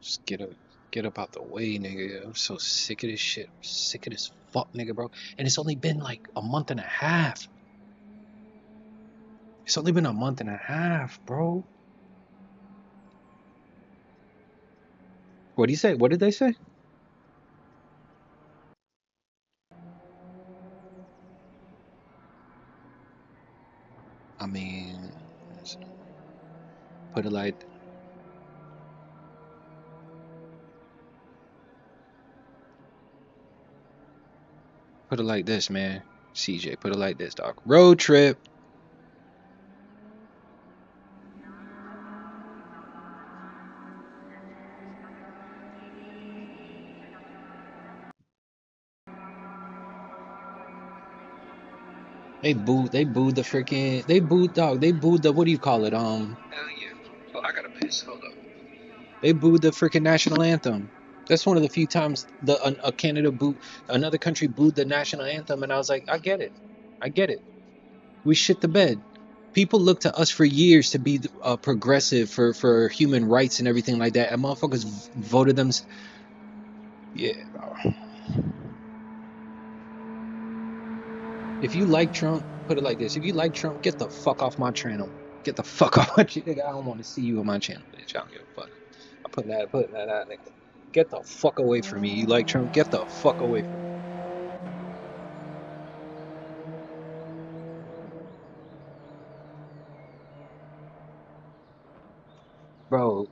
Just get up out the way, nigga. I'm so sick of this shit. I'm sick of this fuck, nigga, bro. And it's only been like a month and a half. It's only been a month and a half, bro. What do you say? What did they say? I mean, put it like, this, man. CJ, put it like this, dog. Road trip. They booed the freaking, they booed, dog. They booed the, what do you call it? Hell yeah. Oh, I gotta piss. Hold up. They booed the freaking national anthem. That's one of the few times a Canada booed, another country booed the national anthem, and I was like, I get it. I get it. We shit the bed. People look to us for years to be progressive for human rights and everything like that, and motherfuckers voted them. Yeah, bro. If you like Trump, put it like this. If you like Trump, get the fuck off my channel. Get the fuck off my channel. I don't want to see you on my channel, bitch. I don't give a fuck. I put that out, nigga. Get the fuck away from me. You like Trump? Get the fuck away from me. Bro,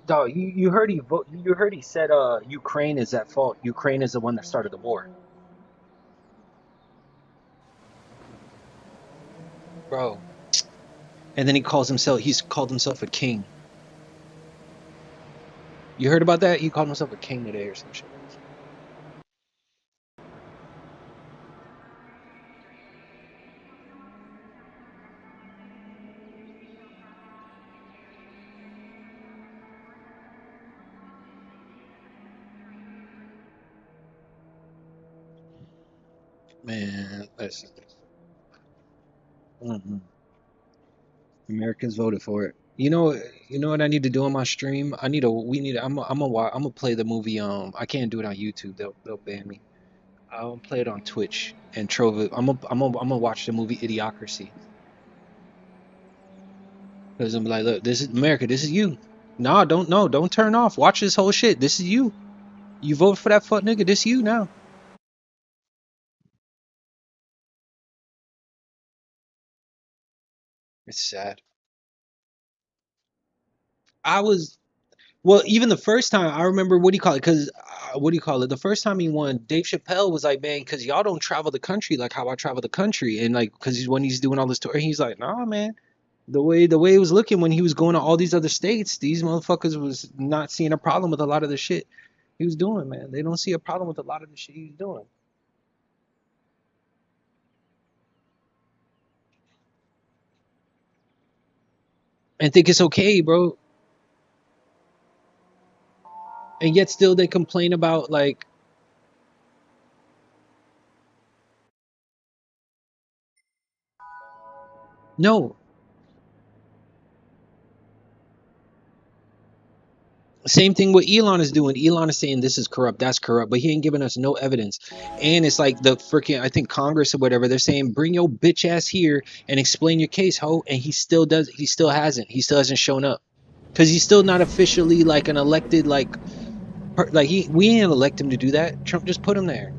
dog, you heard you heard he said Ukraine is at fault. Ukraine is the one that started the war. Bro. And then he's called himself a king. You heard about that? He called himself a king today or some shit. Man, listen. Americans voted for it. You know what I need to do on my stream? I'm gonna play the movie. I can't do it on YouTube. They'll ban me. I'll play it on Twitch and Trove it. I'm gonna watch the movie Idiocracy. Because I'm like, look, this is America. This is you. Nah, don't turn off. Watch this whole shit. This is you. You vote for that fuck nigga. This you now. It's sad. I was Well, even the first time, I remember what do you call it? Because what do you call it? The first time he won, Dave Chappelle was like, "Man, because y'all don't travel the country like how I travel the country," and like, because when he's doing all this tour, he's like, "Nah, man." The way it was looking when he was going to all these other states, these motherfuckers was not seeing a problem with a lot of the shit he was doing, man. They don't see a problem with a lot of the shit he's doing. And think it's okay, bro. And yet still they complain about like, no. Same thing what Elon is doing. Elon is saying this is corrupt, that's corrupt, but he ain't giving us no evidence. And it's like the freaking, I think Congress or whatever, they're saying bring your bitch ass here and explain your case, ho. And he still hasn't. He still hasn't shown up because he's still not officially like an elected we ain't elect him to do that. Trump just put him there.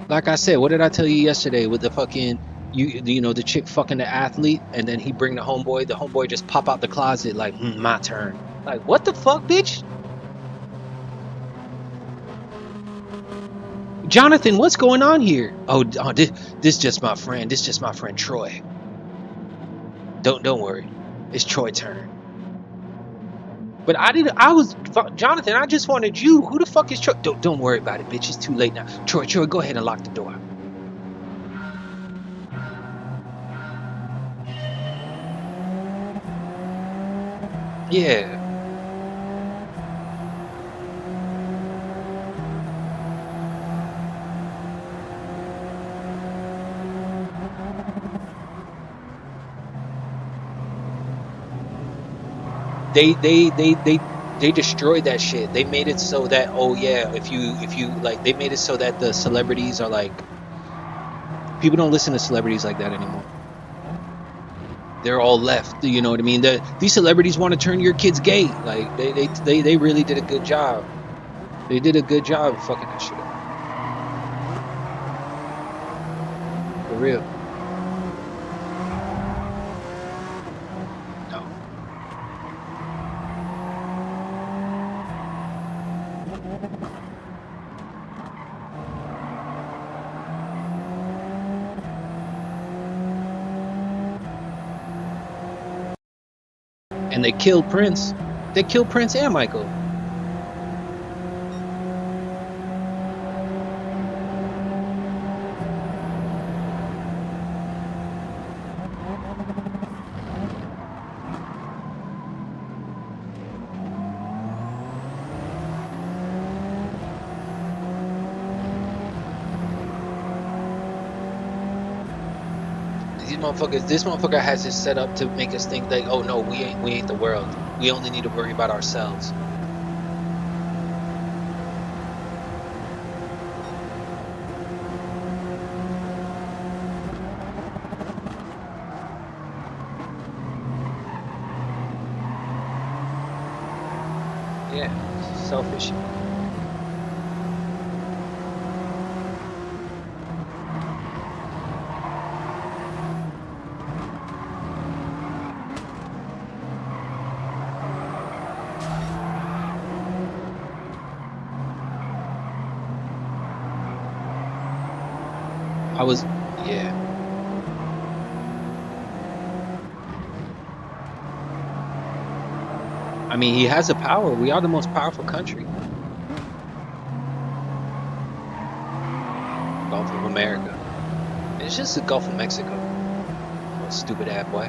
Like I said, what did I tell you yesterday with the fucking you know the chick fucking the athlete, and then he bring the homeboy just pop out the closet like my turn. Like what the fuck, bitch? Jonathan, what's going on here? Oh, this just my friend. This just my friend Troy. Don't worry, it's Troy's turn. But Jonathan. I just wanted you. Who the fuck is Troy? Don't worry about it, bitch. It's too late now. Troy, go ahead and lock the door. Yeah. They destroyed that shit. They made it so that, oh yeah, if you like, they made it so that the celebrities are like, people don't listen to celebrities like that anymore. They're all left, you know what I mean? These celebrities want to turn your kids gay. Like they really did a good job. They did a good job of fucking that shit up. For real. No. And they killed Prince. They killed Prince and Michael. This motherfucker has it set up to make us think like, oh no, we ain't the world. We only need to worry about ourselves. Yeah, selfish. Yeah. I mean, he has the power. We are the most powerful country. Gulf of America. It's just the Gulf of Mexico. Oh, stupid ass boy.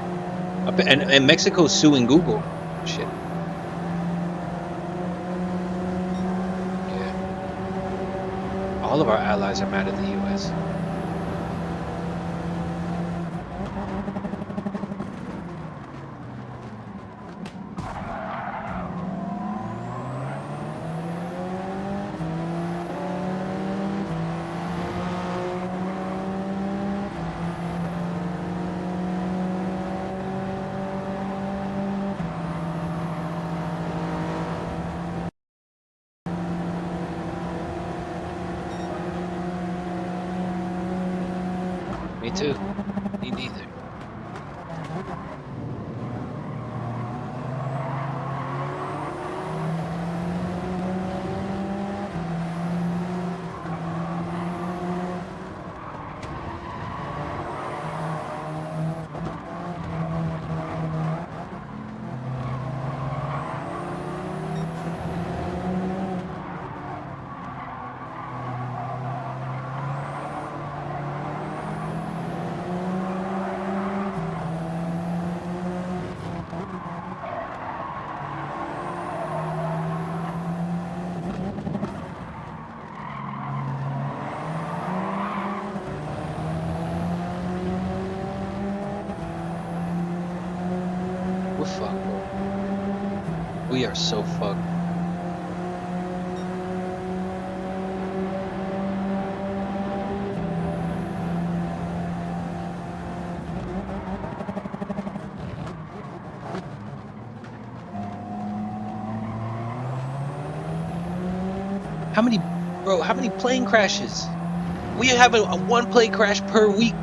And Mexico's suing Google. Shit. Yeah. All of our allies are mad at the U.S. Me too. Me neither. We're fucked, bro. We are so fucked. How many, bro, how many plane crashes? We have a one plane crash per week.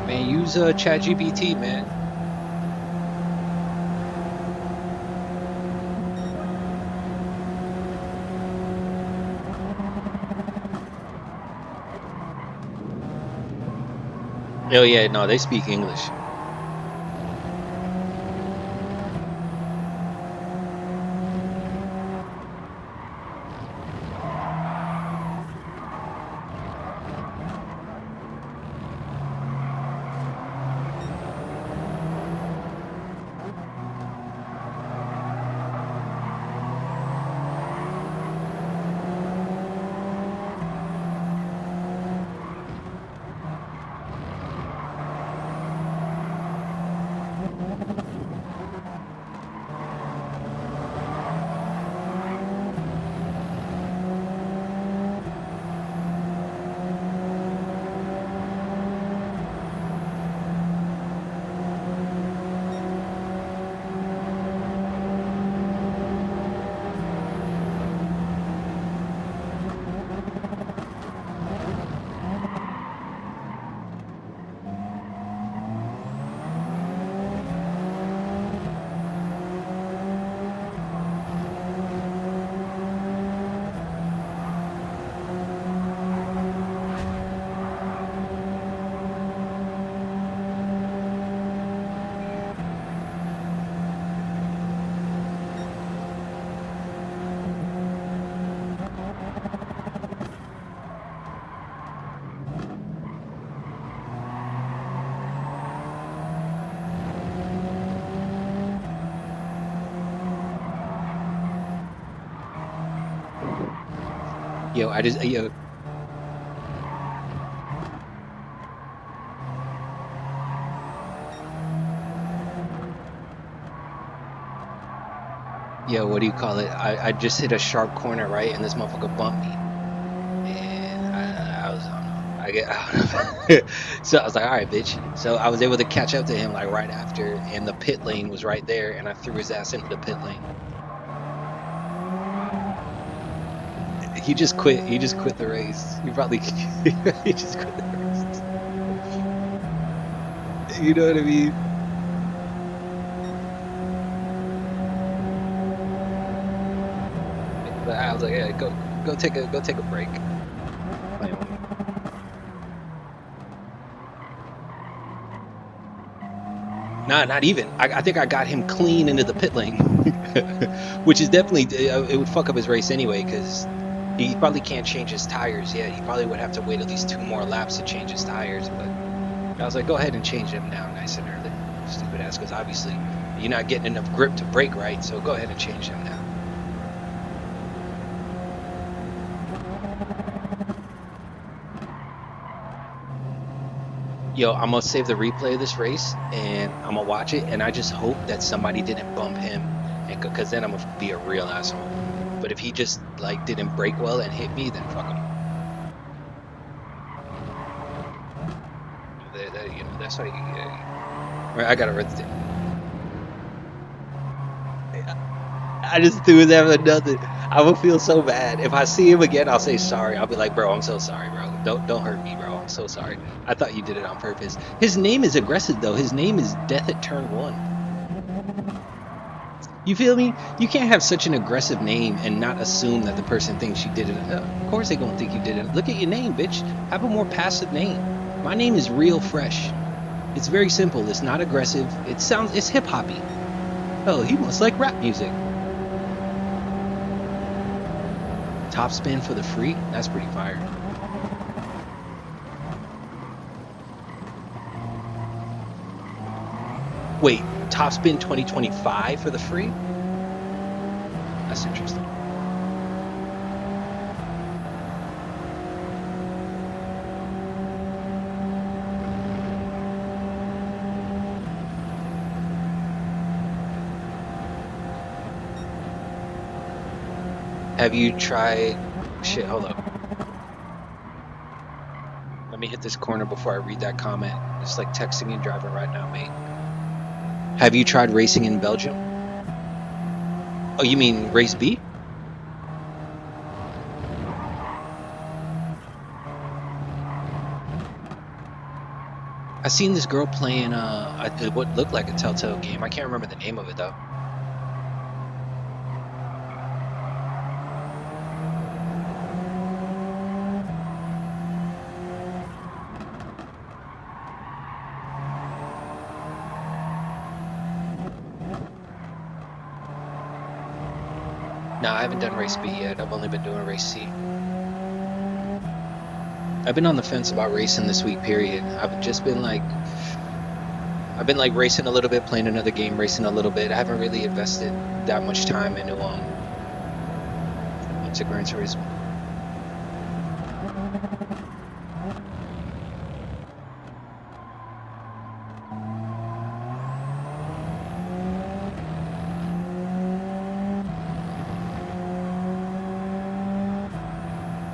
Man, use ChatGPT, man. Oh yeah, no, they speak English. Yo, Yo, what do you call it? I just hit a sharp corner, right? And this motherfucker bumped me. And I was, I don't know. I don't know. So I was like, all right, bitch. So I was able to catch up to him like right after, and the pit lane was right there, and I threw his ass into the pit lane. He just quit. He just quit the race. He probably he just quit the race. You know what I mean? But I was like, yeah, go take a break. Playing with me. Nah, not even. I think I got him clean into the pit lane, which is definitely it would fuck up his race anyway because he probably can't change his tires yet. He probably would have to wait at least 2 more laps to change his tires. But I was like, go ahead and change them now, nice and early. Stupid ass, because obviously you're not getting enough grip to brake right. So go ahead and change them now. Yo, I'm gonna save the replay of this race and I'm gonna watch it, and I just hope that somebody didn't bump him, and because then I'm gonna be a real asshole. But if he just like didn't brake well and hit me, then fuck him. You know, that's how you get. Right, I gotta read the. I just threw his ass for nothing. I will feel so bad if I see him again. I'll say sorry. I'll be like, bro, I'm so sorry, bro. Don't hurt me, bro. I'm so sorry. I thought you did it on purpose. His name is aggressive though. His name is Death at Turn 1. You feel me? You can't have such an aggressive name and not assume that the person thinks you did it. Of course they gonna think you did it. Look at your name, bitch. Have a more passive name. My name is Real Fresh. It's very simple. It's not aggressive. It's hip hoppy. Oh, he must like rap music. Top spin for the free? That's pretty fire. Wait, top spin 2025 for the free? That's interesting. Have you tried... Shit, hold up. Let me hit this corner before I read that comment. It's like texting and driving right now, mate. Have you tried racing in Belgium? Oh, you mean race B? I seen this girl playing what looked like a Telltale game. I can't remember the name of it though. No, I haven't done race B yet. I've only been doing race C. I've been on the fence about racing this week, period. I've been like racing a little bit, playing another game, racing a little bit. I haven't really invested that much time into Gran Turismo.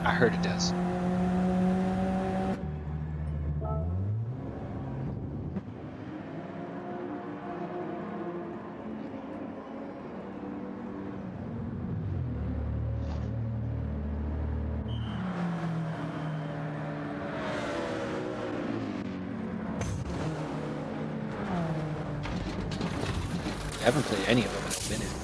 I heard it does. I haven't played any of them in a minute.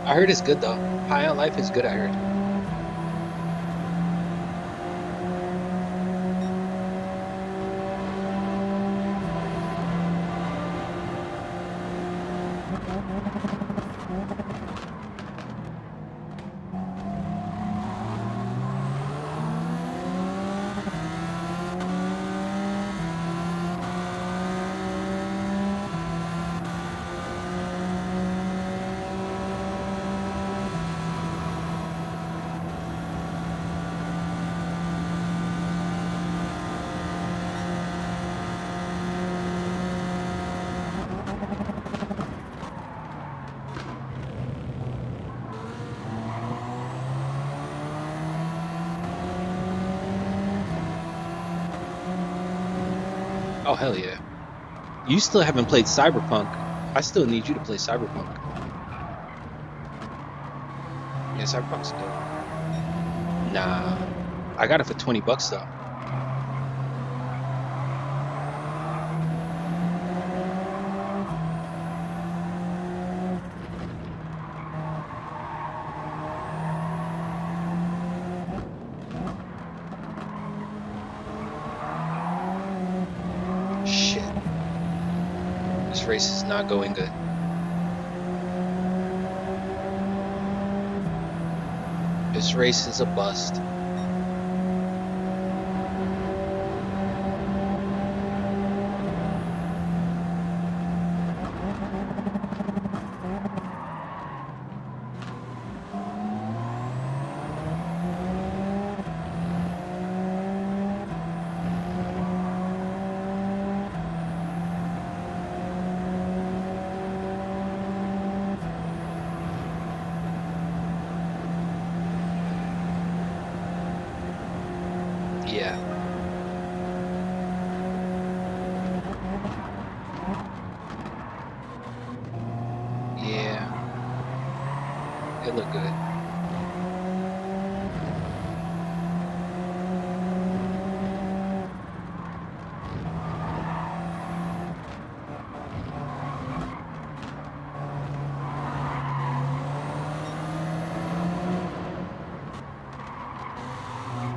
I heard it's good though. High on Life is good, I heard. Oh, hell yeah. You still haven't played Cyberpunk. I still need you to play Cyberpunk. Yeah, Cyberpunk's dope. Nah. I got it for $20 though. Shit. This race is not going good. This race is a bust. Yeah. Yeah. It looked good.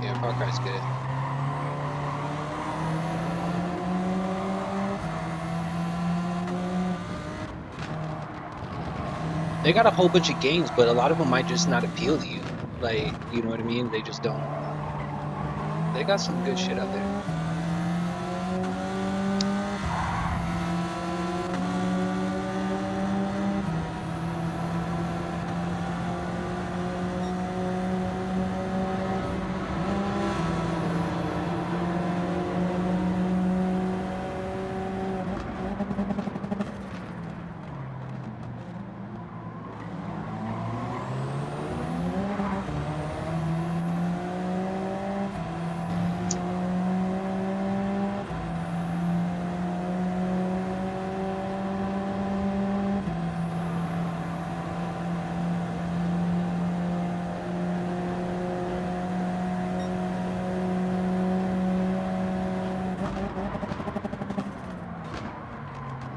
Yeah, Far Cry's good. They got a whole bunch of games, but a lot of them might just not appeal to you. Like, you know what I mean? They just don't. They got some good shit out there.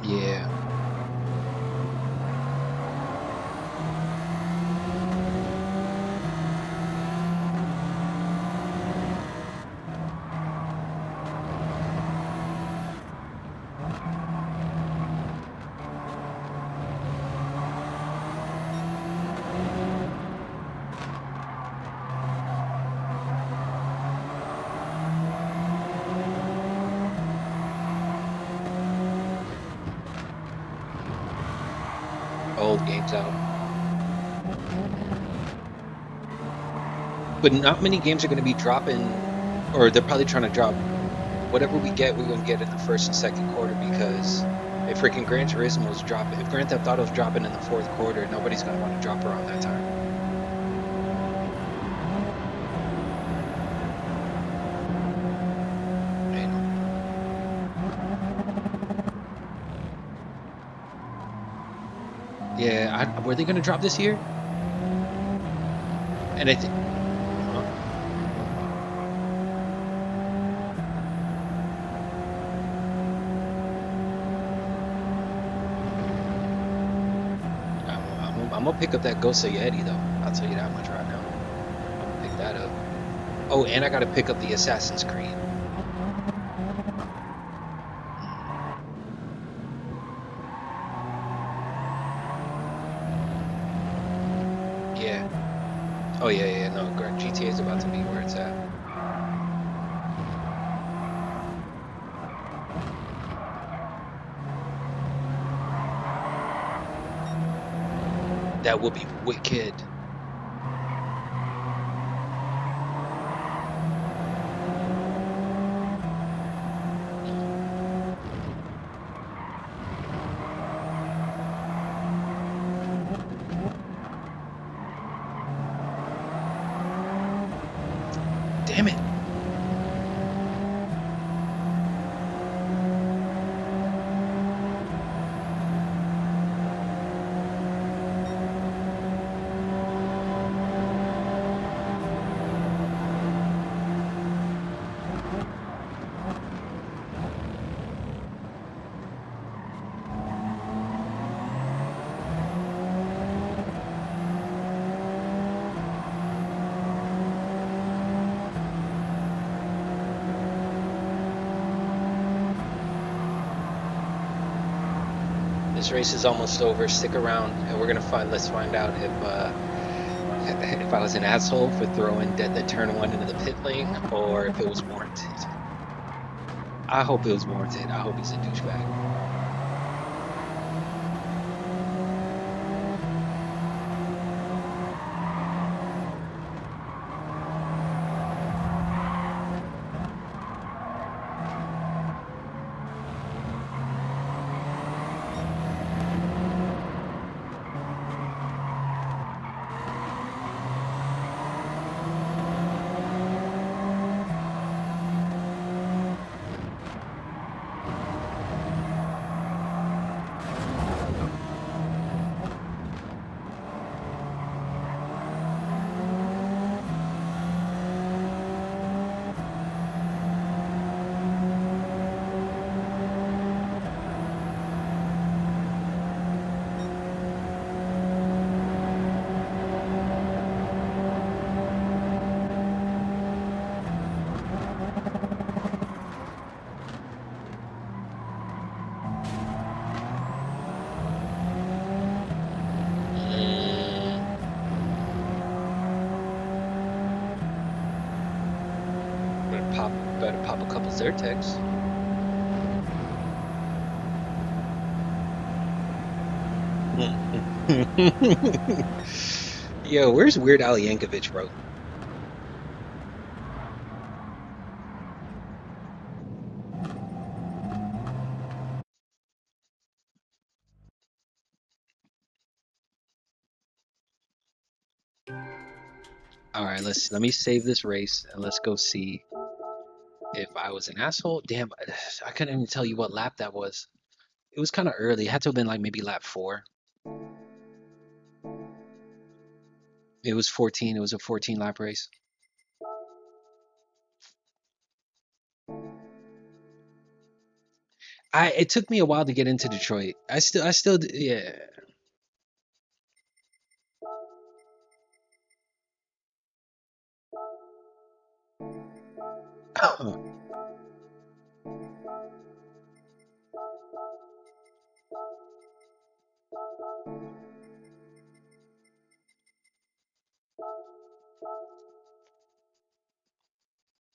Yeah. Old games out. But not many games are going to be dropping, or they're probably trying to drop whatever we get, we're going to get in the first and second quarter, because if freaking Gran Turismo's dropping, if Grand Theft Auto's dropping in the fourth quarter, nobody's going to want to drop around that time. Yeah, were they going to drop this year? And I think... I'm I'm gonna pick up that Ghost of Yeti though. I'll tell you that much right now. I'm gonna pick that up. Oh, and I gotta pick up the Assassin's Creed. Yeah. Oh yeah, no, GTA is about to be where it's at. That will be wicked. Damn it. This race is almost over. Stick around, and we're gonna let's find out if I was an asshole for throwing Dead the Turn 1 into the pit lane, or if it was warranted. I hope it was warranted. I hope he's a douchebag. Better pop a couple Zyrtecs. Yo, where's Weird Al Yankovic, bro? All right, let me save this race and let's go see if I was an asshole. Damn, I couldn't even tell you what lap that was. It was kind of early. It had to have been like maybe lap 4. It was 14. It was a 14 lap race. It took me a while to get into Detroit. I still, yeah.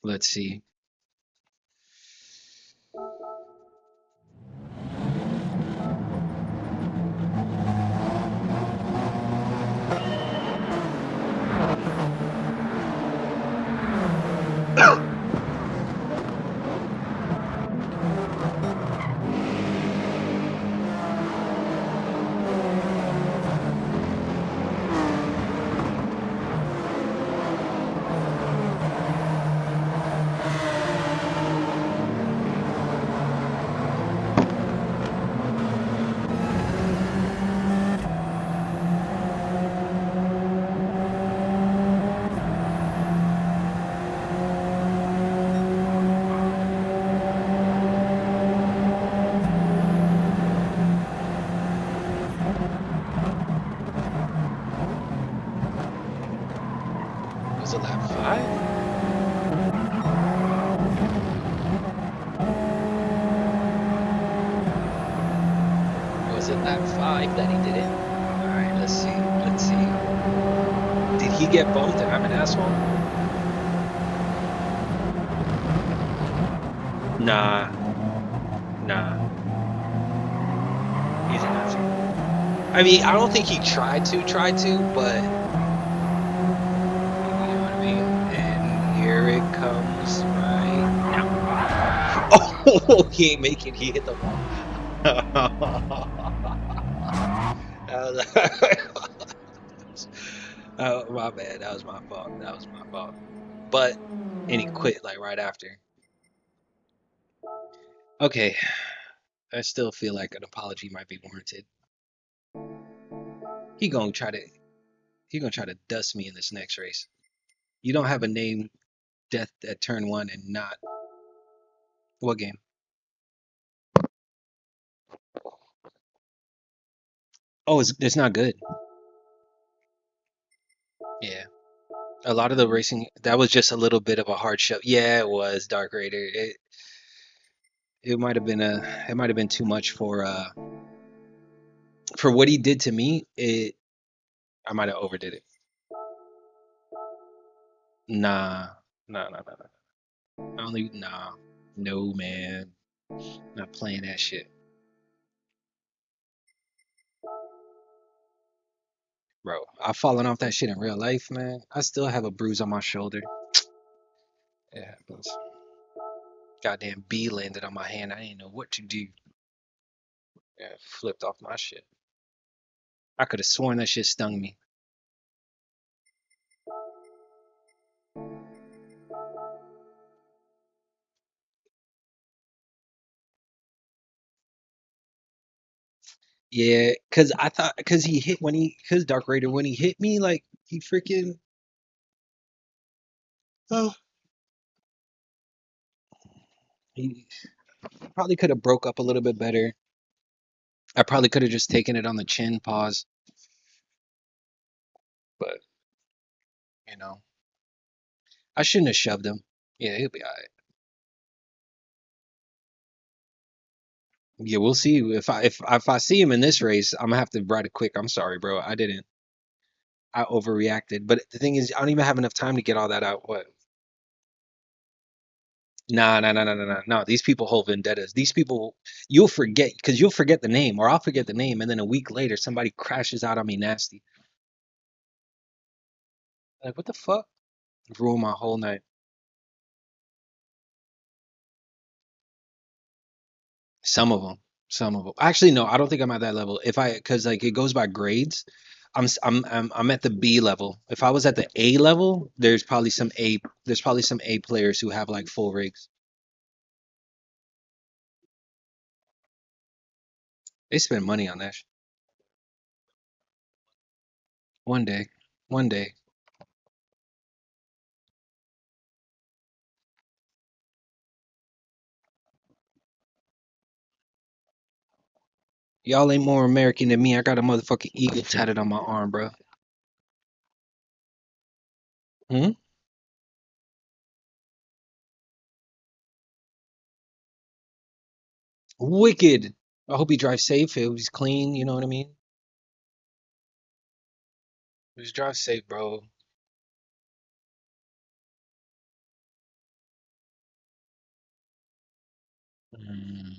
Let's see. Was it lap 5? Was it lap 5 that he did it? Alright, let's see. Let's see. Did he get bumped and I'm an asshole? Nah. Nah. He's an asshole. I mean, I don't think he tried to, but you know what I mean? And here it comes right now. Oh, he ain't make it. He hit the wall. Oh, my bad. That was my fault. That was my fault. But, and he quit like right after. Okay. I still feel like an apology might be warranted. He gonna try to dust me in this next race. You don't have a name death at turn 1 and not what game? Oh, it's not good. Yeah. A lot of the racing that was just a little bit of a hard show. Yeah, it was Dark Raider. It might have been too much for what he did to me. I might have overdid it. Nah. No, man. Not playing that shit. Bro, I've fallen off that shit in real life, man. I still have a bruise on my shoulder. It happens. Goddamn bee landed on my hand. I didn't know what to do. Yeah, flipped off my shit. I could have sworn that shit stung me. Yeah, cause I thought, cause Dark Raider, when he hit me, like he freaking, oh, he probably could have broke up a little bit better. I probably could have just taken it on the chin, pause. But you know, I shouldn't have shoved him. Yeah, he'll be alright. Yeah, we'll see. If I see him in this race, I'm gonna have to write it quick. I'm sorry, bro. I didn't. I overreacted. But the thing is, I don't even have enough time to get all that out. What? Nah. No, these people hold vendettas. These people, you'll forget, because you'll forget the name, or I'll forget the name, and then a week later, somebody crashes out on me nasty. Like, what the fuck? Ruin my whole night. Some of them. Actually, no, I don't think I'm at that level. Because like it goes by grades. I'm at the B level. If I was at the A level, there's probably some A players who have like full rigs. They spend money on that. One day. Y'all ain't more American than me. I got a motherfucking eagle tatted on my arm, bro. Hmm? Wicked. I hope he drives safe. He's clean, you know what I mean? Just drive safe, bro. Mm.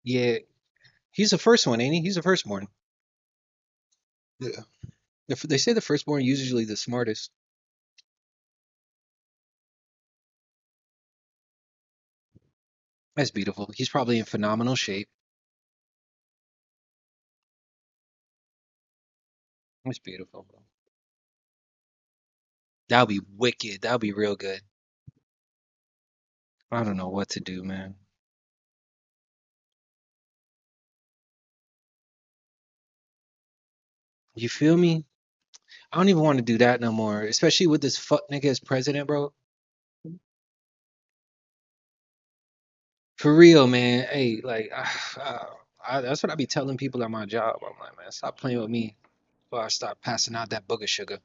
Yeah. He's the first one, ain't he? He's the firstborn. Yeah. They say the firstborn usually the smartest. That's beautiful. He's probably in phenomenal shape. That's beautiful, bro. That'll be wicked. That'll be real good. I don't know what to do, man. You feel me? I don't even want to do that no more, especially with this fuck nigga as president, bro. For real, man. Hey, like, That's what I be telling people at my job. I'm like, man, stop playing with me before I start passing out that booger sugar.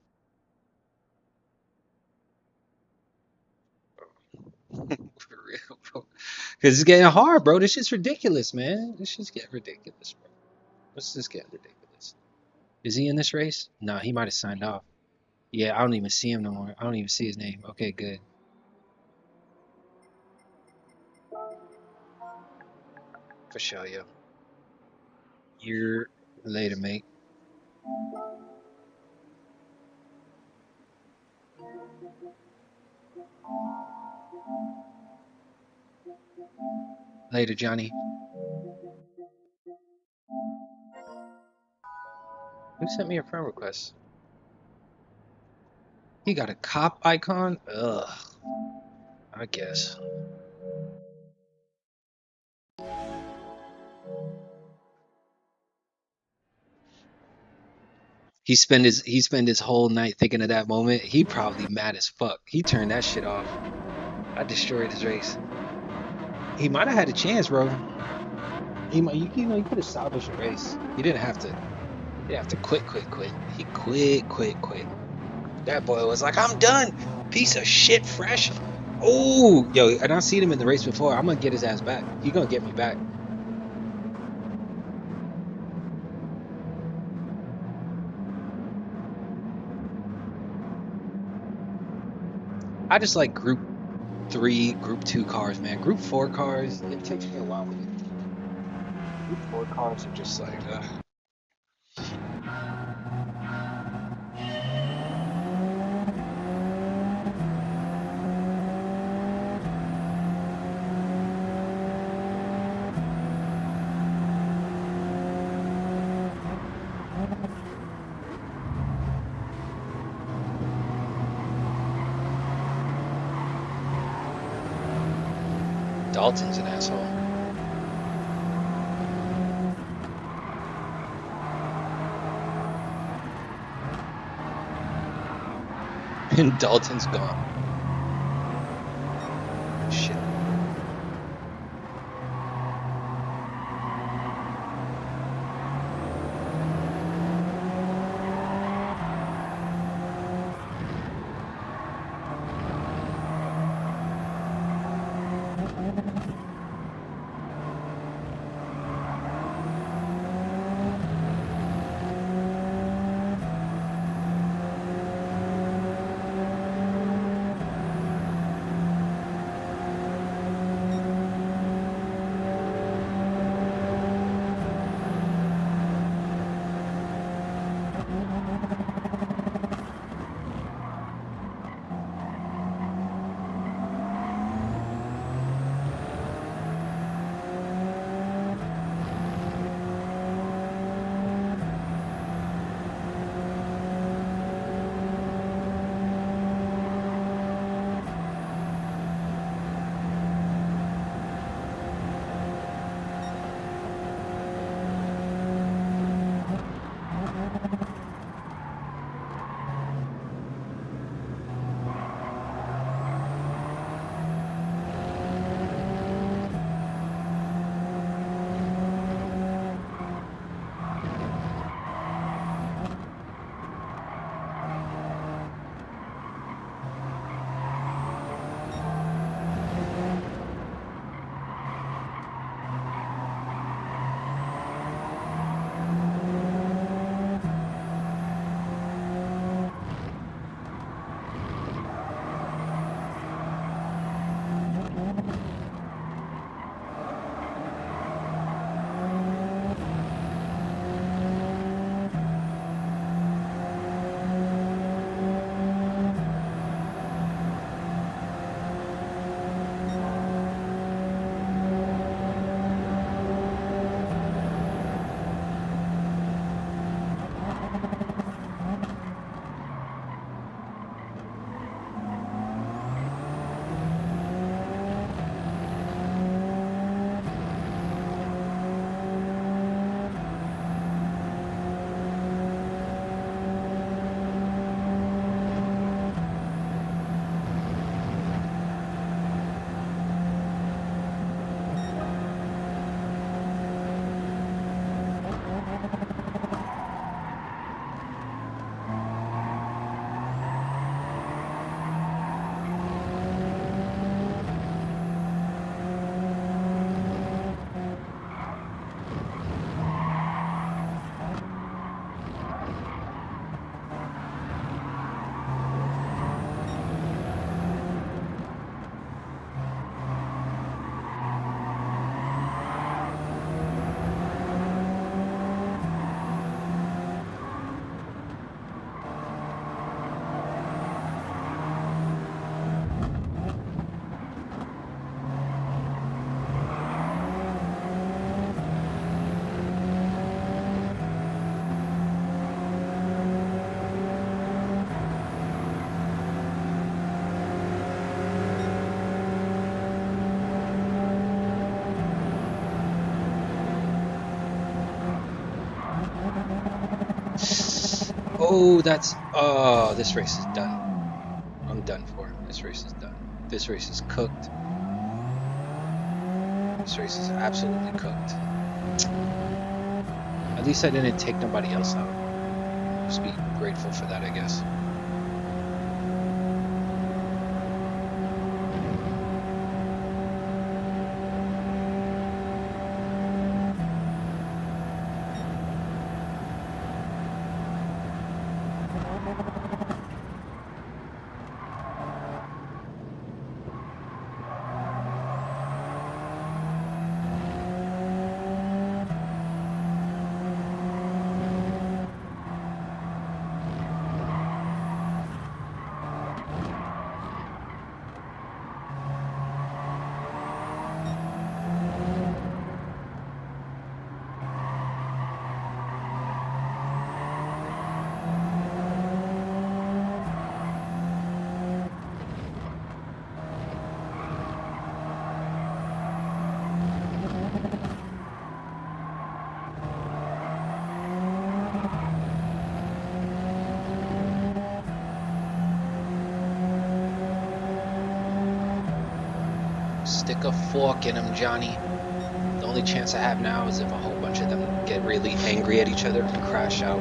For real, bro. Because it's getting hard, bro. This shit's ridiculous, man. This shit's getting ridiculous, bro. What's this getting ridiculous? Is he in this race? No, he might have signed off. Yeah, I don't even see him no more. I don't even see his name. Okay, good. For sure, yo. You're later, mate. Later, Johnny. Who sent me a friend request? He got a cop icon? Ugh. I guess. He spent his whole night thinking of that moment. He probably mad as fuck. He turned that shit off. I destroyed his race. He might have had a chance, bro. He could have salvaged the race. He didn't have to. He didn't have to quit. He quit. That boy was like, I'm done. Piece of shit, fresh. Oh, yo, and I seen him in the race before. I'm gonna get his ass back. He gonna get me back. I just like group 3, group 2 cars, man. Group 4 cars, it takes me a while to get. Group 4 cars are just like, Dalton's an asshole. And Dalton's gone. Shit. Oh, this race is done. I'm done for. This race is done. This race is cooked. This race is absolutely cooked. At least I didn't take nobody else out. Just be grateful for that, I guess. Stick a fork in him, Johnny. The only chance I have now is if a whole bunch of them get really angry at each other and crash out.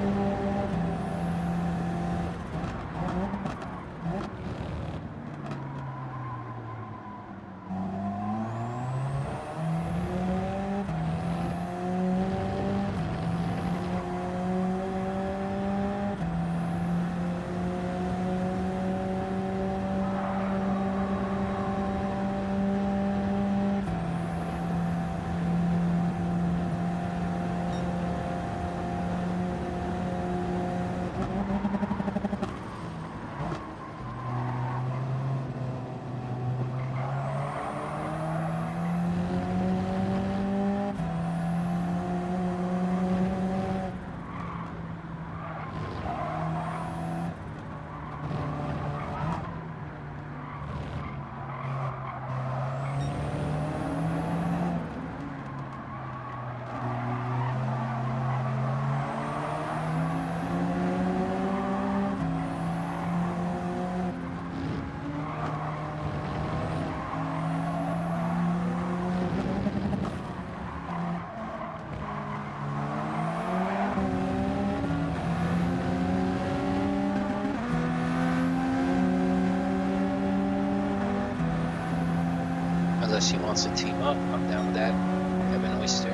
Unless he wants to team up, I'm down with that. Evan Oyster.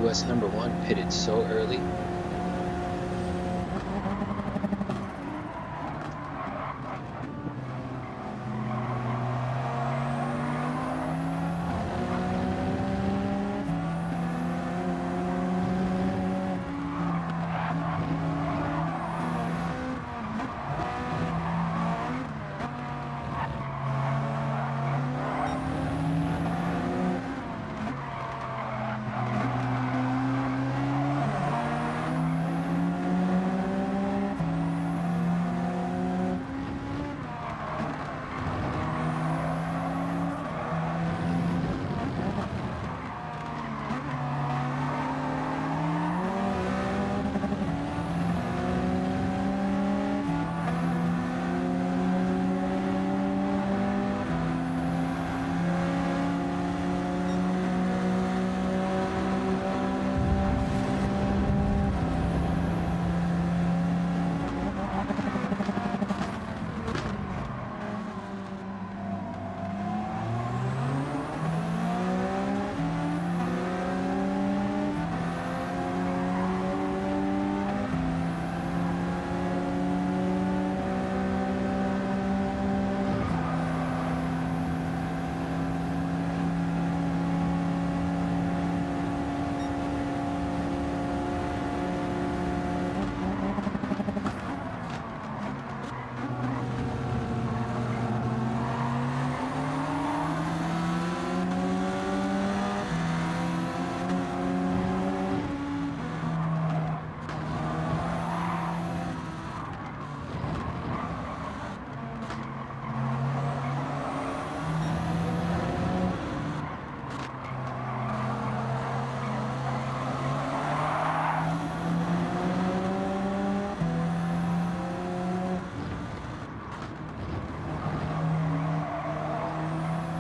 US #1 pitted so early.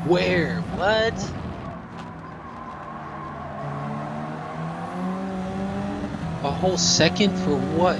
Where? What? A whole second for what?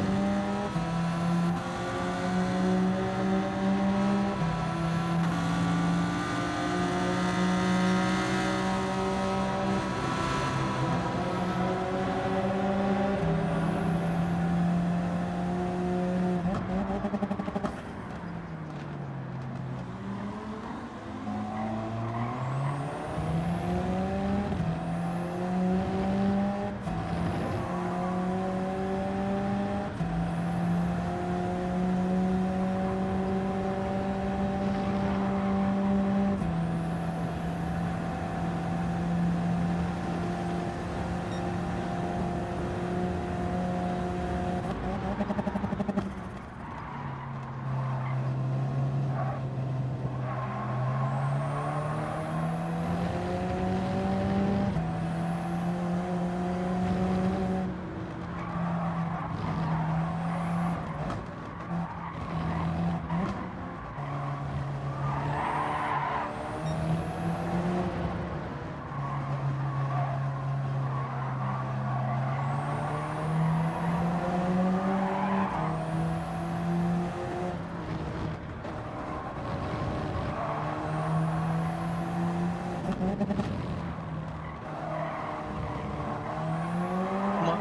Come on,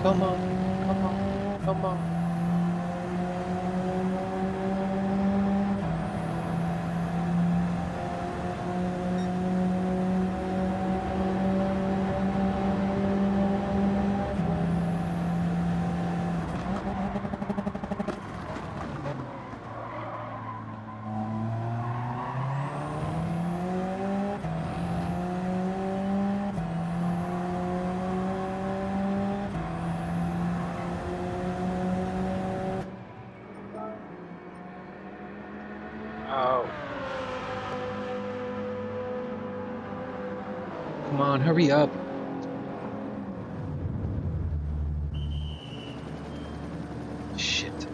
come on, come on, come on. Oh. Come on, hurry up. Shit.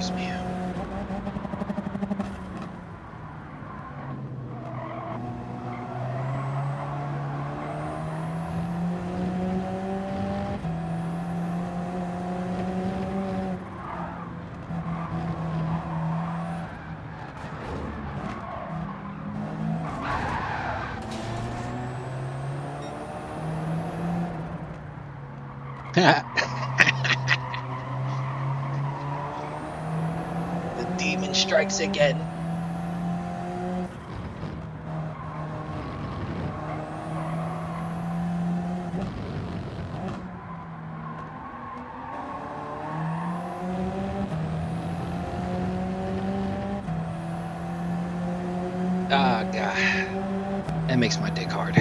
Excuse me. The demon strikes again. Ah, God. That makes my dick hard.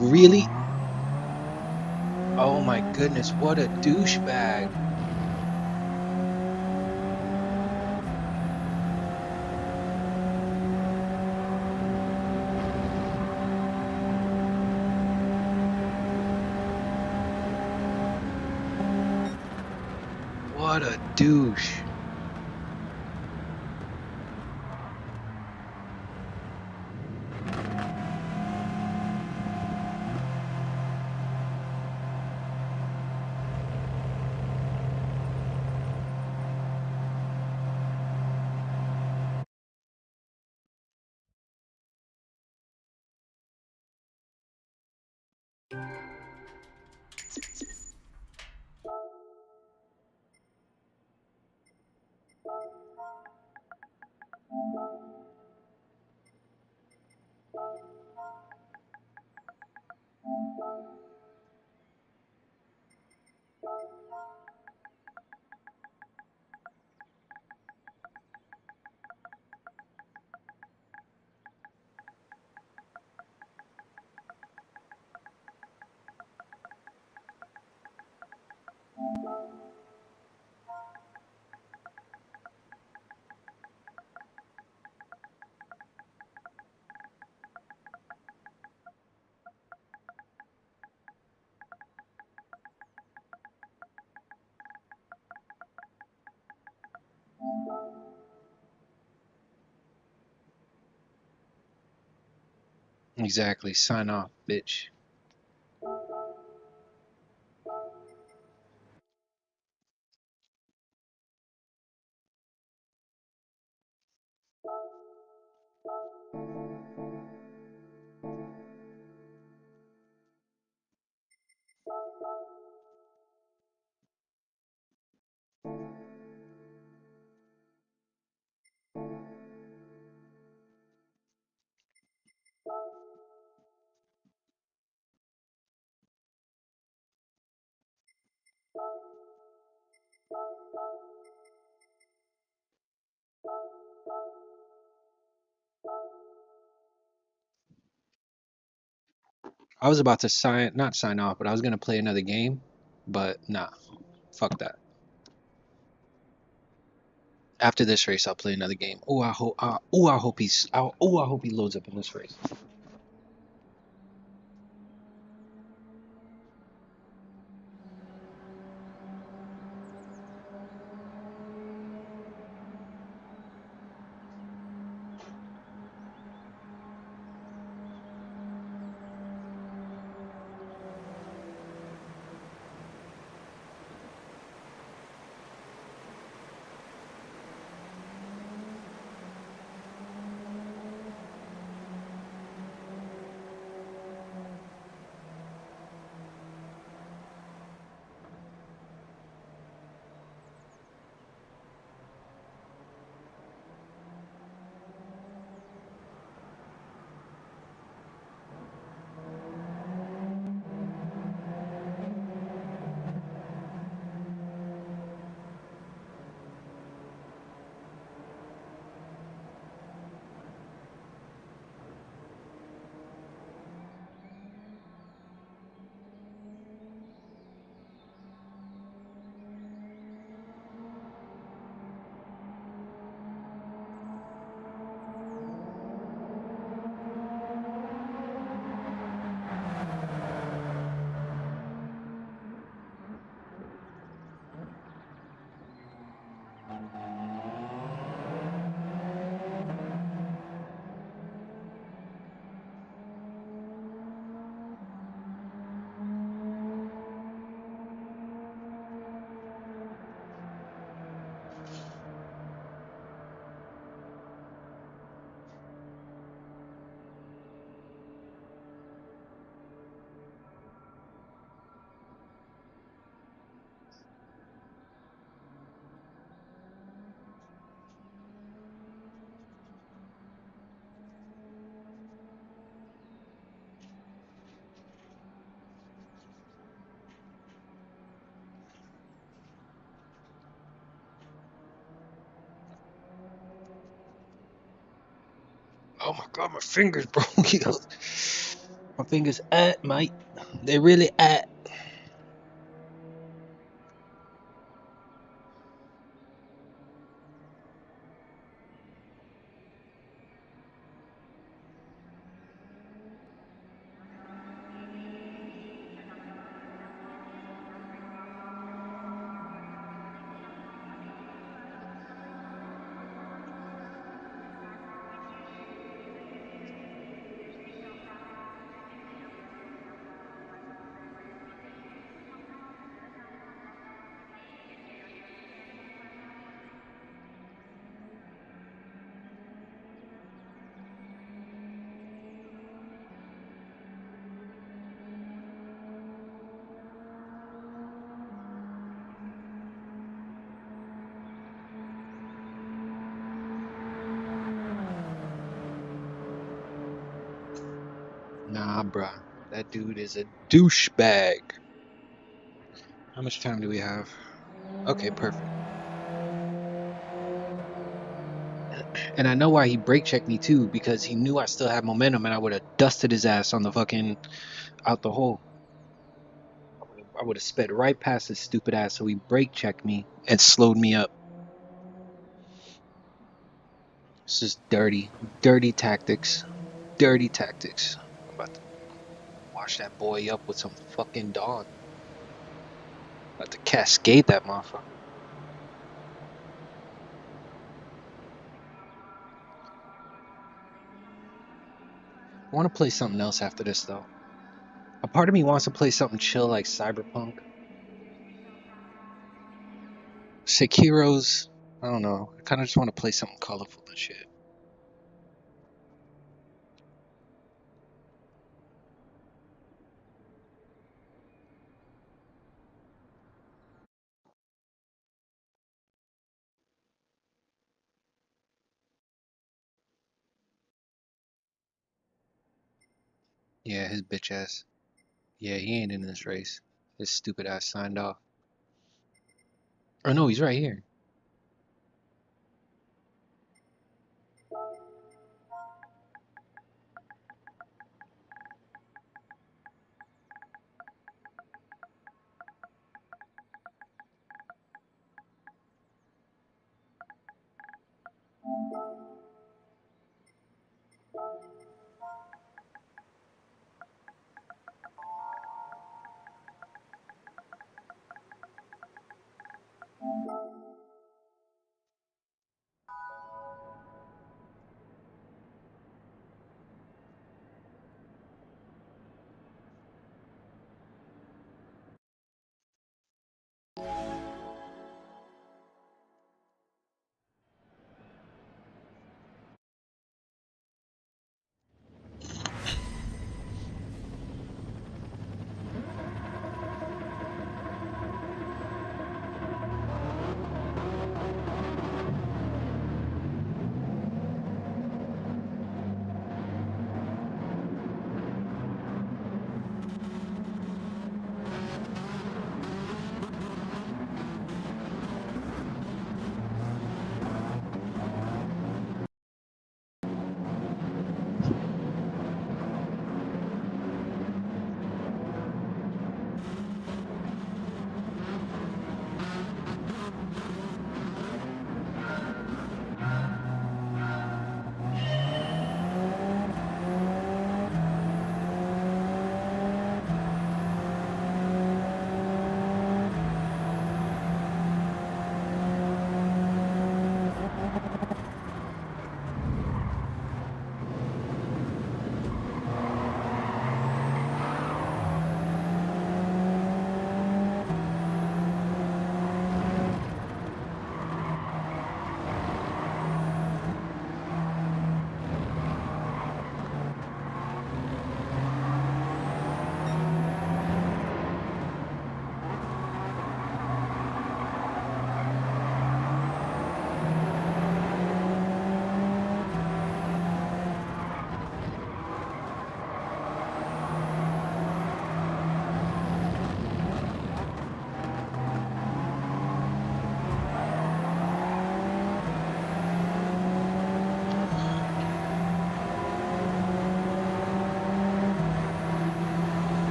Really? Oh my goodness, what a douchebag. What a douche. Exactly. Sign off, bitch. I was about to not sign off, but I was gonna play another game, but nah, fuck that. After this race, I'll play another game. Oh, I hope. Oh, I hope he's. Oh, I hope he loads up in this race. Oh my god, my fingers, bro. My fingers mate. They really Nah, bruh. That dude is a douchebag. How much time do we have? Okay, perfect. And I know why he brake checked me too, because he knew I still had momentum and I would have dusted his ass on the fucking out the hole. I would have sped right past his stupid ass, so he brake checked me and slowed me up. This is dirty. Dirty tactics. Dirty tactics. I'm about to wash that boy up with some fucking Dawn. About to cascade that motherfucker. I want to play something else after this though. A part of me wants to play something chill like Cyberpunk. Sekiro's, I don't know. I kind of just want to play something colorful and shit. Yeah, his bitch ass. Yeah, he ain't in this race. His stupid ass signed off. Oh no, he's right here.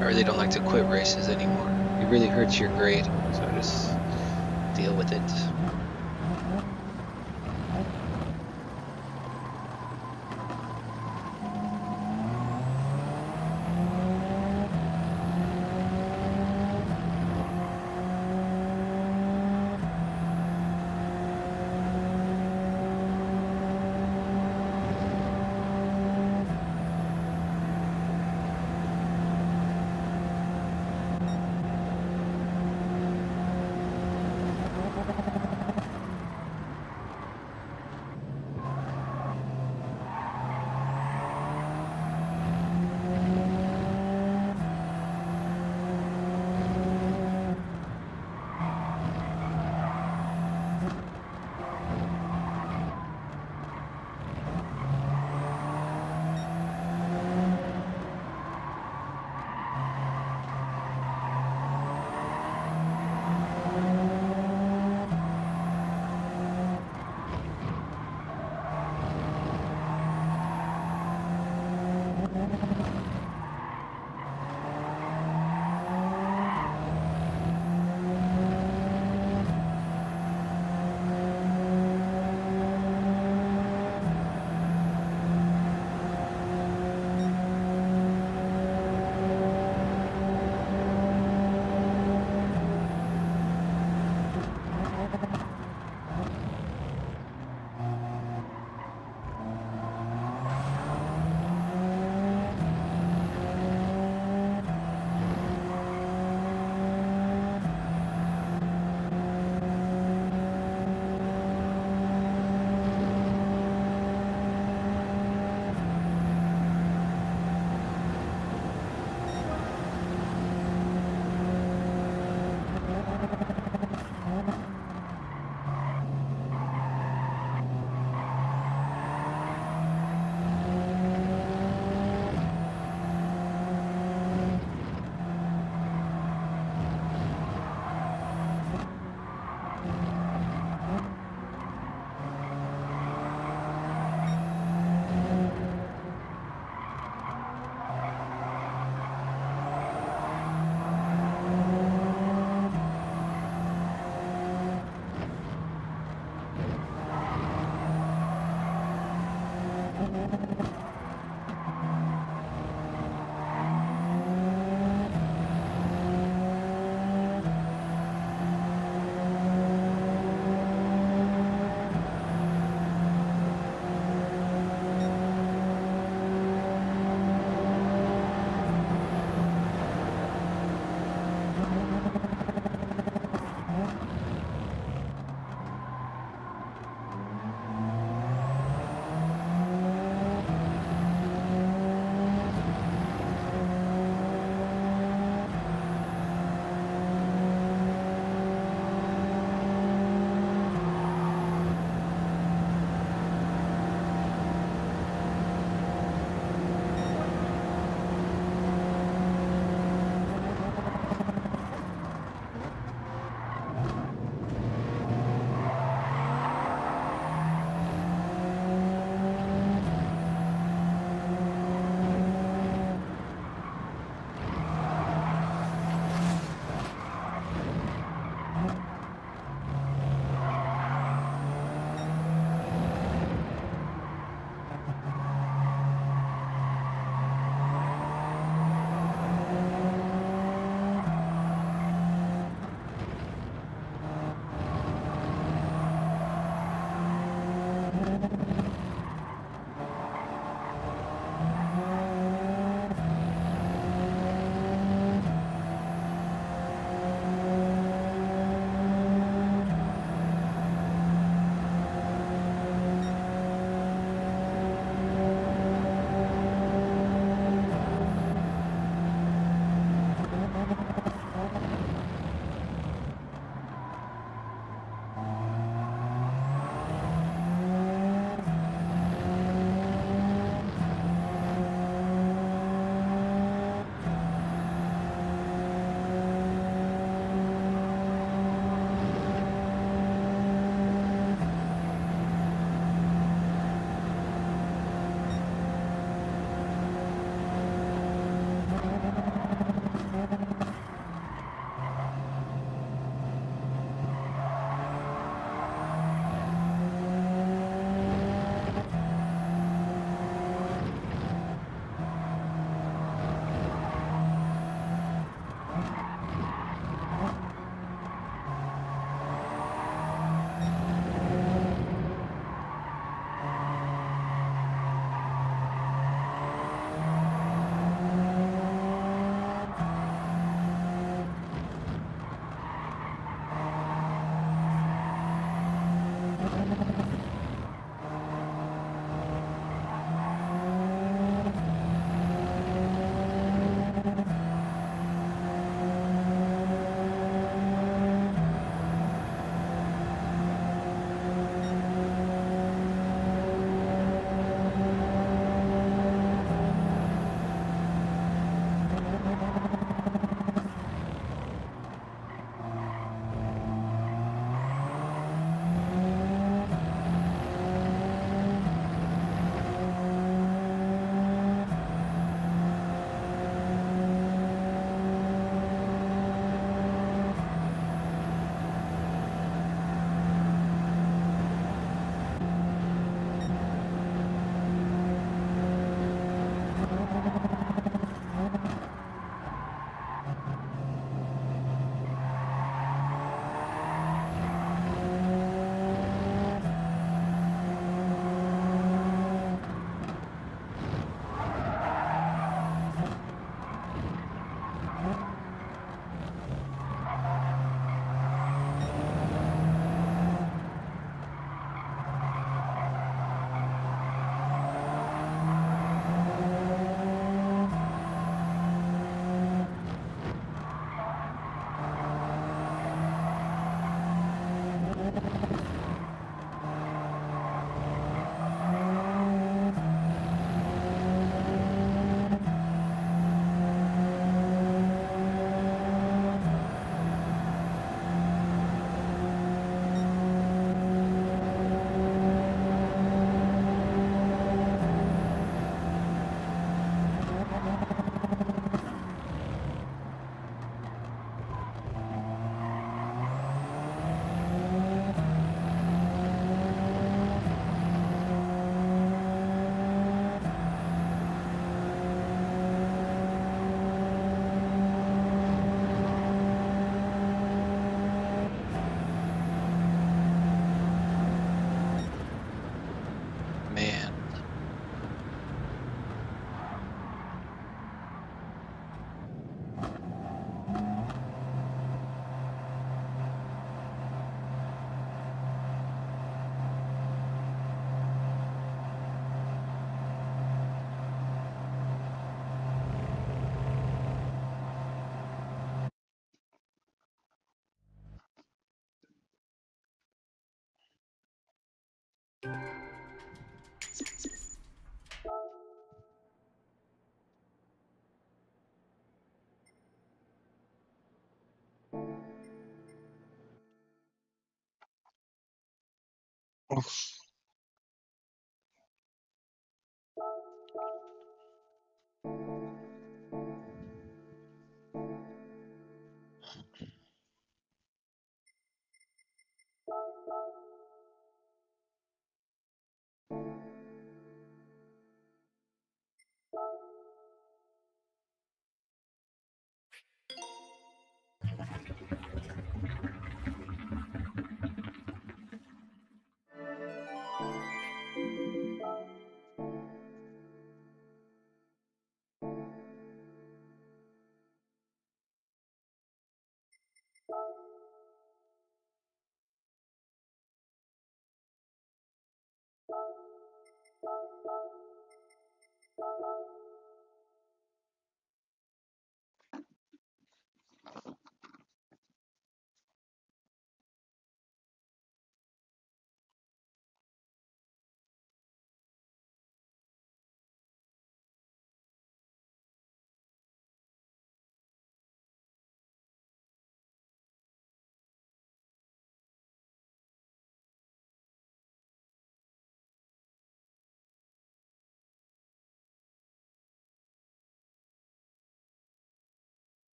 I really don't like to quit races anymore. It really hurts your grade, so I just deal with it.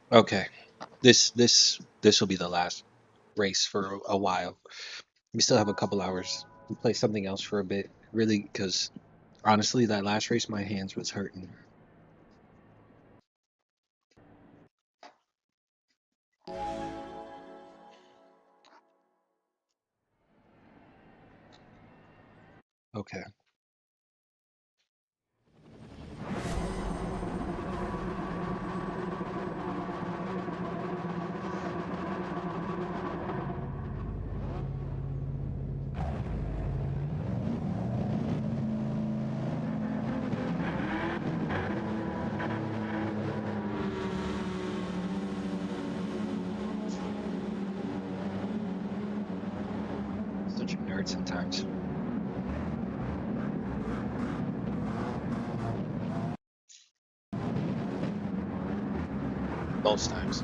Okay, this will be the last race for a while. We still have a couple hours. We play something else for a bit, really, because honestly, that last race, my hands was hurting. Okay. Such a nerd sometimes. Most times.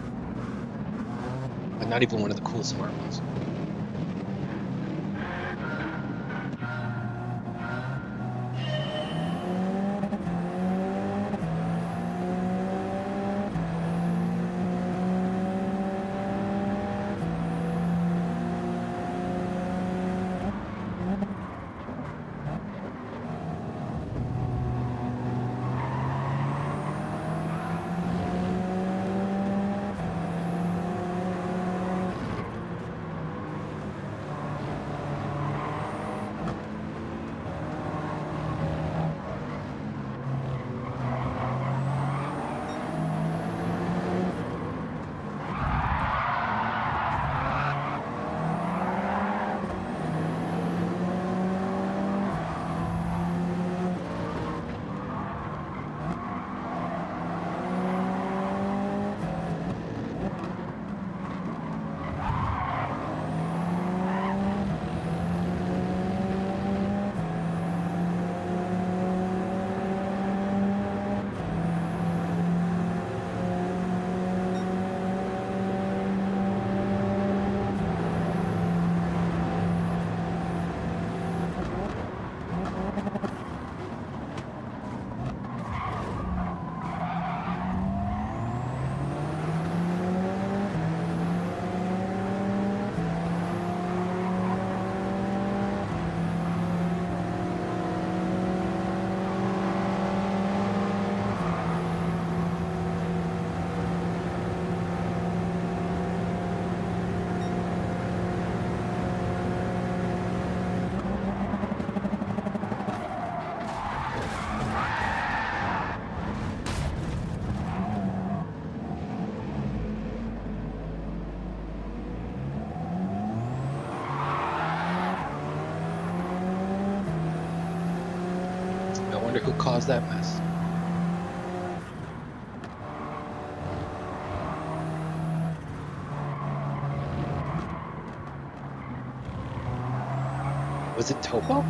But not even one of the cool smart ones. I wonder who caused that mess. Was it Topo?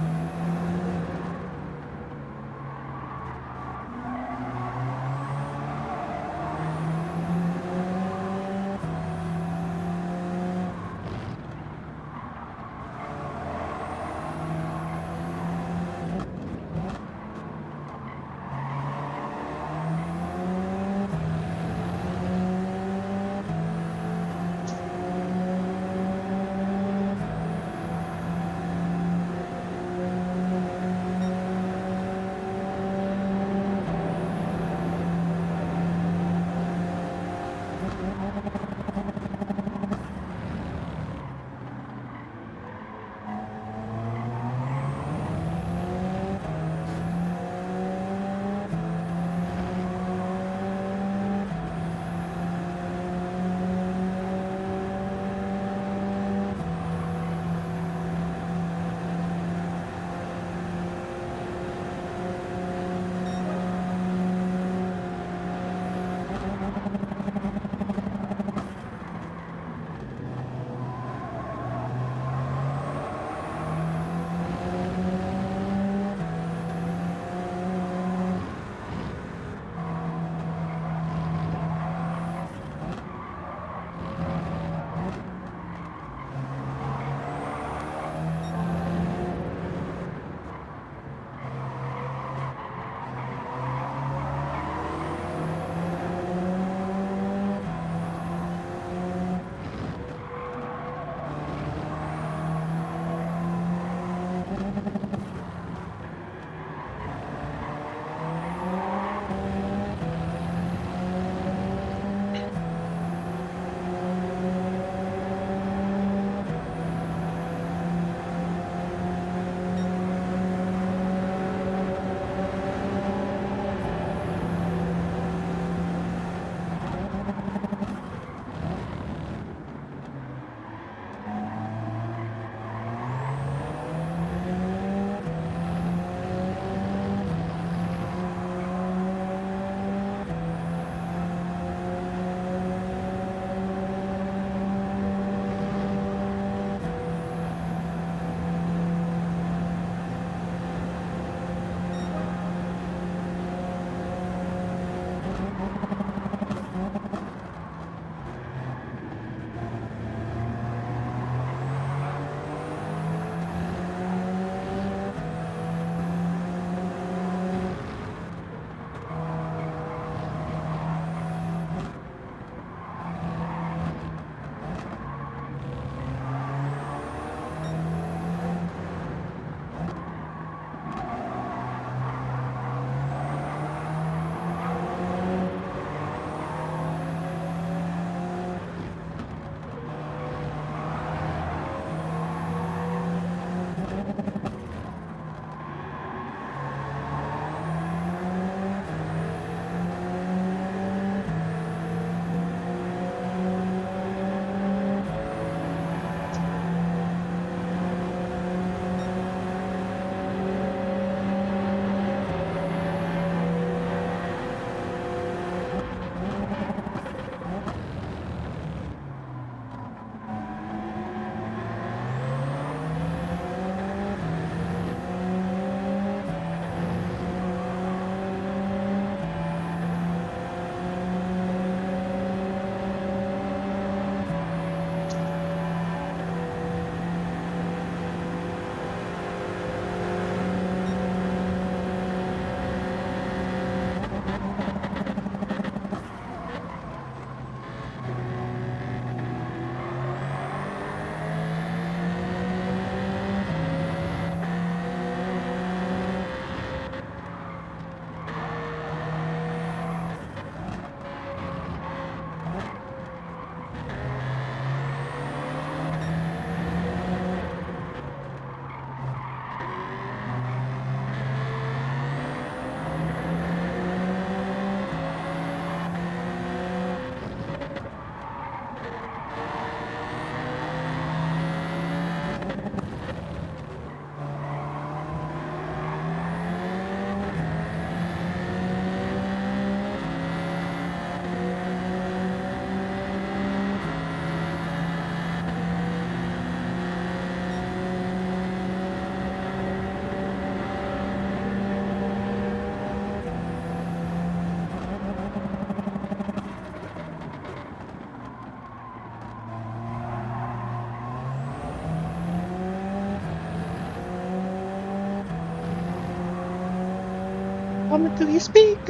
Coming through your speakers.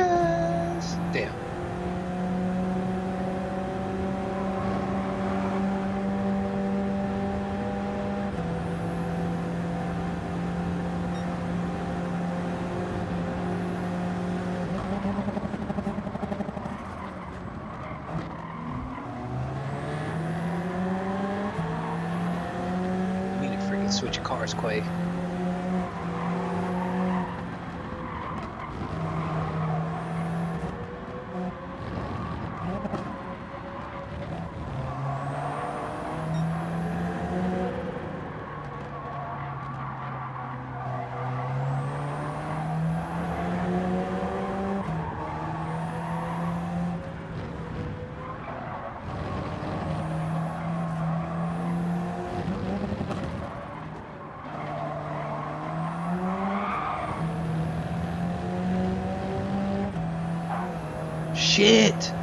Damn. We need to freaking switch cars, Quay. Shit!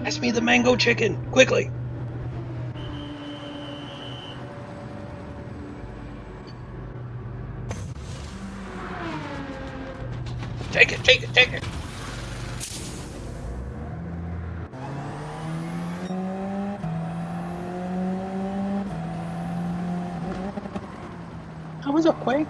Pass me the mango chicken, quickly! Take it, take it, take it! what's up, Quay?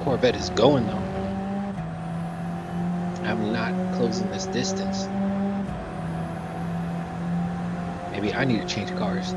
Corvette is going though. I'm not closing this distance. Maybe I need to change cars.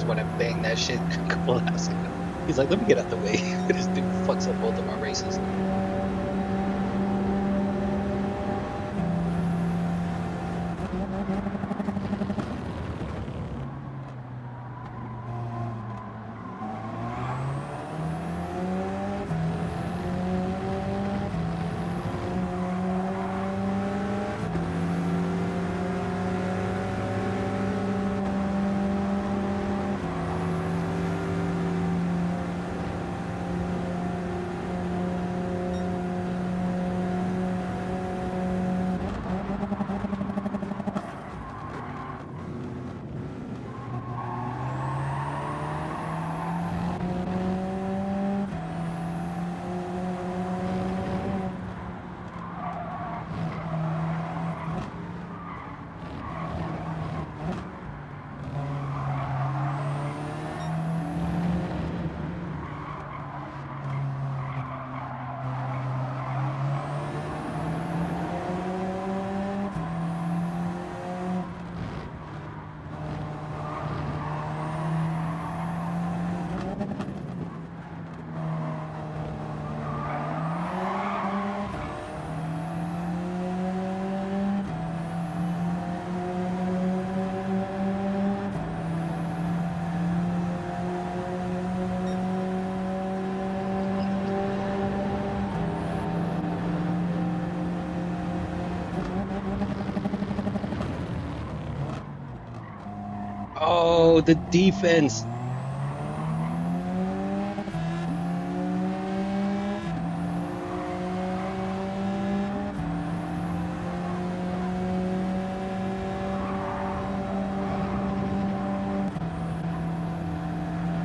was when I banged that shit a couple laps ago. He's like, let me get out the way. This dude fucks up both of our races. Oh, the defense.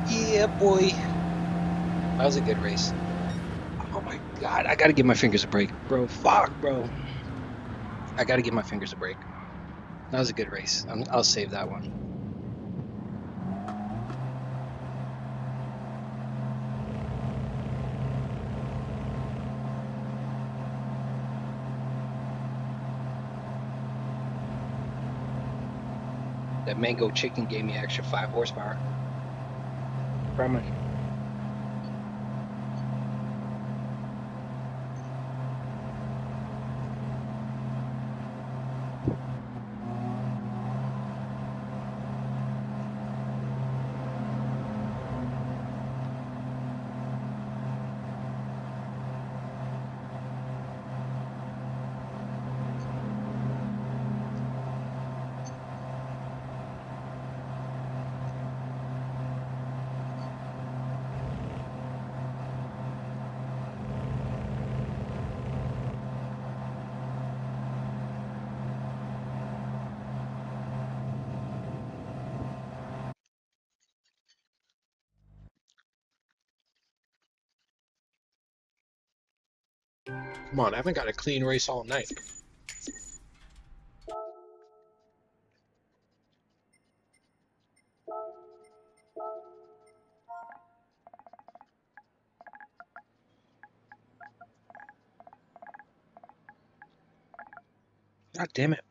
Yeah, boy. That was a good race. Oh my God, I gotta give my fingers a break, bro. Fuck, bro. I gotta give my fingers a break. That was a good race. I'll save that one. That mango chicken gave me extra 5 horsepower. Promise. Come on, I haven't got a clean race all night. God damn it.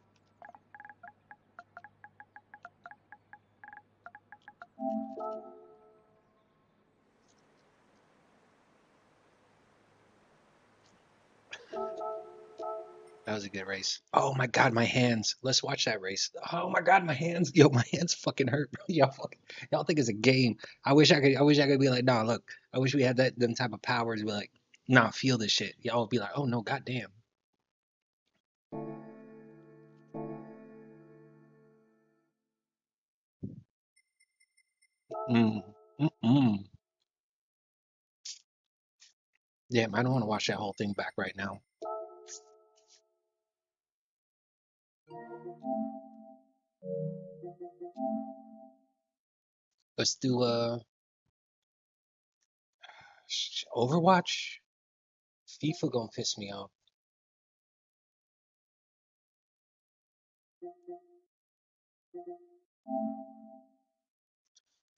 That was a good race. Oh my God, my hands. Let's watch that race. Oh my God, my hands. Yo, my hands fucking hurt, bro. Y'all think it's a game. I wish I could be like, nah, look, I wish we had them type of powers. Be like, nah, feel this shit. Y'all would be like, oh no, goddamn. Damn, I don't want to watch that whole thing back right now. Let's do Overwatch. FIFA gonna piss me off.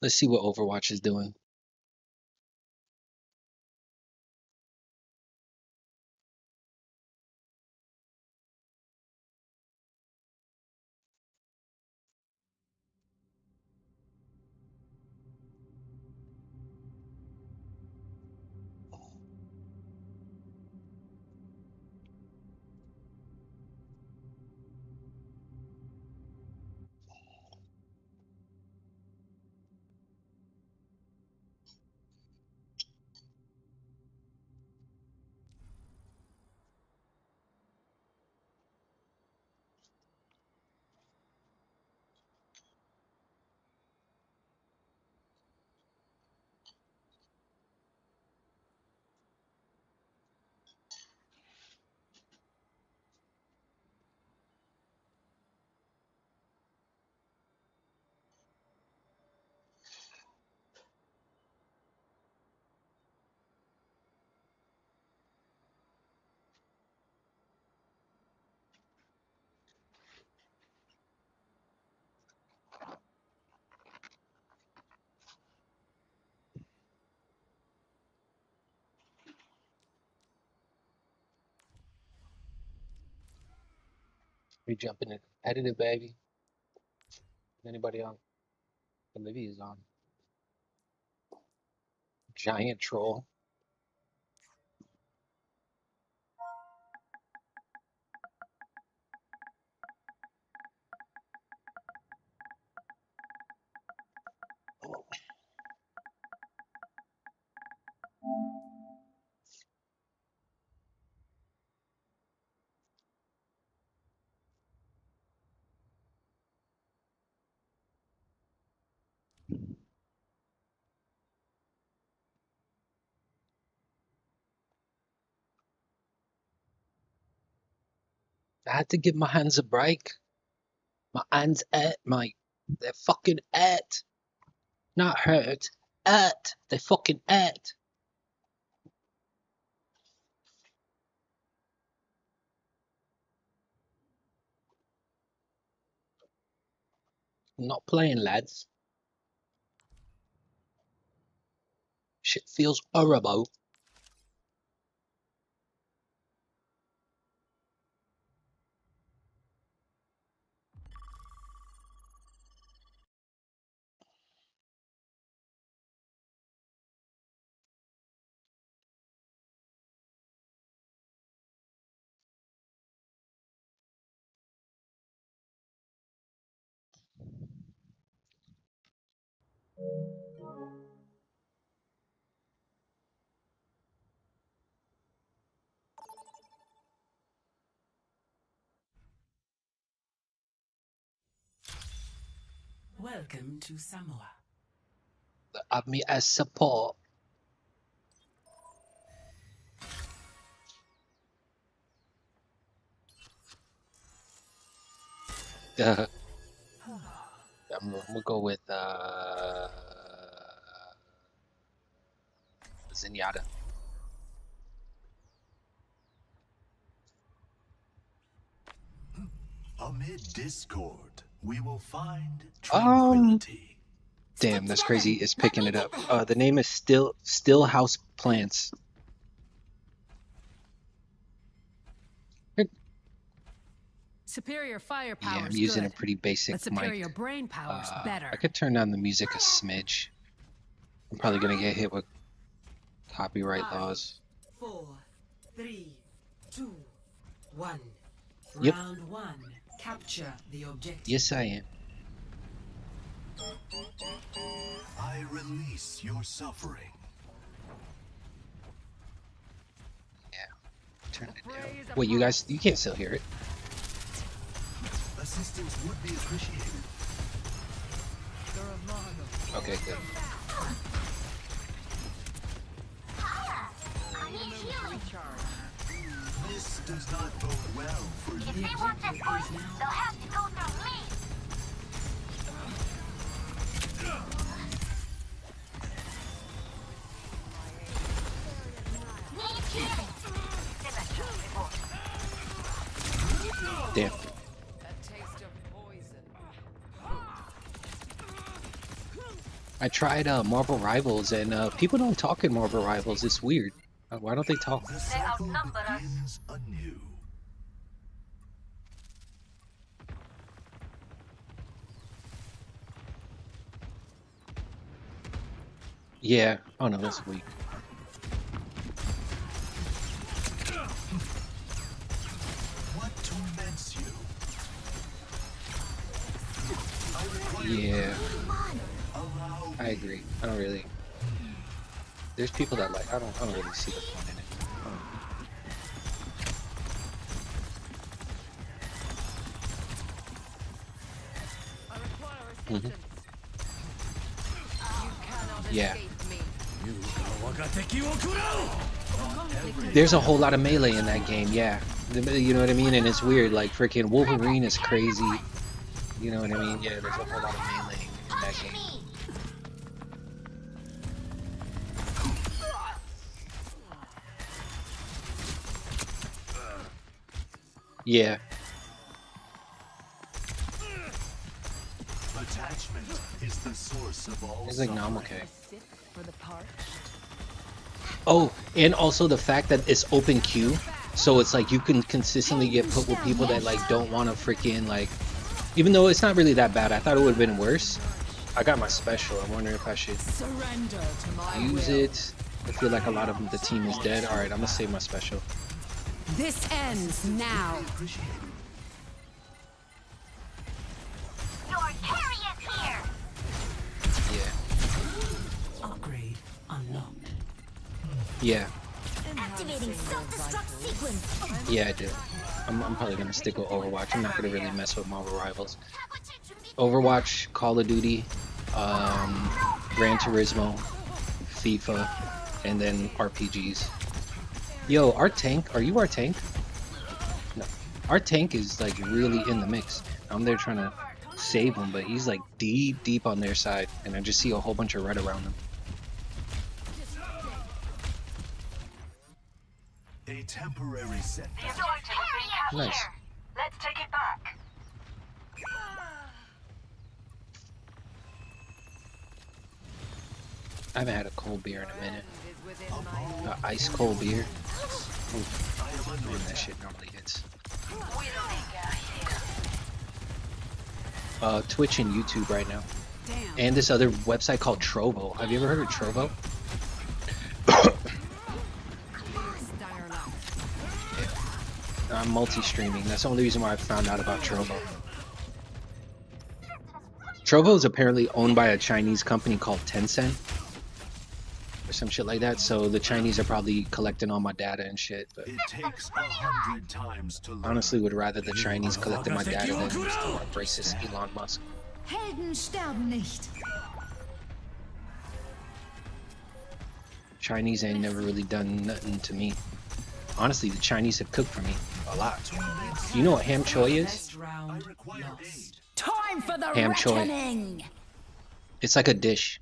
Let's see what Overwatch is doing. We jumping in competitive, baby. Anybody on? Olivia's on. Giant troll. I had to give my hands a break. My hands hurt, mate. They're fucking hurt. Not hurt. Hurt. They fucking hurt. I'm not playing, lads. Shit feels horrible. Welcome to Samoa. Have me as support. We'll go with Zenyatta. Amid discord, we will find tranquility. Damn, that's crazy. It's picking it up. The name is Still House Plants. Superior firepower. Yeah, I'm using a pretty basic but superior mic. brain power's better. I could turn down the music a smidge. I'm probably gonna get hit with copyright laws. 4, 3, 2, 1. Yep. Round 1. Capture the objective. Yes, I am. I release your suffering. Turn it down. Wait, you guys, you can't still hear it. Assistance would be appreciated. Okay, good. This does not bode well for you. If they want this point, they'll have to go through me. Damn. I tried Marvel Rivals, and people don't talk in Marvel Rivals. It's weird. Why don't they talk? They outnumber us. Yeah. Oh no, that's weak. What torments you? Yeah. I agree. I don't really. There's people that like. I don't really see the fun in it. Yeah. There's a whole lot of melee in that game, yeah. You know what I mean? And it's weird, like freaking Wolverine is crazy. You know what I mean? Yeah, there's a whole lot of melee in that game. Yeah. Attachment is the source of all. It's like normal okay. Oh, and also the fact that it's open queue. So it's like you can consistently get put with people that like don't want to freaking like, even though it's not really that bad. I thought it would have been worse. I got my special. I'm wondering if I should use it. I feel like a lot of the team is dead. All right, I'm gonna save my special. This ends now. Your carry is here. Yeah. Upgrade unlocked. Yeah. Activating self-destruct sequence. Yeah, I do. I'm probably gonna stick with Overwatch. I'm not gonna really mess with Marvel Rivals. Overwatch, Call of Duty, Gran Turismo, FIFA, and then RPGs. Yo, our tank, are you our tank? No. Our tank is like really in the mix. I'm there trying to save him, but he's like deep on their side, and I just see a whole bunch of red around him. A temporary setback. Your carry is Nice. here. Let's take it back. I haven't had a cold beer in a minute. Ice cold beer. Oof. Man, that shit normally hits. Twitch and YouTube right now. And this other website called Trovo. Have you ever heard of Trovo? I'm multi-streaming. That's the only reason why I found out about Trovo. Trovo is apparently owned by a Chinese company called Tencent. Or some shit like that, so the Chinese are probably collecting all my data and shit, but It takes 100 times to learn. honestly would rather the Chinese collected my data than racist Elon Musk. Helden sterben nicht. Chinese ain't never really done nothing to me. Honestly, the Chinese have cooked for me a lot. You know what ham choi is? Time for the Ham choi. reckoning. It's like a dish.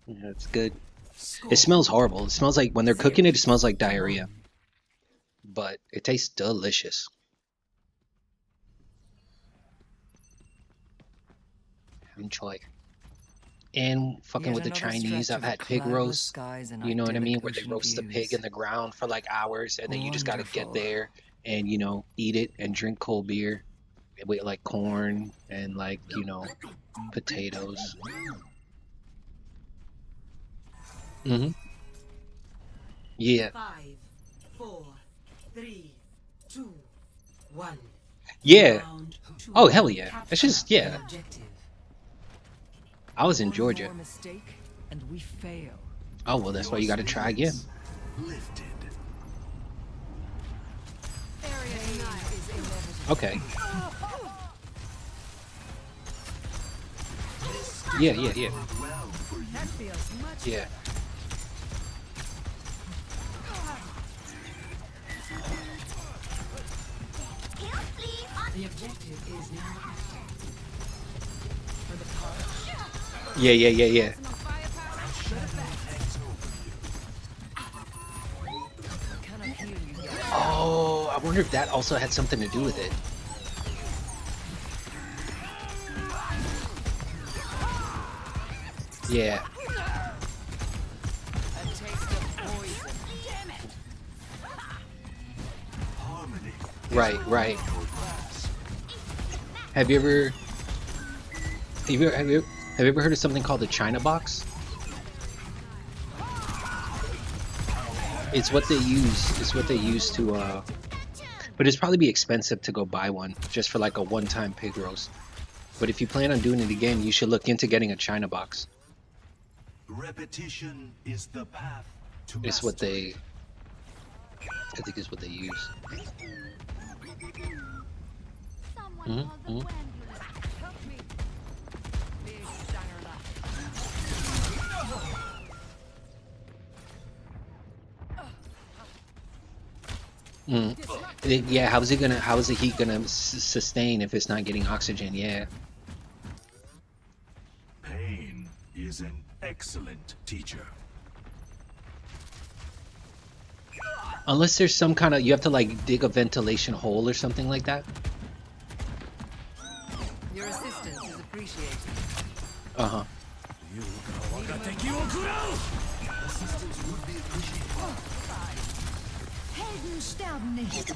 Yeah, it's good. It smells horrible. It smells like, when they're cooking it, it smells like diarrhea. But it tastes delicious. Ham choi. And fucking with the Chinese, I've had pig roast. You know what I mean? Where they roast the pig in the ground for like hours, and then you just gotta get there and, you know, eat it and drink cold beer with like corn and like, you know, potatoes. Mm-hmm. Yeah. 5, 4, 3, 2, 1. Yeah. Oh, hell yeah. That's just, yeah. I was in Georgia. And we fail. Oh, well, that's why you gotta try again. Lifted. Okay. Yeah. Yeah. The objective is now active. For the power. Yeah. Oh, I wonder if that also had something to do with it. Yeah. Right. Have you ever heard of something called the China box? It's what they use. It's what they use to but it's probably be expensive to go buy one just for like a one-time pig roast. But if you plan on doing it again, you should look into getting a China box. Repetition is the path to It's what they, I think it's what they use. Yeah, how is the heat gonna sustain if it's not getting oxygen? Yeah. Pain is an excellent teacher. Unless there's some kind of, you have to like dig a ventilation hole or something like that. Your assistance is appreciated. Uh-huh. Helden sterben nicht.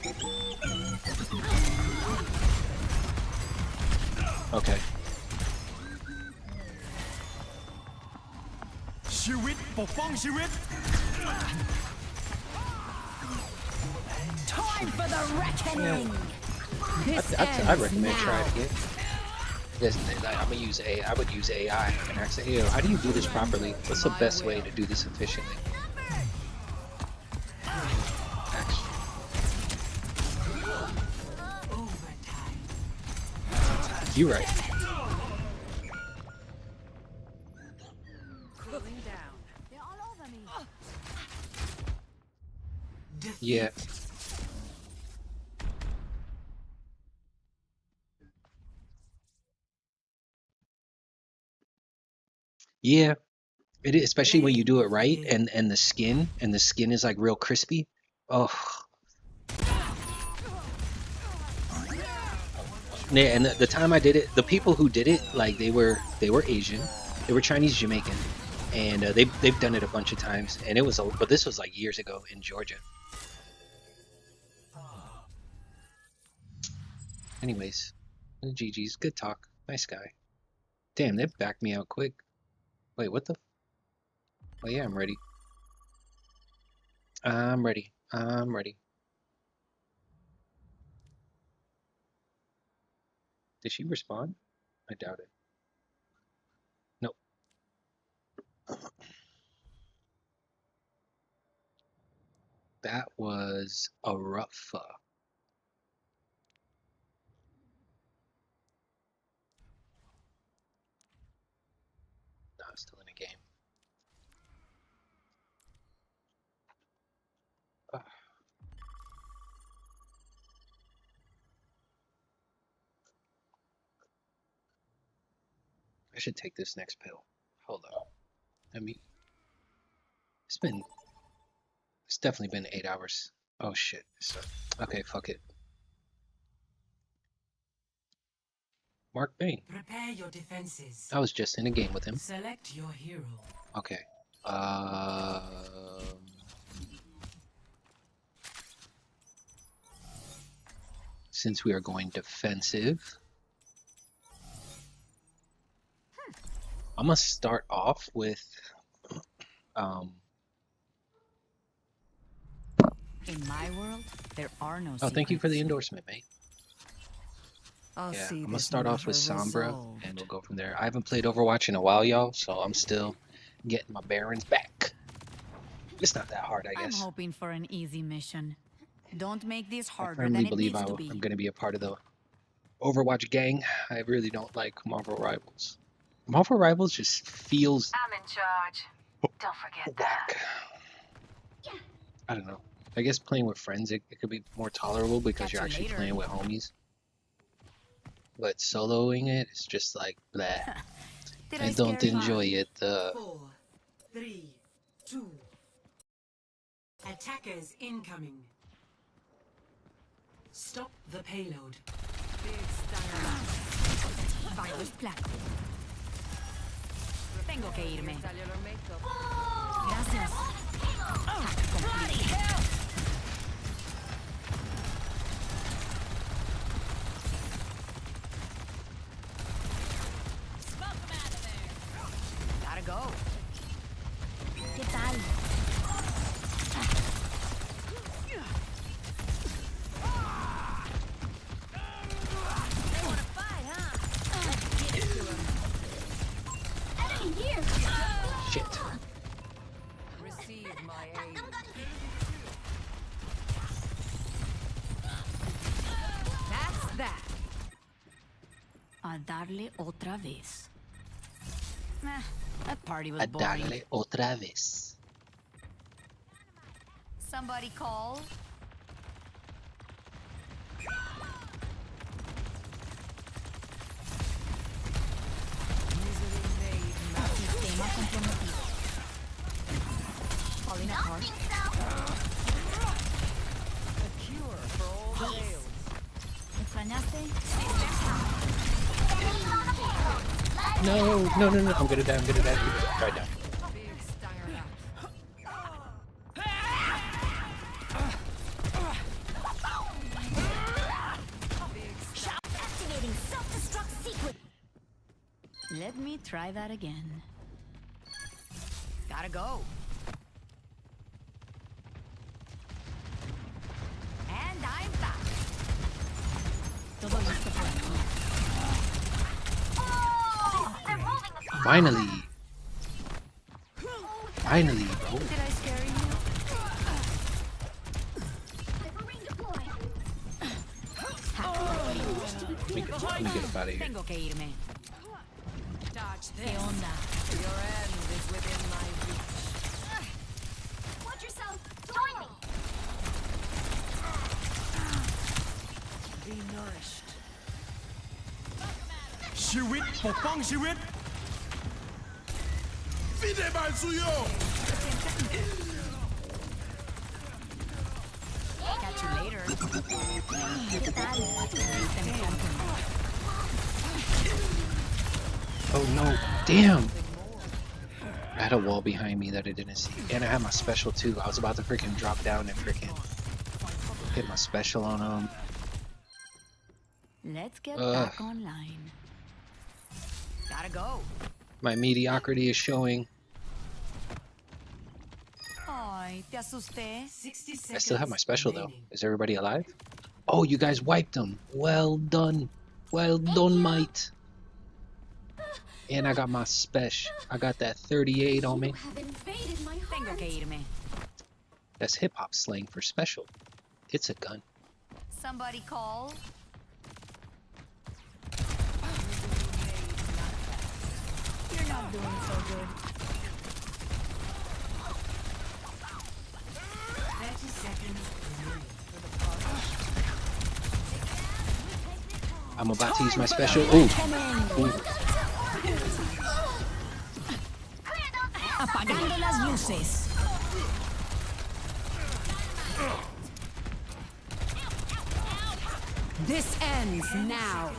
Okay. Time for the reckoning. I recommend trying it again. Yes, I'm gonna use AI. I would use AI and ask, hey, how do you do this properly? What's the best way to do this efficiently? You're right. Cooling down. They're all over me. Yeah. Yeah, it is, especially when you do it right, and the skin is like real crispy. Oh. Yeah, and the time I did it, the people who did it, like they were Asian, they were Chinese Jamaican, and they've done it a bunch of times, and it was but this was like years ago in Georgia. Anyways, GG's, good talk, nice guy. Damn, they backed me out quick. Wait, what the? Oh yeah, I'm ready. I'm ready. I'm ready. Did she respond? I doubt it. Nope. That was a rough. No, I'm still in a game. I should take this next pill. Hold on. It's definitely been 8 hours. Oh shit. So, okay, fuck it. Mark Bain. Prepare your defenses. I was just in a game with him. Select your hero. Okay. Since we are going defensive, I'm gonna start off with In my world, there are no oh, thank you for the endorsement, mate. I'll Yeah, see I'm gonna this start off with matter Sombra, resolved. and we'll go from there. I haven't played Overwatch in a while, y'all, so I'm still getting my bearings back. It's not that hard, I I'm guess. hoping for an easy mission. Don't make this I harder firmly than it believe needs to be. I'm gonna be a part of the Overwatch gang. I really don't like Marvel Rivals. Marvel Rivals just feels I'm in charge. Don't forget whack. I don't know. I guess playing with friends, it could be more tolerable because Catch you're you actually later. playing with homies. But soloing it, it's just like, bleh. Did I don't scare you? enjoy it. 4, 3, 2. Attackers incoming. Stop the payload. Virus placo. Tengo que irme. Gracias. Hack complete. Gotta go. ¿Qué tal? Shit. Receive my aid. That's that. A darle otra vez. That party was A boring. darle otra vez. Somebody call. Sistema comprometido. Falling apart. A cure for all fails. ¿Me extrañaste? No. I'm gonna die. Right now. Let me try that again. Gotta go. And I'm back. Todo listo por aquí. Finally. Finally, bro. Did I scare you? Let me get up out of here. Tengo que irme. Dodge ¿Qué this. onda? Your end is within my reach. Watch yourself. Join me. Be nourished. ชีวิตปกป้องชีวิตฟิเดบาซุโย Catch you later. ¿Qué tal? Oh no, damn! I had a wall behind me that I didn't see. And I had my special too. I was about to freaking drop down and freaking hit my special on him. Let's get back online. Gotta go. My mediocrity is showing. Ay, te asusté. 60 seconds. I still have my special though. Is everybody alive? Oh, you guys wiped them. Well done. Well done, mate. And I got my special. I got that 38 on me. Tengo que irme. That's hip hop slang for special. It's a gun. Somebody call. You're not doing so good. 30 seconds remaining. I'm about to use my special. Ooh. Ooh. Apagando las luces. This ends now.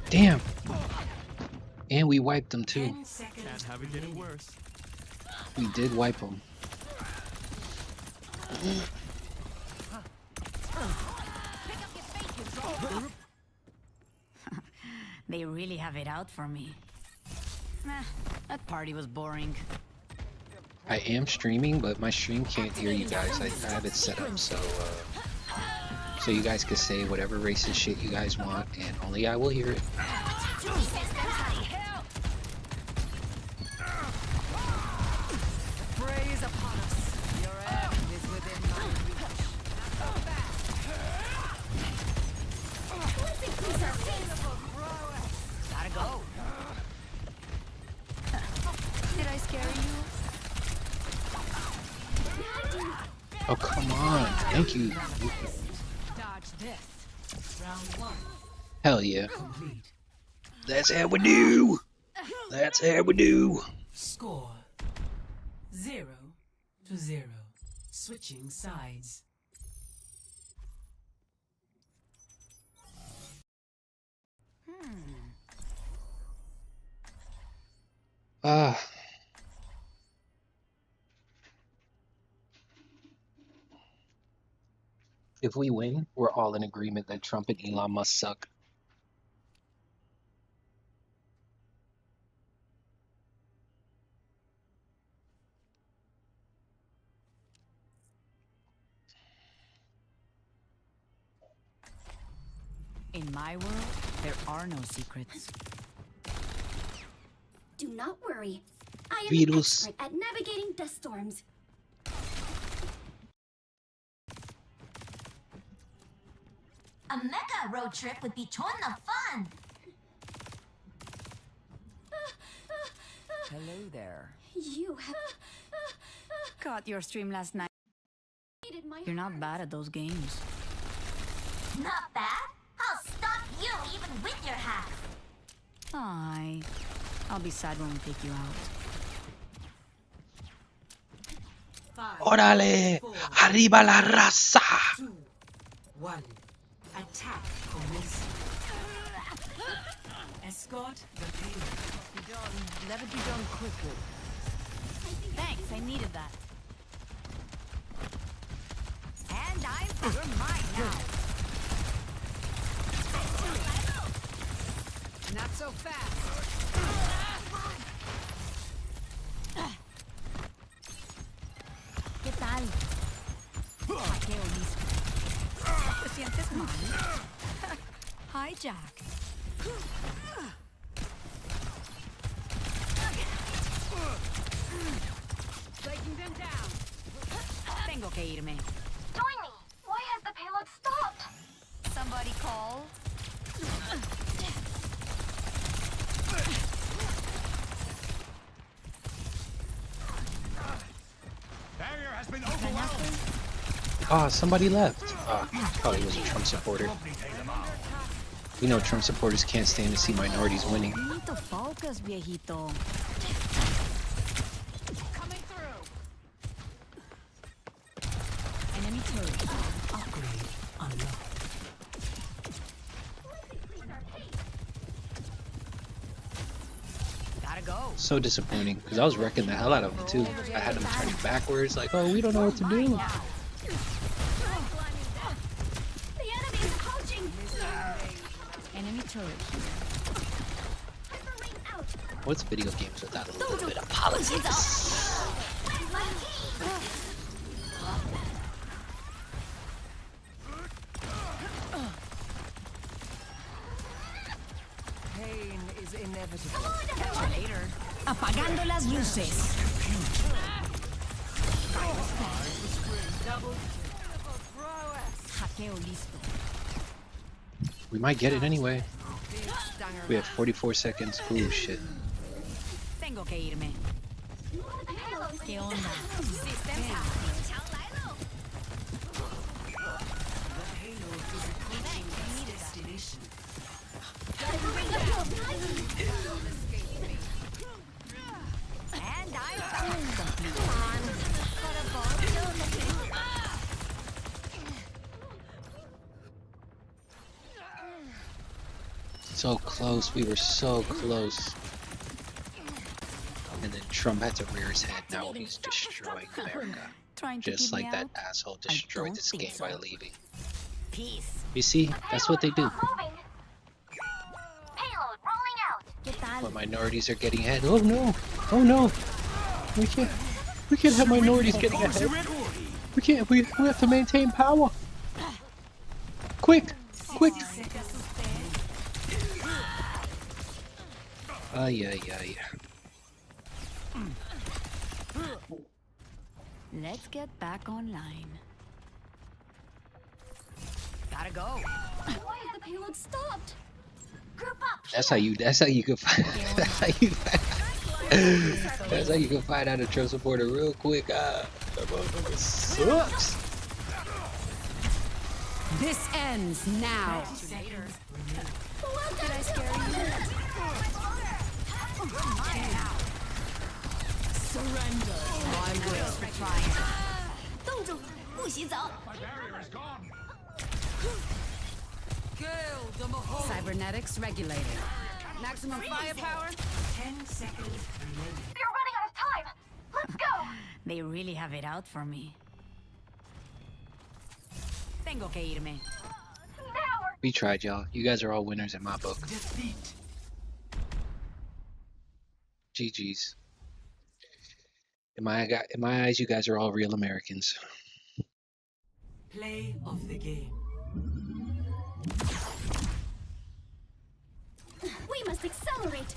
Damn. And we wiped them too. Can't have it getting worse. We did wipe them. They really have it out for me. Nah, that party was boring. I am streaming, but my stream can't hear you guys. I have it set up so you guys can say whatever racist shit you guys want, and only I will hear it. Praise upon us. Your end is within my reach. Gotta go. Did I scare you? Oh, come on. Thank you. Dodge this. Round 1. Hell yeah. Complete. That's how we do. That's how we do. Score 0-0. Switching sides. If we win, we're all in agreement that Trump and Elon Musk suck. In my world, there are no secrets. Do not worry. I am an Virus. expert at navigating dust storms. A mega road trip would be ton of fun. Hello there. You have Caught your stream last night. needed my You're not bad at those games. Not bad? I'll stop you even with your hack. Aye. I'll be sad when we take you out. 5, Órale, 4, arriba la raza. 2, 1. Attack commencing. Escort the payload. Let it be done quickly. Thanks, I needed that. And you're mine now. Not so fast. ¿Qué tal? Hackeo listo. ¿Te sientes mal? Hi, Jack. Breaking them down. Tengo que irme. Join me. Why has the payload stopped? Somebody call. Barrier has been overwhelmed. Ah, somebody left. Ah, probably was a Trump supporter. You know Trump supporters can't stand to see minorities winning. You need to focus, viejito. Coming through. Enemy turret. Upgrade unlocked. Gotta go. So disappointing, because I was wrecking the hell out of them too. I had them turning backwards, like, oh, we don't know what to do. The enemy is approaching. Enemy turret. What's video games without a little bit of politics? Pain is inevitable. Catch you later. Apagando las luces. Hackeo listo. We might get it anyway. We have 44 seconds. Oh shit. Tengo que irme. ¿Qué onda? System out. And I found complete. Come on. So close. We were so close. And then Trump had to rear his head. Now he's destroying America. Just like that asshole destroyed this game by leaving. Peace. You see, that's what they do. Payload rolling out. When minorities are getting ahead. Oh no! Oh no! We can't have minorities getting ahead. We can't. We have to maintain power. Quick! Quick! Ay ay ay. Let's get back online. Gotta go. Why has the payload stopped? Group up. That's how you can find. That's how you can find out a Trump supporter real quick. That motherfucker sucks. This ends now. Did I scare you? Surrender. My will for triumph. 冻住，不许走。 My barrier is gone. Cybernetics regulated. Maximum firepower. 10 seconds remaining. You're running out of time. Let's go. They really have it out for me. Tengo que irme. We tried, y'all. You guys are all winners in my book. Defeat. GG's. In my eyes, you guys are all real Americans. Play of the game. We must accelerate.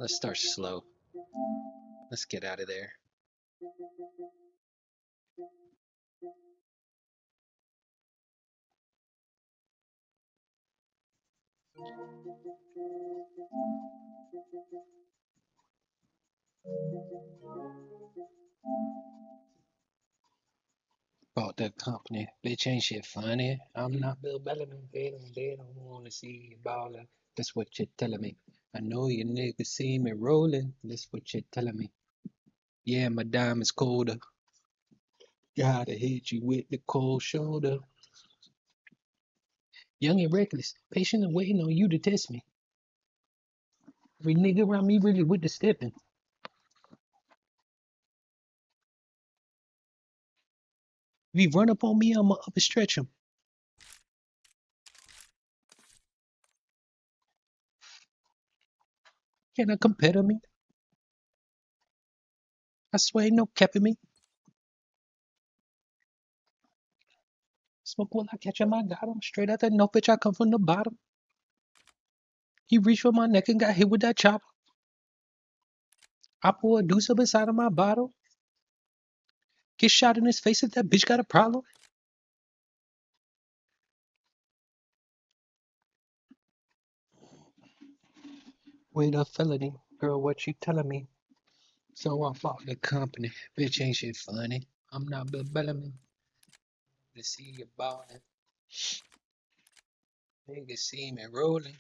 Let's start slow. Let's get out of there. Bought the company. Bitch, ain't shit funny. I'm not Bill Bellamy. They don't want to see you ballin'. That's what you're telling me. I know you niggas see me rolling. That's what you're telling me. Yeah, my diamond's colder. Gotta hit you with the cold shoulder. Young and reckless, patient and waiting on you to test me. Every nigga around me really with the stepping. If he run up on me, I'ma up and stretch him. Can I compare me? I swear ain't no capping me. Smoke will I catch him, I got him. Straight out that no bitch, I come from the bottom. He reached for my neck and got hit with that chopper. I pour a deuce up inside of my bottle. Get shot in his face if that bitch got a problem. With a felony, girl, what you telling me? So I bought the company. Bitch, ain't shit funny. I'm not Bill Bellamy. To see you ballin'. Niggas see me rolling.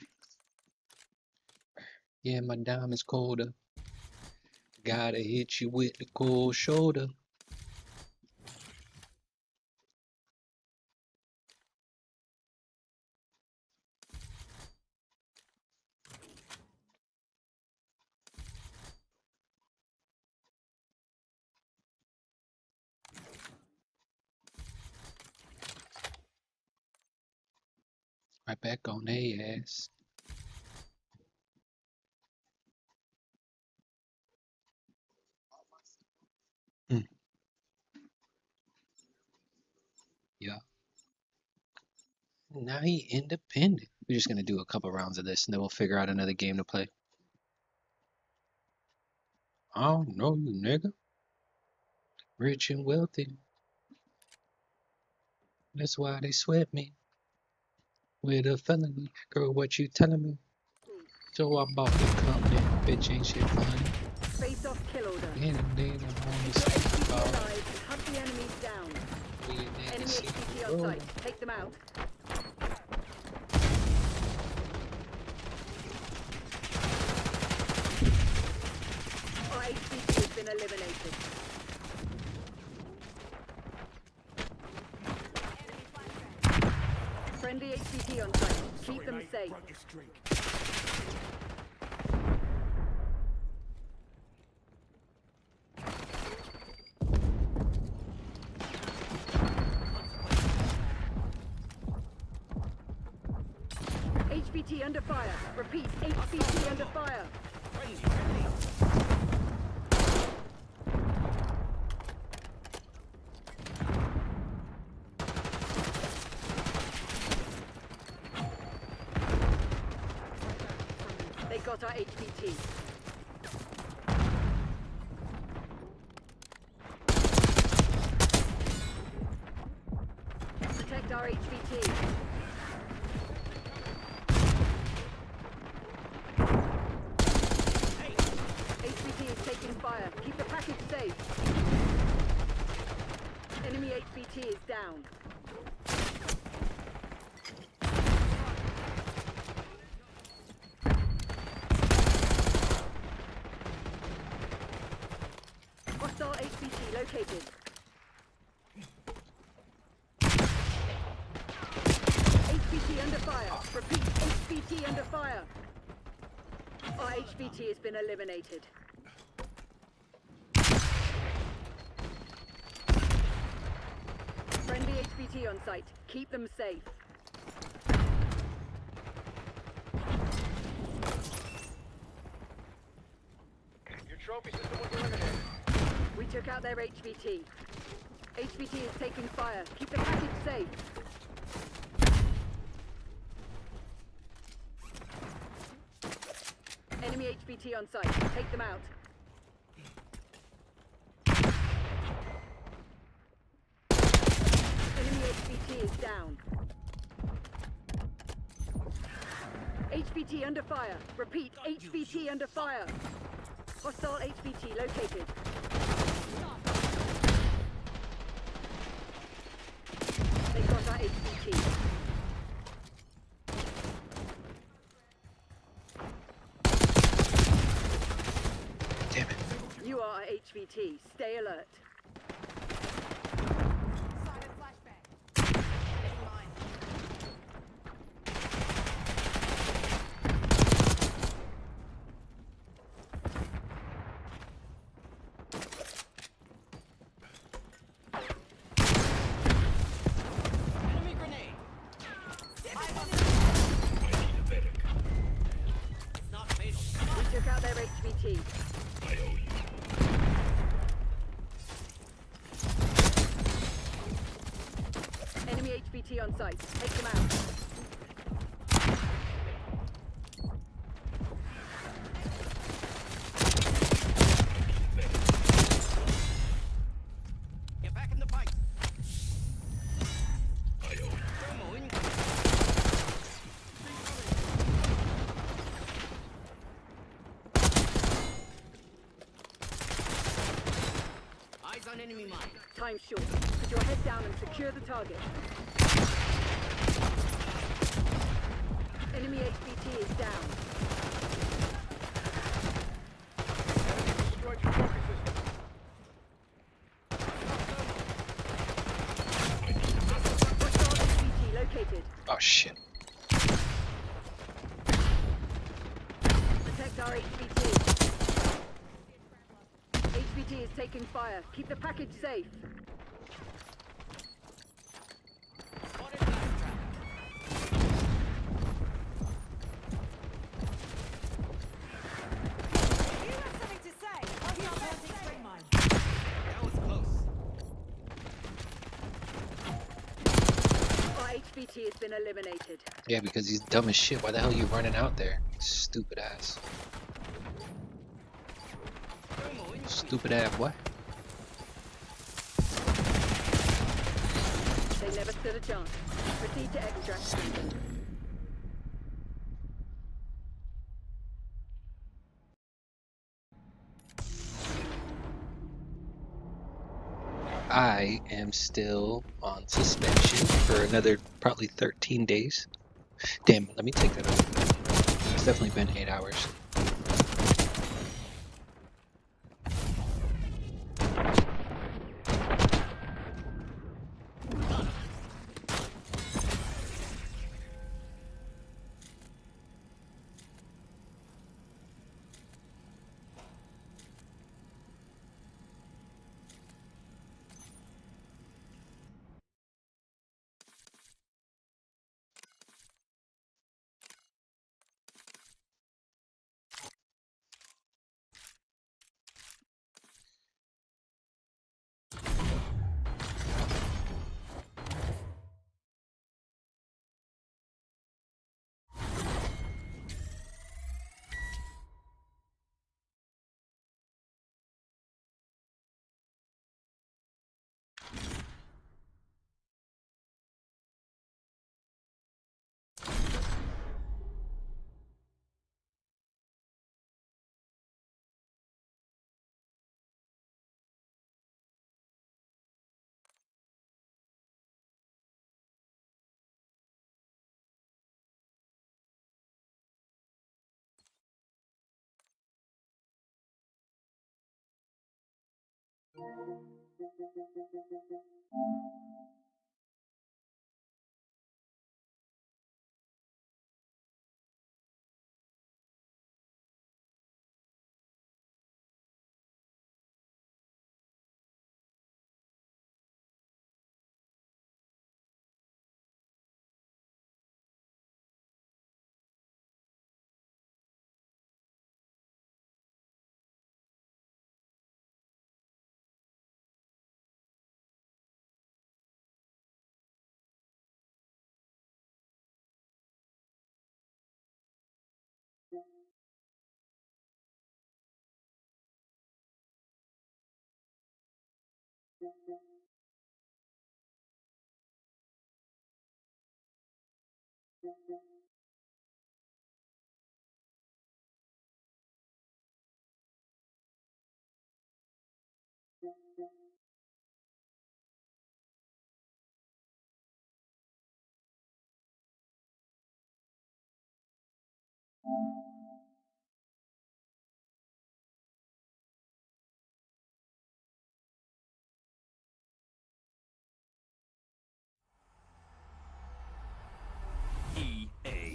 Yeah, my diamond's colder. Gotta hit you with the cold shoulder. Right back on their ass. Yeah. Now he independent. We're just gonna do a couple rounds of this and then we'll figure out another game to play. I don't know you, nigga. Rich and wealthy. That's why they sweat me. With a felony. Girl, what you telling me? So I bought the company. Bitch, ain't shit funny. Face off kill order. They don't wanna see about it. Hunt the enemies down. Enemy HPT on site. Take them out. Our HPT has been eliminated. Friendly HPT on site. Keep them safe. HPT under fire. Repeat, HPT under fire. They got our HPT. Protect our HPT. HPT is taking fire. Keep the package safe. Enemy HPT is down. Hostile HPT located. HPT under fire. Repeat, HPT under fire. Our HPT has been eliminated. Friendly HPT on site. Keep them safe. Your trophy system was eliminated. We took out their HPT. HPT is taking fire. Keep the package safe. Enemy HPT on site. Take them out. Enemy HPT is down. HPT under fire. Repeat, HPT under fire. Hostile HPT located. HVT. Damn it. You are HVT. Stay alert. We took out their HVT. Enemy HVT on site. Take them out. Get back in the fight. Eyes on enemy mine. Time short. Put your head down and secure the target. Enemy HVT is down. Destroyed your trophy system. HVT located. Oh shit. Protect our HVT. HVT is taking fire. Keep the package safe. That was close. Our HVT has been eliminated. Yeah, because he's dumb as shit. Why the hell are you running out there? Stupid ass. Stupid ass what? They never stood a chance. Proceed to extract. I am still on suspension for another probably 13 days. Damn, let me take that out. It's definitely been 8 hours.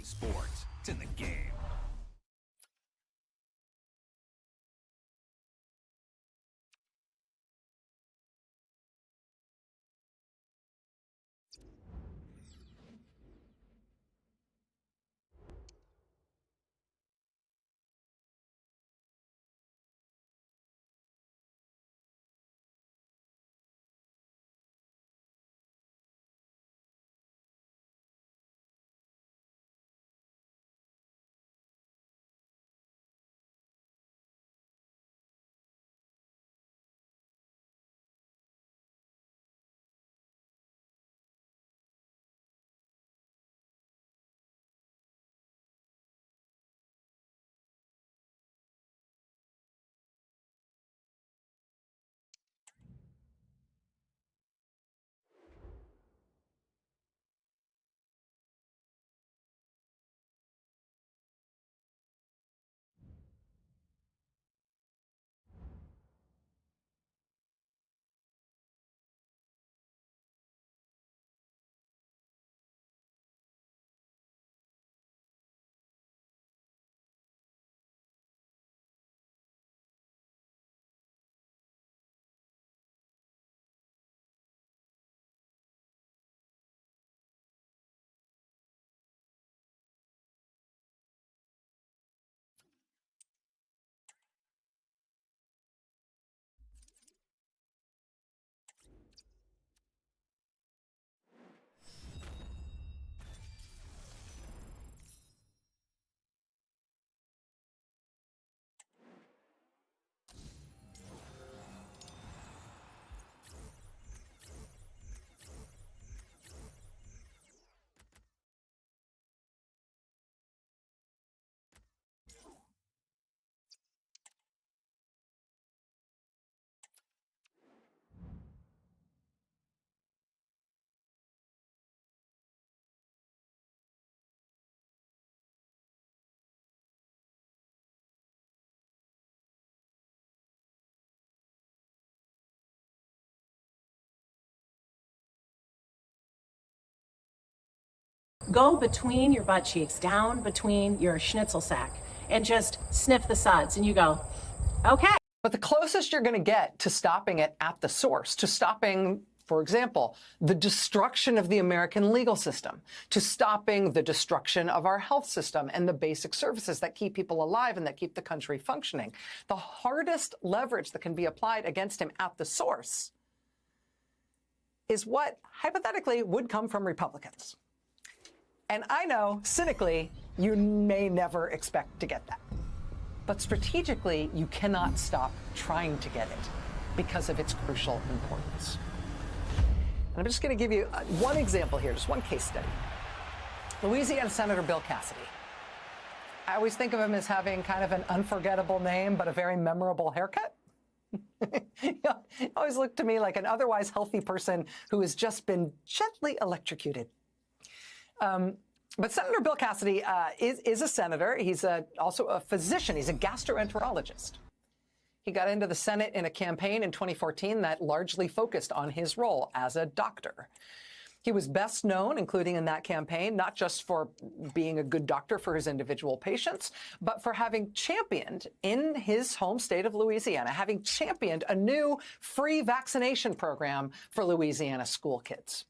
sports. It's in the game. Go between your butt cheeks, down between your schnitzel sack, and just sniff the suds, and you go, okay. But the closest you're going to get to stopping it at the source, to stopping, for example, the destruction of the American legal system, to stopping the destruction of our health system and the basic services that keep people alive and that keep the country functioning, the hardest leverage that can be applied against him at the source is what hypothetically would come from Republicans. And I know, cynically, you may never expect to get that. But strategically, you cannot stop trying to get it because of its crucial importance. And I'm just going to give you one example here, just one case study. Louisiana Senator Bill Cassidy. I always think of him as having kind of an unforgettable name, but a very memorable haircut. He always looked to me like an otherwise healthy person who has just been gently electrocuted. But Senator Bill Cassidy is a senator. He's also a physician. He's a gastroenterologist. He got into the Senate in a campaign in 2014 that largely focused on his role as a doctor. He was best known, including in that campaign, not just for being a good doctor for his individual patients, but for having championed in his home state of Louisiana, having championed a new free vaccination program for Louisiana school kids,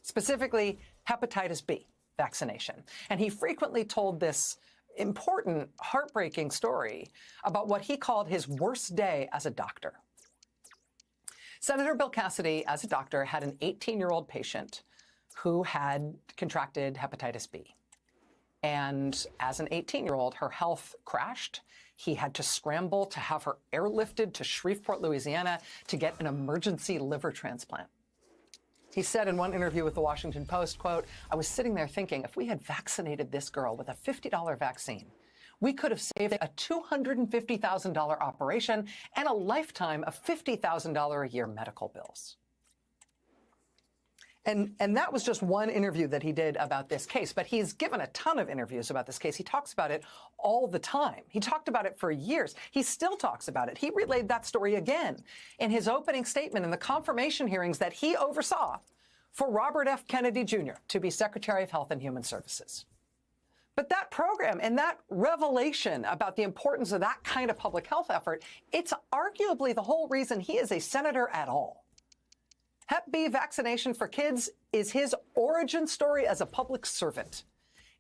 specifically hepatitis B vaccination. And he frequently told this important, heartbreaking story about what he called his worst day as a doctor. Senator Bill Cassidy, as a doctor, had an 18-year-old patient who had contracted hepatitis B. And as an 18-year-old, her health crashed. He had to scramble to have her airlifted to Shreveport, Louisiana, to get an emergency liver transplant. He said in one interview with the Washington Post, quote, "I was sitting there thinking, if we had vaccinated this girl with a $50 vaccine, we could have saved a $250,000 operation and a lifetime of $50,000 a year medical bills." And that was just one interview that he did about this case, but he's given a ton of interviews about this case. He talks about it all the time. He talked about it for years. He still talks about it. He relayed that story again in his opening statement in the confirmation hearings that he oversaw for Robert F. Kennedy Jr. to be Secretary of Health and Human Services. But that program and that revelation about the importance of that kind of public health effort, it's arguably the whole reason he is a senator at all. Hep B vaccination for kids is his origin story as a public servant.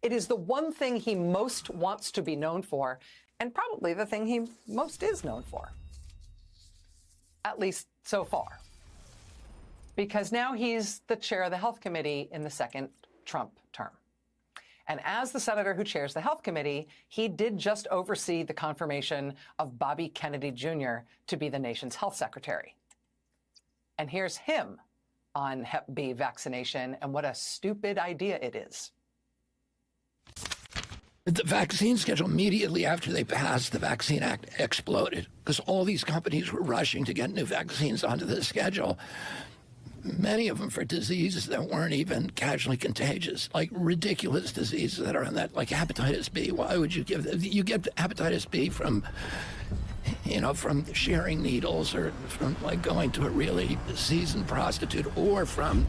It is the one thing he most wants to be known for, and probably the thing he most is known for. At least so far. Because now he's the chair of the Health Committee in the second Trump term. And as the senator who chairs the Health Committee, he did just oversee the confirmation of Bobby Kennedy Jr. to be the nation's health secretary. And here's him on Hep B vaccination and what a stupid idea it is. The vaccine schedule immediately after they passed the Vaccine Act exploded because all these companies were rushing to get new vaccines onto the schedule. Many of them for diseases that weren't even casually contagious, like ridiculous diseases that are on that, like hepatitis B. Why would you give that? You get hepatitis B from, from sharing needles or from like going to a really seasoned prostitute or from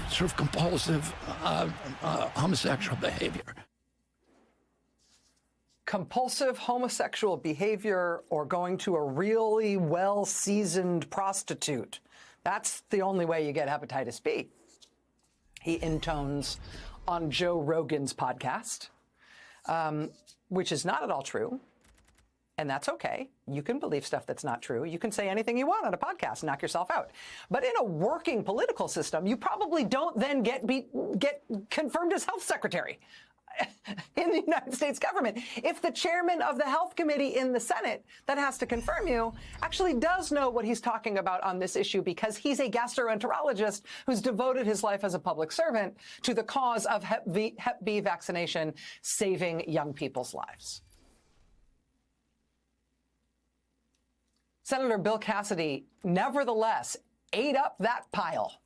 sort of compulsive homosexual behavior. Compulsive homosexual behavior or going to a really well-seasoned prostitute. That's the only way you get hepatitis B. He intones on Joe Rogan's podcast, which is not at all true. And that's okay. You can believe stuff that's not true. You can say anything you want on a podcast and knock yourself out. But in a working political system, you probably don't then get confirmed as health secretary in the United States government. If the chairman of the health committee in the Senate that has to confirm you actually does know what he's talking about on this issue because he's a gastroenterologist who's devoted his life as a public servant to the cause of Hep B vaccination, saving young people's lives. Senator Bill Cassidy, nevertheless, ate up that pile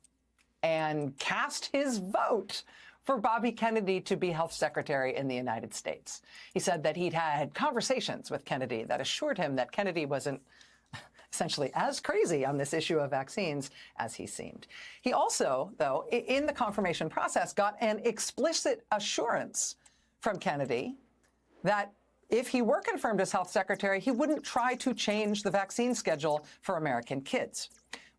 and cast his vote for Bobby Kennedy to be health secretary in the United States. He said that he'd had conversations with Kennedy that assured him that Kennedy wasn't essentially as crazy on this issue of vaccines as he seemed. He also, though, in the confirmation process, got an explicit assurance from Kennedy that if he were confirmed as health secretary, he wouldn't try to change the vaccine schedule for American kids.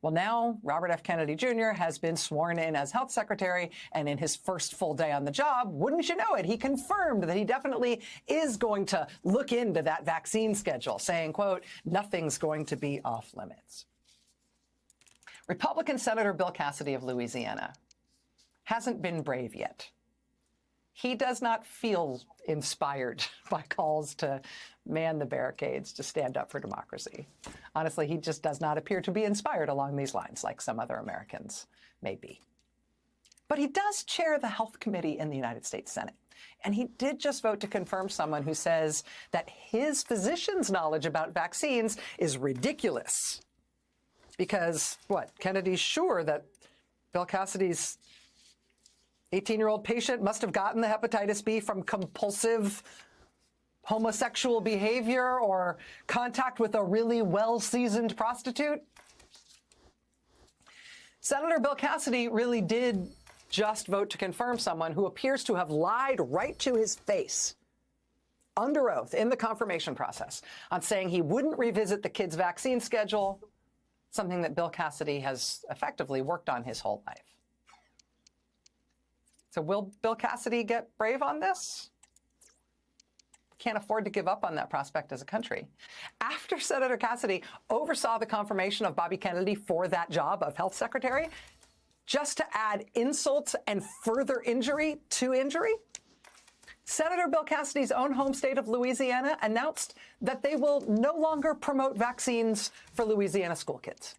Well, now Robert F. Kennedy Jr. has been sworn in as health secretary, and in his first full day on the job, wouldn't you know it, he confirmed that he definitely is going to look into that vaccine schedule, saying, quote, nothing's going to be off limits. Republican Senator Bill Cassidy of Louisiana hasn't been brave yet. He does not feel inspired by calls to man the barricades, to stand up for democracy. Honestly, he just does not appear to be inspired along these lines, like some other Americans may be. But he does chair the Health Committee in the United States Senate. And he did just vote to confirm someone who says that his physician's knowledge about vaccines is ridiculous. Because, what, Kennedy's sure that Bill Cassidy's 18-year-old patient must have gotten the hepatitis B from compulsive homosexual behavior or contact with a really well-seasoned prostitute. Senator Bill Cassidy really did just vote to confirm someone who appears to have lied right to his face under oath in the confirmation process on saying he wouldn't revisit the kids' vaccine schedule, something that Bill Cassidy has effectively worked on his whole life. So will Bill Cassidy get brave on this? Can't afford to give up on that prospect as a country. After Senator Cassidy oversaw the confirmation of Bobby Kennedy for that job of health secretary, just to add insults and further injury to injury, Senator Bill Cassidy's own home state of Louisiana announced that they will no longer promote vaccines for Louisiana school kids.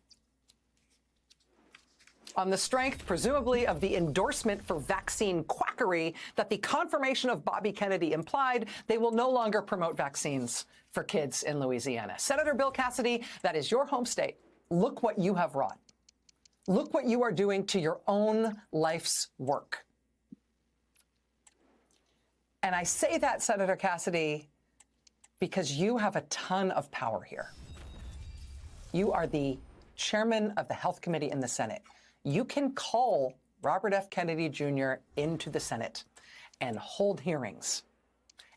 On the strength, presumably, of the endorsement for vaccine quackery that the confirmation of Bobby Kennedy implied, they will no longer promote vaccines for kids in Louisiana. Senator Bill Cassidy, that is your home state. Look what you have wrought. Look what you are doing to your own life's work. And I say that, Senator Cassidy, because you have a ton of power here. You are the chairman of the Health Committee in the Senate. You can call Robert F. Kennedy Jr. into the Senate and hold hearings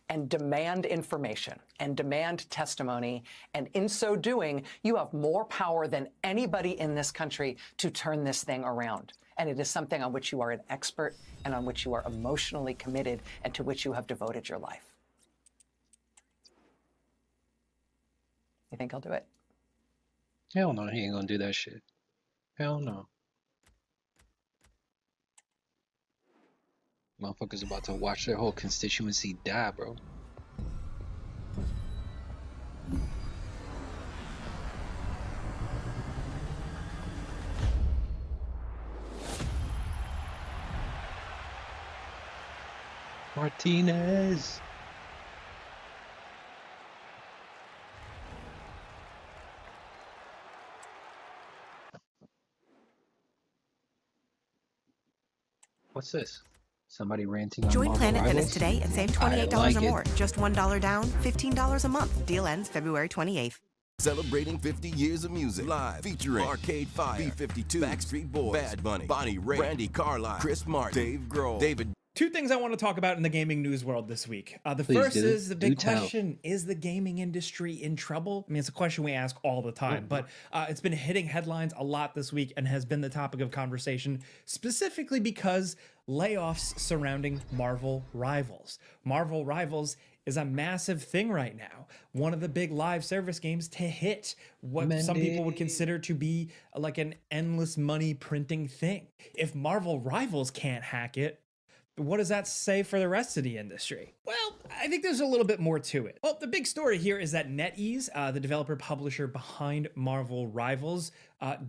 and demand information and demand testimony. And in so doing, you have more power than anybody in this country to turn this thing around. And it is something on which you are an expert and on which you are emotionally committed and to which you have devoted your life. You think he'll do it? Hell no, he ain't gonna do that shit. Hell no. Motherfuckers about to watch their whole constituency die, bro. Martinez. What's this? Somebody ranting on Join Marvel Planet Rivals? Fitness today and save $28 like or it. more. Just $1 down, $15 a month. Deal ends February 28th. Celebrating 50 years of music. Live featuring Arcade Fire, B52, Backstreet Boys, Bad Bunny, Bonnie Raitt, Brandy Carlisle, Chris Martin, Dave Grohl, David. Two things I want to talk about in the gaming news world this week. The Please first do. is the big Do tell. question, is the gaming industry in trouble? I mean, it's a question we ask all the time, but it's been hitting headlines a lot this week and has been the topic of conversation, specifically because layoffs surrounding Marvel Rivals. Marvel Rivals is a massive thing right now. One of the big live service games to hit what some people would consider to be like an endless money printing thing. If Marvel Rivals can't hack it, what does that say for the rest of the industry? Well, I think there's a little bit more to it. Well, the big story here is that NetEase, the developer publisher behind Marvel Rivals,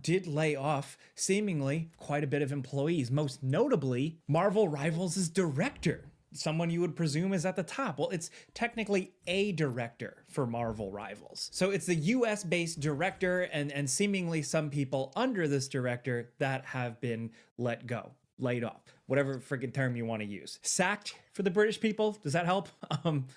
did lay off seemingly quite a bit of employees, most notably Marvel Rivals' director. Someone you would presume is at the top. Well, it's technically a director for Marvel Rivals. So it's the US-based director and seemingly some people under this director that have been let go, laid off, whatever freaking term you want to use. Sacked for the British people. Does that help?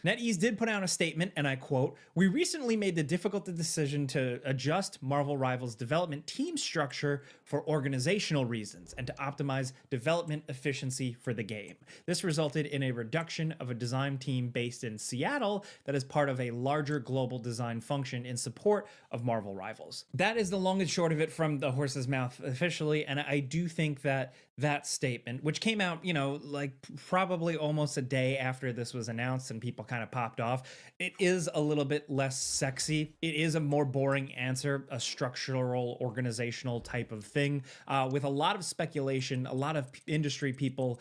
NetEase did put out a statement, and I quote, "We recently made the difficult decision to adjust Marvel Rivals' development team structure for organizational reasons and to optimize development efficiency for the game. This resulted in a reduction of a design team based in Seattle that is part of a larger global design function in support of Marvel Rivals." That is the long and short of it from the horse's mouth officially, and I do think that that statement, which came out, you know, like probably almost a day after this was announced and people kind of popped off, it is a little bit less sexy. It is a more boring answer, a structural, organizational type of thing, with a lot of speculation, a lot of industry people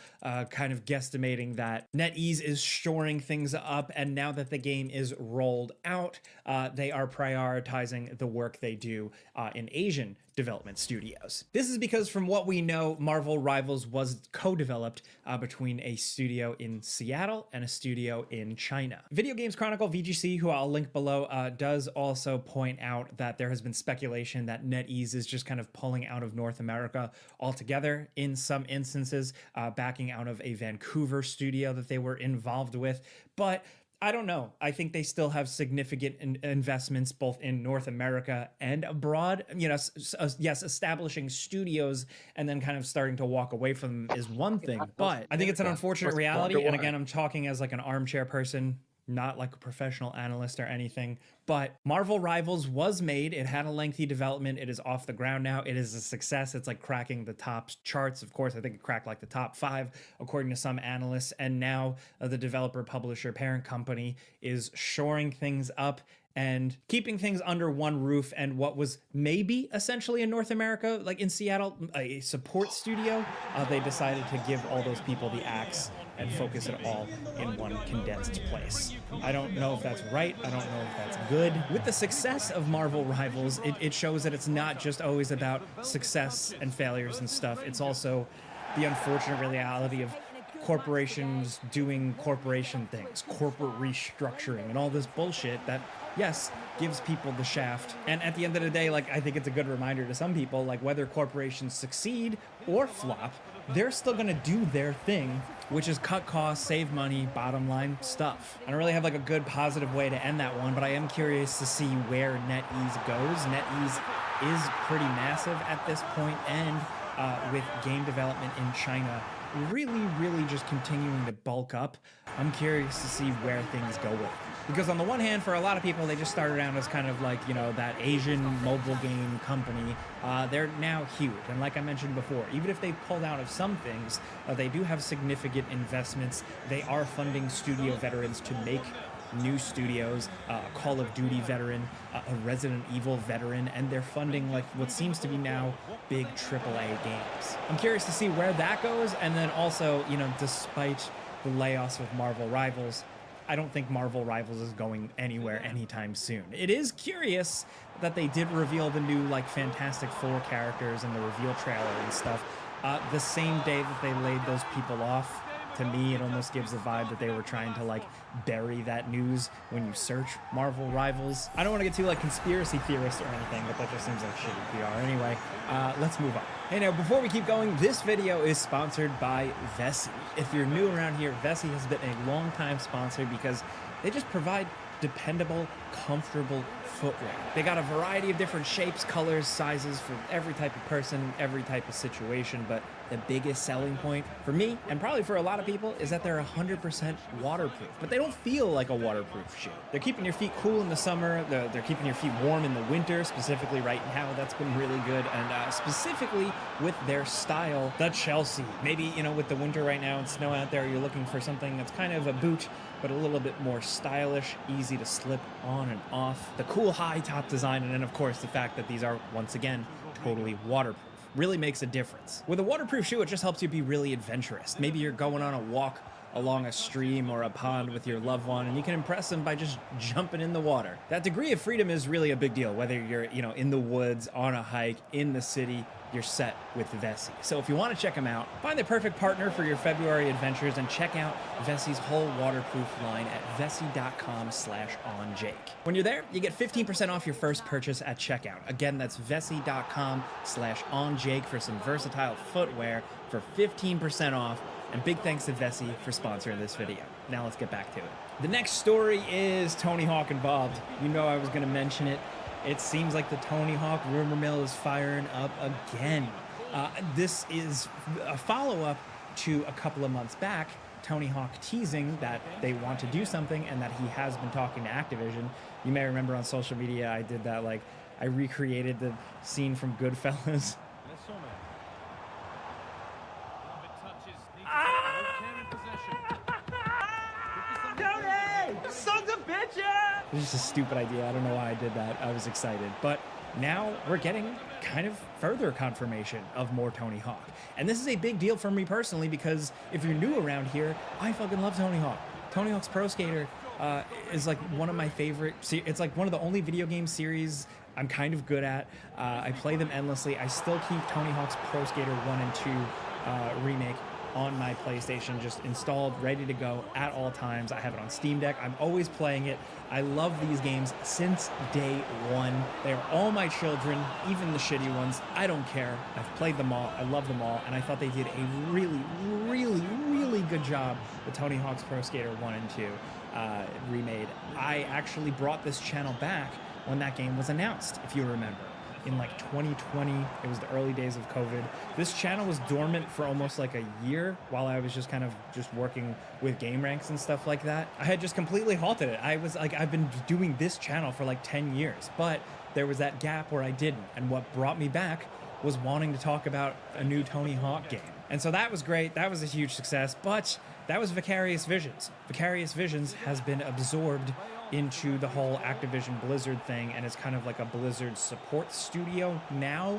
kind of guesstimating that NetEase is shoring things up, and now that the game is rolled out, they are prioritizing the work they do in Asian development studios. This is because from what we know, Marvel Rivals was co-developed between a studio in Seattle and a studio in China. Video Games Chronicle, VGC, who I'll link below, does also point out that there has been speculation that NetEase is just kind of pulling out of North America altogether in some instances, backing out of a Vancouver studio that they were involved with. But I don't know. I think they still have significant investments both in North America and abroad. You know, yes, establishing studios and then kind of starting to walk away from them is one thing, but I think it's an unfortunate reality. And again, I'm talking as like an armchair person, not like a professional analyst or anything, but Marvel Rivals was made. It had a lengthy development. It is off the ground now. It is a success. It's like cracking the top charts. Of course, I think it cracked like the top 5, according to some analysts. And now the developer, publisher, parent company is shoring things up and keeping things under one roof. And what was maybe essentially in North America, like in Seattle, a support studio, they decided to give all those people the axe and focus it all in one condensed place. I don't know if that's right. I don't know if that's good. With the success of Marvel Rivals, it shows that it's not just always about success and failures and stuff. It's also the unfortunate reality of corporations doing corporation things, corporate restructuring, and all this bullshit that, yes, gives people the shaft. And at the end of the day, like, I think it's a good reminder to some people, like, whether corporations succeed or flop, they're still gonna do their thing, which is cut costs, save money, bottom line stuff. I don't really have like a good positive way to end that one, but I am curious to see where NetEase goes. NetEase is pretty massive at this point, and with game development in China really just continuing to bulk up, I'm curious to see where things go with it. Because on the one hand, for a lot of people, they just started out as kind of like, you know, that Asian mobile game company. They're now huge. And like I mentioned before, even if they pulled out of some things, they do have significant investments. They are funding studio veterans to make new studios, a Call of Duty veteran, a Resident Evil veteran, and they're funding like what seems to be now big AAA games. I'm curious to see where that goes, and then also, you know, despite the layoffs with Marvel Rivals, I don't think Marvel Rivals is going anywhere anytime soon. It is curious that they did reveal the new like Fantastic Four characters in the reveal trailer and stuff the same day that they laid those people off. To me, it almost gives the vibe that they were trying to like bury that news when you search Marvel Rivals. I don't want to get too like conspiracy theorist or anything, but that just seems like shitty PR. Anyway, let's move on. Hey, now before we keep going, this video is sponsored by Vessi. If you're new around here, Vessi has been a long-time sponsor because they just provide dependable, comfortable footwear. They got a variety of different shapes, colors, sizes for every type of person, every type of situation, but the biggest selling point for me, and probably for a lot of people, is that they're 100% waterproof, but they don't feel like a waterproof shoe. They're keeping your feet cool in the summer, they're keeping your feet warm in the winter, specifically right now, that's been really good, and specifically with their style, the Chelsea. Maybe, you know, with the winter right now and snow out there, you're looking for something that's kind of a boot, but a little bit more stylish, easy to slip on and off. The cool high top design, and then of course the fact that these are, once again, totally waterproof. Really makes a difference. With a waterproof shoe, it just helps you be really adventurous. Maybe you're going on a walk along a stream or a pond with your loved one, and you can impress them by just jumping in the water. That degree of freedom is really a big deal, whether you're, you know, in the woods, on a hike, in the city, you're set with Vessi. So if you want to check them out, find the perfect partner for your February adventures and check out Vessi's whole waterproof line at vessi.com/onjake. When you're there, you get 15% off your first purchase at checkout. Again, that's vessi.com/onjake for some versatile footwear for 15% off. And big thanks to Vessi for sponsoring this video. Now let's get back to it. The next story is Tony Hawk involved. You know I was going to mention it. It seems like the Tony Hawk rumor mill is firing up again. This is a follow-up to a couple of months back, Tony Hawk teasing that they want to do something and that he has been talking to Activision. You may remember on social media I did that, like, I recreated the scene from Goodfellas. It was just a stupid idea. I don't know why I did that. I was excited. But now we're getting kind of further confirmation of more Tony Hawk. And this is a big deal for me personally because if you're new around here, I fucking love Tony Hawk. Tony Hawk's Pro Skater is like one of my favorite. It's like one of the only video game series I'm kind of good at. I play them endlessly. I still keep Tony Hawk's Pro Skater 1 and 2 remake on my PlayStation, just installed, ready to go at all times. I have it on Steam Deck. I'm always playing it. I love these games since day one. They are all my children, even the shitty ones. I don't care. I've played them all. I love them all. And I thought they did a really good job with Tony Hawk's Pro Skater 1 and 2 remade. I actually brought this channel back when that game was announced, if you remember. In like 2020, it was the early days of COVID. This channel was dormant for almost like a year while I was just kind of just working with game ranks and stuff like that. I had just completely halted it. I was like, I've been doing this channel for like 10 years, but there was that gap where I didn't. And what brought me back was wanting to talk about a new Tony Hawk game. And so that was great. That was a huge success, but that was Vicarious Visions. Vicarious Visions has been absorbed into the whole Activision Blizzard thing, and it's kind of like a Blizzard support studio now,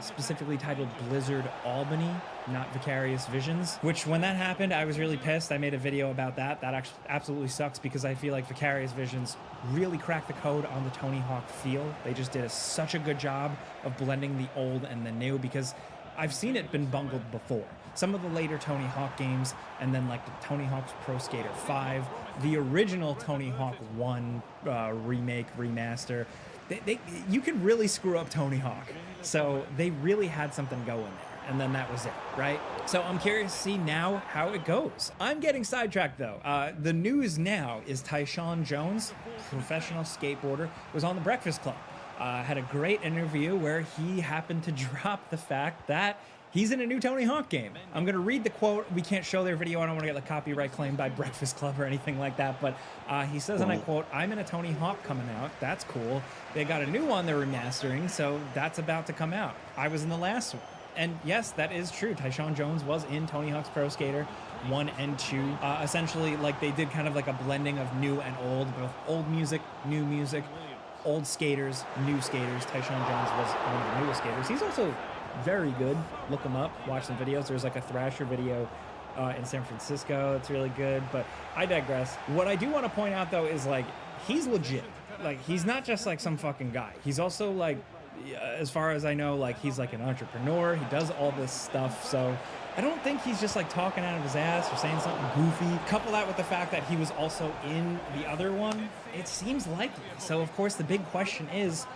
specifically titled Blizzard Albany, not Vicarious Visions, which when that happened, I was really pissed. I made a video about that. That actually absolutely sucks because I feel like Vicarious Visions really cracked the code on the Tony Hawk feel. They just did such a good job of blending the old and the new because I've seen it been bungled before. Some of the later Tony Hawk games, and then like the Tony Hawk's Pro Skater 5, the original Tony Hawk 1 remake, remaster, you could really screw up Tony Hawk. So they really had something going there, and then that was it, right? So I'm curious to see now how it goes. I'm getting sidetracked though. The news now is Tyshawn Jones, professional skateboarder, was on The Breakfast Club. Had a great interview where he happened to drop the fact that He's in a new Tony Hawk game. I'm gonna read the quote. We can't show their video. I don't want to get the copyright claim by Breakfast Club or anything like that. But he says, and I quote, "I'm in a Tony Hawk coming out. That's cool. They got a new one they're remastering, so that's about to come out. I was in the last one." And yes, that is true. Tyshawn Jones was in Tony Hawk's Pro Skater 1 and 2. Essentially, like they did kind of like a blending of new and old, both old music, new music, old skaters, new skaters. Tyshawn Jones was one of the newest skaters. He's also very good. Look him up, watch some videos. There's like a Thrasher video in San Francisco. It's really good, but I digress. What I do want to point out though is like, he's legit. Like he's not just like some fucking guy. He's also like, as far as I know, like he's like an entrepreneur. He does all this stuff. So I don't think he's just like talking out of his ass or saying something goofy. Couple that with the fact that he was also in the other one, it seems likely. So of course the big question is,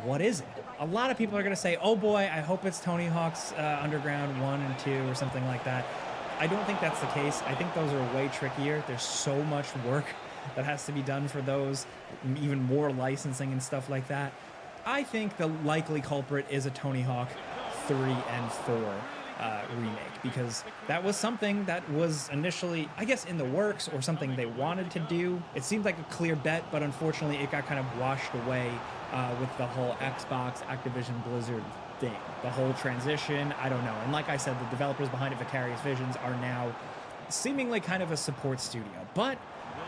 what is it? A lot of people are going to say, oh boy, I hope it's Tony Hawk's Underground 1 and 2 or something like that. I don't think that's the case. I think those are way trickier. There's so much work that has to be done for those, even more licensing and stuff like that. I think the likely culprit is a Tony Hawk 3 and 4 remake, because that was something that was initially, I guess, in the works or something they wanted to do. It seemed like a clear bet, but unfortunately it got kind of washed away with the whole Xbox, Activision Blizzard thing. The whole transition, I don't know. And like I said, the developers behind it, Vicarious Visions, are now seemingly kind of a support studio. But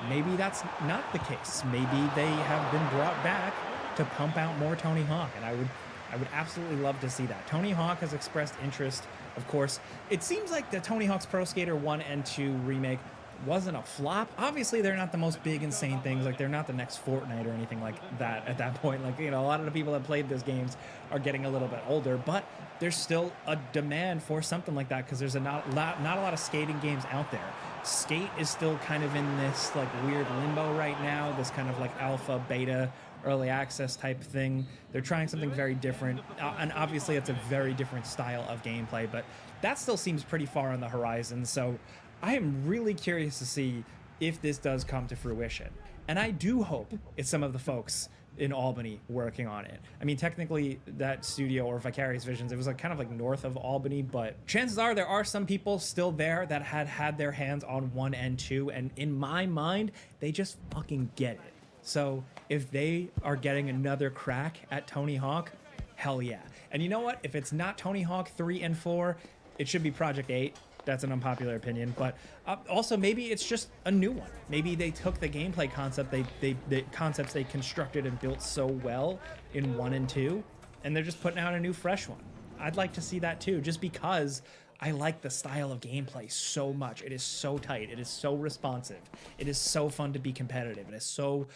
maybe that's not the case. Maybe they have been brought back to pump out more Tony Hawk, and I would absolutely love to see that. Tony Hawk has expressed interest, of course. It seems like the Tony Hawk's Pro Skater 1 and 2 remake wasn't a flop. Obviously, they're not the most big, insane things. Like, they're not the next Fortnite or anything like that at that point. Like, you know, a lot of the people that played those games are getting a little bit older, but there's still a demand for something like that because there's not a lot of skating games out there. Skate is still kind of in this, like, weird limbo right now, this kind of, like, alpha, beta, early access type thing. They're trying something very different, and obviously it's a very different style of gameplay, but that still seems pretty far on the horizon. So I am really curious to see if this does come to fruition, and I do hope it's some of the folks in Albany working on it. I mean, technically that studio, or Vicarious Visions, it was like kind of like north of Albany, but chances are there are some people still there that had their hands on 1 and 2, and in my mind they just fucking get it. So if they are getting another crack at Tony Hawk, hell yeah. And you know what? If it's not Tony Hawk 3 and 4, it should be Project 8. That's an unpopular opinion. But also maybe it's just a new one. Maybe they took the gameplay concept, the concepts they constructed and built so well in 1 and 2, and they're just putting out a new fresh one. I'd like to see that too, just because I like the style of gameplay so much. It is so tight. It is so responsive. It is so fun to be competitive. It is so,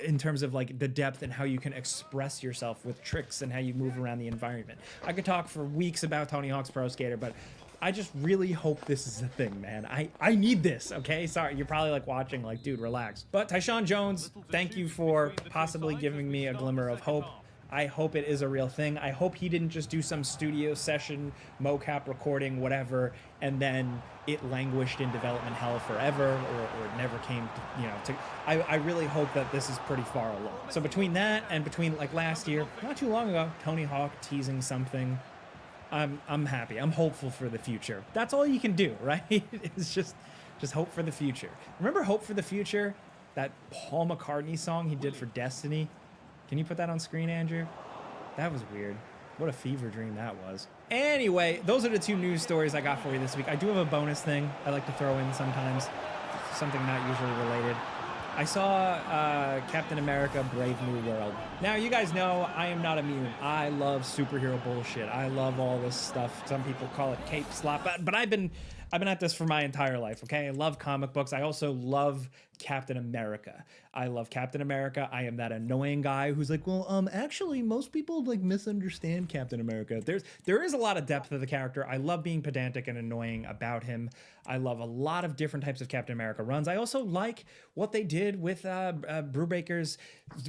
in terms of like the depth and how you can express yourself with tricks and how you move around the environment. I could talk for weeks about Tony Hawk's Pro Skater, but I just really hope this is a thing, man. I need this, okay? Sorry, you're probably like watching like, dude, relax. But Tyshawn Jones, thank you for possibly giving me a glimmer of hope. I hope it is a real thing. I hope he didn't just do some studio session, mocap recording, whatever, and then it languished in development hell forever, or it never came to, you know, to, I really hope that this is pretty far along. So between that and between like last year, not too long ago, Tony Hawk teasing something, I'm happy. I'm hopeful for the future. That's all you can do, right? It's just hope for the future. Remember Hope for the Future? That Paul McCartney song he did for Destiny? Can you put that on screen, Andrew? That was weird. What a fever dream that was. Anyway, those are the two news stories I got for you this week. I do have a bonus thing I like to throw in sometimes, something not usually related. I saw Captain America Brave New World. Now, you guys know I am not immune. I love superhero bullshit. I love all this stuff. Some people call it cape slap, but I've been at this for my entire life, okay? I love comic books. I also love Captain America. I love Captain America. I am that annoying guy who's like, well, actually, most people like misunderstand Captain America. There is a lot of depth of the character. I love being pedantic and annoying about him. I love a lot of different types of Captain America runs. I also like what they did with Brubaker's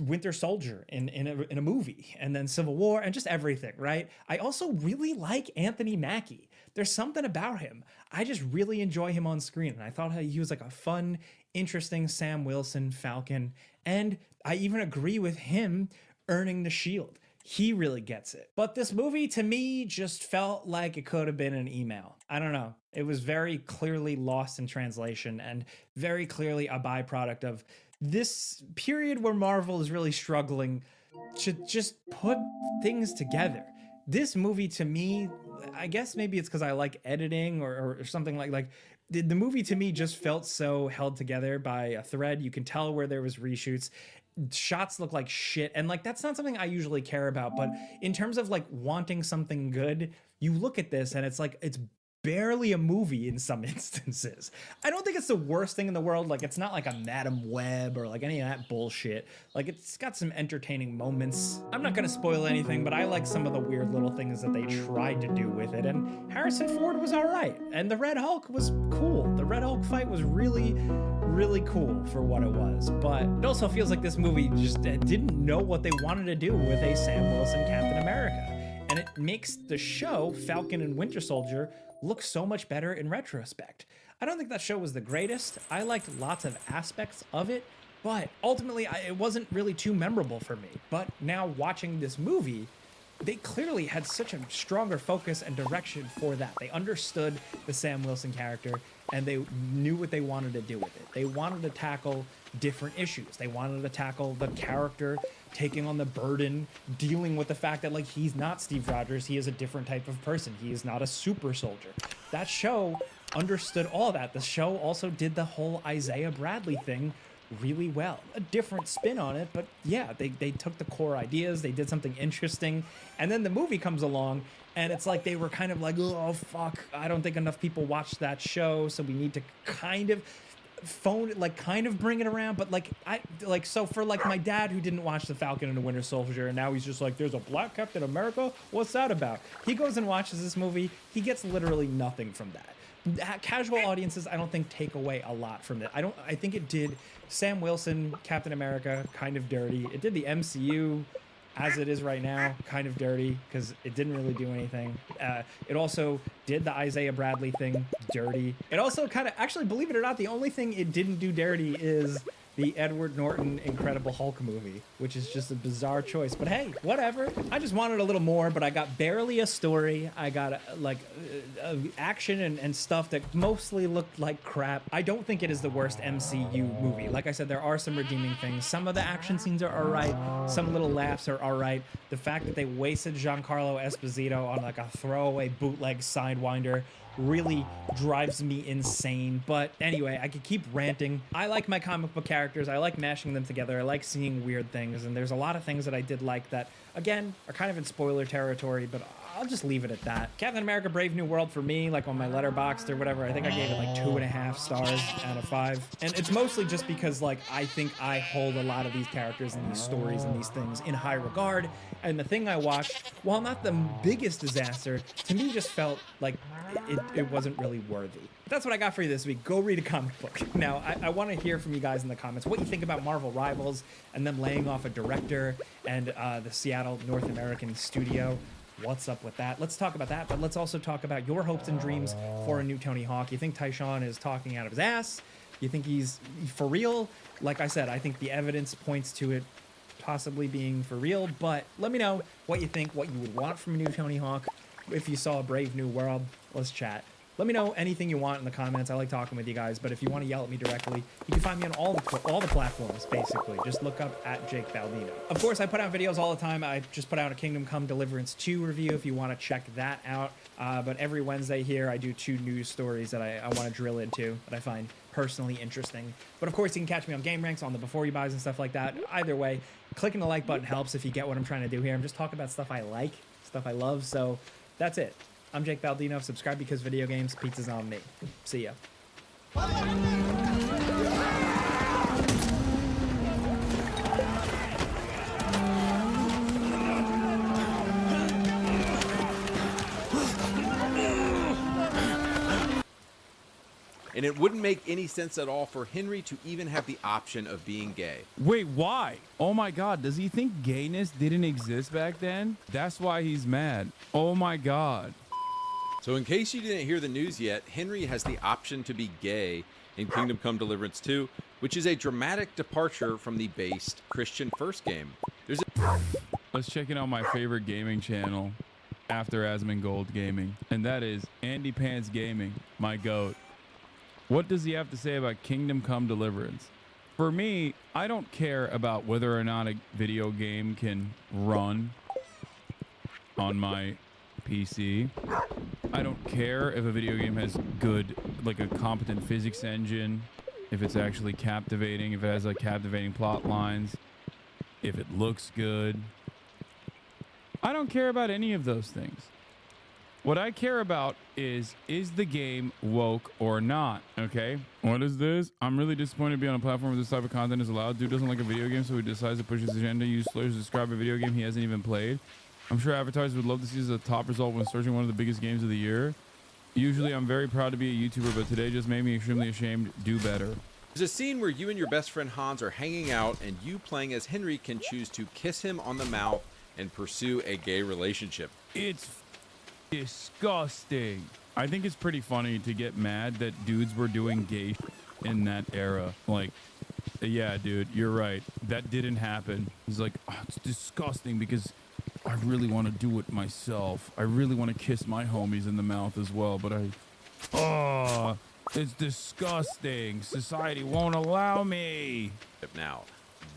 Winter Soldier in a movie, and then Civil War, and just everything, right? I also really like Anthony Mackie. There's something about him. I just really enjoy him on screen, and I thought he was like a fun, interesting Sam Wilson Falcon, and I even agree with him earning the shield. he really gets it. But this movie to me just felt like it could have been an email. I don't know. It was very clearly lost in translation and very clearly a byproduct of this period where Marvel is really struggling to just put things together. This movie to me, I guess maybe it's because I like editing or something like the movie to me just felt so held together by a thread. You can tell where there was reshoots. Shots look like shit, and like that's not something I usually care about, but in terms of like wanting something good, you look at this and it's like it's barely a movie in some instances. I don't think it's the worst thing in the world. Like, it's not like a Madam Web or like any of that bullshit. Like, it's got some entertaining moments. I'm not gonna spoil anything, but I like some of the weird little things that they tried to do with it, and Harrison Ford was all right, and the Red Hulk was cool. The Red Hulk fight was really cool for what it was, but it also feels like this movie just didn't know what they wanted to do with a Sam Wilson Captain America, and it makes the show Falcon and Winter Soldier look so much better in retrospect. I don't think that show was the greatest. I liked lots of aspects of it, but ultimately it wasn't really too memorable for me. But now watching this movie, they clearly had such a stronger focus and direction for that. They understood the Sam Wilson character and they knew what they wanted to do with it. They wanted to tackle different issues. They wanted to tackle the character taking on the burden, dealing with the fact that like he's not Steve Rogers, he is a different type of person. He is not a super soldier. That show understood all that. The show also did the whole Isaiah Bradley thing really well. A different spin on it, but yeah, they took the core ideas, they did something interesting, and then the movie comes along and it's like they were kind of like, oh fuck, I don't think enough people watched that show, so we need to kind of bring it around. But so for like my dad who didn't watch the Falcon and the Winter Soldier, and now he's just like, there's a black Captain America, what's that about? He goes and watches this movie, he gets literally nothing from that. Casual audiences, I don't think take away a lot from it. I think it did Sam Wilson Captain America kind of dirty. It did the MCU as it is right now kind of dirty because it didn't really do anything. It also did the Isaiah Bradley thing dirty. It also kind of, actually, believe it or not, the only thing it didn't do dirty is the Edward Norton Incredible Hulk movie, which is just a bizarre choice. But hey, whatever. I just wanted a little more, but I got barely a story. I got action and stuff that mostly looked like crap. I don't think it is the worst MCU movie. Like I said, there are some redeeming things. Some of the action scenes are all right. Some little laughs are all right. The fact that they wasted Giancarlo Esposito on like a throwaway bootleg Sidewinder really drives me insane. But anyway, I could keep ranting. I like my comic book characters. I like mashing them together. I like seeing weird things, and there's a lot of things that I did like that, again, are kind of in spoiler territory, but I'll just leave it at that. Captain America Brave New World for me, like on my Letterboxd or whatever, I think I gave it like 2.5 stars out of 5. And it's mostly just because like I think I hold a lot of these characters and these stories and these things in high regard. And the thing I watched, while not the biggest disaster, to me just felt like it wasn't really worthy. That's what I got for you this week. Go read a comic book. Now, I want to hear from you guys in the comments what you think about Marvel Rivals and them laying off a director and the Seattle North American studio. What's up with that? Let's talk about that, but let's also talk about your hopes and dreams for a new Tony Hawk. You think Tyshawn is talking out of his ass? You think he's for real? Like I said, I think the evidence points to it possibly being for real, but let me know what you think, what you would want from a new Tony Hawk. If you saw a Brave New World, let's chat. Let me know anything you want in the comments. I like talking with you guys, but if you want to yell at me directly, you can find me on all the platforms, basically. Just look up @JakeBaldino. Of course, I put out videos all the time. I just put out a Kingdom Come Deliverance 2 review if you want to check that out. But every Wednesday here, I do 2 news stories that I want to drill into that I find personally interesting. But of course, you can catch me on Game Ranks, on the Before You Buys and stuff like that. Either way, clicking the like button helps if you get what I'm trying to do here. I'm just talking about stuff I like, stuff I love, so that's it. I'm Jake Baldino. Subscribe because video games. Pizza's on me. See ya. And it wouldn't make any sense at all for Henry to even have the option of being gay. Wait, why? Oh my God, does he think gayness didn't exist back then? That's why he's mad. Oh my God. So in case you didn't hear the news yet, Henry has the option to be gay in Kingdom Come Deliverance 2, which is a dramatic departure from the based Christian First game. There's a let's check in on my favorite gaming channel after Asmongold Gaming, and that is Andy Pants Gaming, my goat. What does he have to say about Kingdom Come Deliverance? For me, I don't care about whether or not a video game can run on my PC. I don't care if a video game has good, like a competent physics engine, if it's actually captivating, if it has like captivating plot lines, if it looks good. I don't care about any of those things. What I care about is the game woke or not? Okay. What is this? I'm really disappointed to be on a platform where this type of content is allowed. Dude doesn't like a video game, so he decides to push his agenda, use slurs to describe a video game he hasn't even played. I'm sure advertisers would love to see this as a top result when searching one of the biggest games of the year. Usually I'm very proud to be a YouTuber, but today just made me extremely ashamed. Do better. There's a scene where you and your best friend Hans are hanging out, and you playing as Henry can choose to kiss him on the mouth and pursue a gay relationship. It's disgusting. I think it's pretty funny to get mad that dudes were doing gay in that era. Like, yeah, dude, you're right. That didn't happen. He's like, oh, it's disgusting because I really want to do it myself. I really want to kiss my homies in the mouth as well, but it's disgusting. Society won't allow me. Now,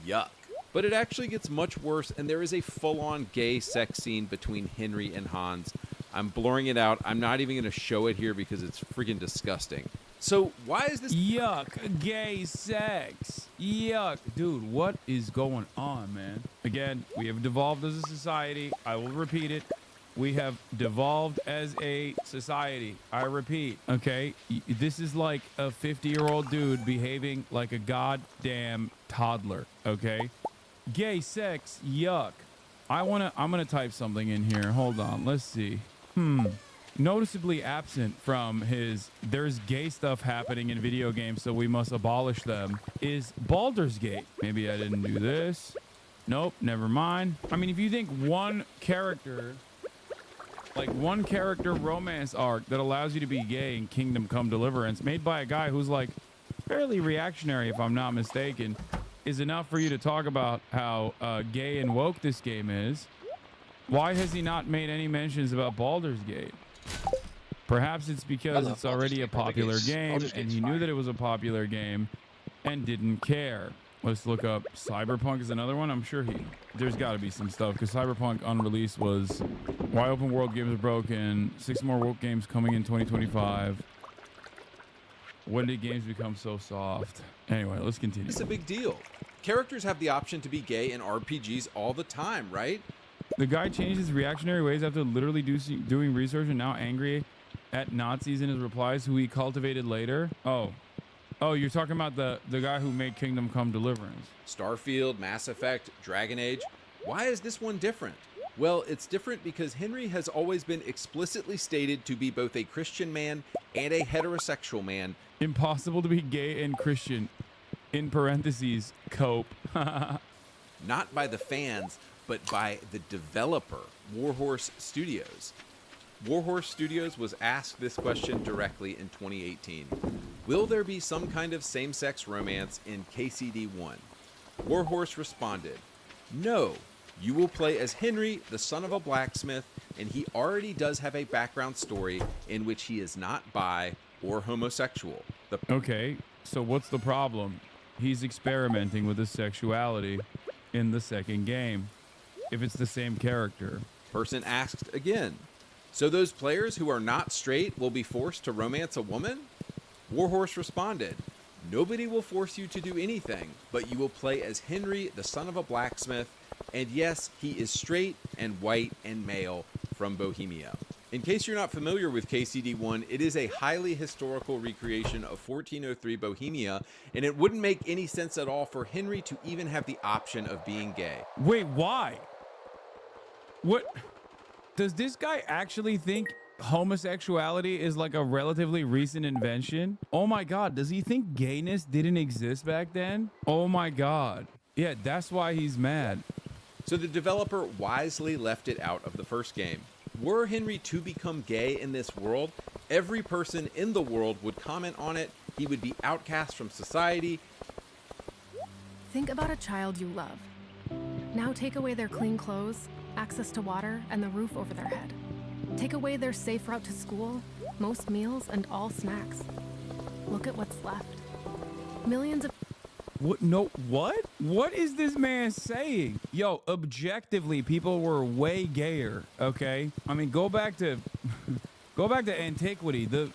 yuck. But it actually gets much worse, and there is a full-on gay sex scene between Henry and Hans. I'm blurring it out. I'm not even going to show it here because it's freaking disgusting. So why is this? Yuck, gay sex. Yuck. Dude, what is going on, man? Again, we have devolved as a society. I will repeat it. We have devolved as a society. I repeat, okay? This is like a 50-year-old dude behaving like a goddamn toddler, okay? Gay sex, yuck. I'm gonna type something in here. Hold on, let's see. Noticeably absent from his "there's gay stuff happening in video games, so we must abolish them" is Baldur's Gate. Maybe I didn't do this. Nope, never mind. I mean, if you think one character romance arc that allows you to be gay in Kingdom Come Deliverance, made by a guy who's like fairly reactionary, if I'm not mistaken, is enough for you to talk about how gay and woke this game is, why has he not made any mentions about Baldur's Gate? Perhaps it's because it's already a popular game and he knew that it was a popular game and didn't care. Let's look up Cyberpunk is another one. I'm sure there's got to be some stuff because Cyberpunk Unreleased was why open world games are broken. 6 more woke games coming in 2025. When did games become so soft? Anyway, let's continue. It's a big deal. Characters have the option to be gay in RPGs all the time, right? The guy changed his reactionary ways after literally doing research and now angry at Nazis in his replies who he cultivated later. Oh, you're talking about the guy who made Kingdom Come Deliverance. Starfield, Mass Effect, Dragon Age. Why is this one different? Well, it's different because Henry has always been explicitly stated to be both a Christian man and a heterosexual man. Impossible to be gay and Christian. In parentheses, cope. Not by the fans, but by the developer, Warhorse Studios. Warhorse Studios was asked this question directly in 2018. Will there be some kind of same-sex romance in KCD1? Warhorse responded, no. You will play as Henry, the son of a blacksmith, and he already does have a background story in which he is not bi or homosexual. Okay, so what's the problem? He's experimenting with his sexuality in the second game, if it's the same character. Person asked again, so those players who are not straight will be forced to romance a woman? Warhorse responded, nobody will force you to do anything, but you will play as Henry, the son of a blacksmith, and yes, he is straight and white and male from Bohemia. In case you're not familiar with KCD1, it is a highly historical recreation of 1403 Bohemia, and it wouldn't make any sense at all for Henry to even have the option of being gay. Wait, why? What? Does this guy actually think homosexuality is like a relatively recent invention? Oh my God, does he think gayness didn't exist back then? Oh my God. Yeah, that's why he's mad. So the developer wisely left it out of the first game. Were Henry to become gay in this world, every person in the world would comment on it, he would be outcast from society. Think about a child you love. Now take away their clean clothes, access to water, and the roof over their head. Take away their safe route to school, most meals, and all snacks. Look at what's left. Millions of... What? No, what? What is this man saying? Yo, objectively, people were way gayer, okay? I mean, go back to antiquity. The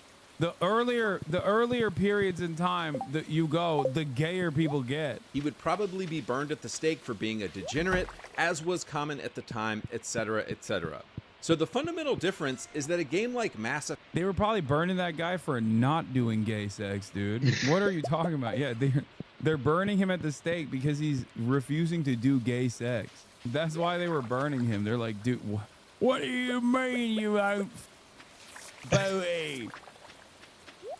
earlier periods in time that you go, the gayer people get. He would probably be burned at the stake for being a degenerate, as was common at the time, etc., etc. So the fundamental difference is that a game like Mass Effect... They were probably burning that guy for not doing gay sex, dude. What are you talking about? Yeah, they're burning him at the stake because he's refusing to do gay sex. That's why they were burning him. They're like, dude, what do you mean you won't, Bowie?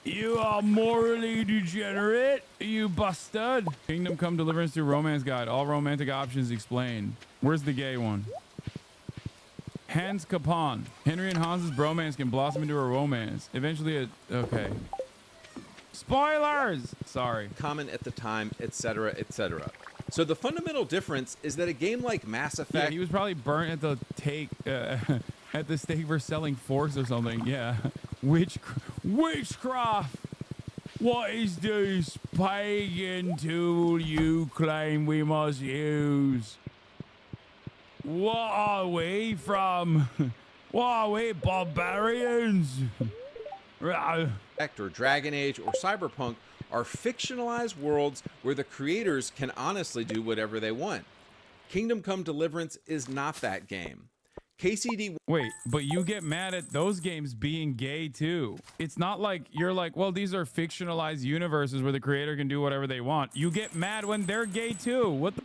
You are morally degenerate, you bastard. Kingdom Come Deliverance through Romance Guide. All romantic options explained. Where's the gay one? Hans Capon. Henry and Hans's bromance can blossom into a romance. Eventually, okay. Spoilers! Sorry. Common at the time, etc., etc. So the fundamental difference is that a game like Mass Effect... Yeah, he was probably burnt at the at the stake for selling forks or something. Yeah. Witchcraft! What is this pagan tool you claim we must use? What are we from? What are we, barbarians? Or Dragon Age or Cyberpunk are fictionalized worlds where the creators can honestly do whatever they want. Kingdom Come Deliverance is not that game. KCD... Wait, but you get mad at those games being gay too. It's not like you're like, well, these are fictionalized universes where the creator can do whatever they want. You get mad when they're gay too. What the...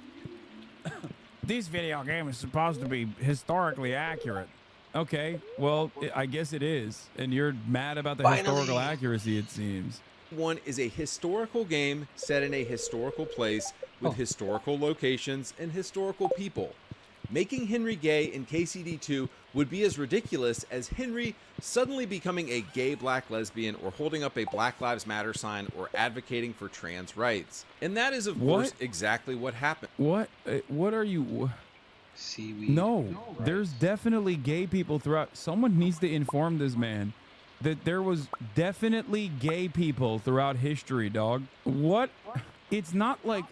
This video game is supposed to be historically accurate. Okay, well, I guess it is. And you're mad about the historical accuracy, it seems. One is a historical game set in a historical place with historical locations and historical people. Making Henry gay in KCD2 would be as ridiculous as Henry suddenly becoming a gay black lesbian or holding up a Black Lives Matter sign or advocating for trans rights. And that is, of course, exactly what happened. What? What are you... Seaweed. No, there's definitely gay people throughout. Someone needs to inform this man that there was definitely gay people throughout history, dog. What? It's not like...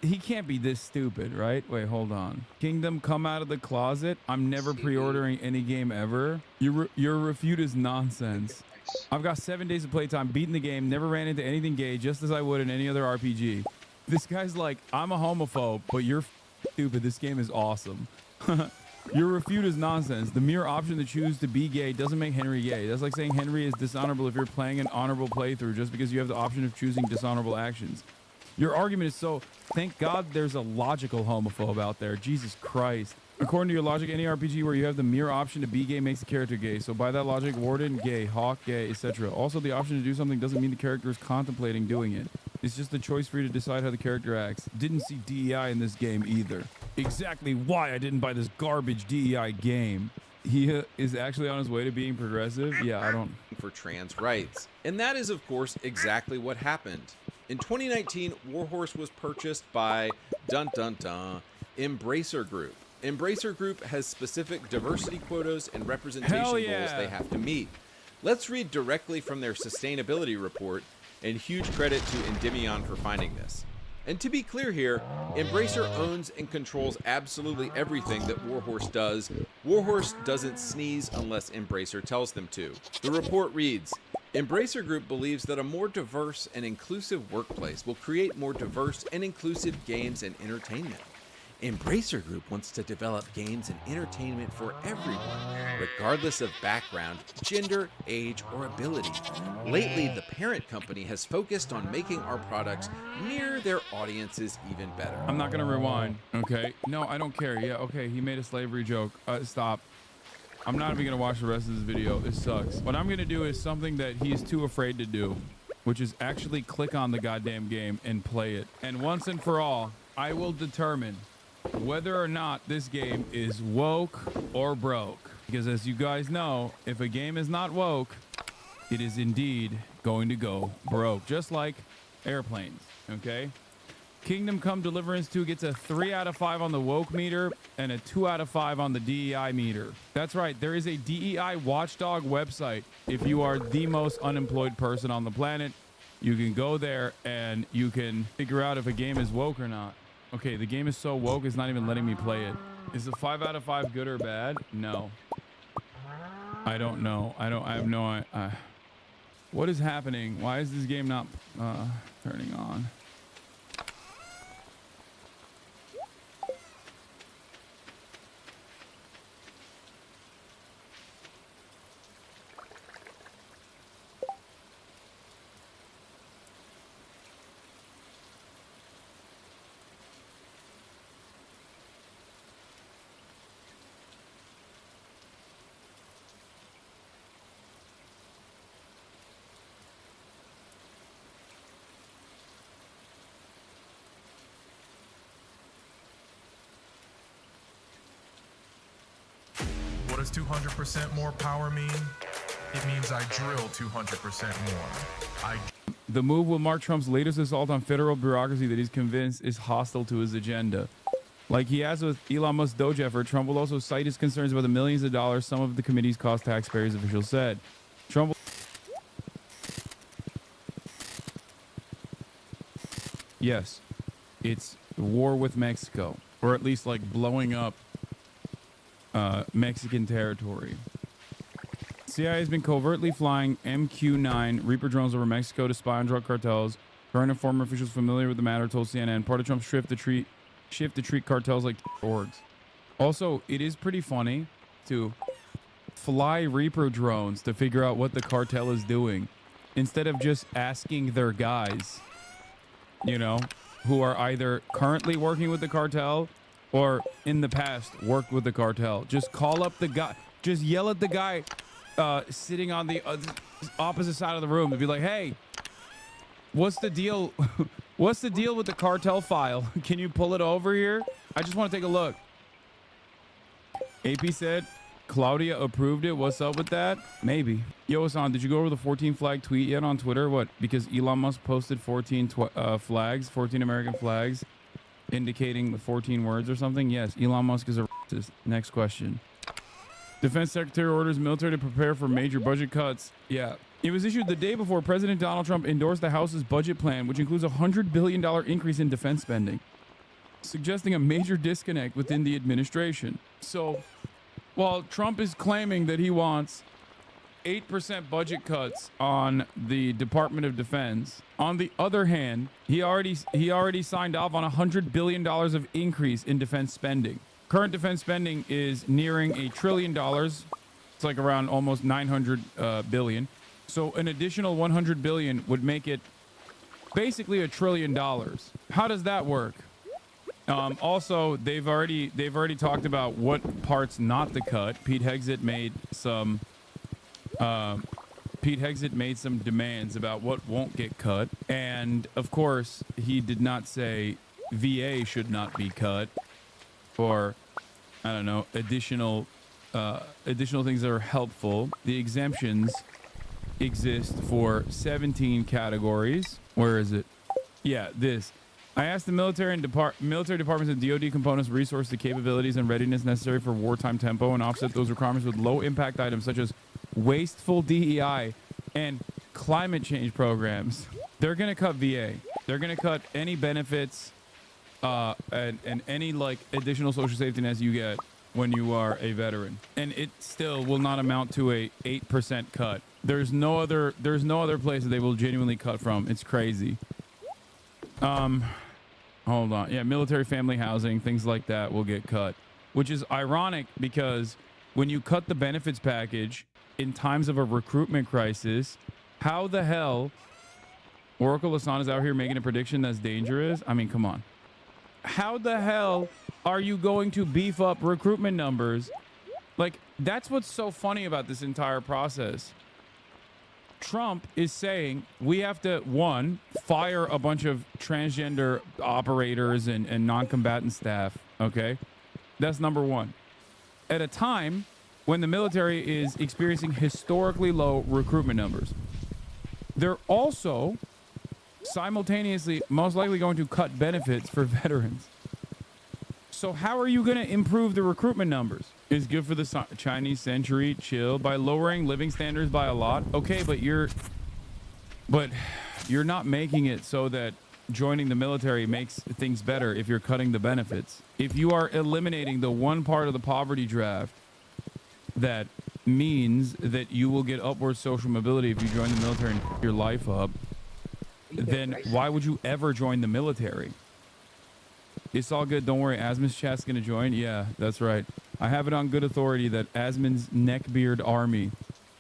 He can't be this stupid, right? Wait, hold on. Kingdom Come Out of the Closet. I'm never pre-ordering any game ever. Your refute is nonsense. I've got 7 days of playtime, beaten the game, never ran into anything gay, just as I would in any other RPG. This guy's like, I'm a homophobe, but you're stupid. This game is awesome. Your refute is nonsense. The mere option to choose to be gay doesn't make Henry gay. That's like saying Henry is dishonorable if you're playing an honorable playthrough just because you have the option of choosing dishonorable actions. Your argument is so... Thank God there's a logical homophobe out there. Jesus Christ. According to your logic, any RPG where you have the mere option to be gay makes the character gay. So by that logic, Warden gay, Hawk gay, etc. Also, the option to do something doesn't mean the character is contemplating doing it. It's just a choice for you to decide how the character acts. Didn't see DEI in this game either. Exactly why I didn't buy this garbage DEI game. He is actually on his way to being progressive? Yeah, I don't... For trans rights. And that is, of course, exactly what happened. In 2019, Warhorse was purchased by Embracer Group. Embracer Group has specific diversity quotas and representation goals they have to meet. Let's read directly from their sustainability report, and huge credit to Endymion for finding this. And to be clear here, Embracer owns and controls absolutely everything that Warhorse does. Warhorse doesn't sneeze unless Embracer tells them to. The report reads, Embracer Group believes that a more diverse and inclusive workplace will create more diverse and inclusive games and entertainment. Embracer Group wants to develop games and entertainment for everyone, regardless of background, gender, age, or ability. Lately, the parent company has focused on making our products mirror their audiences even better. I'm not going to rewind, okay? No, I don't care. Yeah, okay, he made a slavery joke. Stop. I'm not even going to watch the rest of this video. It sucks. What I'm going to do is something that he's too afraid to do, which is actually click on the goddamn game and play it. And once and for all, I will determine whether or not this game is woke or broke. Because as you guys know, if a game is not woke, it is indeed going to go broke. Just like airplanes, okay? Kingdom Come Deliverance 2 gets a 3 out of 5 on the woke meter and a 2 out of 5 on the DEI meter. That's right. There is a DEI watchdog website. If you are the most unemployed person on the planet, you can go there and you can figure out if a game is woke or not. Okay, the game is so woke, it's not even letting me play it. Is a 5 out of 5 good or bad? No. I don't know. I have no idea. What is happening? Why is this game not turning on? What does 200% more power mean? It means I drill 200% more. The move will mark Trump's latest assault on federal bureaucracy that he's convinced is hostile to his agenda. Like he has with Elon Musk's Doge effort, Trump will also cite his concerns about the millions of dollars some of the committee's cost taxpayers, officials said. Trump will... Yes, it's war with Mexico, or at least like blowing up Mexican territory. CIA has been covertly flying MQ-9 Reaper drones over Mexico to spy on drug cartels. Current and former officials familiar with the matter told CNN part of Trump's shift to treat cartels like orgs. Also, it is pretty funny to fly Reaper drones to figure out what the cartel is doing instead of just asking their guys, you know, who are either currently working with the cartel or in the past worked with the cartel. Just call up the guy, just yell at the guy sitting on the opposite side of the room to be like, hey, what's the deal? What's the deal with the cartel file? Can you pull it over here? I just want to take a look. AP said Claudia approved it. What's up with that? Maybe. Yo, Hassan, did you go over the 14 flag tweet yet on Twitter? What? Because Elon Musk posted 14 flags, 14 American flags, indicating the 14 words or something? Yes, Elon Musk is a racist. Next question. Defense Secretary orders military to prepare for major budget cuts. Yeah. It was issued the day before President Donald Trump endorsed the House's budget plan, which includes a $100 billion increase in defense spending, suggesting a major disconnect within the administration. So, while Trump is claiming that he wants 8% budget cuts on the Department of Defense, on the other hand, he already signed off on $100 billion of increase in defense spending. Current defense spending is nearing $1 trillion. It's like around almost 900 billion. So an additional 100 billion would make it basically $1 trillion. How does that work? Also, they've already talked about what parts not to cut. Pete Hegseth made some demands about what won't get cut, and of course, he did not say VA should not be cut, or I don't know, additional things that are helpful. The exemptions exist for 17 categories. Where is it? Yeah, this. I asked the military departments and DoD components resource the capabilities and readiness necessary for wartime tempo and offset those requirements with low impact items such as wasteful DEI and climate change programs. They're going to cut VA. They're going to cut any benefits and any like additional social safety nets you get when you are a veteran. And it still will not amount to a 8% cut. There's no other place that they will genuinely cut from. It's crazy. Hold on. Yeah, military family housing, things like that will get cut, which is ironic because when you cut the benefits package in times of a recruitment crisis, how the hell Oracle Hassan is out here making a prediction that's dangerous? I mean, come on. How the hell are you going to beef up recruitment numbers? Like, that's what's so funny about this entire process. Trump is saying we have to, one, fire a bunch of transgender operators and non-combatant staff, okay? That's number one. At a time when the military is experiencing historically low recruitment numbers. They're also simultaneously most likely going to cut benefits for veterans. So how are you going to improve the recruitment numbers? It's good for the Chinese century, chill, by lowering living standards by a lot. Okay, but you're not making it so that joining the military makes things better if you're cutting the benefits. If you are eliminating the one part of the poverty draft that means that you will get upward social mobility if you join the military and f your life up, then why would you ever join the military? It's all good. Don't worry. Asmin's chat's going to join. Yeah, that's right. I have it on good authority that Asmin's neckbeard army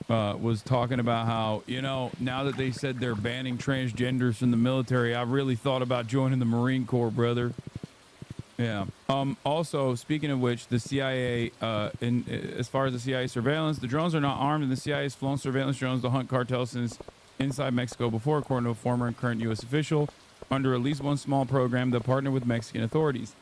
was talking about how, you know, now that they said they're banning transgenders from the military, I really thought about joining the Marine Corps, brother. Yeah. Also, speaking of which, the CIA, as far as the CIA surveillance, the drones are not armed, and the CIA has flown surveillance drones to hunt cartels since inside Mexico before, according to a former and current U.S. official, under at least one small program that partnered with Mexican authorities.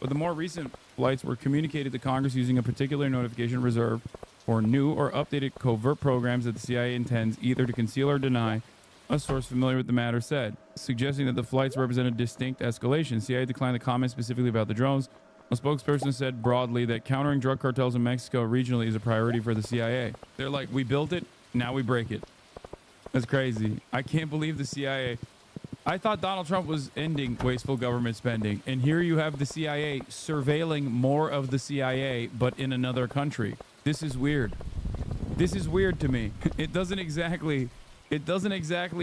But the more recent flights were communicated to Congress using a particular notification reserved for new or updated covert programs that the CIA intends either to conceal or deny, a source familiar with the matter said, suggesting that the flights represent a distinct escalation. CIA declined to comment specifically about the drones. A spokesperson said broadly that countering drug cartels in Mexico regionally is a priority for the CIA. They're like, we built it, now we break it. That's crazy. I can't believe the CIA. I thought Donald Trump was ending wasteful government spending, and here you have the CIA surveilling more of the CIA, but in another country. This is weird. This is weird to me. It doesn't exactly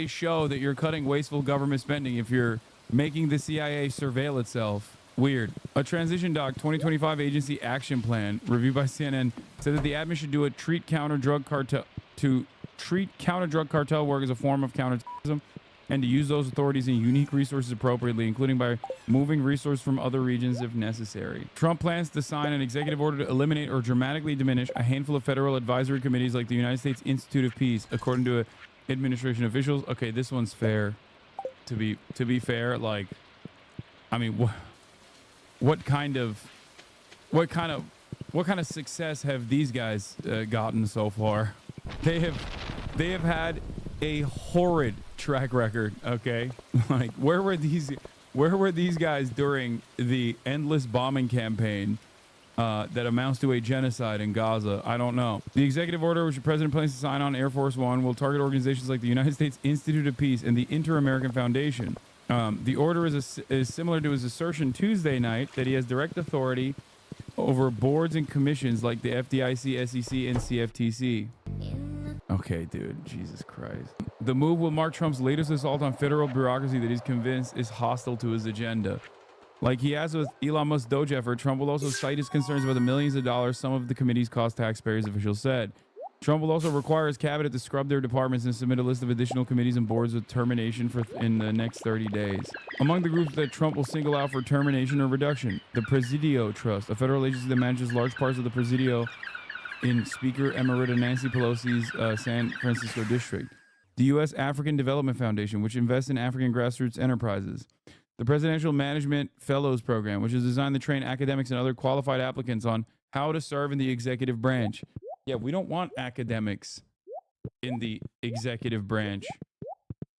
show that you're cutting wasteful government spending if you're making the CIA surveil itself. Weird. A Transition Doc 2025 Agency Action Plan reviewed by CNN said that the admin should do a treat counter drug cartel work as a form of counterterrorism, and to use those authorities and unique resources appropriately, including by moving resources from other regions if necessary. Trump plans to sign an executive order to eliminate or dramatically diminish a handful of federal advisory committees like the United States Institute of Peace, according to administration officials. Okay, this one's fair. To be fair, like, I mean, what kind of success have these guys gotten so far? They have had a horrid track record. Okay, like where were these guys during the endless bombing campaign that amounts to a genocide in Gaza? I don't know. The executive order, which the president plans to sign on Air Force One, will target organizations like the United States Institute of Peace and the Inter-American Foundation. The order is similar to his assertion Tuesday night that he has direct authority over boards and commissions like the FDIC, SEC, and CFTC. Okay, dude, Jesus Christ. The move will mark Trump's latest assault on federal bureaucracy that he's convinced is hostile to his agenda. Like he has with Elon Musk's Doge effort, Trump will also cite his concerns about the millions of dollars some of the committees cost taxpayers, officials said. Trump will also require his cabinet to scrub their departments and submit a list of additional committees and boards with termination in the next 30 days. Among the groups that Trump will single out for termination or reduction, the Presidio Trust, a federal agency that manages large parts of the Presidio in Speaker Emerita Nancy Pelosi's San Francisco district. The U.S. African Development Foundation, which invests in African grassroots enterprises. The Presidential Management Fellows Program, which is designed to train academics and other qualified applicants on how to serve in the executive branch. Yeah, we don't want academics in the executive branch.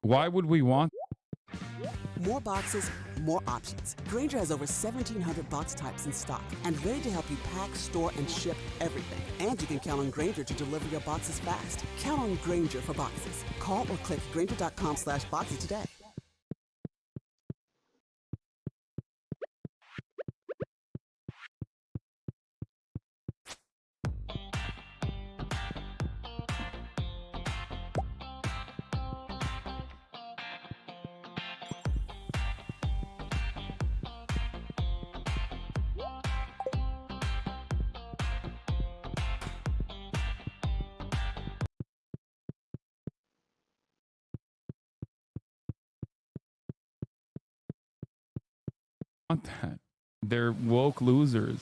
Why would we want? More boxes, more options. Grainger has over 1,700 box types in stock and ready to help you pack, store, and ship everything. And you can count on Grainger to deliver your boxes fast. Count on Grainger for boxes. Call or click Grainger.com/boxes today. That. They're woke losers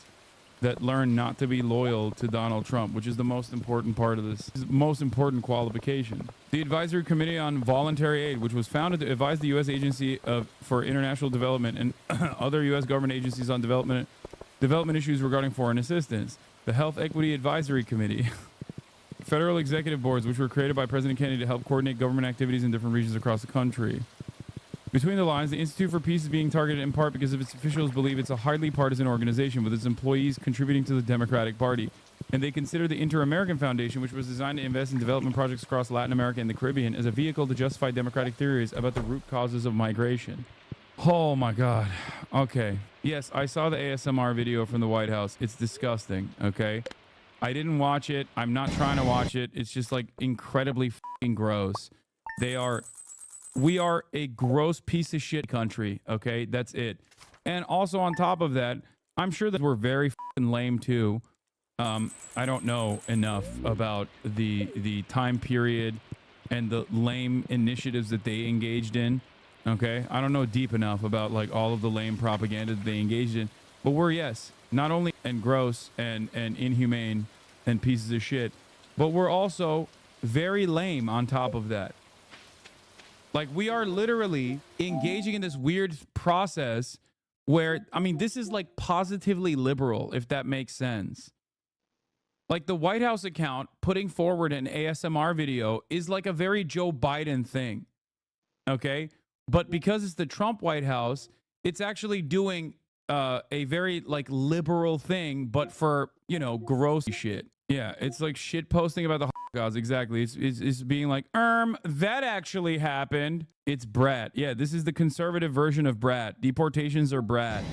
that learn not to be loyal to Donald Trump, which is the most important part of this, most important qualification. The Advisory Committee on Voluntary Aid, which was founded to advise the U.S. Agency for International Development and other U.S. government agencies on development issues regarding foreign assistance. The Health Equity Advisory Committee. Federal executive boards, which were created by President Kennedy to help coordinate government activities in different regions across the country. Between the lines, the Institute for Peace is being targeted in part because of its officials believe it's a highly partisan organization with its employees contributing to the Democratic Party. And they consider the Inter-American Foundation, which was designed to invest in development projects across Latin America and the Caribbean, as a vehicle to justify democratic theories about the root causes of migration. Oh my God. Okay. Yes, I saw the ASMR video from the White House. It's disgusting, okay? I didn't watch it. I'm not trying to watch it. It's just like incredibly fucking gross. We are a gross piece of shit country, okay? That's it. And also on top of that, I'm sure that we're very fucking lame too. I don't know enough about the time period and the lame initiatives that they engaged in, okay? I don't know deep enough about like all of the lame propaganda that they engaged in. But we're, yes, not only and gross and inhumane and pieces of shit, but we're also very lame on top of that. Like, we are literally engaging in this weird process where, I mean, this is like positively liberal, if that makes sense. Like, the White House account putting forward an ASMR video is like a very Joe Biden thing, okay? But because it's the Trump White House, it's actually doing a very like liberal thing, but for, you know, gross shit. Yeah, it's like shit posting about the gods. Exactly. It's being like, that actually happened. It's brat. Yeah, this is the conservative version of brat. Deportations are brat.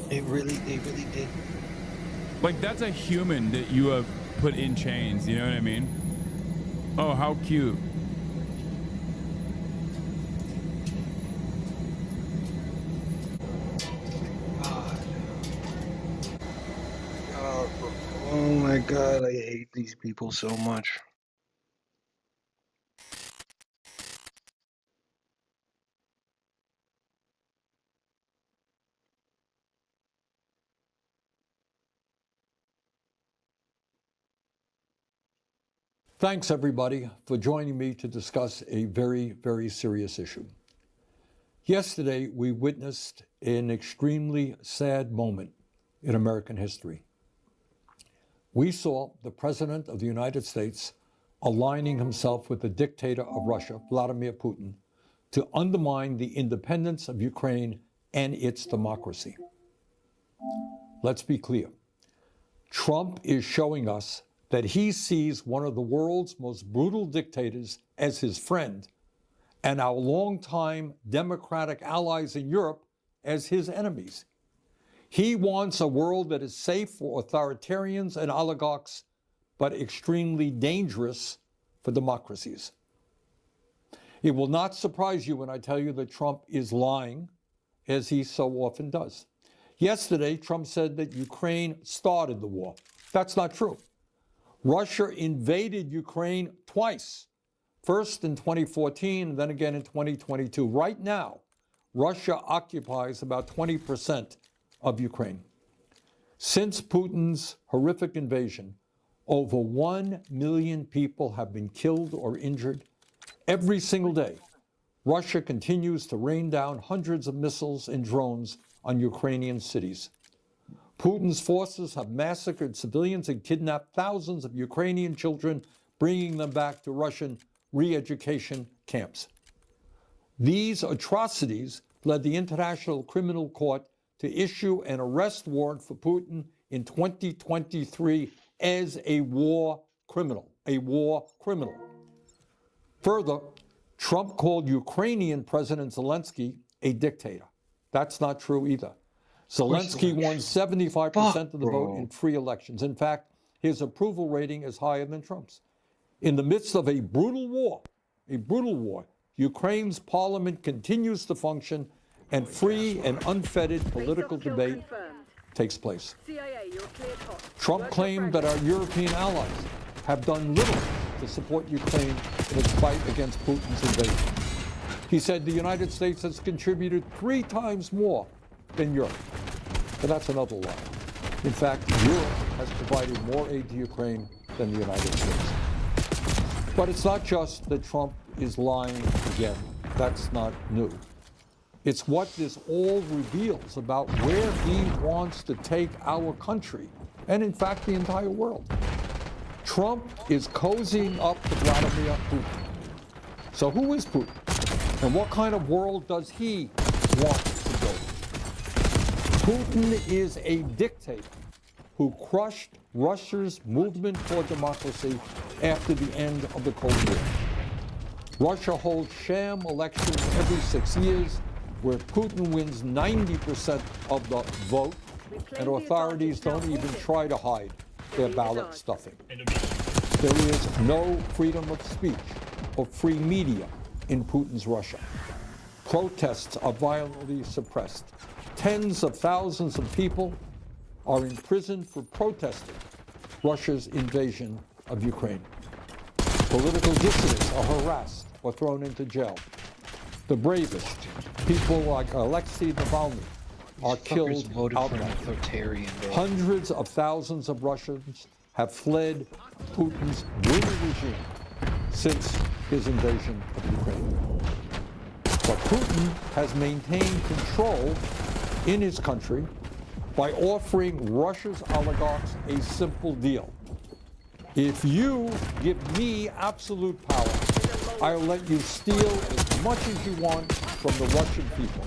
They really did. Like, that's a human that you have put in chains. You know what I mean? Oh, how cute. Oh my God, I hate these people so much. Thanks, everybody, for joining me to discuss a very, very serious issue. Yesterday, we witnessed an extremely sad moment in American history. We saw the President of the United States aligning himself with the dictator of Russia, Vladimir Putin, to undermine the independence of Ukraine and its democracy. Let's be clear. Trump is showing us that he sees one of the world's most brutal dictators as his friend and our longtime democratic allies in Europe as his enemies. He wants a world that is safe for authoritarians and oligarchs, but extremely dangerous for democracies. It will not surprise you when I tell you that Trump is lying, as he so often does. Yesterday, Trump said that Ukraine started the war. That's not true. Russia invaded Ukraine twice, first in 2014, and then again in 2022. Right now, Russia occupies about 20% of Ukraine. Since Putin's horrific invasion, over 1 million people have been killed or injured. Every single day, Russia continues to rain down hundreds of missiles and drones on Ukrainian cities. Putin's forces have massacred civilians and kidnapped thousands of Ukrainian children, bringing them back to Russian re-education camps. These atrocities led the International Criminal Court to issue an arrest warrant for Putin in 2023 as a war criminal. Further, Trump called Ukrainian President Zelensky a dictator. That's not true either. Zelensky won 75% of the vote in free elections. In fact, his approval rating is higher than Trump's. In the midst of a brutal war, Ukraine's parliament continues to function and free and unfettered political debate takes place. Trump claimed that our European allies have done little to support Ukraine in its fight against Putin's invasion. He said the United States has contributed 3 times more than Europe. But that's another lie. In fact, Europe has provided more aid to Ukraine than the United States. But it's not just that Trump is lying again. That's not new. It's what this all reveals about where he wants to take our country, and in fact, the entire world. Trump is cozying up to Vladimir Putin. So who is Putin? And what kind of world does he want to build? Putin is a dictator who crushed Russia's movement for democracy after the end of the Cold War. Russia holds sham elections every 6 years where Putin wins 90% of the vote, and authorities don't even try to hide their ballot stuffing. There is no freedom of speech or free media in Putin's Russia. Protests are violently suppressed. Tens of thousands of people are imprisoned for protesting Russia's invasion of Ukraine. Political dissidents are harassed or thrown into jail. The bravest, people like Alexei Navalny, are killed outright. Hundreds of thousands of Russians have fled Putin's brutal regime since his invasion of Ukraine. But Putin has maintained control in his country by offering Russia's oligarchs a simple deal. If you give me absolute power, I'll let you steal as much as you want from the Russian people.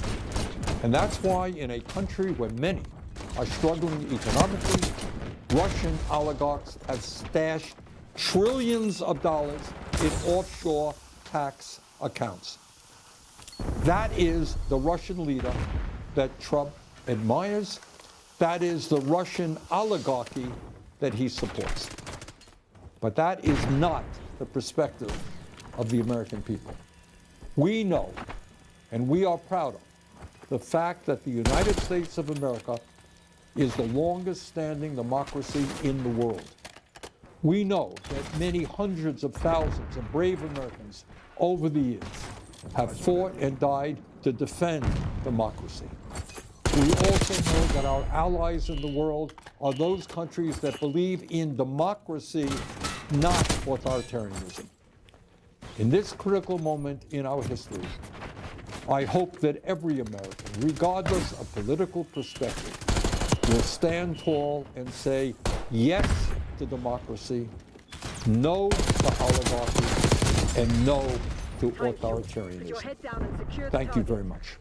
And that's why in a country where many are struggling economically, Russian oligarchs have stashed trillions of dollars in offshore tax accounts. That is the Russian leader that Trump admires. That is the Russian oligarchy that he supports. But that is not the perspective of the American people. We know, and we are proud of, the fact that the United States of America is the longest standing democracy in the world. We know that many hundreds of thousands of brave Americans over the years have fought and died to defend democracy. We also know that our allies in the world are those countries that believe in democracy, not authoritarianism. In this critical moment in our history, I hope that every American, regardless of political perspective, will stand tall and say yes to democracy, no to oligarchy, and no to authoritarianism. Thank you very much.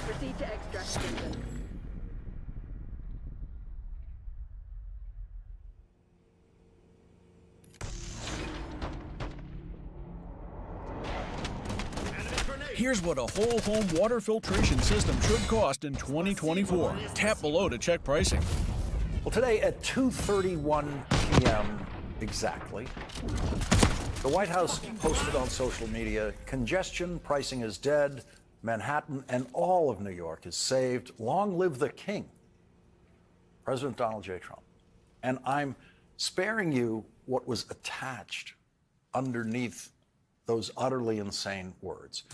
Proceed to extract symptoms. Here's what a whole home water filtration system should cost in 2024. Tap below to check pricing. Well, today at 2:31 p.m. exactly, the White House posted on social media, congestion pricing is dead. Manhattan and all of New York is saved. Long live the king, President Donald J. Trump. And I'm sparing you what was attached underneath those utterly insane words.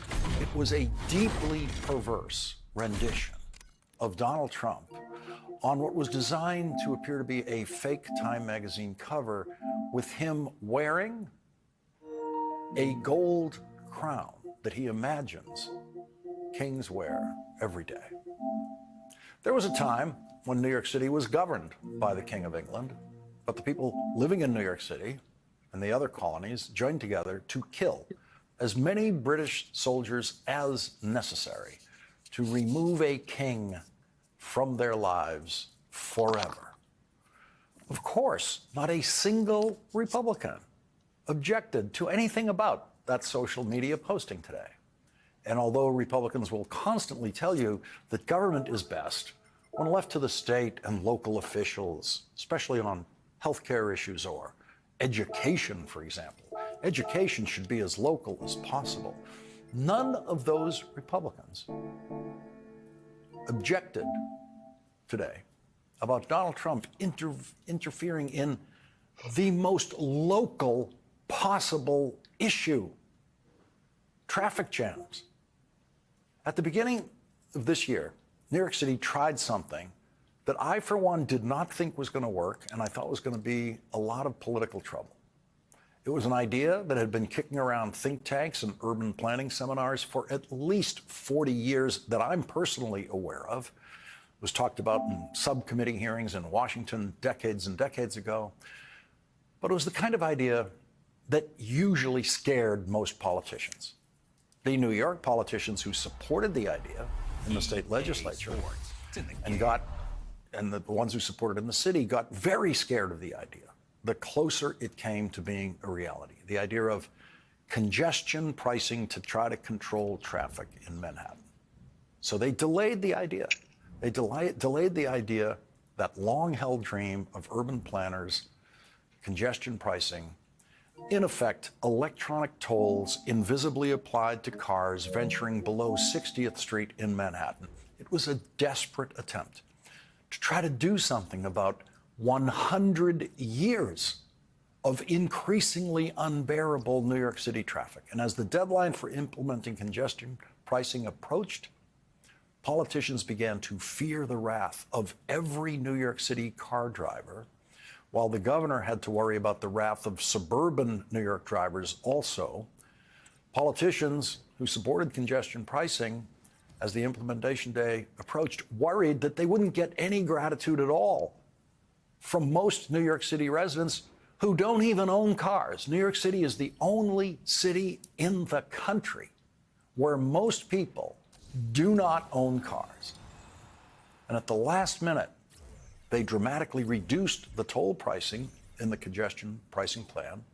It was a deeply perverse rendition of Donald Trump on what was designed to appear to be a fake Time magazine cover with him wearing a gold crown that he imagines kings wear every day. There was a time when New York City was governed by the King of England, but the people living in New York City and the other colonies joined together to kill as many British soldiers as necessary to remove a king from their lives forever. Of course, not a single Republican objected to anything about that social media posting today. And although Republicans will constantly tell you that government is best, when left to the state and local officials, especially on healthcare issues or education, for example, education should be as local as possible. None of those Republicans objected today about Donald Trump interfering in the most local possible issue, traffic jams. At the beginning of this year, New York City tried something that I, for one, did not think was going to work, and I thought was going to be a lot of political trouble. It was an idea that had been kicking around think tanks and urban planning seminars for at least 40 years that I'm personally aware of. It was talked about in subcommittee hearings in Washington decades and decades ago. But it was the kind of idea that usually scared most politicians. The New York politicians who supported the idea in the state legislature and the ones who supported in the city got very scared of the idea the closer it came to being a reality. The idea of congestion pricing to try to control traffic in Manhattan. So they delayed the idea. They delayed the idea, that long-held dream of urban planners, congestion pricing, in effect, electronic tolls invisibly applied to cars venturing below 60th Street in Manhattan. It was a desperate attempt to try to do something about 100 years of increasingly unbearable New York City traffic. And as the deadline for implementing congestion pricing approached, politicians began to fear the wrath of every New York City car driver, while the governor had to worry about the wrath of suburban New York drivers also. Politicians who supported congestion pricing as the implementation day approached worried that they wouldn't get any gratitude at all from most New York City residents who don't even own cars. New York City is the only city in the country where most people do not own cars. And at the last minute, they dramatically reduced the toll pricing in the congestion pricing plan.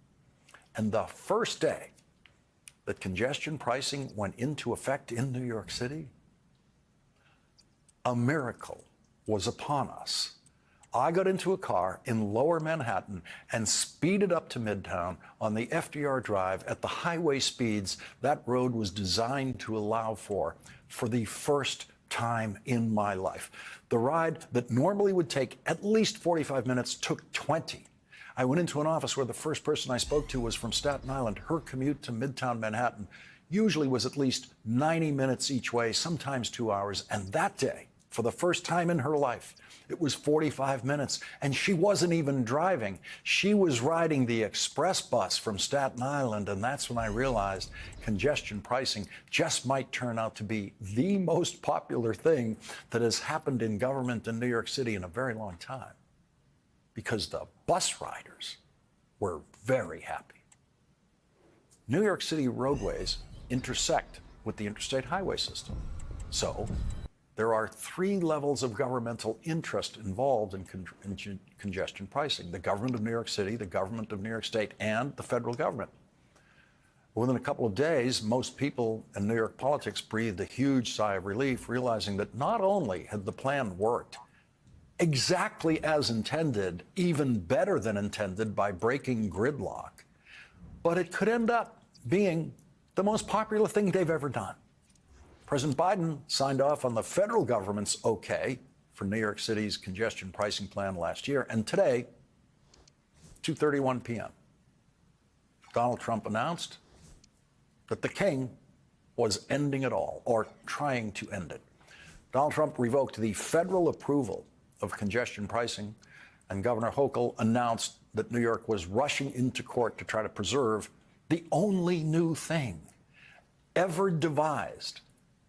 And the first day that congestion pricing went into effect in New York City, a miracle was upon us. I got into a car in lower Manhattan and speeded up to Midtown on the FDR Drive at the highway speeds that road was designed to allow for the first time in my life. The ride that normally would take at least 45 minutes took 20. I went into an office where the first person I spoke to was from Staten Island. Her commute to Midtown Manhattan usually was at least 90 minutes each way, sometimes 2 hours. And that day, for the first time in her life, it was 45 minutes, and she wasn't even driving. She was riding the express bus from Staten Island, and that's when I realized congestion pricing just might turn out to be the most popular thing that has happened in government in New York City in a very long time, because the bus riders were very happy. New York City roadways intersect with the interstate highway system. So there are 3 levels of governmental interest involved in congestion pricing: the government of New York City, the government of New York State, and the federal government. Within a couple of days, most people in New York politics breathed a huge sigh of relief, realizing that not only had the plan worked exactly as intended, even better than intended by breaking gridlock, but it could end up being the most popular thing they've ever done. President Biden signed off on the federal government's okay for New York City's congestion pricing plan last year. And today, 2:31 p.m., Donald Trump announced that the king was ending it all, or trying to end it. Donald Trump revoked the federal approval of congestion pricing, and Governor Hochul announced that New York was rushing into court to try to preserve the only new thing ever devised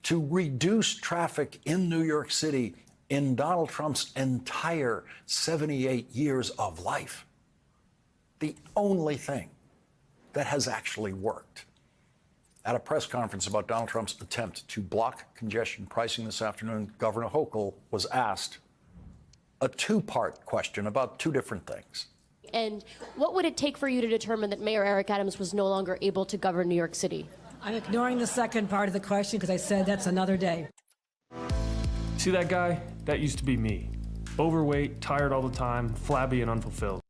to reduce traffic in New York City in Donald Trump's entire 78 years of life. The only thing that has actually worked. At a press conference about Donald Trump's attempt to block congestion pricing this afternoon, Governor Hochul was asked a two-part question about two different things. And what would it take for you to determine that Mayor Eric Adams was no longer able to govern New York City? I'm ignoring the second part of the question because I said that's another day. See that guy? That used to be me. Overweight, tired all the time, flabby and unfulfilled.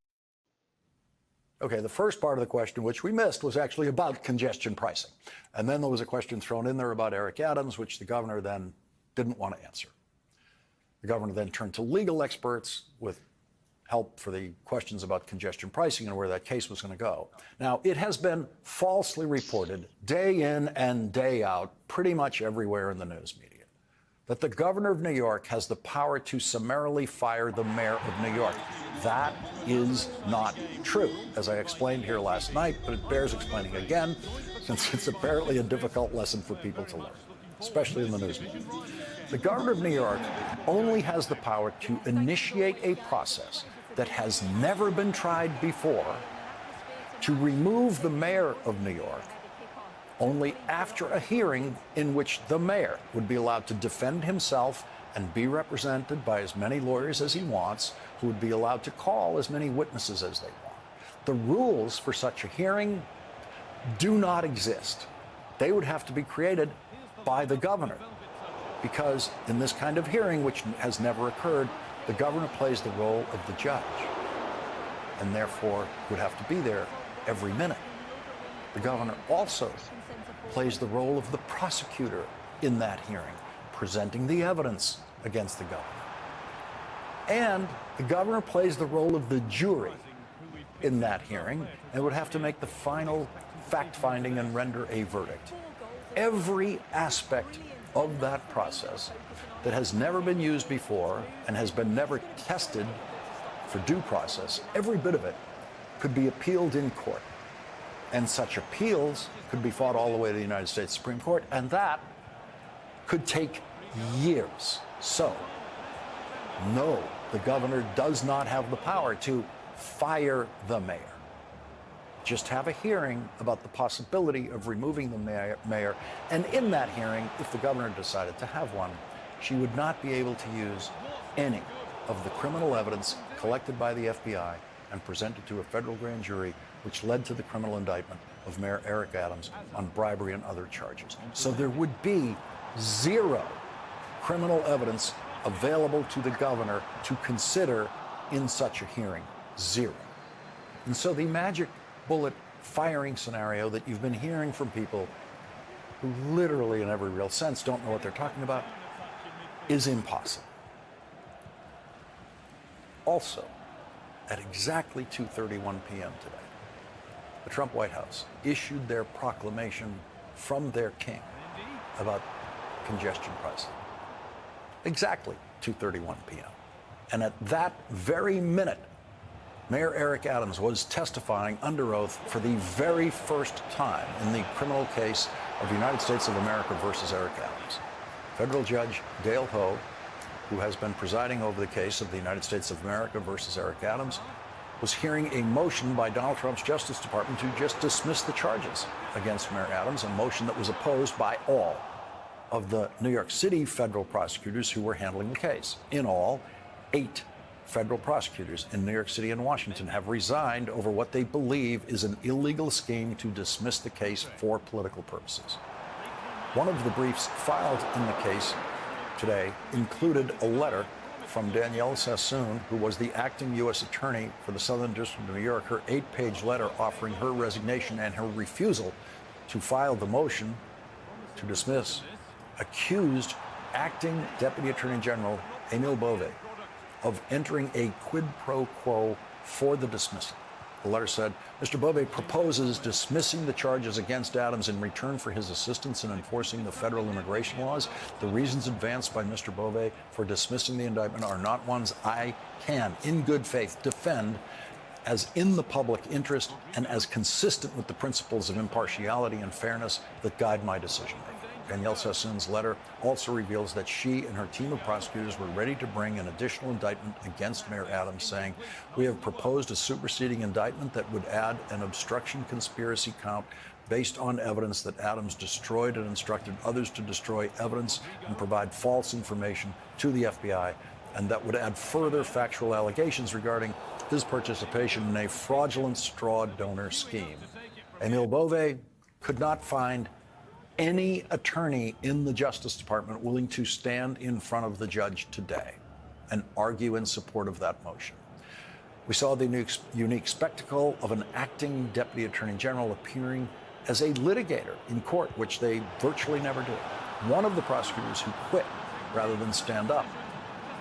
Okay, the first part of the question, which we missed, was actually about congestion pricing. And then there was a question thrown in there about Eric Adams, which the governor then didn't want to answer. The governor then turned to legal experts with help for the questions about congestion pricing and where that case was going to go. Now, it has been falsely reported day in and day out, pretty much everywhere in the news media, that the governor of New York has the power to summarily fire the mayor of New York. That is not true, as I explained here last night, but it bears explaining again, since it's apparently a difficult lesson for people to learn, especially in the news media. The governor of New York only has the power to initiate a process that has never been tried before to remove the mayor of New York only after a hearing in which the mayor would be allowed to defend himself and be represented by as many lawyers as he wants, who would be allowed to call as many witnesses as they want. The rules for such a hearing do not exist. They would have to be created by the governor, because in this kind of hearing, which has never occurred, the governor plays the role of the judge and therefore would have to be there every minute. The governor also plays the role of the prosecutor in that hearing, presenting the evidence against the governor. And the governor plays the role of the jury in that hearing and would have to make the final fact-finding and render a verdict. Every aspect of that process that has never been used before and has been never tested for due process, every bit of it could be appealed in court. And such appeals could be fought all the way to the United States Supreme Court, and that could take years. So, no, the governor does not have the power to fire the mayor. Just have a hearing about the possibility of removing the mayor, and in that hearing, if the governor decided to have one, she would not be able to use any of the criminal evidence collected by the FBI and presented to a federal grand jury, which led to the criminal indictment of Mayor Eric Adams on bribery and other charges. So there would be zero criminal evidence available to the governor to consider in such a hearing. Zero. And so the magic bullet firing scenario that you've been hearing from people who literally in every real sense don't know what they're talking about is impossible. Also, at exactly 2:31 p.m. today, the Trump White House issued their proclamation from their king about congestion pricing. Exactly 2:31 p.m. And at that very minute, Mayor Eric Adams was testifying under oath for the very first time in the criminal case of the United States of America versus Eric Adams. Federal Judge Dale Ho, who has been presiding over the case of the United States of America versus Eric Adams, was hearing a motion by Donald Trump's Justice Department to just dismiss the charges against Mayor Adams, a motion that was opposed by all of the New York City federal prosecutors who were handling the case. In all, 8 federal prosecutors in New York City and Washington have resigned over what they believe is an illegal scheme to dismiss the case for political purposes. One of the briefs filed in the case today included a letter from Danielle Sassoon, who was the acting U.S. attorney for the Southern District of New York, her 8-page letter offering her resignation and her refusal to file the motion to dismiss, accused acting Deputy Attorney General Emil Bove of entering a quid pro quo for the dismissal. The letter said, Mr. Bove proposes dismissing the charges against Adams in return for his assistance in enforcing the federal immigration laws. The reasons advanced by Mr. Bove for dismissing the indictment are not ones I can, in good faith, defend as in the public interest and as consistent with the principles of impartiality and fairness that guide my decision-making. Danielle Sassoon's letter also reveals that she and her team of prosecutors were ready to bring an additional indictment against Mayor Adams, saying, "We have proposed a superseding indictment that would add an obstruction conspiracy count based on evidence that Adams destroyed and instructed others to destroy evidence and provide false information to the FBI, and that would add further factual allegations regarding his participation in a fraudulent straw donor scheme." Emile Beauvais could not find any attorney in the Justice Department willing to stand in front of the judge today and argue in support of that motion. We saw the unique spectacle of an acting Deputy Attorney General appearing as a litigator in court, which they virtually never do. One of the prosecutors who quit rather than stand up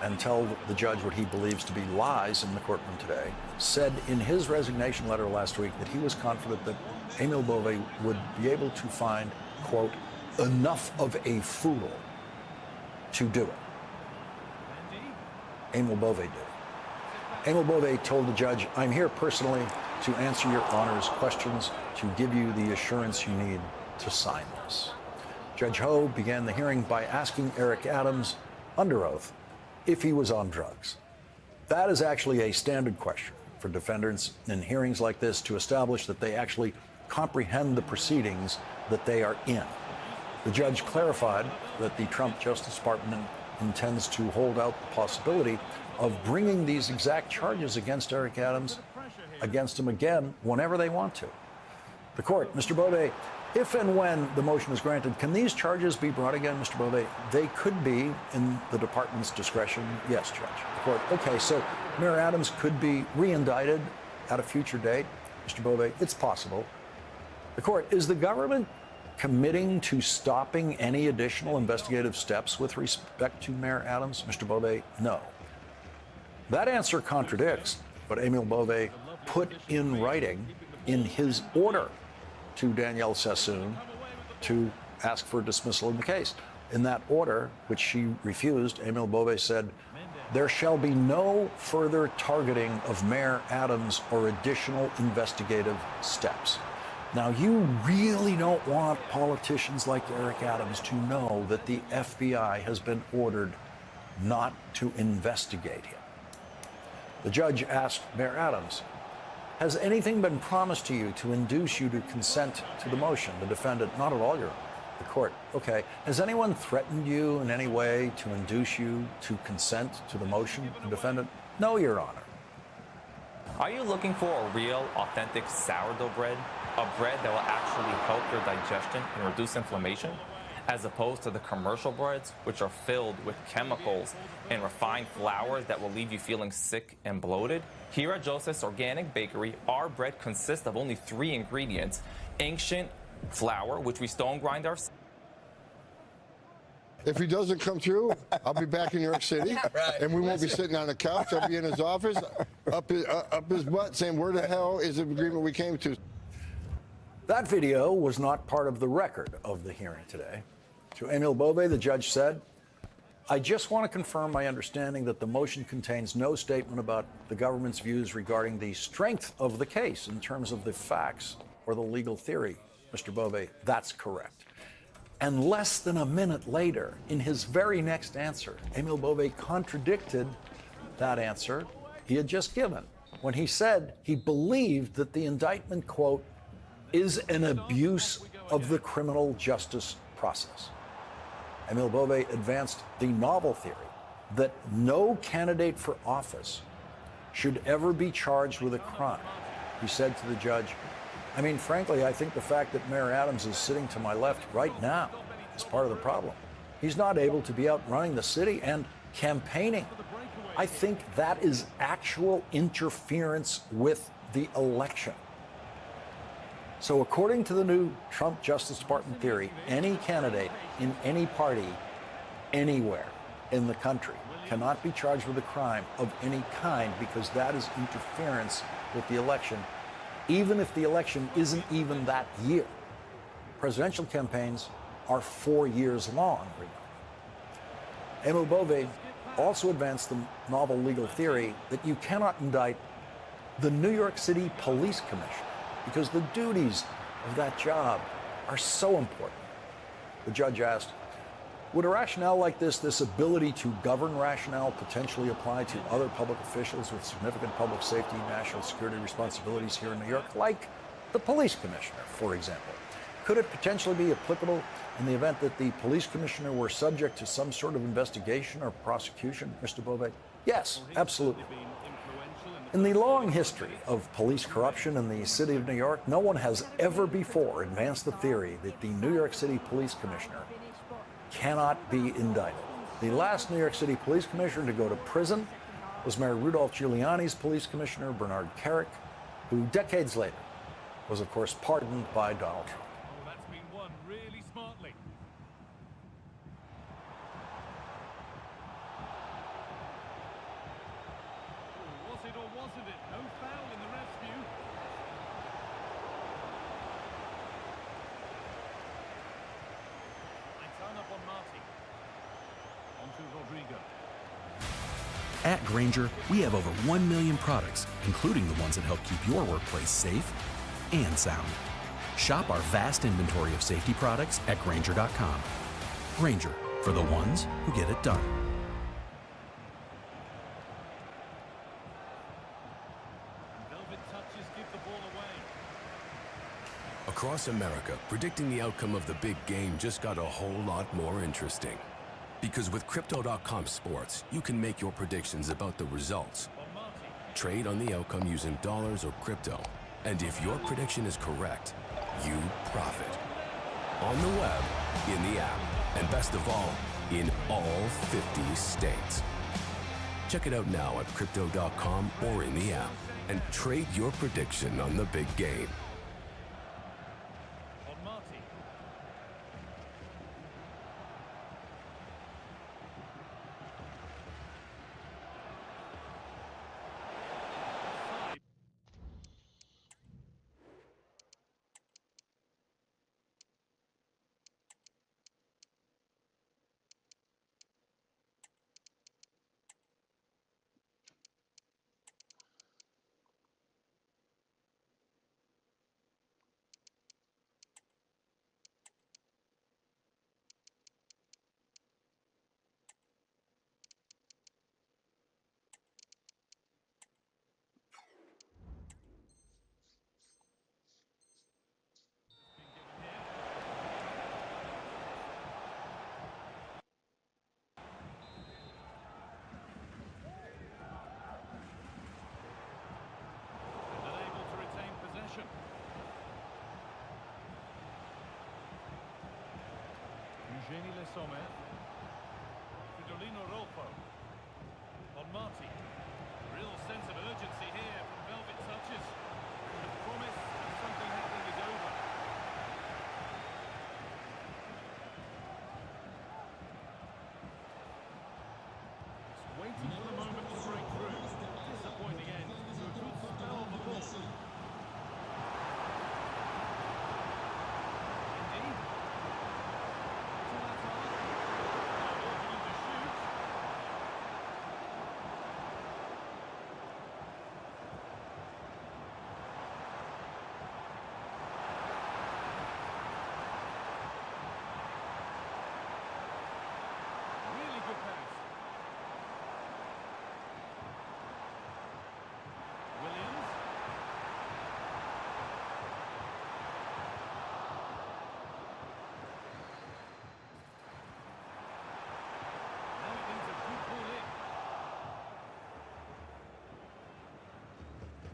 and tell the judge what he believes to be lies in the courtroom today, said in his resignation letter last week that he was confident that Emile Beauvais would be able to find, quote, enough of a fool to do it. Emile Beauvais did. Emile Beauvais told the judge, "I'm here personally to answer your Honor's questions, to give you the assurance you need to sign this." Judge Ho began the hearing by asking Eric Adams, under oath, if he was on drugs. That is actually a standard question for defendants in hearings like this, to establish that they actually comprehend the proceedings that they are in. The judge clarified that the Trump Justice Department intends to hold out the possibility of bringing these exact charges against Eric Adams against him again whenever they want to. The court, Mr. Beauvais, if and when the motion is granted, can these charges be brought again, Mr. Beauvais? They could be in the department's discretion. Yes, Judge. The court, okay, so Mayor Adams could be re-indicted at a future date. Mr. Beauvais, it's possible. The court, is the government committing to stopping any additional investigative steps with respect to Mayor Adams? Mr. Beauvais, no. That answer contradicts what Emile Beauvais put in writing in his order to Danielle Sassoon to ask for dismissal in the case. In that order, which she refused, Emile Beauvais said, "There shall be no further targeting of Mayor Adams or additional investigative steps." Now, you really don't want politicians like Eric Adams to know that the FBI has been ordered not to investigate him. The judge asked Mayor Adams, "Has anything been promised to you to induce you to consent to the motion?" The defendant, "Not at all, Your Honor." The court, "Okay. Has anyone threatened you in any way to induce you to consent to the motion?" The defendant, "No, Your Honor." Are you looking for a real, authentic sourdough bread? A bread that will actually help your digestion and reduce inflammation? As opposed to the commercial breads, which are filled with chemicals and refined flours that will leave you feeling sick and bloated? Here at Joseph's Organic Bakery, our bread consists of only 3 ingredients: ancient flour, which we stone grind ourselves. If he doesn't come through, I'll be back in New York City, and we won't be sitting on the couch. I'll be in his office, up his butt, saying, "Where the hell is the agreement we came to?" That video was not part of the record of the hearing today. To Emile Beauvais, the judge said, "I just want to confirm my understanding that the motion contains no statement about the government's views regarding the strength of the case in terms of the facts or the legal theory." Mr. Beauvais, that's correct. And less than a minute later, in his very next answer, Emile Beauvais contradicted that answer he had just given when he said he believed that the indictment, quote, is an abuse of the criminal justice process. Emile Beauvais advanced the novel theory that no candidate for office should ever be charged with a crime. He said to the judge, "I mean, frankly, I think the fact that Mayor Adams is sitting to my left right now is part of the problem. He's not able to be out running the city and campaigning. I think that is actual interference with the election." So according to the new Trump Justice Department theory, any candidate in any party anywhere in the country cannot be charged with a crime of any kind, because that is interference with the election, even if the election isn't even that year. Presidential campaigns are 4 years long. Emile Beauvais also advanced the novel legal theory that you cannot indict the New York City Police Commission, because the duties of that job are so important. The judge asked, would a rationale like this ability to govern rationale, potentially apply to other public officials with significant public safety, national security responsibilities here in New York, like the police commissioner, for example? Could it potentially be applicable in the event that the police commissioner were subject to some sort of investigation or prosecution, Mr. Bove? Yes, absolutely. In the long history of police corruption in the city of New York, no one has ever before advanced the theory that the New York City police commissioner cannot be indicted. The last New York City police commissioner to go to prison was Mayor Rudolph Giuliani's police commissioner, Bernard Kerik, who decades later was, of course, pardoned by Donald Trump. That's been won really smartly. Was it or wasn't it? No foul in the ref's view. Up on Marty. On to Rodrigo. At Grainger, we have over 1 million products, including the ones that help keep your workplace safe and sound. Shop our vast inventory of safety products at Grainger.com. Grainger, for the ones who get it done. Velvet touches give the ball away. Across America, predicting the outcome of the big game just got a whole lot more interesting. Because with Crypto.com Sports, you can make your predictions about the results. Trade on the outcome using dollars or crypto. And if your prediction is correct, you profit. On the web, in the app, and best of all, in all 50 states. Check it out now at Crypto.com or in the app, and trade your prediction on the big game. Eugenie Le Sommer. Fridolino Rolfo. On Marty. Real sense of urgency here from Velvet Touches. The promise of something happening is over. It's waiting for the moment to break through. Disappointing end to a good spell on the ball.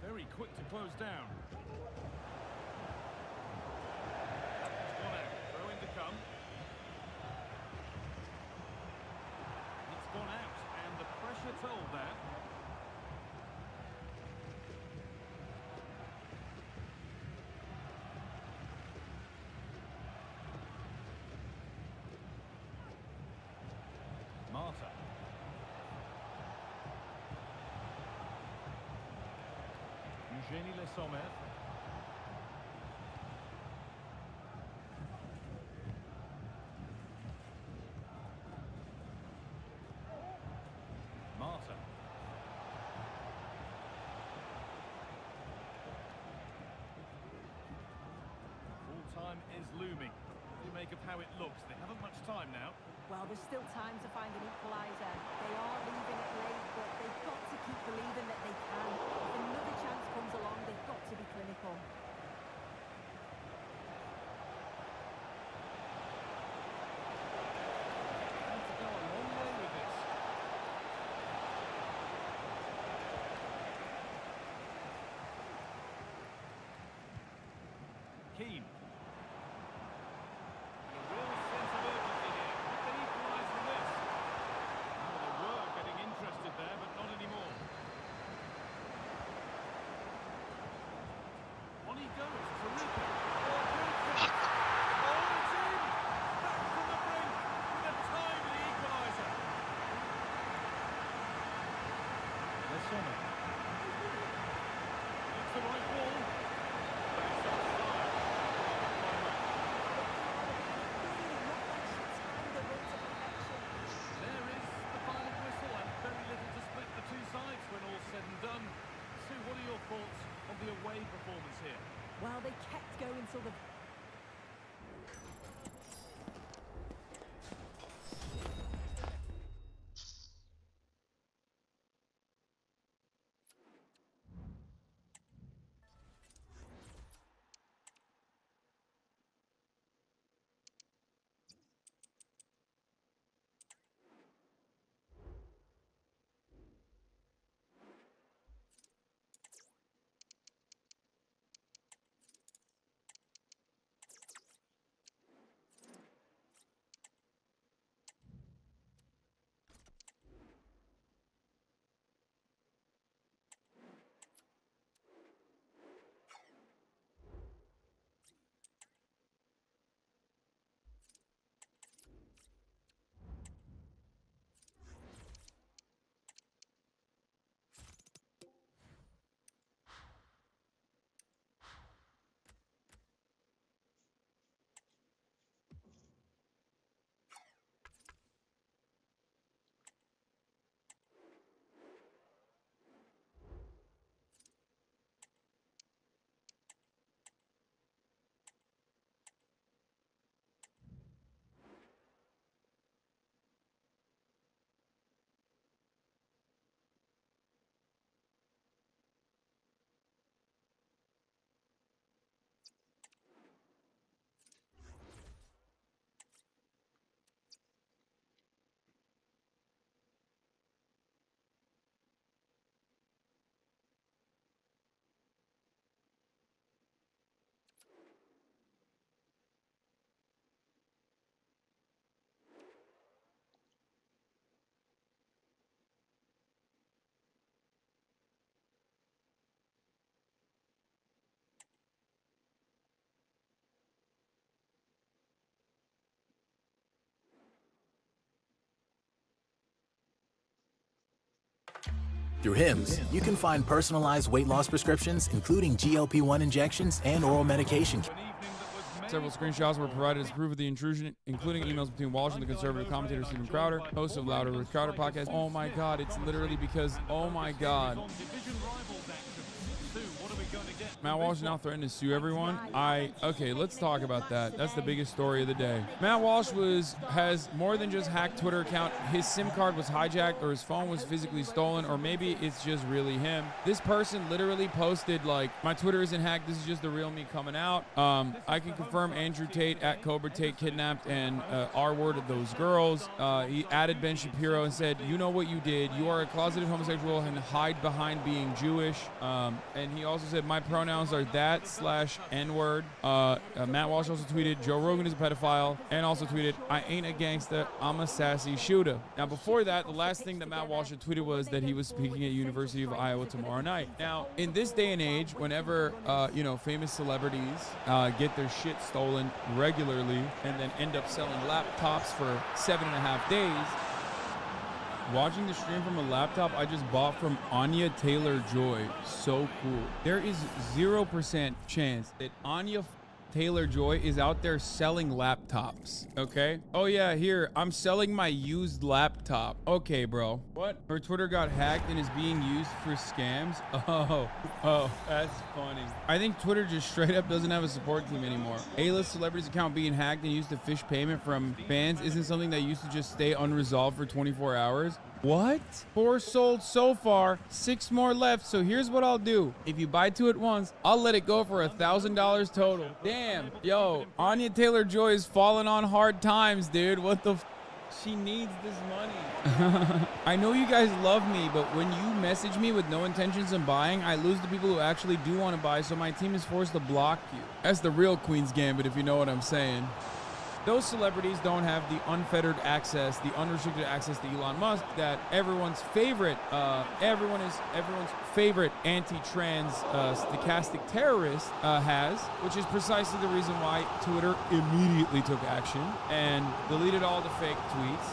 Very quick to close down. It's gone out. Throw in to come. It's gone out, and the pressure told that. Marta. Eugenie Le Sommer. Marta. Full time is looming. make of how it looks? They haven't much time now. Well, there's still time to find an equaliser. They are leaving it late, but they've got to keep believing that they can. If another chance comes along, they've got to be clinical. Have to go a long way with this. Keane. And a real sense of urgency here. Could they equalise from this? Well, they were getting interested there, but not anymore. On he goes, Taruka. Oh, it's in! Back from the brink with a timely equaliser. Lesome. It's the right ball. But it's offside. There is the final whistle, and very little to split the two sides when all's said and done. Sue, what are your thoughts on the away performance here? Well, they kept going till the... Through HIMS, you can find personalized weight loss prescriptions, including GLP-1 injections and oral medication. Several screenshots were provided as proof of the intrusion, including emails between Walsh and the conservative commentator Stephen Crowder, host of Louder with Crowder podcast. Oh my God, it's literally because, oh my God. Matt Walsh now threatened to sue everyone. Okay, let's talk about that. That's the biggest story of the day. Matt Walsh has more than just hacked Twitter account. His SIM card was hijacked, or his phone was physically stolen, or maybe it's just really him. This person literally posted like, my Twitter isn't hacked, this is just the real me coming out. I can confirm Andrew Tate at Cobra Tate kidnapped and R-worded those girls. He added Ben Shapiro and said, you know what you did. You are a closeted homosexual and hide behind being Jewish. And he also said, my pronouns are that/N-word. Matt Walsh also tweeted, Joe Rogan is a pedophile, and also tweeted, I ain't a gangster, I'm a sassy shooter. Now before that, the last thing that Matt Walsh had tweeted was that he was speaking at University of Iowa tomorrow night. Now, in this day and age, whenever, famous celebrities get their shit stolen regularly and then end up selling laptops for 7.5 days, watching the stream from a laptop I just bought from Anya Taylor-Joy, so cool. There is 0% chance that Anya Taylor-Joy is out there selling laptops, okay? Oh yeah, here, I'm selling my used laptop. Okay, bro. What? Her Twitter got hacked and is being used for scams? Oh, that's funny. I think Twitter just straight up doesn't have a support team anymore. A-list celebrities account being hacked and used to fish payment from fans isn't something that used to just stay unresolved for 24 hours. What? 4 sold so far, 6 more left. So here's what I'll do. If you buy 2 at once, I'll let it go for $1,000 total. Damn. Yo, Anya Taylor-Joy is falling on hard times, dude. What the She needs this money. I know you guys love me, but when you message me with no intentions of buying, I lose the people who actually do want to buy, so my team is forced to block you. That's the real Queen's Gambit, if you know what I'm saying. Those celebrities don't have the unfettered access, the unrestricted access to Elon Musk that everyone's favorite, everyone's favorite anti-trans stochastic terrorist has, which is precisely the reason why Twitter immediately took action and deleted all the fake tweets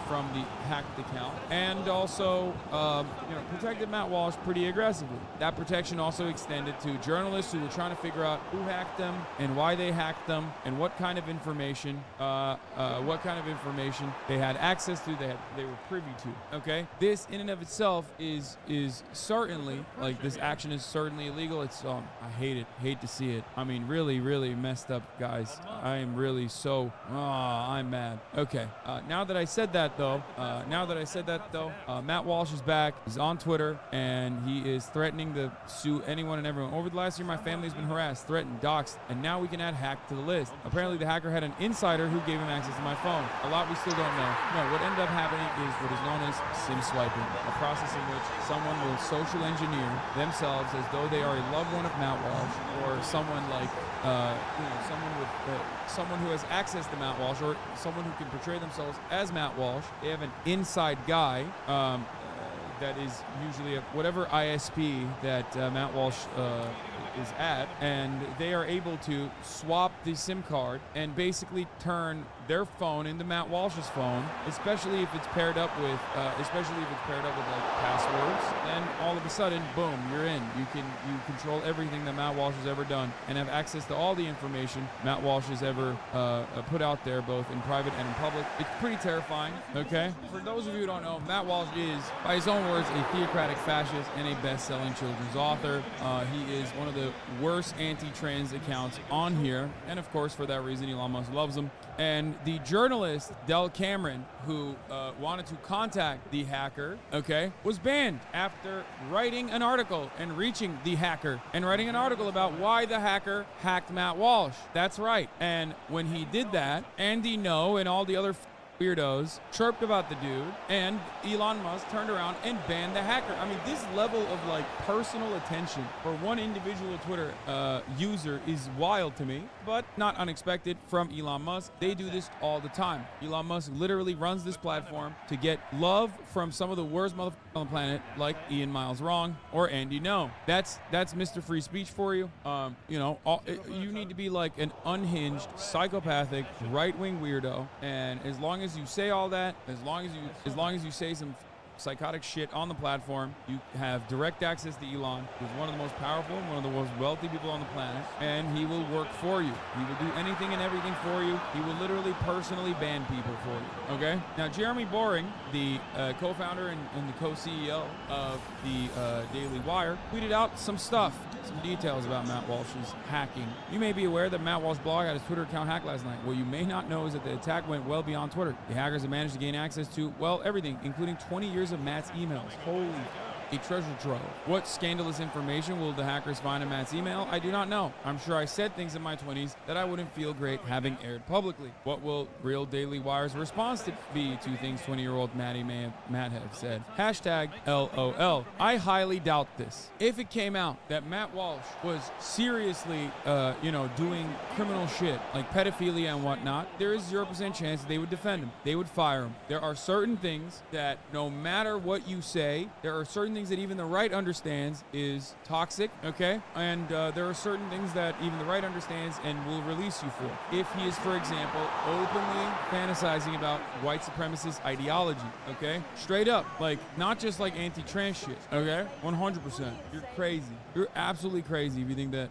from the hacked account, and also protected Matt Walsh pretty aggressively. That protection also extended to journalists who were trying to figure out who hacked them and why they hacked them and what kind of information they had access to, they were privy to. Okay, this in and of itself is certainly, like, this action is certainly illegal. It's I hate to see it. I mean, really messed up, guys. I am really so I'm mad. Okay, now that I said that though, Matt Walsh is back. He's on Twitter and he is threatening to sue anyone and everyone. Over the last year, my family has been harassed, threatened, doxxed, and now we can add hacked to the list. Apparently the hacker had an insider who gave him access to my phone. A lot we still don't know. No, what ended up happening is what is known as SIM swiping, a process in which someone will social engineer themselves as though they are a loved one of Matt Walsh, or someone like someone who has access to Matt Walsh, or someone who can portray themselves as Matt Walsh. They have an inside guy that is usually whatever ISP that Matt Walsh is at, and they are able to swap the SIM card and basically turn their phone into Matt Walsh's phone, especially if it's paired up with like passwords. Then all of a sudden, boom, you're in. You control everything that Matt Walsh has ever done and have access to all the information Matt Walsh has ever put out there, both in private and in public. It's pretty terrifying. Okay, for those of you who don't know, Matt Walsh is, by his own words, a theocratic fascist and a best-selling children's author. He is one of the worst anti-trans accounts on here, and of course, for that reason, Elon Musk loves him. And the journalist Del Cameron, who wanted to contact the hacker, was banned after writing an article and reaching the hacker and writing an article about why the hacker hacked Matt Walsh. That's right. And when he did that, Andy Ngo and all the other weirdos chirped about the dude, and Elon Musk turned around and banned the hacker. I mean, this level of like personal attention for one individual Twitter user is wild to me, but not unexpected from Elon Musk. They do this all the time. Elon Musk literally runs this platform to get love from some of the worst motherfuckers on the planet, like Ian Miles Wrong or Andy Ngo. That's Mr. Free Speech for you. You need to be like an unhinged, psychopathic, right-wing weirdo, and as long as you say all that, as long as you say some psychotic shit on the platform, you have direct access to Elon, who's one of the most powerful and one of the most wealthy people on the planet, and he will work for you. He will do anything and everything for you. He will literally personally ban people for you. Okay? Now, Jeremy Boring, the co-founder and the co-CEO of the Daily Wire, tweeted out some details about Matt Walsh's hacking. You may be aware that Matt Walsh's blog had his Twitter account hacked last night. What you may not know is that the attack went well beyond Twitter. The hackers have managed to gain access to, well, everything, including 20 years of Matt's emails. Holy, a treasure trove. What scandalous information will the hackers find in Matt's email? I do not know. I'm sure I said things in my 20s that I wouldn't feel great having aired publicly. What will real Daily Wire's response to be to things 20-year-old Matt have said? Hashtag LOL. I highly doubt this. If it came out that Matt Walsh was seriously, doing criminal shit like pedophilia and whatnot, there is 0% chance that they would defend him. They would fire him. There are certain things that no matter what you say, there are certain things things that even the right understands is toxic, okay? And there are certain things that even the right understands and will release you for. If he is, for example, openly fantasizing about white supremacist ideology, okay? Straight up, like, not just like anti-trans shit, okay? 100%. You're crazy. You're absolutely crazy if you think that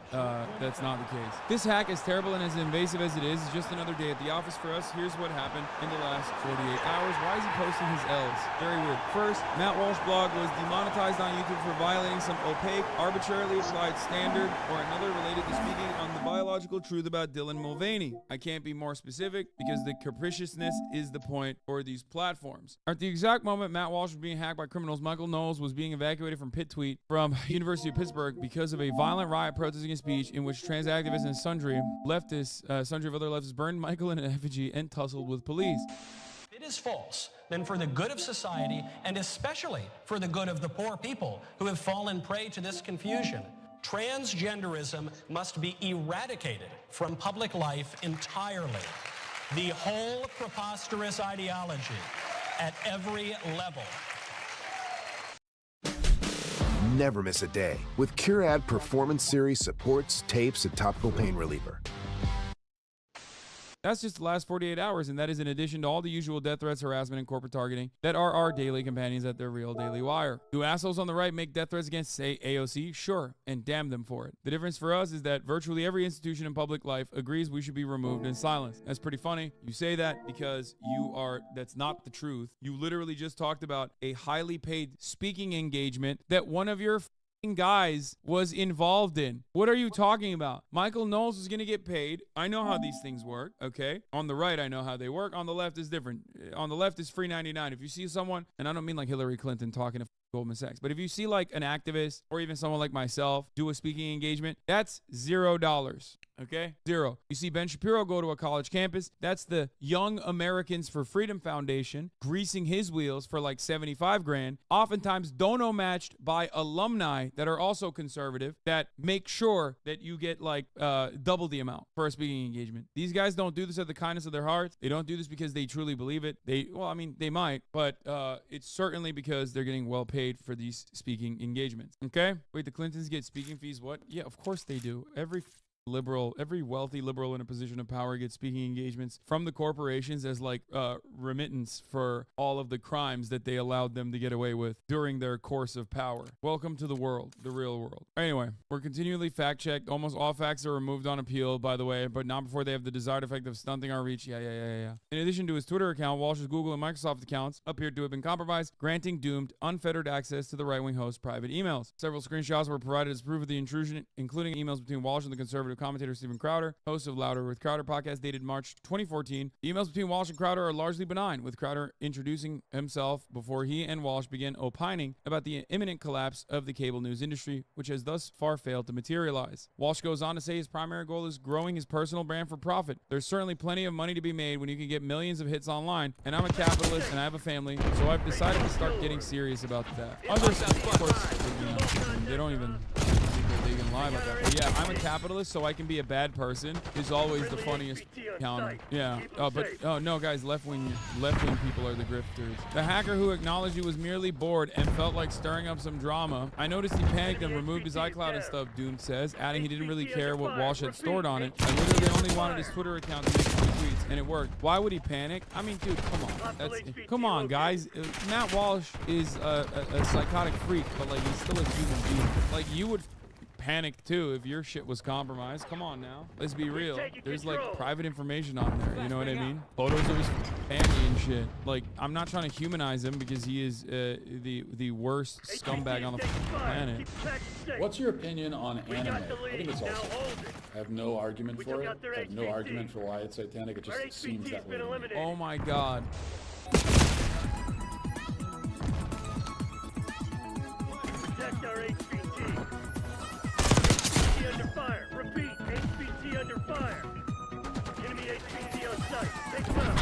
that's not the case. This hack, as terrible and as invasive as it is just another day at the office for us. Here's what happened in the last 48 hours. Why is he posting his L's? Very weird. First, Matt Walsh blog was demonetized on YouTube for violating some opaque, arbitrarily applied standard or another related to speaking on the biological truth about Dylan Mulvaney. I can't be more specific because the capriciousness is the point for these platforms. At the exact moment Matt Walsh was being hacked by criminals, Michael Knowles was being evacuated from Pitt Tweet from University of Pittsburgh because of a violent riot protesting a speech in which trans activists and sundry of other leftists burned Michael in an effigy and tussled with police. It is false, then for the good of society, and especially for the good of the poor people who have fallen prey to this confusion, transgenderism must be eradicated from public life entirely. The whole preposterous ideology at every level. Never miss a day with Curad Performance Series supports, tapes, and topical pain reliever. That's just the last 48 hours, and that is in addition to all the usual death threats, harassment, and corporate targeting that are our daily companions at their real Daily Wire. Do assholes on the right make death threats against, say, AOC? Sure, and damn them for it. The difference for us is that virtually every institution in public life agrees we should be removed and silenced. That's pretty funny. You say that because that's not the truth. You literally just talked about a highly paid speaking engagement that one of your guys was involved in. What are you talking about? Michael Knowles is going to get paid. I know how these things work, okay? On the right, I know how they work. On the left is different. On the left is free 99. If you see someone, and I don't mean like Hillary Clinton talking to Goldman Sachs, but if you see like an activist or even someone like myself do a speaking engagement, that's $0. Okay? Zero. You see Ben Shapiro go to a college campus. That's the Young Americans for Freedom Foundation greasing his wheels for like 75 grand. Oftentimes dono matched by alumni that are also conservative that make sure that you get like double the amount for a speaking engagement. These guys don't do this out of the kindness of their hearts. They don't do this because they truly believe it. They might, but it's certainly because they're getting well paid for these speaking engagements. Okay? Wait, the Clintons get speaking fees? What? Yeah, of course they do. Every wealthy liberal in a position of power gets speaking engagements from the corporations as like remittance for all of the crimes that they allowed them to get away with during their course of power. Welcome to the world, the real world. Anyway, we're continually fact-checked. Almost all facts are removed on appeal, by the way, but not before they have the desired effect of stunting our reach. Yeah. In addition to his Twitter account, Walsh's Google and Microsoft accounts appeared to have been compromised, granting Doomed unfettered access to the right-wing host's private emails. Several screenshots were provided as proof of the intrusion, including emails between Walsh and the conservative commentator Stephen Crowder, host of Louder with Crowder podcast, dated March 2014. The emails between Walsh and Crowder are largely benign, with Crowder introducing himself before he and Walsh began opining about the imminent collapse of the cable news industry, which has thus far failed to materialize. Walsh goes on to say his primary goal is growing his personal brand for profit. There's certainly plenty of money to be made when you can get millions of hits online, and I'm a capitalist and I have a family, so I've decided to start getting serious about that. Others, of course, they don't even they can lie about that. But yeah, I'm a capitalist, so I can be a bad person is always the funniest counter. Yeah. No, guys, left-wing people are the grifters. The hacker who acknowledged he was merely bored and felt like stirring up some drama. I noticed he panicked and removed his iCloud and stuff, Doom says, adding he didn't really care what Walsh had stored on it. I literally only wanted his Twitter account to make tweets, and it worked. Why would he panic? I mean, dude, come on. Come on, guys. Matt Walsh is a psychotic freak, but like he's still a human being. Like you would panic too if your shit was compromised. Come on now, let's be real. There's like private information on there, you know what I mean? Photos of his family and shit. Like, I'm not trying to humanize him because he is the worst scumbag on the planet. What's your opinion on anime? I think it's awesome. I have no argument for it. I have no argument for why it's satanic. It just seems that way. Oh my god. Protect our HPT. Under fire. Repeat. HPT under fire. Enemy HPT on site. Take them out.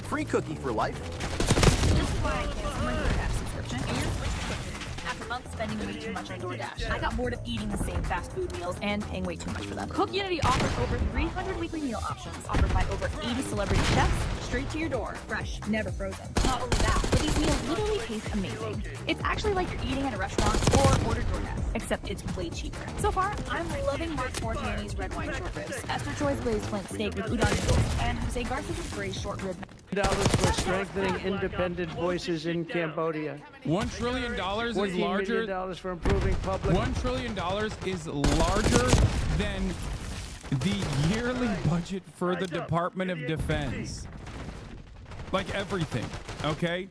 Free cookie for life. This is why I canceled my DoorDash subscription. And you're free cookie. After months spending way too much on DoorDash, I got bored of eating the same fast food meals and paying way too much for them. Cook Unity offers over 300 weekly meal options offered by over 80 celebrity chefs, straight to your door, fresh, never frozen. Not only that, but these meals literally taste amazing. It's actually like you're eating at a restaurant or order DoorDash, except it's way cheaper. So far, I'm loving Mark Fortiani's red wine short ribs, Esther Choi's glazed flint steak with udon noodles, and Jose Garcia's braised short rib. $1 for strengthening independent voices in Cambodia. $1 trillion is larger. $14 million for improving public. $1 trillion is larger than the yearly budget for the Department of Defense. Like everything, okay?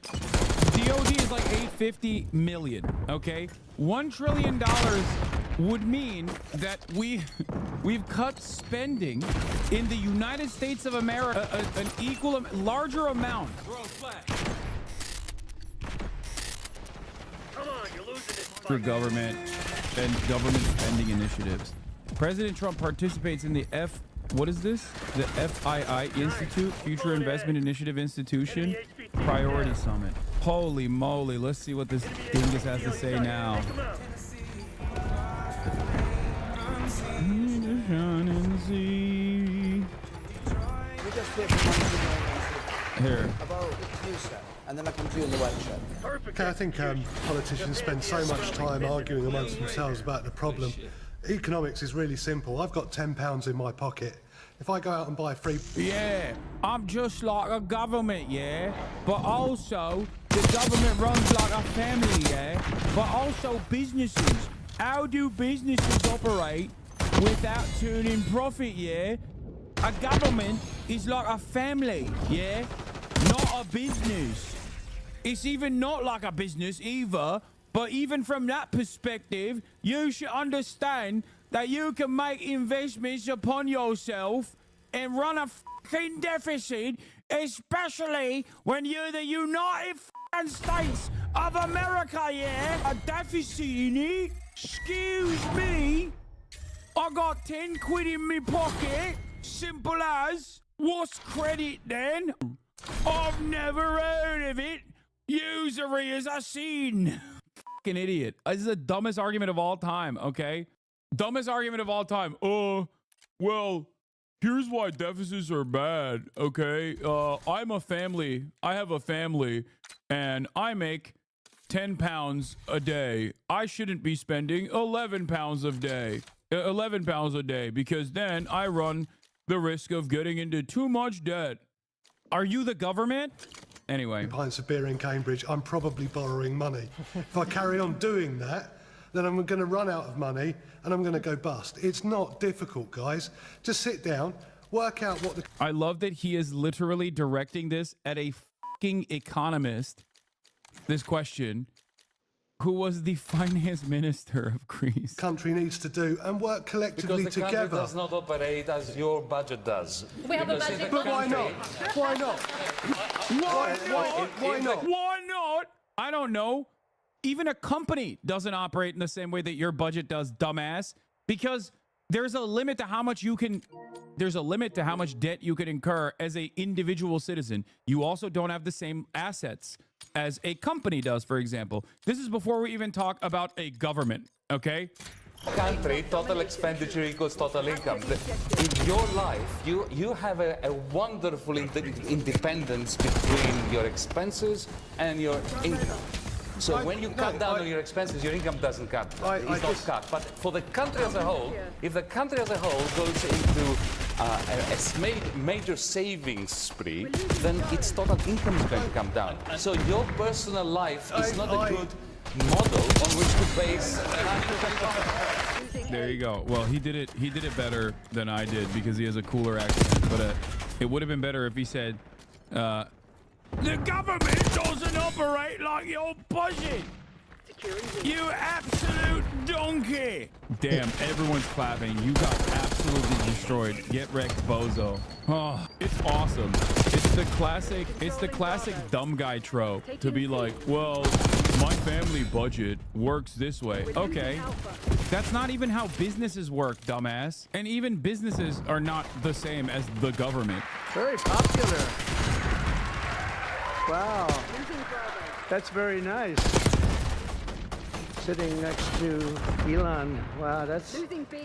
DOD is like $850 million, okay? $1 trillion would mean that we've cut spending in the United States of America an larger amount. For government and government spending initiatives. President Trump participates in the what is this? The FII Institute, Future Investment Initiative Institution Priority Summit. Holy moly, let's see what this dingus has to say now. Here. And then I come to you in the workshop. Okay, I think politicians spend so much time arguing amongst themselves about the problem. Economics is really simple. I've got £10 in my pocket. If I go out and buy free... Yeah, I'm just like a government, yeah? But also, the government runs like a family, yeah? But also businesses. How do businesses operate without turning profit, yeah? A government is like a family, yeah? Not a business. It's even not like a business either. But even from that perspective, you should understand that you can make investments upon yourself and run a fucking deficit, especially when you're the United States of America, yeah? A deficit in it? Excuse me? I got 10 quid in me pocket. Simple as. What's credit then? I've never heard of it. Usury as I seen. Fucking idiot. This is the dumbest argument of all time, okay? Dumbest argument of all time. Well, here's why deficits are bad, okay? I'm a family. I have a family, and I make 10 pounds a day. I shouldn't be spending 11 pounds a day. 11 pounds a day, because then I run the risk of getting into too much debt. Are you the government? Anyway. Pints of beer in Cambridge, I'm probably borrowing money. If I carry on doing that, then I'm going to run out of money and I'm going to go bust. It's not difficult, guys. Just sit down, work out what the... I love that he is literally directing this at a fucking economist, this question, who was the finance minister of Greece. Country needs to do and work collectively because the together. Country does not operate as your budget does. We have a budget. But why not? Why not? Why not? Why not? I don't know. Even a company doesn't operate in the same way that your budget does, dumbass, because there's a limit to how much you can... There's a limit to how much debt you can incur as an individual citizen. You also don't have the same assets as a company does, for example. This is before we even talk about a government, okay? Country, total expenditure equals total income. In your life, you have a wonderful independence between your expenses and your income. So when you cut down on your expenses, your income doesn't cut. It's not cut. But for the country as a whole, if the country as a whole goes into a major savings spree, then its total income is going to come down. So your personal life is not a good model on which to base. There you go. Well, he did it better than I did because he has a cooler accent. But it would have been better if he said, the government doesn't operate like your budget. You absolute donkey. Damn, everyone's clapping. You got absolutely destroyed. Get wrecked, bozo. Oh, it's awesome. It's the classic dumb guy trope to be like, well, my family budget works this way. Okay. That's not even how businesses work, dumbass. And even businesses are not the same as the government. Very popular. Wow. That's very nice. Sitting next to Elon. Wow, that's...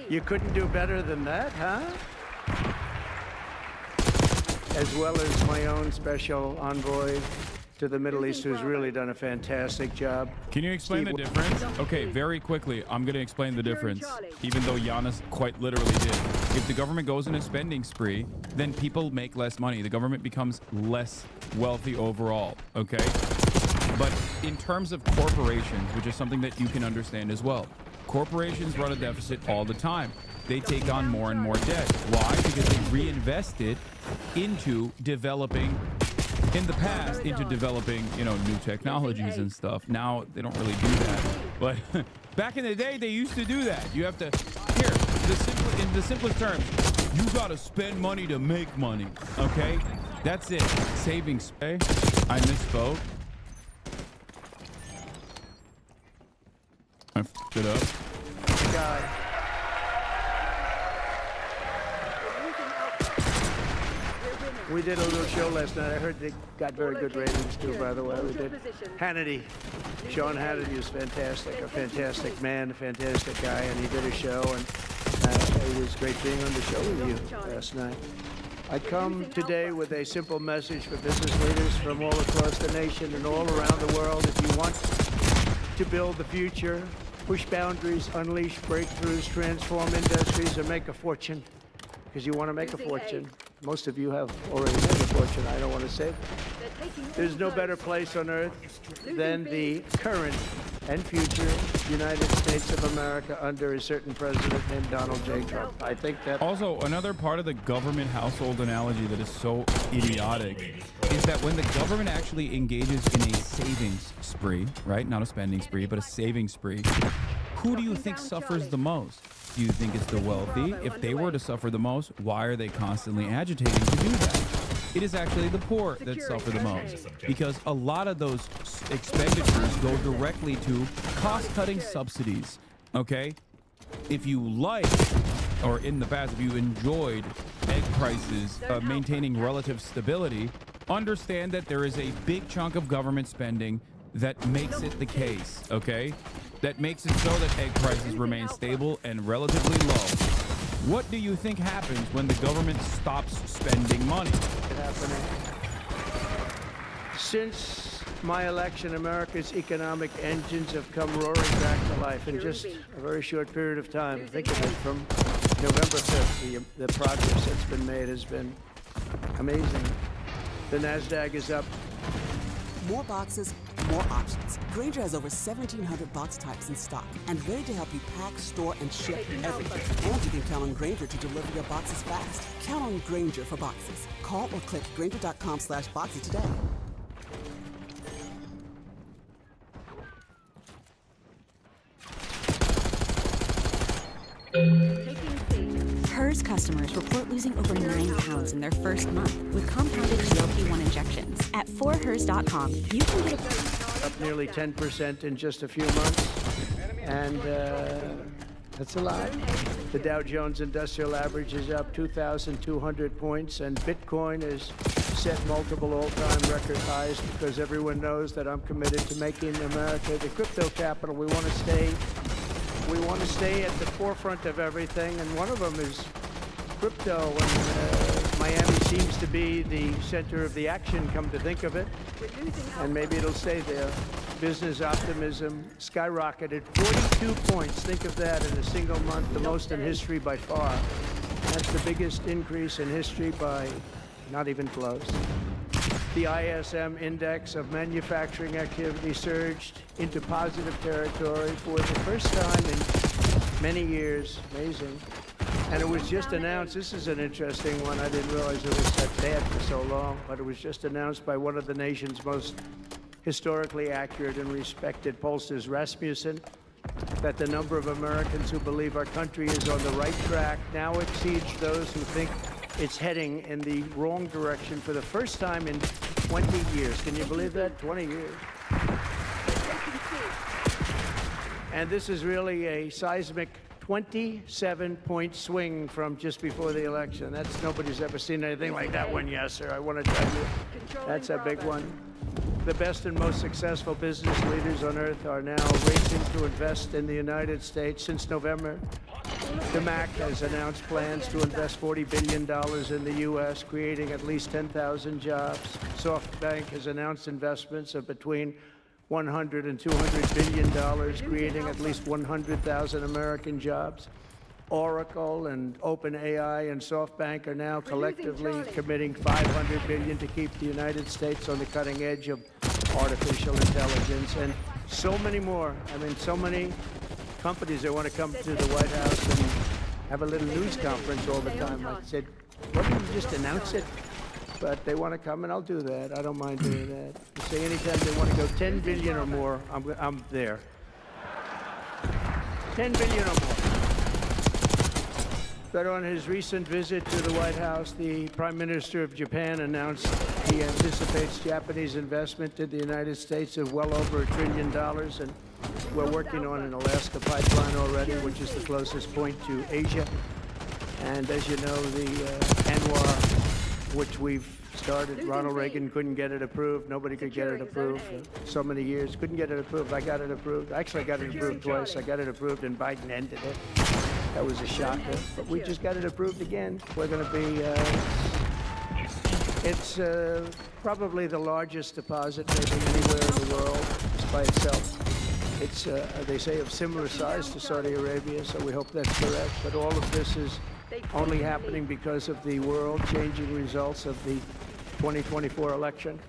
You couldn't do better than that, huh? as well as my own special envoy to the Middle East, who's really done a fantastic job. Can you explain the difference? Okay, very quickly, I'm going to explain the difference, even though Giannis quite literally did. If the government goes in a spending spree, then people make less money. The government becomes less wealthy overall, okay? But in terms of corporations, which is something that you can understand as well, corporations run a deficit all the time. They take on more and more debt. Why? Because they reinvest it into developing, in the past, into developing, you know, new technologies and stuff. Now they don't really do that. But back in the day, they used to do that. You have to, here, in the simplest terms, you got to spend money to make money, okay? That's it. Savings. Okay? I misspoke. I f***ed it up. God. We did a little show last night. I heard they got very good ratings too, by the way. We did. Hannity. Sean Hannity is fantastic. A fantastic man, a fantastic guy, and he did a show, and it was great being on the show with you last night. I come today with a simple message for business leaders from all across the nation and all around the world. If you want to build the future, push boundaries, unleash breakthroughs, transform industries, and make a fortune, because you want to make a fortune. Most of you have already made a fortune. I don't want to say it. There's no better place on earth than the current and future United States of America under a certain president named Donald J. Trump. I think that... Also, another part of the government household analogy that is so idiotic is that when the government actually engages in a savings spree, right? Not a spending spree, but a saving spree, who do you think suffers the most? Do you think it's the wealthy? If they were to suffer the most, why are they constantly agitating to do that? It is actually the poor that suffer the most, because a lot of those expenditures go directly to cost-cutting subsidies, okay? If you like, or in the past, if you enjoyed egg prices maintaining relative stability, understand that there is a big chunk of government spending that makes it the case, okay? That makes it so that egg prices remain stable and relatively low. What do you think happens when the government stops spending money? Since my election, America's economic engines have come roaring back to life in just a very short period of time. Think of it, from November 5th, the progress that's been made has been amazing. The NASDAQ is up. More boxes, more options. Grainger has over 1,700 box types in stock and ready to help you pack, store, and ship everything. And you can count on Grainger to deliver your boxes fast. Count on Grainger for boxes. Call or click Grainger.com/boxes today. HERS customers report losing over 9 pounds in their first month with compounded GLP-1 injections. At 4hers.com, you can get up nearly 10% in just a few months, and that's a lot. The Dow Jones Industrial Average is up 2,200 points, and Bitcoin has set multiple all-time record highs, because everyone knows that I'm committed to making America the crypto capital. We want to stay at the forefront of everything, and one of them is crypto, and Miami seems to be the center of the action, come to think of it, and maybe it'll stay there. Business optimism skyrocketed 42 points. Think of that in a single month, the most in history by far. That's the biggest increase in history by not even close. The ISM index of manufacturing activity surged into positive territory for the first time in many years. Amazing. And it was just announced, this is an interesting one, I didn't realize it was that bad for so long, but it was just announced by one of the nation's most historically accurate and respected pollsters, Rasmussen, that the number of Americans who believe our country is on the right track now exceeds those who think it's heading in the wrong direction for the first time in 20 years. Can you believe that? 20 years. And this is really a seismic 27-point swing from just before the election. Nobody's ever seen anything like that one, yes, sir. I want to tell you, that's a big one. The best and most successful business leaders on earth are now racing to invest in the United States. Since November, The MAC has announced plans to invest $40 billion in the U.S., creating at least 10,000 jobs. SoftBank has announced investments of between $100 and $200 billion, creating at least 100,000 American jobs. Oracle and OpenAI and SoftBank are now collectively committing $500 billion to keep the United States on the cutting edge of artificial intelligence, and so many more. I mean, so many companies that want to come to the White House and have a little news conference all the time. I said, why don't you just announce it? But they want to come, and I'll do that. I don't mind doing that. You say anytime they want to go 10 billion or more, I'm there. 10 billion or more. But on his recent visit to the White House, the Prime Minister of Japan announced he anticipates Japanese investment in the United States of well over $1 trillion, and we're working on an Alaska pipeline already, which is the closest point to Asia. And as you know, the ANWR, which we've started, Ronald Reagan couldn't get it approved. Nobody could get it approved for so many years. Couldn't get it approved. I got it approved. Actually, I got it approved twice. I got it approved and Biden ended it. That was a shocker. But we just got it approved again. We're going to be, it's probably the largest deposit maybe anywhere in the world just by itself. It's, they say, of similar size to Saudi Arabia, so we hope that's correct. But all of this is only happening because of the world-changing results of the 2024 election.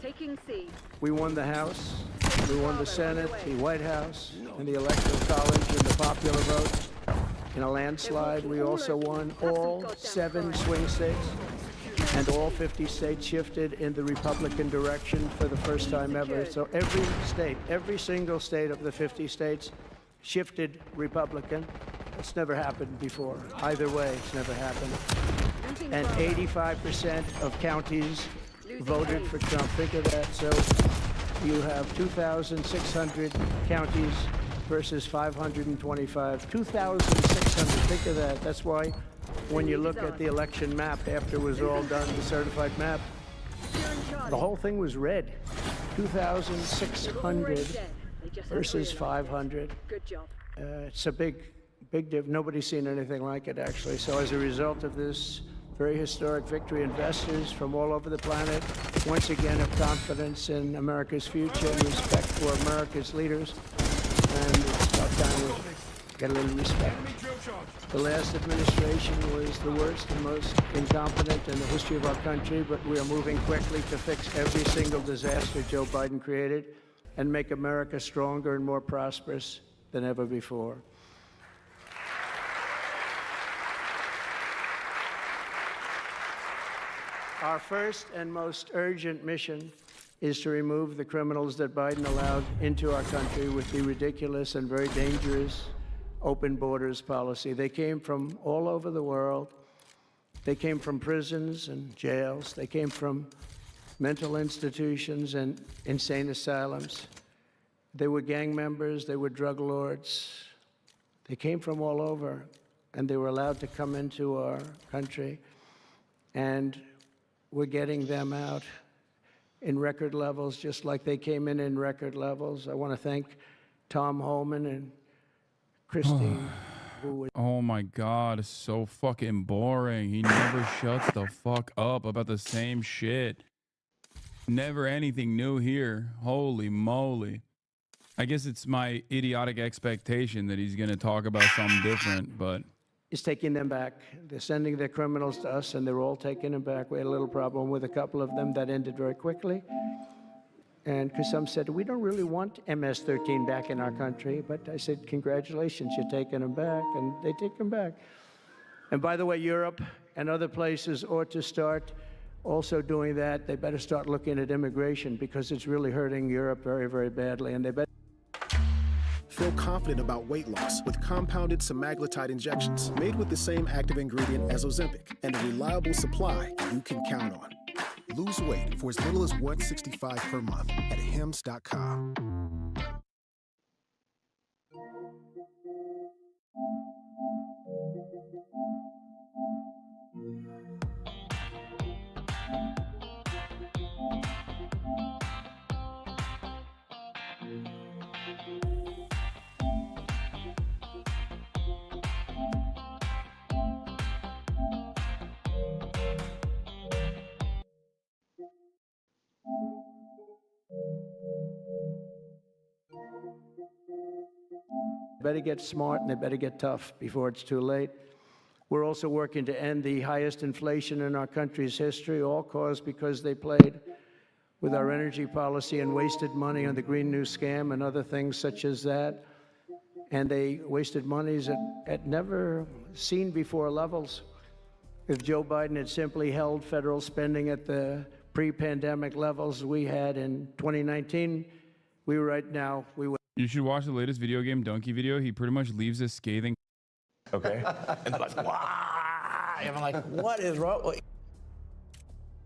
We won the House, we won the Senate, the White House, and the Electoral College in the popular vote. In a landslide, we also won all 7 swing states, and all 50 states shifted in the Republican direction for the first time ever. So every state, every single state of the 50 states shifted Republican. It's never happened before. Either way, it's never happened. And 85% of counties voted for Trump. Think of that. So you have 2,600 counties versus 525. 2,600. Think of that. That's why when you look at the election map after it was all done, the certified map, the whole thing was red. 2,600 versus 500. Good job. It's a big difference. Nobody's seen anything like it, actually. So as a result of this very historic victory, investors from all over the planet once again have confidence in America's future and respect for America's leaders. And it's about time we get a little respect. The last administration was the worst and most incompetent in the history of our country, but we are moving quickly to fix every single disaster Joe Biden created and make America stronger and more prosperous than ever before. Our first and most urgent mission is to remove the criminals that Biden allowed into our country with the ridiculous and very dangerous open borders policy. They came from all over the world. They came from prisons and jails. They came from mental institutions and insane asylums. They were gang members. They were drug lords. They came from all over, and they were allowed to come into our country. And we're getting them out in record levels, just like they came in record levels. I want to thank Tom Homan and Christine, who was... Oh my God, it's so fucking boring. He never shuts the fuck up about the same shit. Never anything new here. Holy moly. I guess it's my idiotic expectation that he's going to talk about something different, but... is taking them back. They're sending their criminals to us, and they're all taking them back. We had a little problem with a couple of them that ended very quickly. And because some said, we don't really want MS-13 back in our country. But I said, congratulations, you're taking them back. And they take them back. And by the way, Europe and other places ought to start also doing that. They better start looking at immigration, because it's really hurting Europe very, very badly. And they better... Feel confident about weight loss with compounded semaglutide injections made with the same active ingredient as Ozempic and a reliable supply you can count on. Lose weight for as little as $165 per month at hims.com. better get smart and they better get tough before it's too late. We're also working to end the highest inflation in our country's history, all caused because they played with our energy policy and wasted money on the Green New Scam and other things such as that. And they wasted monies at never seen before levels. If Joe Biden had simply held federal spending at the pre-pandemic levels we had in 2019, we would. You should watch the latest video game donkey video. He pretty much leaves a scathing. Okay. And they're like, wow. And I'm like, what is wrong?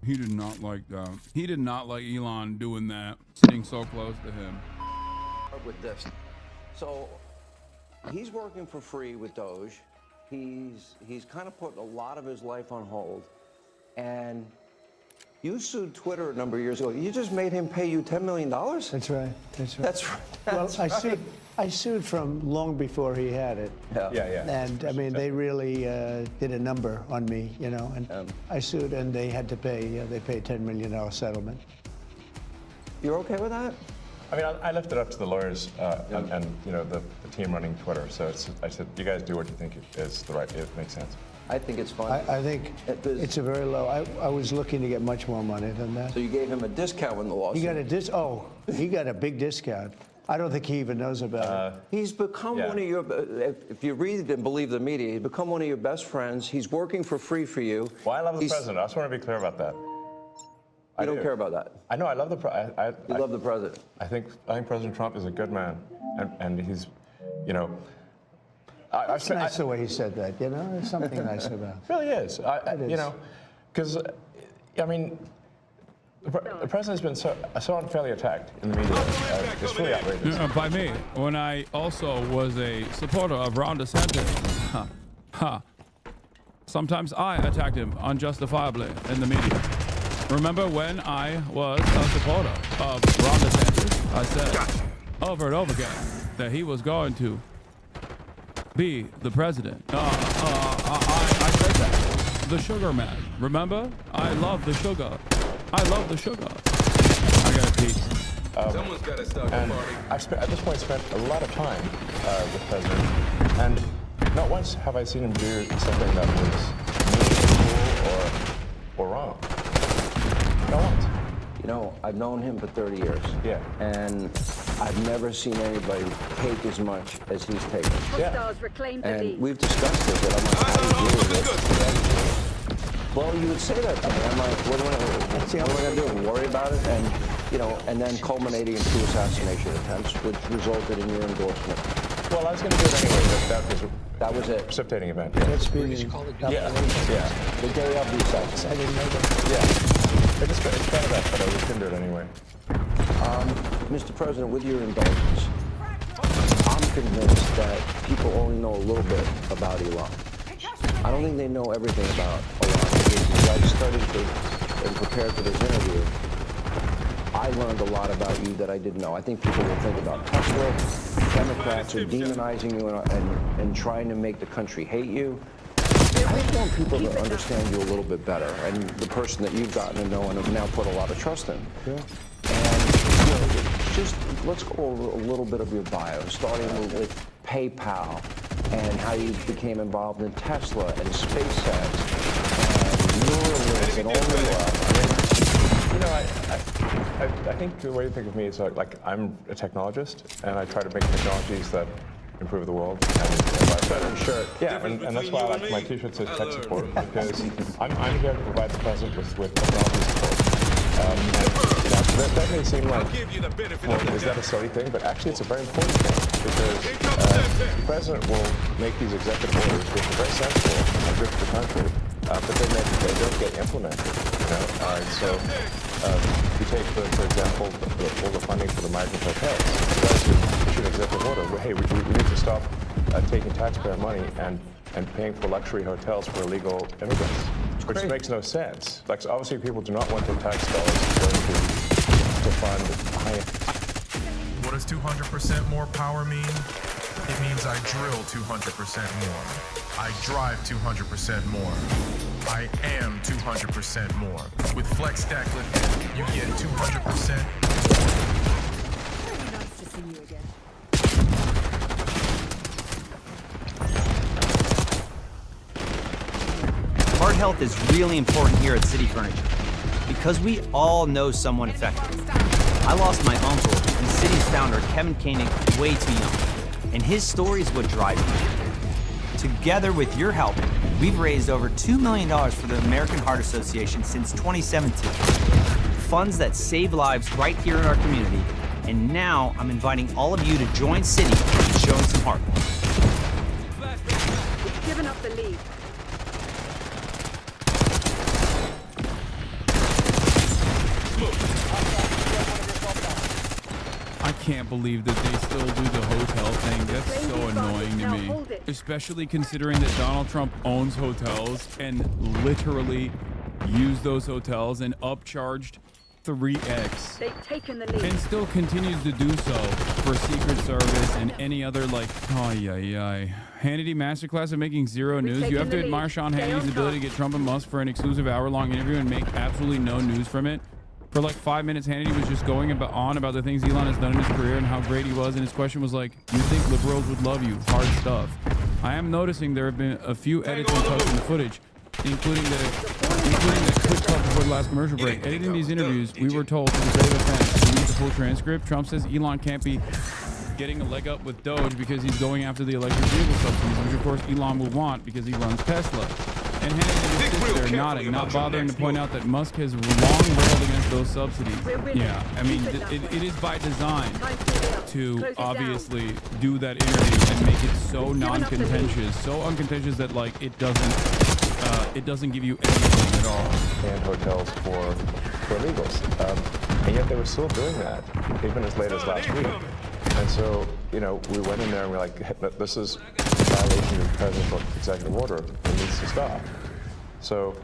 He did not like that. He did not like Elon doing that, sitting so close to him. With this. So he's working for free with Doge. He's kind of put a lot of his life on hold. And you sued Twitter a number of years ago. You just made him pay you $10 million? That's right. That's right. That's right. Well, I sued from long before he had it. Yeah. And I mean, they really did a number on me, you know. And I sued, and they had to pay. They paid $10 million settlement. You're okay with that? I mean, I left it up to the lawyers and you know the team running Twitter. So I said, you guys do what you think is the right. It makes sense. I think it's fine. I think it's a very low. I was looking to get much more money than that. So you gave him a discount in the lawsuit? He got a big discount. I don't think he even knows about it. He's become one of your, if you read and believe the media, he's become one of your best friends. He's working for free for you. Well, I love the president. I just want to be clear about that. You don't care about that? I know. I love the president. You love the president? I think President Trump is a good man, and he's, you know. It's nice the way he said that, you know? There's something nice about it. It really is. You know, because, I mean, the president's been so unfairly attacked in the media. It's really outrageous. By me, when I also was a supporter of Ron DeSantis. Sometimes I attacked him unjustifiably in the media. Remember when I was a supporter of Ron DeSantis? I said over and over again that he was going to be the president. I said that. The sugar man. Remember? I love the sugar. I love the sugar. I got a piece. Someone's got to start the party. I've at this point spent a lot of time with the president, and not once have I seen him do something that was meaningful or wrong. Not once. You know, I've known him for 30 years. Yeah. And I've never seen anybody take as much as he's taken. Hostiles reclaimed the And lead. we've discussed this, and I'm like, how do you deal with it? Well, you would say that to me. I'm like, what am I going to do? Worry about it? And, you know, and then culminating in 2 assassination attempts, which resulted in your endorsement. Well, I was going to do it anyway, but that was it. Precipitating event. That's been Yeah. The day of the attacks. I didn't know that. Yeah. It's kind of that, but I was going to do it anyway. Mr. President, with your indulgence, I'm convinced that people only know a little bit about Elon. I don't think they know everything about Elon. Because I studied and prepared for this interview. I learned a lot about you that I didn't know. I think people will think about Tesla, Democrats are demonizing you and trying to make the country hate you. I just want people to understand you a little bit better, and the person that you've gotten to know and have now put a lot of trust in. Yeah. And you know, just let's go over a little bit of your bio, starting with PayPal and how you became involved in Tesla and SpaceX and Neuralink and all the You know, I think the way to think of me is like I'm a technologist, and I try to make technologies that improve the world. And sure. Yeah, and that's why I like my T-shirt says tech support, because I'm here to provide the president with technology support. And that may seem like, well, is that a silly thing? But actually, it's a very important thing, because the president will make these executive orders, which are very sensible and good for the country, but then they don't get implemented. You know, so you take, for example, all the funding for the migrant hotels. The president issued an executive order. Hey, we need to stop taking taxpayer money and paying for luxury hotels for illegal immigrants, which makes no sense. Like, so obviously, people do not want their tax dollars going to fund high. What does 200% more power mean? It means I drill 200% more. I drive 200% more. I am 200% more. With Flex Stack Lift, you get 200%. Very nice to see you again. health is really important here at City Furniture because we all know someone affected. I lost my uncle, and City's founder, Kevin Koenig, way too young, and his story is what drives me. Together with your help, we've raised over $2 million for the American Heart Association since 2017. Funds that save lives right here in our community, and now I'm inviting all of you to join City in showing some heart. We've given up the lead. I can't believe that they still do the hotel thing. That's so annoying to me. Especially considering that Donald Trump owns hotels and literally used those hotels and upcharged 3x. They've taken the lead. And still continues to do so for Secret Service and any other, like, Hannity masterclass of making zero news. You have to admire Sean Hannity's ability to get Trump and Musk for an exclusive hour-long interview and make absolutely no news from it. For like 5 minutes, Hannity was just going on about the things Elon has done in his career and how great he was, and his question was like, you think liberals would love you? Hard stuff. I am noticing there have been a few edits and cuts in the footage, including that quick cut before the last commercial break. Editing these interviews, we were told to the grave offense to read the full transcript. Trump says Elon can't be getting a leg up with Doge because he's going after the electric vehicle subsidies, which of course Elon will want because he runs Tesla. And Hannity sits there nodding, not bothering to point out that Musk has long railed against those subsidies. Yeah, I mean, it is by design to obviously do that interview and make it so non-contentious, so uncontentious that like it doesn't give you anything at all. And hotels for illegals, and yet they were still doing that even as late as last week. And so, you know, we went in there and we're like, this is a violation of presidential executive order. It needs to stop. So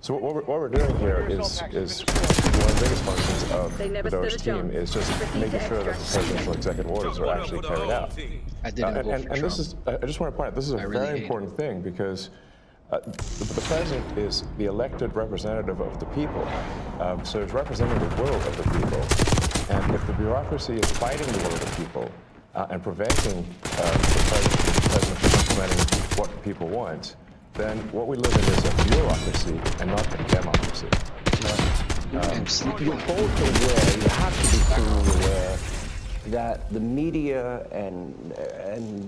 what we're doing here is one of the biggest functions of the Doge team is just making sure that the presidential executive orders are actually carried out. And this is, I just want to point out, this is a very important thing because the president is the elected representative of the people. So he's representing the will of the people. And if the bureaucracy is fighting the will of the people and preventing the president from implementing what the people want, then what we live in is a bureaucracy and not a democracy. You're both aware, you have to be clearly aware that the media and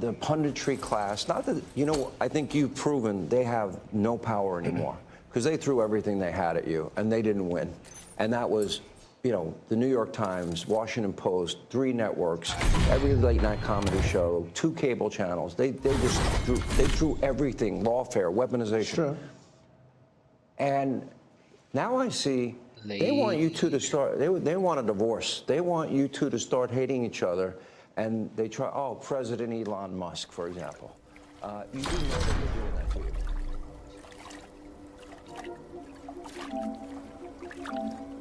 the punditry class, not that, you know, I think you've proven they have no power anymore because they threw everything they had at you and they didn't win. And that was, you know, the New York Times, Washington Post, 3 networks, every late night comedy show, 2 cable channels. They just threw everything, lawfare, weaponization. Sure. And now I see they want you two to start, they want a divorce. They want you two to start hating each other. And they try, oh, President Elon Musk, for example. You do know that they're doing that to you.